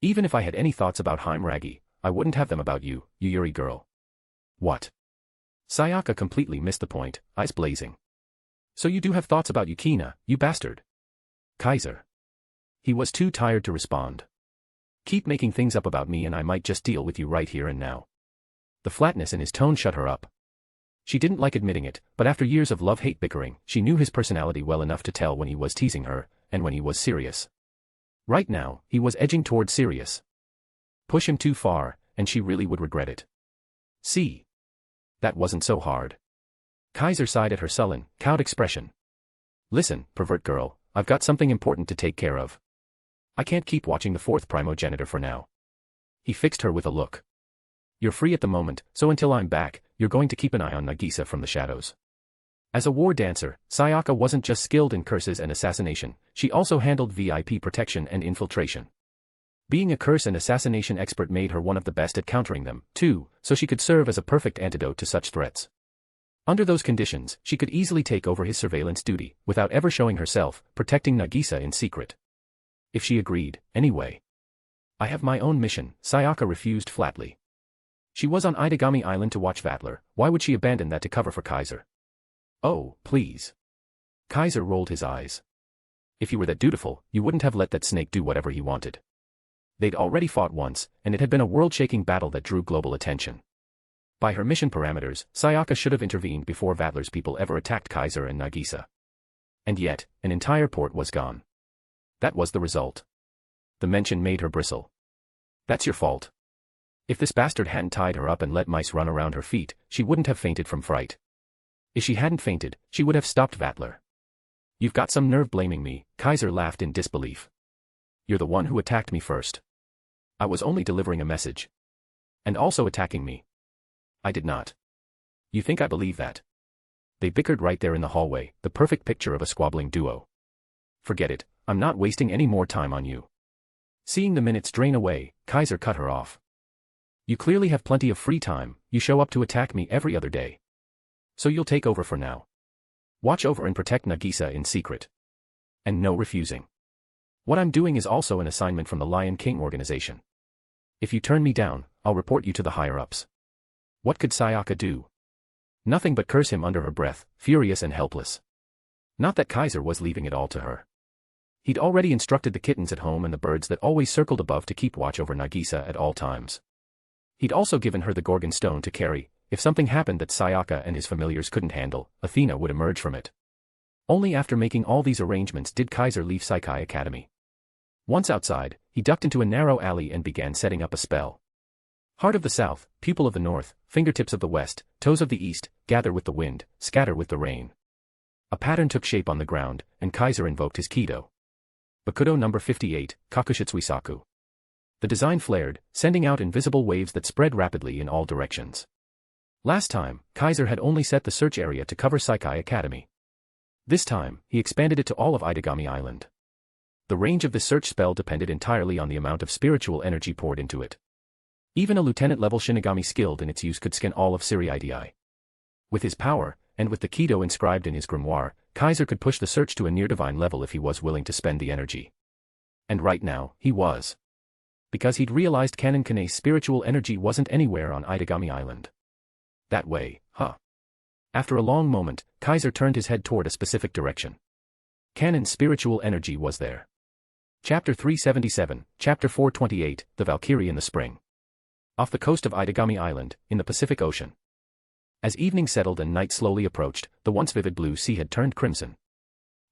Even if I had any thoughts about Heimragi, I wouldn't have them about you, you Yuri girl. What? Sayaka completely missed the point, eyes blazing. So you do have thoughts about Yukina, you bastard. Kaiser. He was too tired to respond. Keep making things up about me and I might just deal with you right here and now. The flatness in his tone shut her up. She didn't like admitting it, but after years of love-hate bickering, she knew his personality well enough to tell when he was teasing her, and when he was serious. Right now, he was edging toward serious. Push him too far, and she really would regret it. See? That wasn't so hard. Kaiser sighed at her sullen, cowed expression. Listen, pervert girl, I've got something important to take care of. I can't keep watching the fourth primogenitor for now. He fixed her with a look. You're free at the moment, so until I'm back, you're going to keep an eye on Nagisa from the shadows. As a war dancer, Sayaka wasn't just skilled in curses and assassination, she also handled VIP protection and infiltration. Being a curse and assassination expert made her one of the best at countering them, too, so she could serve as a perfect antidote to such threats. Under those conditions, she could easily take over his surveillance duty, without ever showing herself, protecting Nagisa in secret. If she agreed, anyway. I have my own mission, Sayaka refused flatly. She was on Itagami Island to watch Vatler, why would she abandon that to cover for Kaiser? Oh, please. Kaiser rolled his eyes. If you were that dutiful, you wouldn't have let that snake do whatever he wanted. They'd already fought once, and it had been a world-shaking battle that drew global attention. By her mission parameters, Sayaka should have intervened before Vatler's people ever attacked Kaiser and Nagisa. And yet, an entire port was gone. That was the result. The mention made her bristle. That's your fault. If this bastard hadn't tied her up and let mice run around her feet, she wouldn't have fainted from fright. If she hadn't fainted, she would have stopped Vatler. You've got some nerve blaming me, Kaiser laughed in disbelief. You're the one who attacked me first. I was only delivering a message. And also attacking me. I did not. You think I believe that? They bickered right there in the hallway, the perfect picture of a squabbling duo. Forget it, I'm not wasting any more time on you. Seeing the minutes drain away, Kaiser cut her off. You clearly have plenty of free time, you show up to attack me every other day. So you'll take over for now. Watch over and protect Nagisa in secret. And no refusing. What I'm doing is also an assignment from the Lion King organization. If you turn me down, I'll report you to the higher-ups. What could Sayaka do? Nothing but curse him under her breath, furious and helpless. Not that Kaiser was leaving it all to her. He'd already instructed the kittens at home and the birds that always circled above to keep watch over Nagisa at all times. He'd also given her the Gorgon stone to carry. If something happened that Sayaka and his familiars couldn't handle, Athena would emerge from it. Only after making all these arrangements did Kaiser leave Psychi Academy. Once outside, he ducked into a narrow alley and began setting up a spell. Heart of the south, pupil of the north, fingertips of the west, toes of the east, gather with the wind, scatter with the rain. A pattern took shape on the ground, and Kaiser invoked his Kido. Bakudo number 58, Kakushitsuisaku. The design flared, sending out invisible waves that spread rapidly in all directions. Last time, Kaiser had only set the search area to cover Psychi Academy. This time, he expanded it to all of Itagami Island. The range of this search spell depended entirely on the amount of spiritual energy poured into it. Even a lieutenant-level Shinigami skilled in its use could scan all of Siri-Idi. With his power, and with the Kido inscribed in his grimoire, Kaiser could push the search to a near-divine level if he was willing to spend the energy. And right now, he was. Because he'd realized Canon Kane's spiritual energy wasn't anywhere on Itagami Island. That way, huh? After a long moment, Kaiser turned his head toward a specific direction. Canon's spiritual energy was there. Chapter 377, Chapter 428, The Valkyrie in the Spring. Off the coast of Itagami Island, in the Pacific Ocean. As evening settled and night slowly approached, the once vivid blue sea had turned crimson.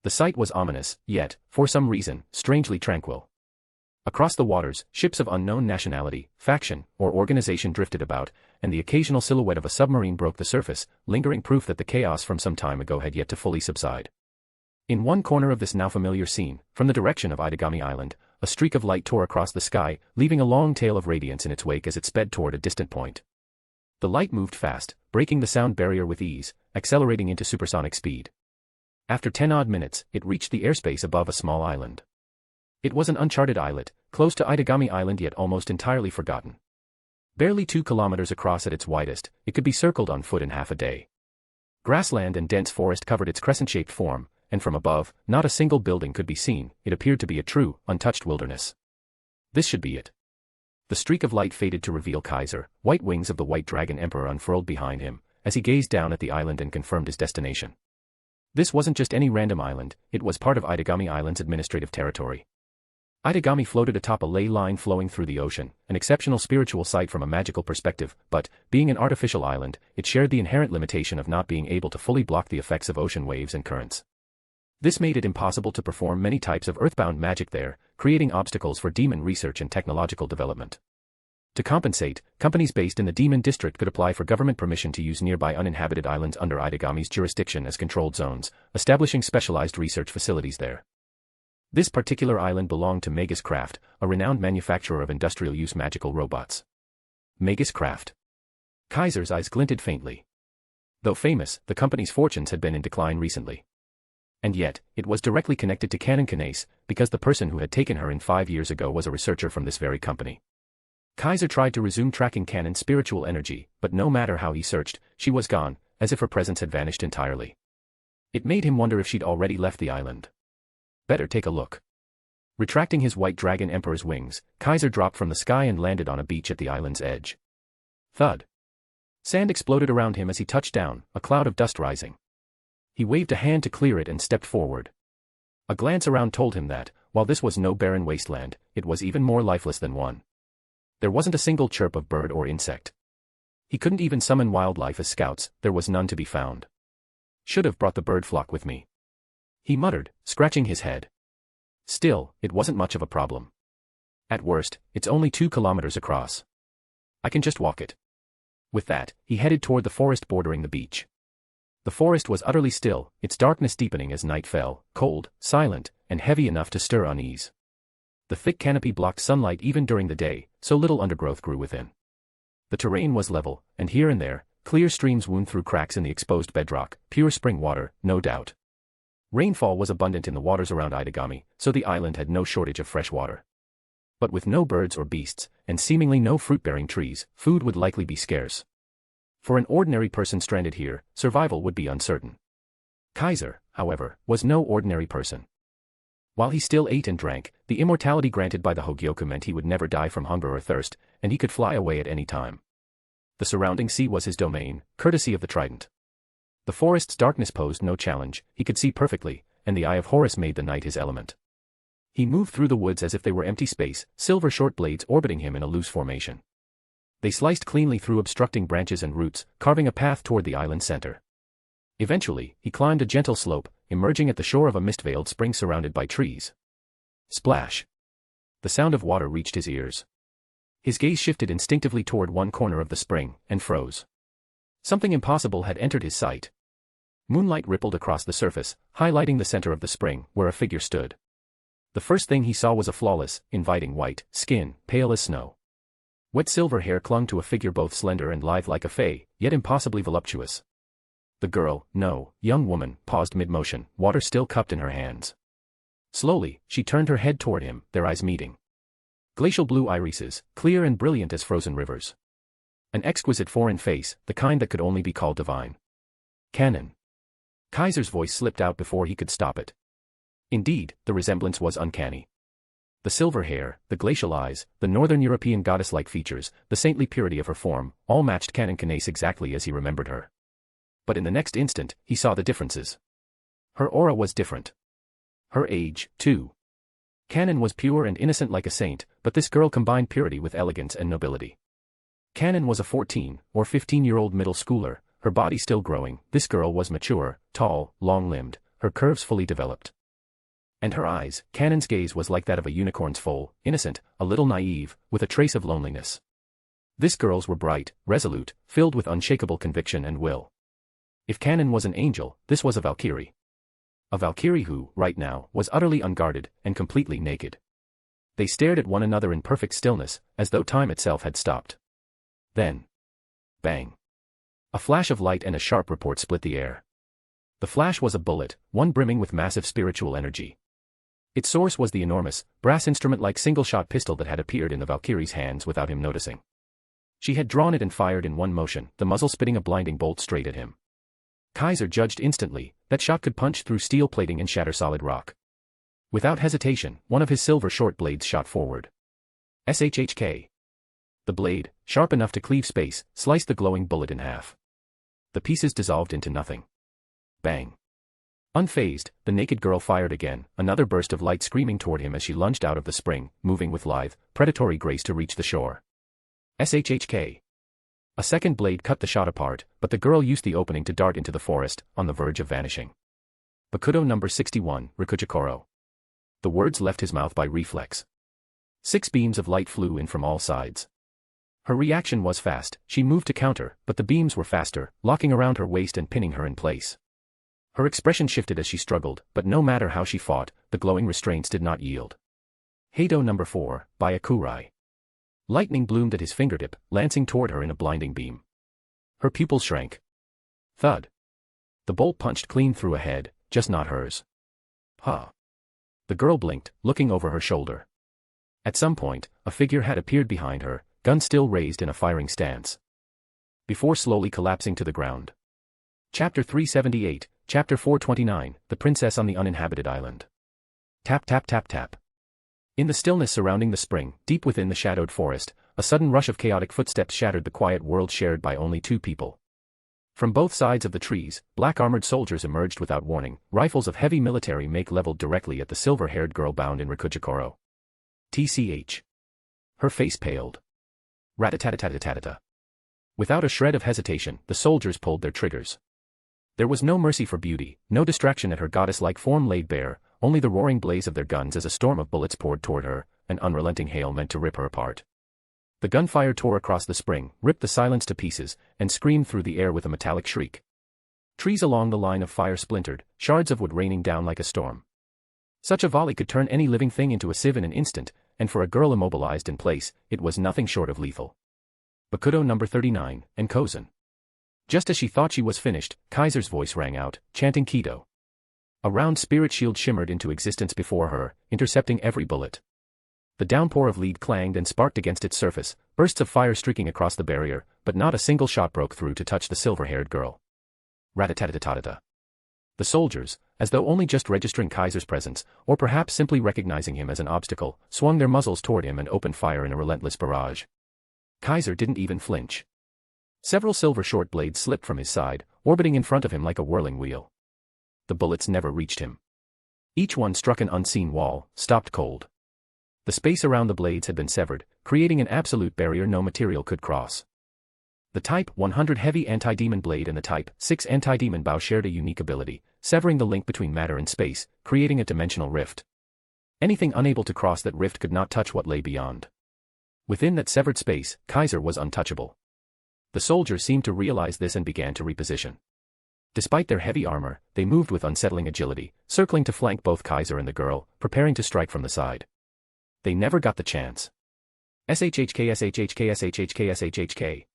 The sight was ominous, yet, for some reason, strangely tranquil. Across the waters, ships of unknown nationality, faction, or organization drifted about, and the occasional silhouette of a submarine broke the surface, lingering proof that the chaos from some time ago had yet to fully subside. In one corner of this now familiar scene, from the direction of Itagami Island, a streak of light tore across the sky, leaving a long tail of radiance in its wake as it sped toward a distant point. The light moved fast, breaking the sound barrier with ease, accelerating into supersonic speed. After 10 odd minutes, it reached the airspace above a small island. It was an uncharted islet, close to Itagami Island yet almost entirely forgotten. Barely 2 kilometers across at its widest, it could be circled on foot in half a day. Grassland and dense forest covered its crescent-shaped form, and from above, not a single building could be seen. It appeared to be a true, untouched wilderness. This should be it. The streak of light faded to reveal Kaiser, white wings of the White Dragon Emperor unfurled behind him, as he gazed down at the island and confirmed his destination. This wasn't just any random island, it was part of Itagami Island's administrative territory. Itagami floated atop a ley line flowing through the ocean, an exceptional spiritual sight from a magical perspective, but, being an artificial island, it shared the inherent limitation of not being able to fully block the effects of ocean waves and currents. This made it impossible to perform many types of earthbound magic there, creating obstacles for demon research and technological development. To compensate, companies based in the Demon District could apply for government permission to use nearby uninhabited islands under Itagami's jurisdiction as controlled zones, establishing specialized research facilities there. This particular island belonged to Magus Craft, a renowned manufacturer of industrial-use magical robots. Magus Craft. Kaiser's eyes glinted faintly. Though famous, the company's fortunes had been in decline recently. And yet, it was directly connected to Campione, because the person who had taken her in 5 years ago was a researcher from this very company. Kaiser tried to resume tracking Cannon's spiritual energy, but no matter how he searched, she was gone, as if her presence had vanished entirely. It made him wonder if she'd already left the island. Better take a look. Retracting his white dragon emperor's wings, Kaiser dropped from the sky and landed on a beach at the island's edge. Thud. Sand exploded around him as he touched down, a cloud of dust rising. He waved a hand to clear it and stepped forward. A glance around told him that, while this was no barren wasteland, it was even more lifeless than one. There wasn't a single chirp of bird or insect. He couldn't even summon wildlife as scouts, there was none to be found. Should have brought the bird flock with me, he muttered, scratching his head. Still, it wasn't much of a problem. At worst, it's only 2 kilometers across. I can just walk it. With that, he headed toward the forest bordering the beach. The forest was utterly still, its darkness deepening as night fell, cold, silent, and heavy enough to stir unease. The thick canopy blocked sunlight even during the day, so little undergrowth grew within. The terrain was level, and here and there, clear streams wound through cracks in the exposed bedrock, pure spring water, no doubt. Rainfall was abundant in the waters around Itagami, so the island had no shortage of fresh water. But with no birds or beasts, and seemingly no fruit-bearing trees, food would likely be scarce. For an ordinary person stranded here, survival would be uncertain. Kaiser, however, was no ordinary person. While he still ate and drank, the immortality granted by the Hogyoku meant he would never die from hunger or thirst, and he could fly away at any time. The surrounding sea was his domain, courtesy of the trident. The forest's darkness posed no challenge, he could see perfectly, and the eye of Horus made the night his element. He moved through the woods as if they were empty space, silver short blades orbiting him in a loose formation. They sliced cleanly through obstructing branches and roots, carving a path toward the island's center. Eventually, he climbed a gentle slope, emerging at the shore of a mist-veiled spring surrounded by trees. Splash! The sound of water reached his ears. His gaze shifted instinctively toward one corner of the spring, and froze. Something impossible had entered his sight. Moonlight rippled across the surface, highlighting the center of the spring, where a figure stood. The first thing he saw was a flawless, inviting white skin, pale as snow. Wet silver hair clung to a figure both slender and lithe like a fae, yet impossibly voluptuous. The girl, no, young woman, paused mid-motion, water still cupped in her hands. Slowly, she turned her head toward him, their eyes meeting. Glacial blue irises, clear and brilliant as frozen rivers. An exquisite foreign face, the kind that could only be called divine. Canon. Kaiser's voice slipped out before he could stop it. Indeed, the resemblance was uncanny. The silver hair, the glacial eyes, the northern European goddess-like features, the saintly purity of her form, all matched Campione exactly as he remembered her. But in the next instant, he saw the differences. Her aura was different. Her age, too. Campione was pure and innocent like a saint, but this girl combined purity with elegance and nobility. Campione was a 14 or 15-year-old middle schooler, her body still growing. This girl was mature, tall, long-limbed, her curves fully developed. And her eyes, Cannon's gaze was like that of a unicorn's foal, innocent, a little naive, with a trace of loneliness. This girl's were bright, resolute, filled with unshakable conviction and will. If Campione was an angel, this was a Valkyrie. A Valkyrie who, right now, was utterly unguarded, and completely naked. They stared at one another in perfect stillness, as though time itself had stopped. Then. Bang. A flash of light and a sharp report split the air. The flash was a bullet, one brimming with massive spiritual energy. Its source was the enormous, brass instrument-like single-shot pistol that had appeared in the Valkyrie's hands without him noticing. She had drawn it and fired in one motion, the muzzle spitting a blinding bolt straight at him. Kaiser judged instantly, that shot could punch through steel plating and shatter solid rock. Without hesitation, one of his silver short blades shot forward. SHHK. The blade, sharp enough to cleave space, sliced the glowing bullet in half. The pieces dissolved into nothing. Bang. Unfazed, the naked girl fired again, another burst of light screaming toward him as she lunged out of the spring, moving with lithe, predatory grace to reach the shore. SHHK. A second blade cut the shot apart, but the girl used the opening to dart into the forest, on the verge of vanishing. Bakudo number 61, Rikujikoro. The words left his mouth by reflex. 6 beams of light flew in from all sides. Her reaction was fast, she moved to counter, but the beams were faster, locking around her waist and pinning her in place. Her expression shifted as she struggled, but no matter how she fought, the glowing restraints did not yield. Heido number 4, by Akurai. Lightning bloomed at his fingertip, lancing toward her in a blinding beam. Her pupils shrank. Thud. The bolt punched clean through a head, just not hers. Huh. The girl blinked, looking over her shoulder. At some point, a figure had appeared behind her, gun still raised in a firing stance. Before slowly collapsing to the ground. Chapter 378, Chapter 429, The Princess on the Uninhabited Island. Tap tap tap tap. In the stillness surrounding the spring, deep within the shadowed forest, a sudden rush of chaotic footsteps shattered the quiet world shared by only 2 people. From both sides of the trees, black-armored soldiers emerged without warning, rifles of heavy military make leveled directly at the silver-haired girl bound in Rikujikoro. TCH. Her face paled. Rat-a-tat-a-tat-a-tat-a. Without a shred of hesitation, the soldiers pulled their triggers. There was no mercy for beauty, no distraction at her goddess-like form laid bare, only the roaring blaze of their guns as a storm of bullets poured toward her, an unrelenting hail meant to rip her apart. The gunfire tore across the spring, ripped the silence to pieces, and screamed through the air with a metallic shriek. Trees along the line of fire splintered, shards of wood raining down like a storm. Such a volley could turn any living thing into a sieve in an instant, and for a girl immobilized in place, it was nothing short of lethal. Bakudo number 39, and Kozen. Just as she thought she was finished, Kaiser's voice rang out, chanting Kido. A round spirit shield shimmered into existence before her, intercepting every bullet. The downpour of lead clanged and sparked against its surface, bursts of fire streaking across the barrier, but not a single shot broke through to touch the silver-haired girl. Rat-a-tat-a-tat-a-tat. The soldiers, as though only just registering Kaiser's presence, or perhaps simply recognizing him as an obstacle, swung their muzzles toward him and opened fire in a relentless barrage. Kaiser didn't even flinch. Several silver short blades slipped from his side, orbiting in front of him like a whirling wheel. The bullets never reached him. Each one struck an unseen wall, stopped cold. The space around the blades had been severed, creating an absolute barrier no material could cross. The Type 100 heavy anti-demon blade and the Type 6 anti-demon bow shared a unique ability, severing the link between matter and space, creating a dimensional rift. Anything unable to cross that rift could not touch what lay beyond. Within that severed space, Kaiser was untouchable. The soldiers seemed to realize this and began to reposition. Despite their heavy armor, they moved with unsettling agility, circling to flank both Kaiser and the girl, preparing to strike from the side. They never got the chance. SHHK SHHK SHHK SHHK.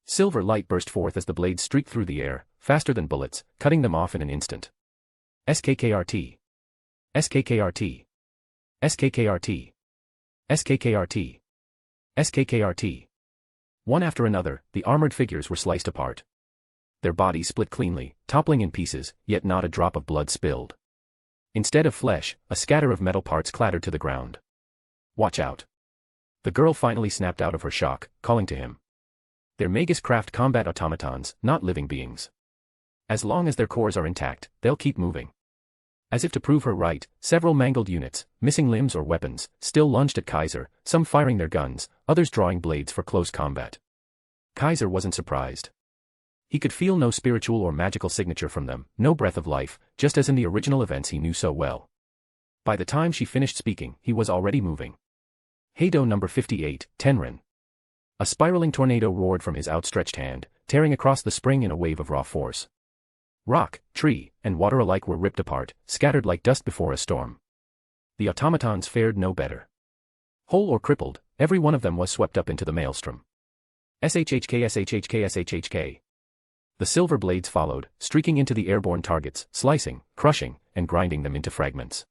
Silver light burst forth as the blades streaked through the air, faster than bullets, cutting them off in an instant. SKKRT. SKKRT. SKKRT. SKKRT. SKKRT. One after another, the armored figures were sliced apart. Their bodies split cleanly, toppling in pieces, yet not a drop of blood spilled. Instead of flesh, a scatter of metal parts clattered to the ground. Watch out. The girl finally snapped out of her shock, calling to him. They're Magus craft combat automatons, not living beings. As long as their cores are intact, they'll keep moving. As if to prove her right, several mangled units, missing limbs or weapons, still lunged at Kaiser, some firing their guns, others drawing blades for close combat. Kaiser wasn't surprised. He could feel no spiritual or magical signature from them, no breath of life, just as in the original events he knew so well. By the time she finished speaking, he was already moving. Heido number 58, Tenrin. A spiraling tornado roared from his outstretched hand, tearing across the spring in a wave of raw force. Rock, tree, and water alike were ripped apart, scattered like dust before a storm. The automatons fared no better. Whole or crippled, every one of them was swept up into the maelstrom. SHHK SHHK SHHK. The silver blades followed, streaking into the airborne targets, slicing, crushing, and grinding them into fragments.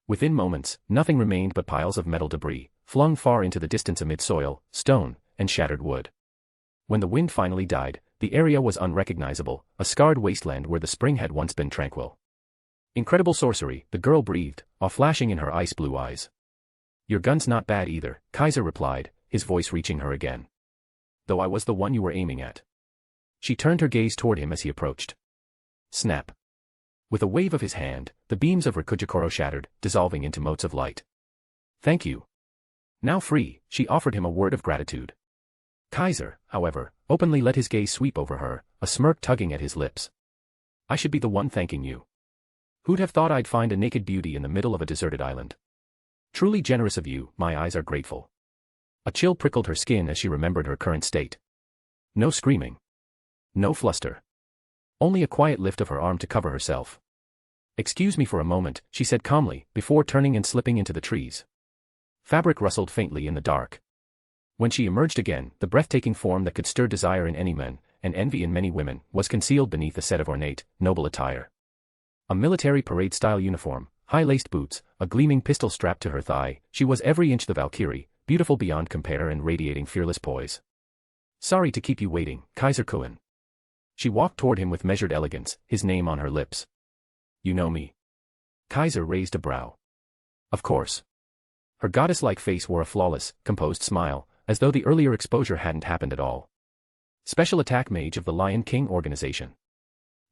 Within moments, nothing remained but piles of metal debris, flung far into the distance amid soil, stone, and shattered wood. When the wind finally died, the area was unrecognizable, a scarred wasteland where the spring had once been tranquil. Incredible sorcery, the girl breathed, awe flashing in her ice-blue eyes. Your gun's not bad either, Kaiser replied, his voice reaching her again. Though I was the one you were aiming at. She turned her gaze toward him as he approached. Snap. With a wave of his hand, the beams of Rikujikoro shattered, dissolving into motes of light. Thank you. Now free, she offered him a word of gratitude. Kaiser, however, openly let his gaze sweep over her, a smirk tugging at his lips. I should be the one thanking you. Who'd have thought I'd find a naked beauty in the middle of a deserted island? Truly generous of you, my eyes are grateful. A chill prickled her skin as she remembered her current state. No screaming. No fluster. Only a quiet lift of her arm to cover herself. Excuse me for a moment, she said calmly, before turning and slipping into the trees. Fabric rustled faintly in the dark. When she emerged again, the breathtaking form that could stir desire in any man, and envy in many women, was concealed beneath a set of ornate, noble attire. A military parade-style uniform, high-laced boots, a gleaming pistol strapped to her thigh, she was every inch the Valkyrie, beautiful beyond compare and radiating fearless poise. Sorry to keep you waiting, Kaiser Kuan. She walked toward him with measured elegance, his name on her lips. You know me. Kaiser raised a brow. Of course. Her goddess-like face wore a flawless, composed smile, as though the earlier exposure hadn't happened at all. Special attack mage of the Lion King organization.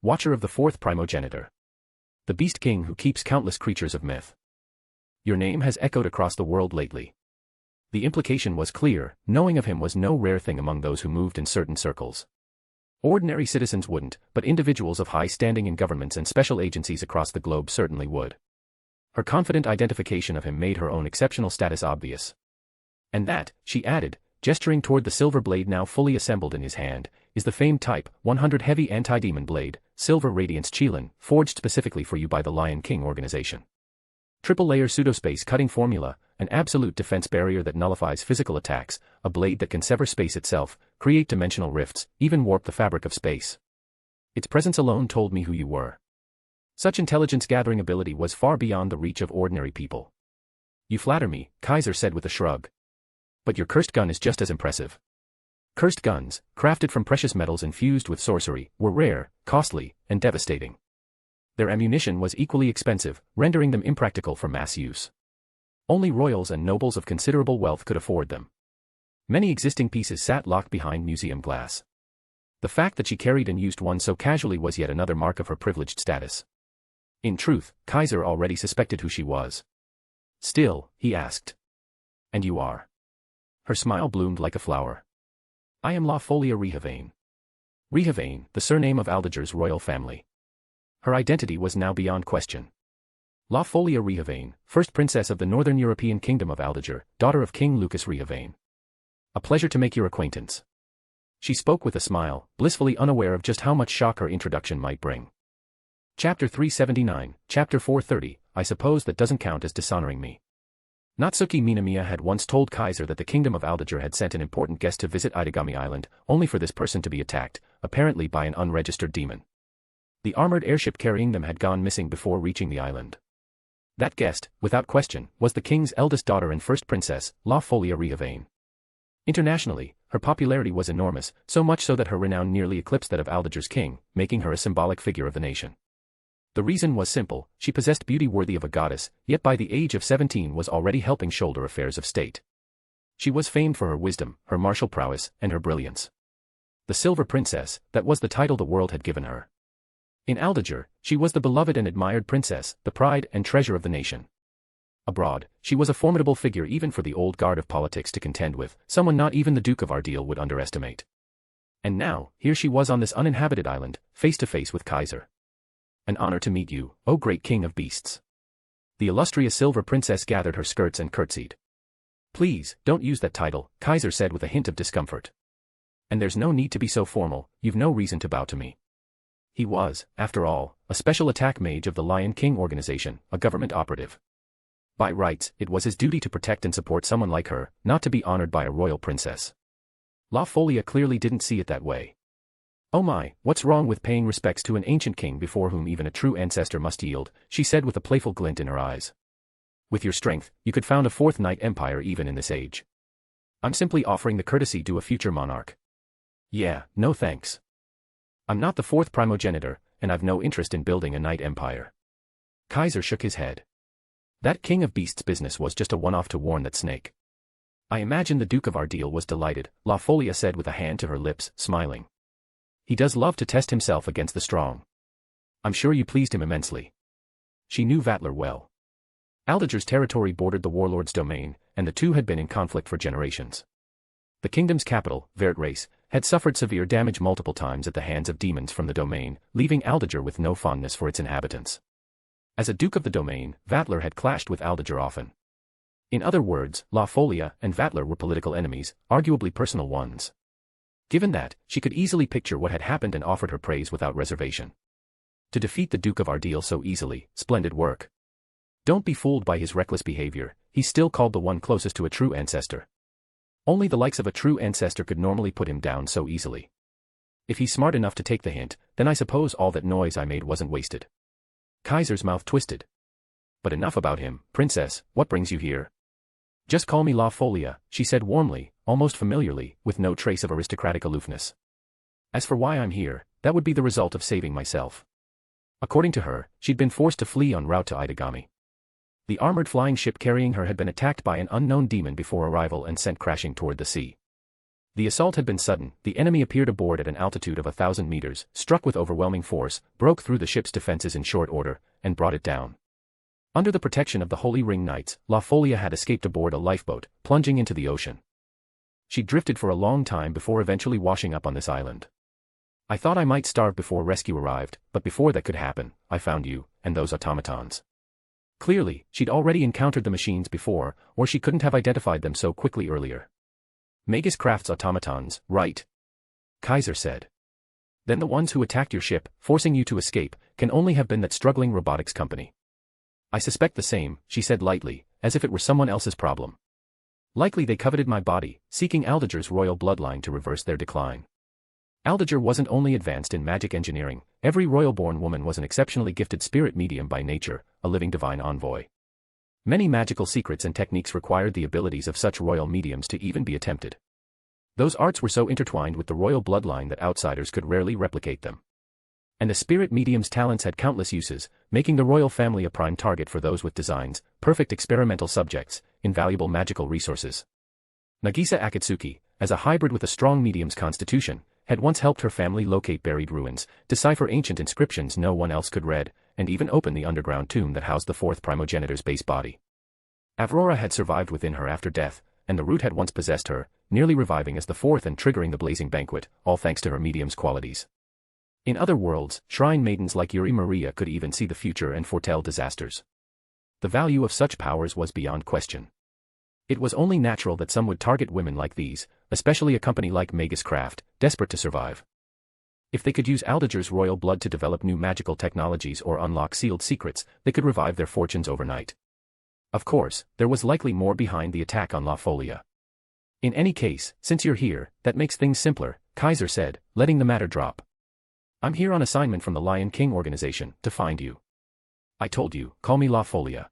Watcher of the fourth primogenitor. The Beast King who keeps countless creatures of myth. Your name has echoed across the world lately. The implication was clear, knowing of him was no rare thing among those who moved in certain circles. Ordinary citizens wouldn't, but individuals of high standing in governments and special agencies across the globe certainly would. Her confident identification of him made her own exceptional status obvious. And that, she added, gesturing toward the silver blade now fully assembled in his hand, is the famed Type 100 heavy anti-demon blade, Silver Radiance Qilin, forged specifically for you by the Lion King organization. Triple-layer pseudospace cutting formula, an absolute defense barrier that nullifies physical attacks, a blade that can sever space itself, create dimensional rifts, even warp the fabric of space. Its presence alone told me who you were. Such intelligence-gathering ability was far beyond the reach of ordinary people. You flatter me, Kaiser said with a shrug. But your cursed gun is just as impressive. Cursed guns, crafted from precious metals infused with sorcery, were rare, costly, and devastating. Their ammunition was equally expensive, rendering them impractical for mass use. Only royals and nobles of considerable wealth could afford them. Many existing pieces sat locked behind museum glass. The fact that she carried and used one so casually was yet another mark of her privileged status. In truth, Kaiser already suspected who she was. Still, he asked. And you are? Her smile bloomed like a flower. I am La Folia Rihavain. Rihavain, the surname of Aldager's royal family. Her identity was now beyond question. La Folia Rihavain, first princess of the northern European kingdom of Aldager, daughter of King Lucas Rihavain. A pleasure to make your acquaintance. She spoke with a smile, blissfully unaware of just how much shock her introduction might bring. Chapter 379, Chapter 430, I suppose that doesn't count as dishonoring me. Natsuki Minamiya had once told Kaiser that the kingdom of Aldager had sent an important guest to visit Itagami Island, only for this person to be attacked, apparently by an unregistered demon. The armored airship carrying them had gone missing before reaching the island. That guest, without question, was the king's eldest daughter and first princess, La Folia Rihavain. Internationally, her popularity was enormous, so much so that her renown nearly eclipsed that of Aldager's king, making her a symbolic figure of the nation. The reason was simple, she possessed beauty worthy of a goddess, yet by the age of 17 was already helping shoulder affairs of state. She was famed for her wisdom, her martial prowess, and her brilliance. The Silver Princess, that was the title the world had given her. In Aldager, she was the beloved and admired princess, the pride and treasure of the nation. Abroad, she was a formidable figure even for the old guard of politics to contend with, someone not even the Duke of Ardil would underestimate. And now, here she was on this uninhabited island, face to face with Kaiser. An honor to meet you, O great king of beasts. The illustrious Silver Princess gathered her skirts and curtsied. Please, don't use that title, Kaiser said with a hint of discomfort. And there's no need to be so formal, you've no reason to bow to me. He was, after all, a special attack mage of the Lion King organization, a government operative. By rights, it was his duty to protect and support someone like her, not to be honored by a royal princess. La Folia clearly didn't see it that way. Oh my, what's wrong with paying respects to an ancient king before whom even a true ancestor must yield, she said with a playful glint in her eyes. With your strength, you could found a fourth knight empire even in this age. I'm simply offering the courtesy due a future monarch. Yeah, no thanks. I'm not the fourth primogenitor, and I've no interest in building a knight empire. Kaiser shook his head. That king of beasts business was just a one-off to warn that snake. I imagine the Duke of Ardil was delighted, La Folia said with a hand to her lips, smiling. He does love to test himself against the strong. I'm sure you pleased him immensely. She knew Vattler well. Aldager's territory bordered the warlord's domain, and the two had been in conflict for generations. The kingdom's capital, Ser-Veresta, had suffered severe damage multiple times at the hands of demons from the domain, leaving Aldager with no fondness for its inhabitants. As a duke of the domain, Vattler had clashed with Aldager often. In other words, La Folia and Vattler were political enemies, arguably personal ones. Given that, she could easily picture what had happened and offered her praise without reservation. To defeat the Duke of Ardil so easily, splendid work. Don't be fooled by his reckless behavior, he's still called the one closest to a true ancestor. Only the likes of a true ancestor could normally put him down so easily. If he's smart enough to take the hint, then I suppose all that noise I made wasn't wasted. Kaiser's mouth twisted. But enough about him, princess, what brings you here? Just call me La Folia, she said warmly, almost familiarly, with no trace of aristocratic aloofness. As for why I'm here, that would be the result of saving myself. According to her, she'd been forced to flee en route to Itagami. The armored flying ship carrying her had been attacked by an unknown demon before arrival and sent crashing toward the sea. The assault had been sudden, the enemy appeared aboard at an altitude of 1,000 meters, struck with overwhelming force, broke through the ship's defenses in short order, and brought it down. Under the protection of the Holy Ring Knights, La Folia had escaped aboard a lifeboat, plunging into the ocean. She drifted for a long time before eventually washing up on this island. I thought I might starve before rescue arrived, but before that could happen, I found you, and those automatons. Clearly, she'd already encountered the machines before, or she couldn't have identified them so quickly earlier. Magus Craft's automatons, right? Kaiser said. Then the ones who attacked your ship, forcing you to escape, can only have been that struggling robotics company. I suspect the same, she said lightly, as if it were someone else's problem. Likely they coveted my body, seeking Aldager's royal bloodline to reverse their decline. Aldager wasn't only advanced in magic engineering, every royal-born woman was an exceptionally gifted spirit medium by nature, a living divine envoy. Many magical secrets and techniques required the abilities of such royal mediums to even be attempted. Those arts were so intertwined with the royal bloodline that outsiders could rarely replicate them. And the spirit medium's talents had countless uses, making the royal family a prime target for those with designs, perfect experimental subjects, invaluable magical resources. Nagisa Akatsuki, as a hybrid with a strong medium's constitution, had once helped her family locate buried ruins, decipher ancient inscriptions no one else could read, and even open the underground tomb that housed the fourth primogenitor's base body. Avrora had survived within her after death, and the root had once possessed her, nearly reviving as the fourth and triggering the blazing banquet, all thanks to her medium's qualities. In other worlds, shrine maidens like Yuri Maria could even see the future and foretell disasters. The value of such powers was beyond question. It was only natural that some would target women like these, especially a company like Magus Craft, desperate to survive. If they could use Aldager's royal blood to develop new magical technologies or unlock sealed secrets, they could revive their fortunes overnight. Of course, there was likely more behind the attack on La Folia. In any case, since you're here, that makes things simpler, Kaiser said, letting the matter drop. I'm here on assignment from the Lion King organization, to find you. I told you, call me La Folia.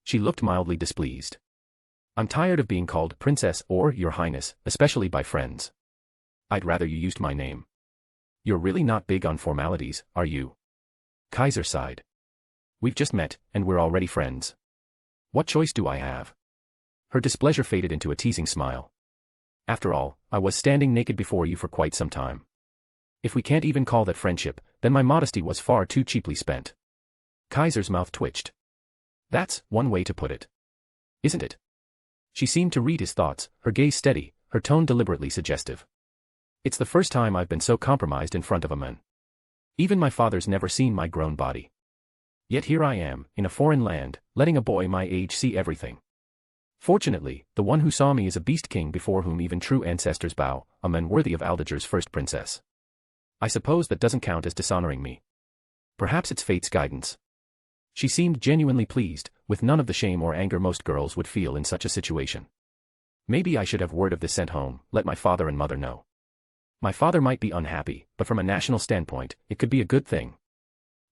She looked mildly displeased. I'm tired of being called Princess or Your Highness, especially by friends. I'd rather you used my name. You're really not big on formalities, are you? Kaiser sighed. We've just met, and we're already friends. What choice do I have? Her displeasure faded into a teasing smile. After all, I was standing naked before you for quite some time. If we can't even call that friendship, then my modesty was far too cheaply spent. Kaiser's mouth twitched. That's one way to put it. Isn't it? She seemed to read his thoughts, her gaze steady, her tone deliberately suggestive. It's the first time I've been so compromised in front of a man. Even my father's never seen my grown body. Yet here I am, in a foreign land, letting a boy my age see everything. Fortunately, the one who saw me is a beast king before whom even true ancestors bow, a man worthy of Aldager's first princess. I suppose that doesn't count as dishonoring me. Perhaps it's fate's guidance. She seemed genuinely pleased, with none of the shame or anger most girls would feel in such a situation. Maybe I should have word of this sent home, let my father and mother know. My father might be unhappy, but from a national standpoint, it could be a good thing.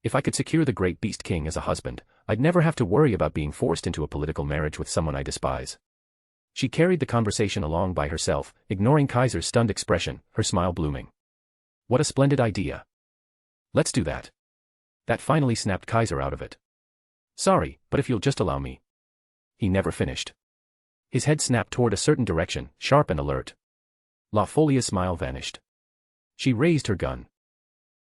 If I could secure the great beast king as a husband, I'd never have to worry about being forced into a political marriage with someone I despise. She carried the conversation along by herself, ignoring Kaiser's stunned expression, her smile blooming. What a splendid idea. Let's do that. That finally snapped Kaiser out of it. Sorry, but if you'll just allow me. He never finished. His head snapped toward a certain direction, sharp and alert. La Folia's smile vanished. She raised her gun.